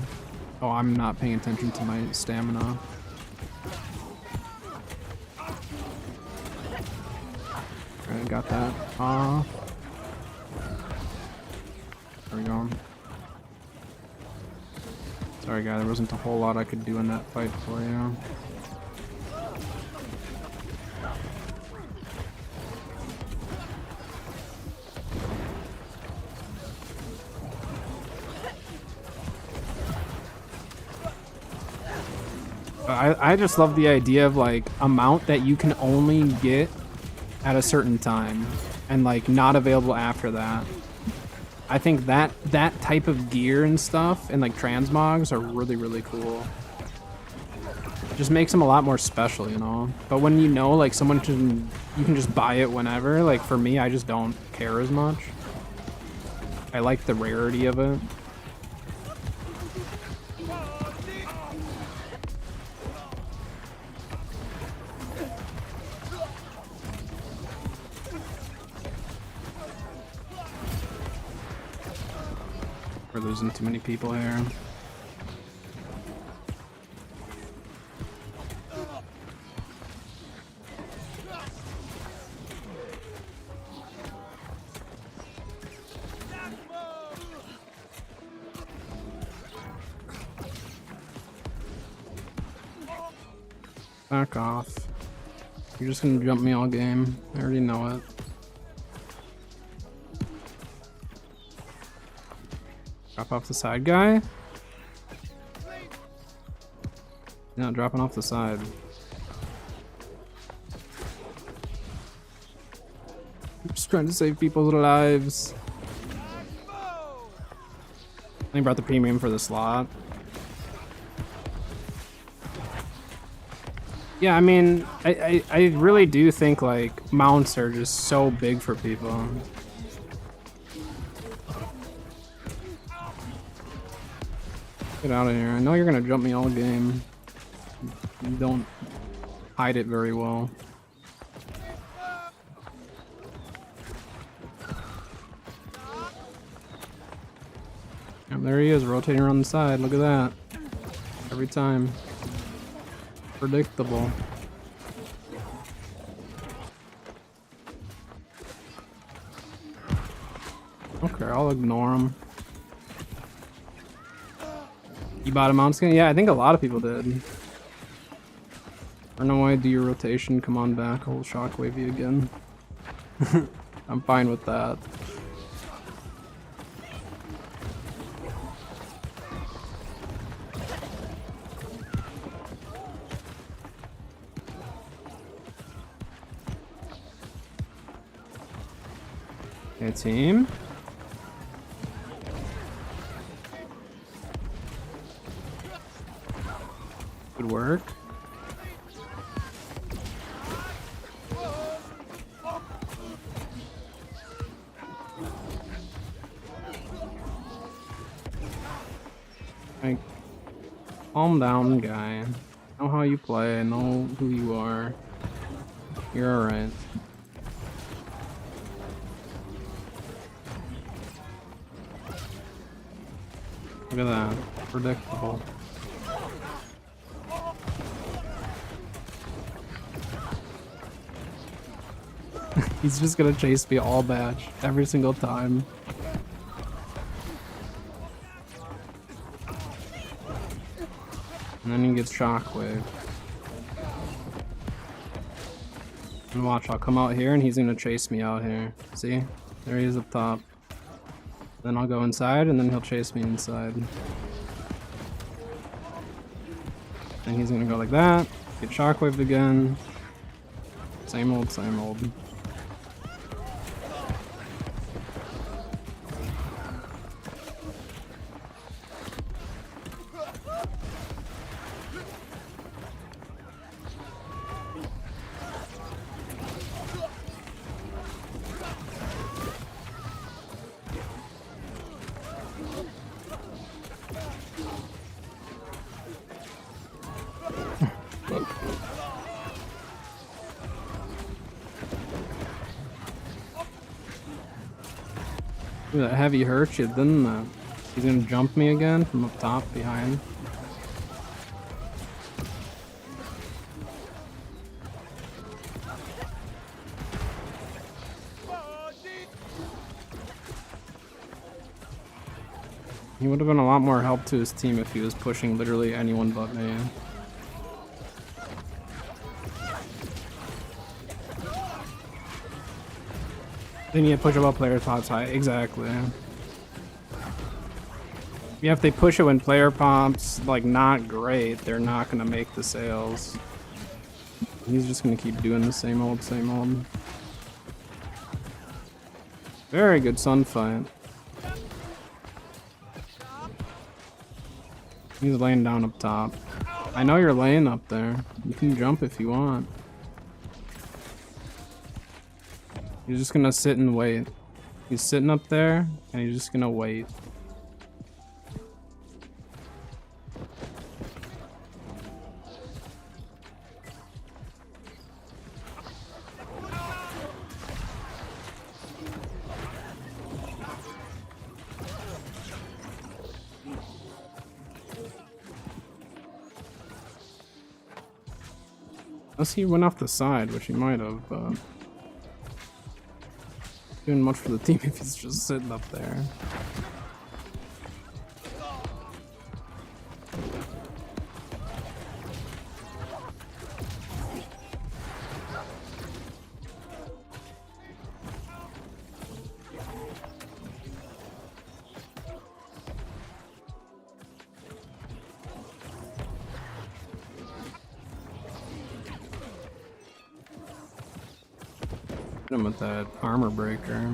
[SPEAKER 3] Oh, I'm not paying attention to my stamina. I got that off. There we go. Sorry, guy, there wasn't a whole lot I could do in that fight for you. I just love the idea of, like, a mount that you can only get at a certain time and, like, not available after that. I think that type of gear and stuff and, like, transmogs are really, really cool. It just makes them a lot more special, you know? But when you know, like, you can just buy it whenever, like, for me, I just don't care as much. I like the rarity of it. losing too many people here. Back off. You're just gonna jump me all game. I already know it. Drop off the side guy? No, dropping off the side. I'm just trying to save people's lives. They brought the premium for the slot. Yeah, I mean, I really do think like mounts are just so big for people. Get out of here. I know you're gonna jump me all game. You don't hide it very well. And there he is, rotating around the side. Look at that. Every time. Predictable. Okay, I'll ignore him. You bought a mount skin? Yeah, I think a lot of people did. I don't know why. Do your rotation. Come on back. I'll shockwave you again. I'm fine with that. Okay, team. Good work. Like, calm down, guy. Know how you play, know who you are. You're alright. Look at that. Predictable. He's just gonna chase me all match, every single time. And then he gets shockwave. And watch, I'll come out here and he's gonna chase me out here. See? There he is up top. Then I'll go inside and then he'll chase me inside. And he's gonna go like that, get shockwaved again. Same old, same old. Ooh, that heavy hurt you, didn't it? He's gonna jump me again from up top behind. He would have been a lot more help to his team if he was pushing literally anyone but me. Then you push about player pops high. Exactly. Yeah, if they push it when player pops like not great, they're not gonna make the sales. He's just gonna keep doing the same old, same old. Very good sun fight. He's laying down up top. I know you're laying up there. You can jump if you want. He's just gonna sit and wait. He's sitting up there, and he's just gonna wait. Unless he went off the side, which he might have, but doing much for the team if he's just sitting up there. Hit him with that armor breaker.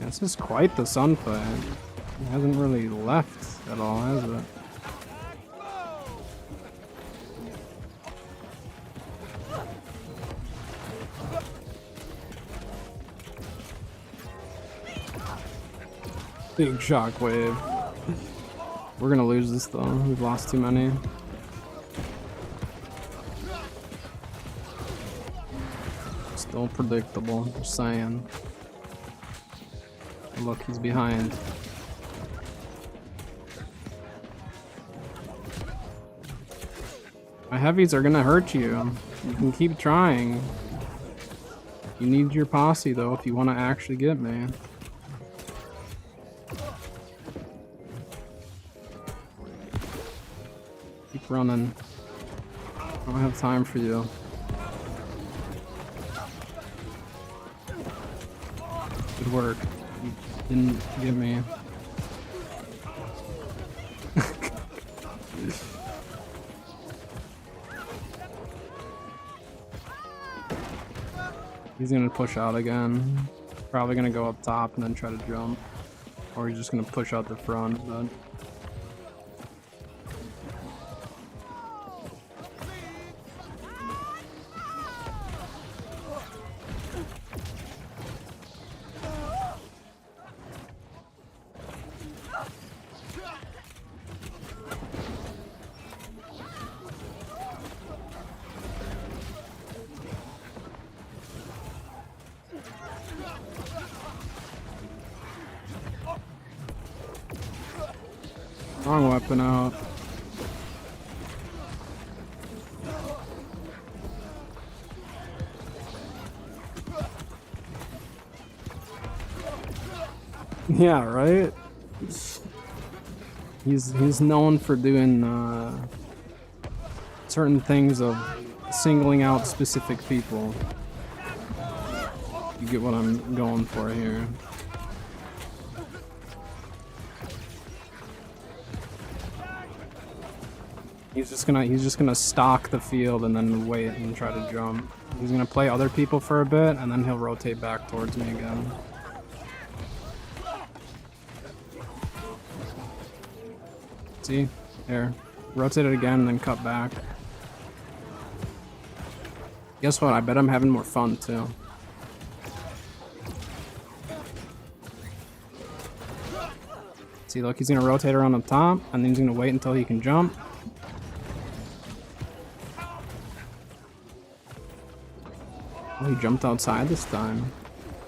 [SPEAKER 3] This is quite the sunfight. It hasn't really left at all, has it? Big shockwave. We're gonna lose this though. We've lost too many. Still predictable, just saying. Look, he's behind. My heavies are gonna hurt you. You can keep trying. You need your posse though if you want to actually get me. Keep running. I don't have time for you. Good work. You didn't get me. He's gonna push out again. Probably gonna go up top and then try to jump. Or he's just gonna push out the front, but... Wrong weapon out. Yeah, right? He's known for doing certain things of singling out specific people. You get what I'm going for here. He's just gonna stalk the field and then wait and try to jump. He's gonna play other people for a bit and then he'll rotate back towards me again. See? There. Rotate it again and then cut back. Guess what? I bet I'm having more fun too. See, look, he's gonna rotate around the top and then he's gonna wait until he can jump. Oh, he jumped outside this time.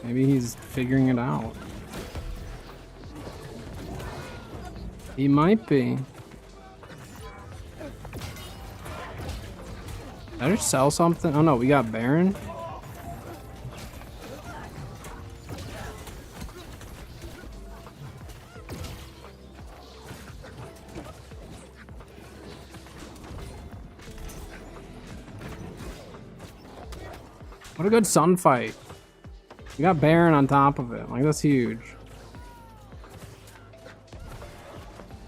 [SPEAKER 3] Maybe he's figuring it out. He might be. Did I just sell something? Oh no, we got Baron. What a good sun fight. We got Baron on top of it. Like, that's huge.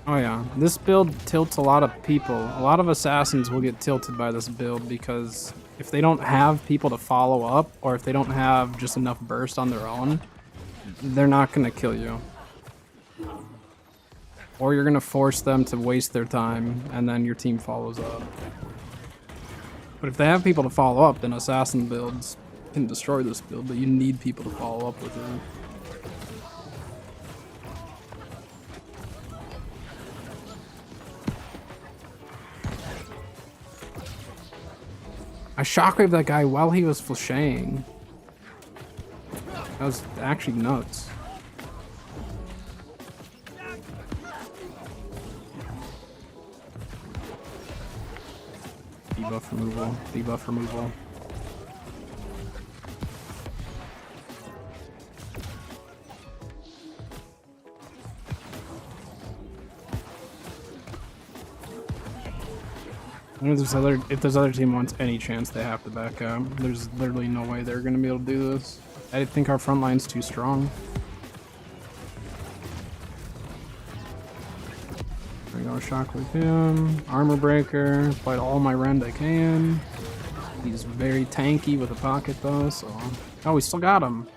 [SPEAKER 3] Oh yeah, this build tilts a lot of people. A lot of assassins will get tilted by this build because if they don't have people to follow up, or if they don't have just enough burst on their own, they're not gonna kill you. Or you're gonna force them to waste their time, and then your team follows up. But if they have people to follow up, then assassin builds can destroy this build, but you need people to follow up with it. I shockwaved that guy while he was flasheing. That was actually nuts. Debuff removal. Debuff removal. If this other team wants any chance, they have to back up. There's literally no way they're gonna be able to do this. I think our front line's too strong. There we go, shock with him. Armor breaker. Fight all my rend I can. He's very tanky with a pocket though, so. Oh, we still got him.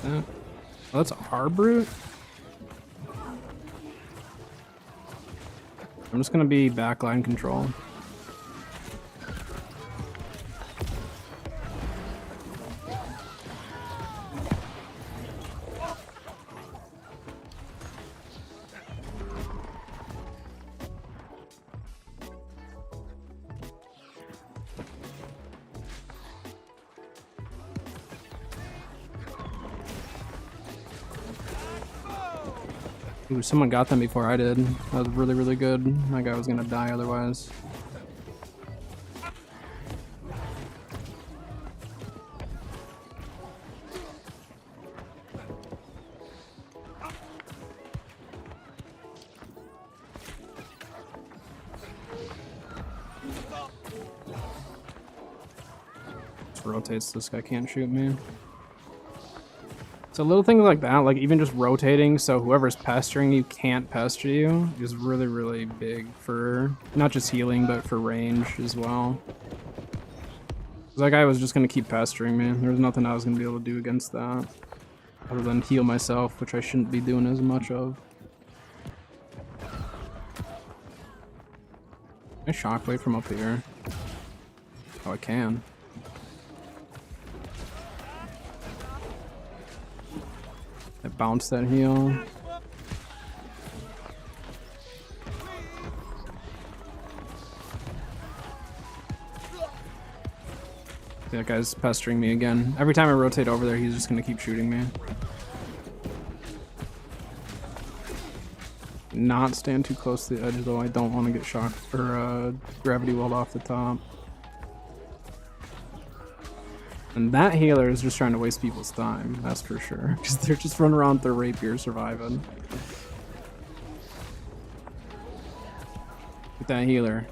[SPEAKER 3] Oh, that's our brute. I'm just gonna be backline control. Ooh, someone got them before I did. That was really, really good. That guy was gonna die otherwise. Just rotates, this guy can't shoot me. So little things like that, like even just rotating so whoever's pestering you can't pester you is really, really big for not just healing, but for range as well. That guy was just going to keep pestering me. There was nothing I was going to be able to do against that. Other than heal myself, which I shouldn't be doing as much of. Can I shockwave from up here? Oh, I can. I bounced that heal. That guy's pestering me again. Every time I rotate over there, he's just gonna keep shooting me. Not stand too close to the edge though. I don't want to get shocked or gravity welled off the top. And that healer is just trying to waste people's time, that's for sure. Because they're just running around with their rapier surviving. Get that healer.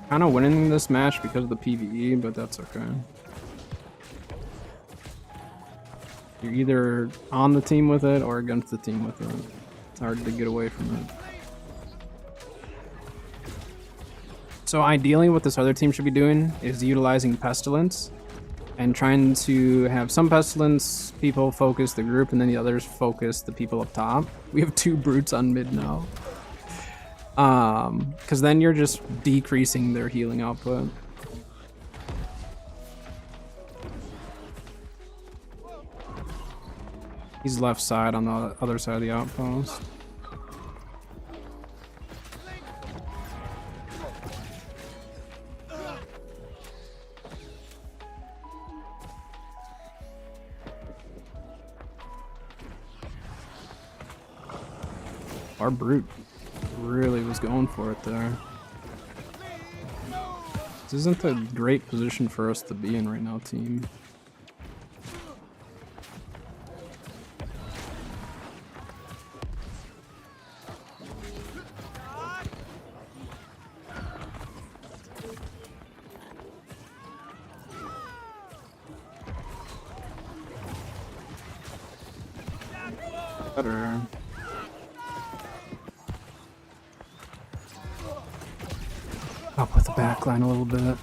[SPEAKER 3] Kind of winning this match because of the PvE, but that's okay. You're either on the team with it or against the team with it. It's hard to get away from it. So ideally what this other team should be doing is utilizing Pestilence and trying to have some Pestilence people focus the group and then the others focus the people up top. We have 2 brutes on mid now. Because then you're just decreasing their healing output. He's left side on the other side of the outpost. Our brute really was going for it there. This isn't a great position for us to be in right now, team. Better. Up with the backline a little bit.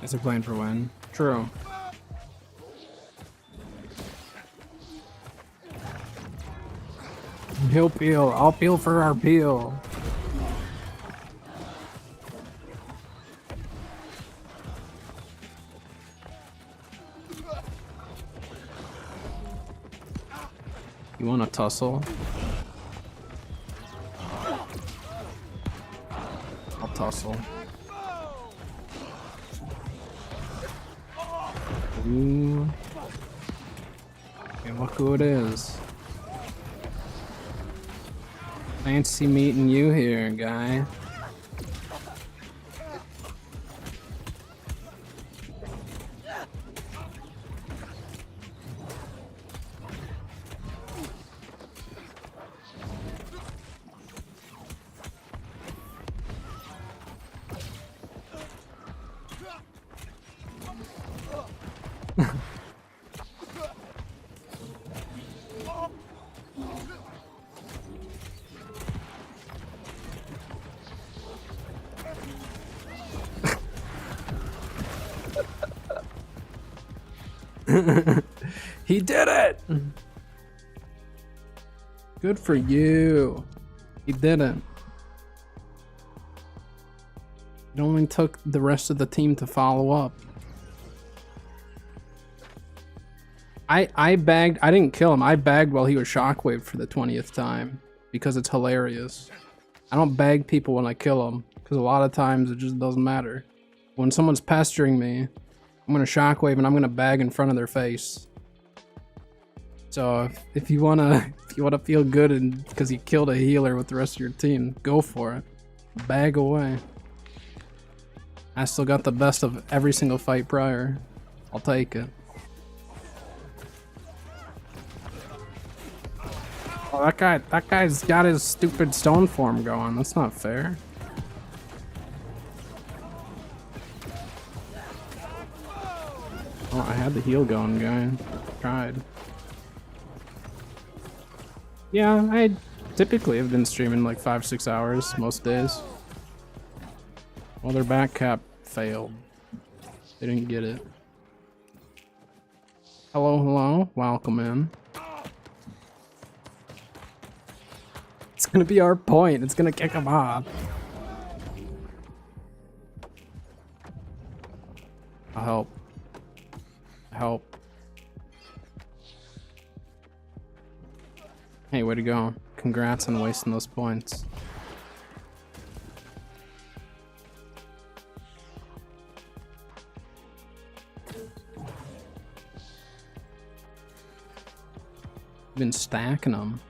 [SPEAKER 3] As they're playing for win. True. He'll peel. I'll peel for our peel. You want to tussle? I'll tussle. Ooh. And look who it is. Fancy meeting you here, guy. He did it! Good for you. He didn't. It only took the rest of the team to follow up. I bagged. I didn't kill him. I bagged while he was shockwaved for the 20th time because it's hilarious. I don't bag people when I kill them because a lot of times it just doesn't matter. When someone's pestering me, I'm gonna shockwave and I'm gonna bag in front of their face. So if you wanna feel good and because you killed a healer with the rest of your team, go for it. Bag away. I still got the best of every single fight prior. I'll take it. Oh, that guy's got his stupid stone form going. That's not fair. Oh, I had the heal going, guy. Tried. Yeah, I typically have been streaming like 5-6 hours most days. Well, their back cap failed. They didn't get it. Hello, hello. Welcome in. It's gonna be our point. It's gonna kick him off. I'll help. Help. Hey, way to go. Congrats on wasting those points. Been stacking them.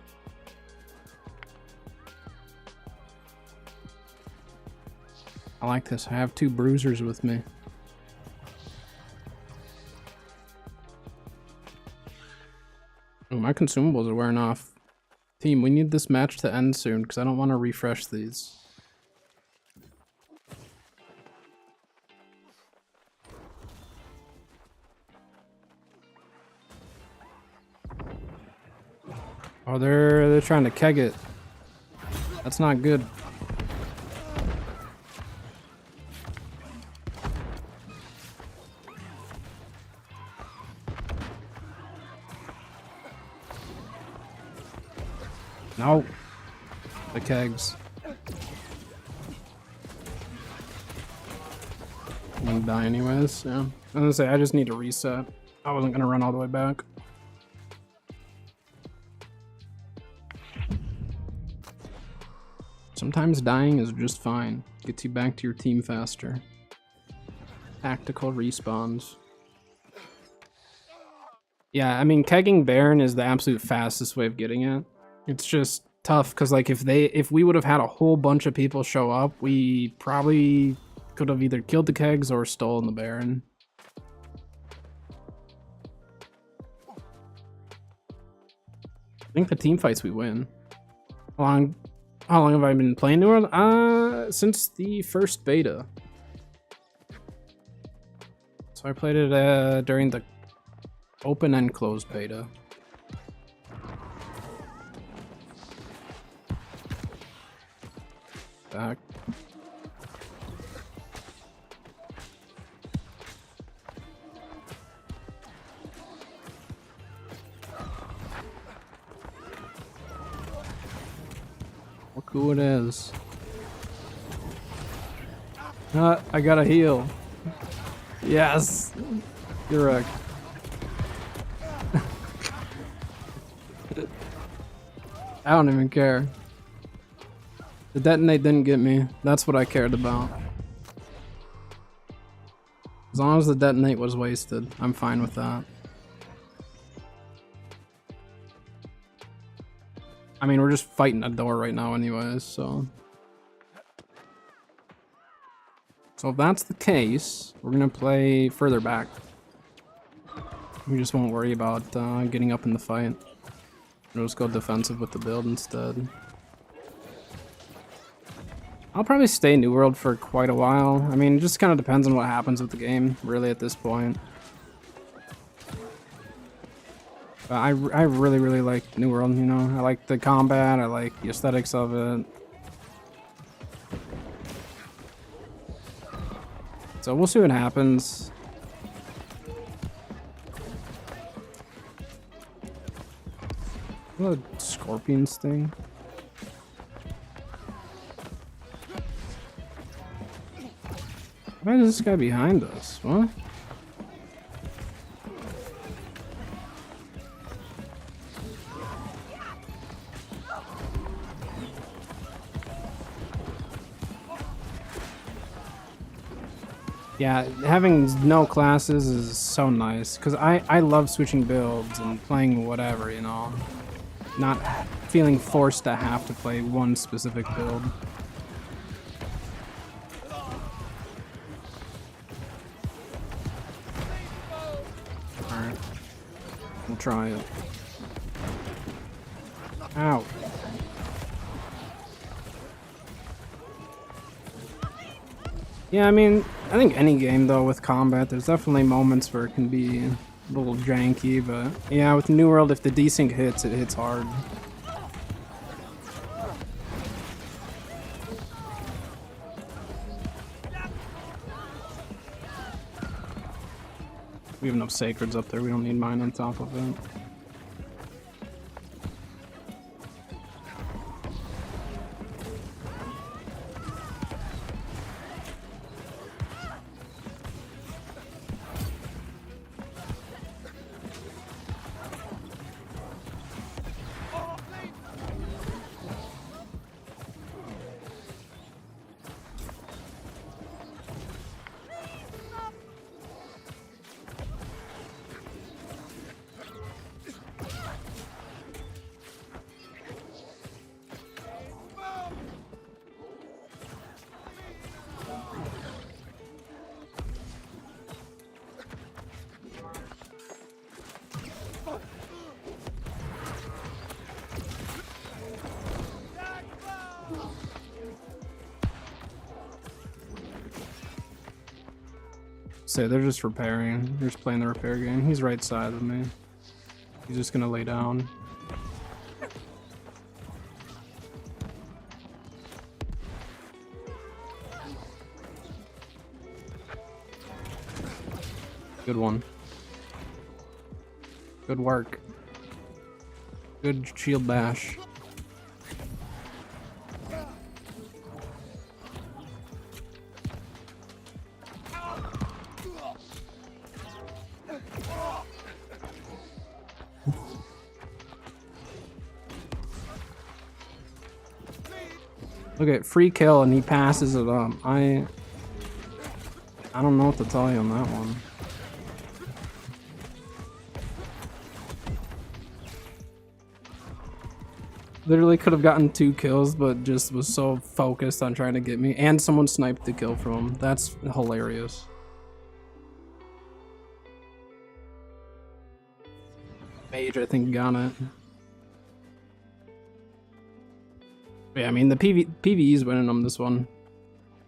[SPEAKER 3] I like this. I have 2 bruisers with me. Oh, my consumables are wearing off. Team, we need this match to end soon because I don't want to refresh these. Oh, they're trying to keg it. That's not good. No. The kegs. I'm gonna die anyways, yeah. I was gonna say, I just need to reset. I wasn't gonna run all the way back. Sometimes dying is just fine. Gets you back to your team faster. Tactical respawns. Yeah, I mean, kegging Baron is the absolute fastest way of getting it. It's just tough because, like, if we would have had a whole bunch of people show up, we probably could have either killed the kegs or stolen the Baron. I think the team fights we win. How long have I been playing New World? Since the first beta. So I played it during the open and closed beta. Back. Look who it is. I gotta heal. Yes! You're wrecked. I don't even care. The detonate didn't get me. That's what I cared about. As long as the detonate was wasted, I'm fine with that. I mean, we're just fighting a door right now anyways, so... So if that's the case, we're gonna play further back. We just won't worry about getting up in the fight. We'll just go defensive with the build instead. I'll probably stay New World for quite a while. I mean, it just kind of depends on what happens with the game, really, at this point. But I really, really like New World, you know? I like the combat, I like the aesthetics of it. So we'll see what happens. What a scorpion sting. Why is this guy behind us? What? Yeah, having no classes is so nice, because I love switching builds and playing whatever, you know. Not feeling forced to have to play one specific build. Alright. We'll try it. Ow. Yeah, I mean, I think any game, though, with combat, there's definitely moments where it can be a little janky, but yeah, with New World, if the desync hits, it hits hard. We have enough sacreds up there, we don't need mine on top of it. So they're just repairing. They're just playing the repair game. He's right side of me. He's just gonna lay down. Good one. Good work. Good shield bash. Look at free kill and he passes it up. I don't know what to tell you on that one. Literally could have gotten 2 kills, but just was so focused on trying to get me. And someone sniped the kill from him. That's hilarious. Mage, I think, got it. Yeah, I mean, the PvE's winning them this one.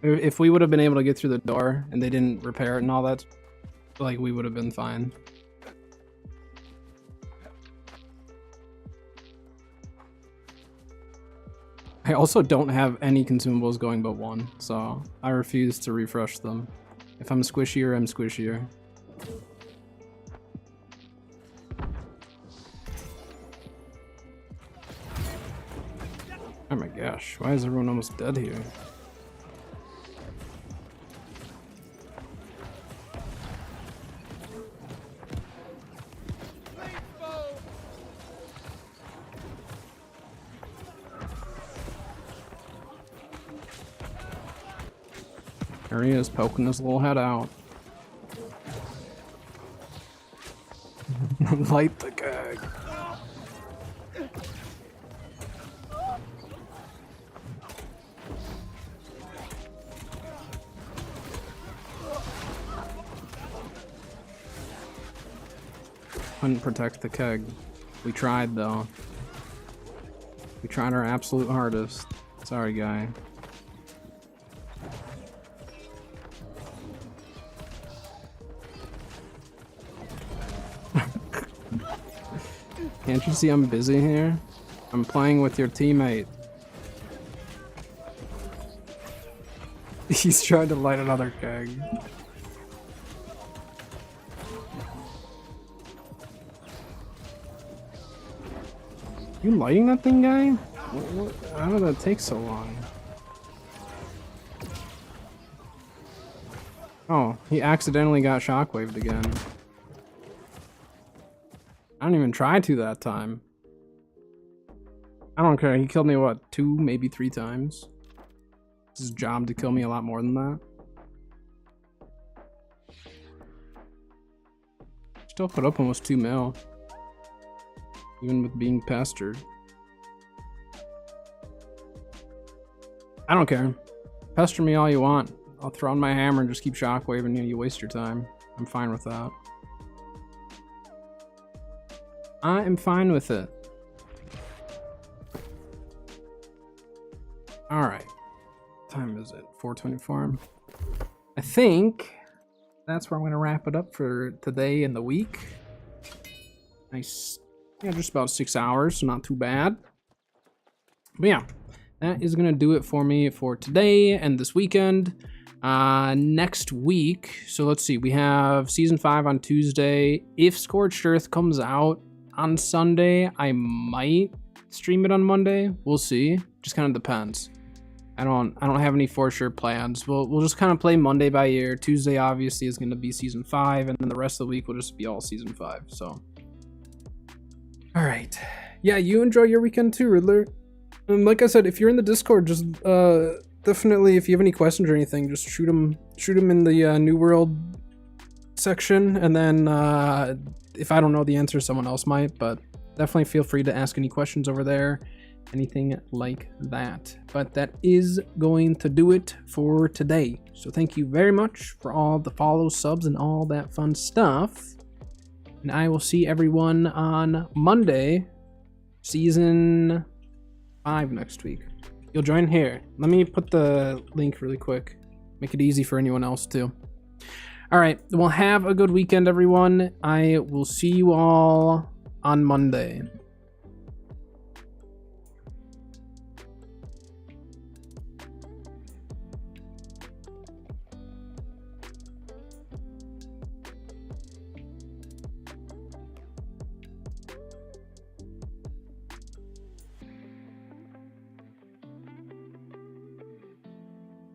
[SPEAKER 3] If we would have been able to get through the door and they didn't repair it and all that, like, we would have been fine. I also don't have any consumables going but 1, so I refuse to refresh them. If I'm squishier, I'm squishier. Oh my gosh, why is everyone almost dead here? There he is, poking his little head out. Light the keg. Couldn't protect the keg. We tried though. We tried our absolute hardest. Sorry, guy. Can't you see I'm busy here? I'm playing with your teammate. He's trying to light another keg. You lighting that thing, guy? How did that take so long? Oh, he accidentally got shockwaved again. I didn't even try to that time. I don't care. He killed me, what, 2, maybe 3 times? It's his job to kill me a lot more than that. Still put up almost 2 mil. Even with being pestered. I don't care. Pester me all you want. I'll throw on my hammer and just keep shockwaving you. You waste your time. I'm fine with that. I am fine with it. Alright. What time is it? 4:24. I think that's where I'm going to wrap it up for today and the week. Nice. Yeah, just about 6 hours, so not too bad. But yeah, that is going to do it for me for today and this weekend. Next week, so let's see, we have Season 5 on Tuesday. If Scorched Earth comes out on Sunday, I might stream it on Monday. We'll see. Just kind of depends. I don't have any for sure plans. We'll just kind of play Monday by ear. Tuesday obviously is going to be Season 5, and then the rest of the week will just be all Season 5. So, all right, yeah, you enjoy your weekend too, Riddler. And like I said, if you're in the Discord, just definitely, if you have any questions or anything, just shoot them in the New World section, and then if I don't know the answer, someone else might, but definitely feel free to ask any questions over there, anything like that. But that is going to do it for today. So thank you very much for all the follows, subs, and all that fun stuff. And I will see everyone on Monday, Season 5 next week. You'll join here. Let me put the link really quick. Make it easy for anyone else too. All right, well, have a good weekend, everyone. I will see you all on Monday.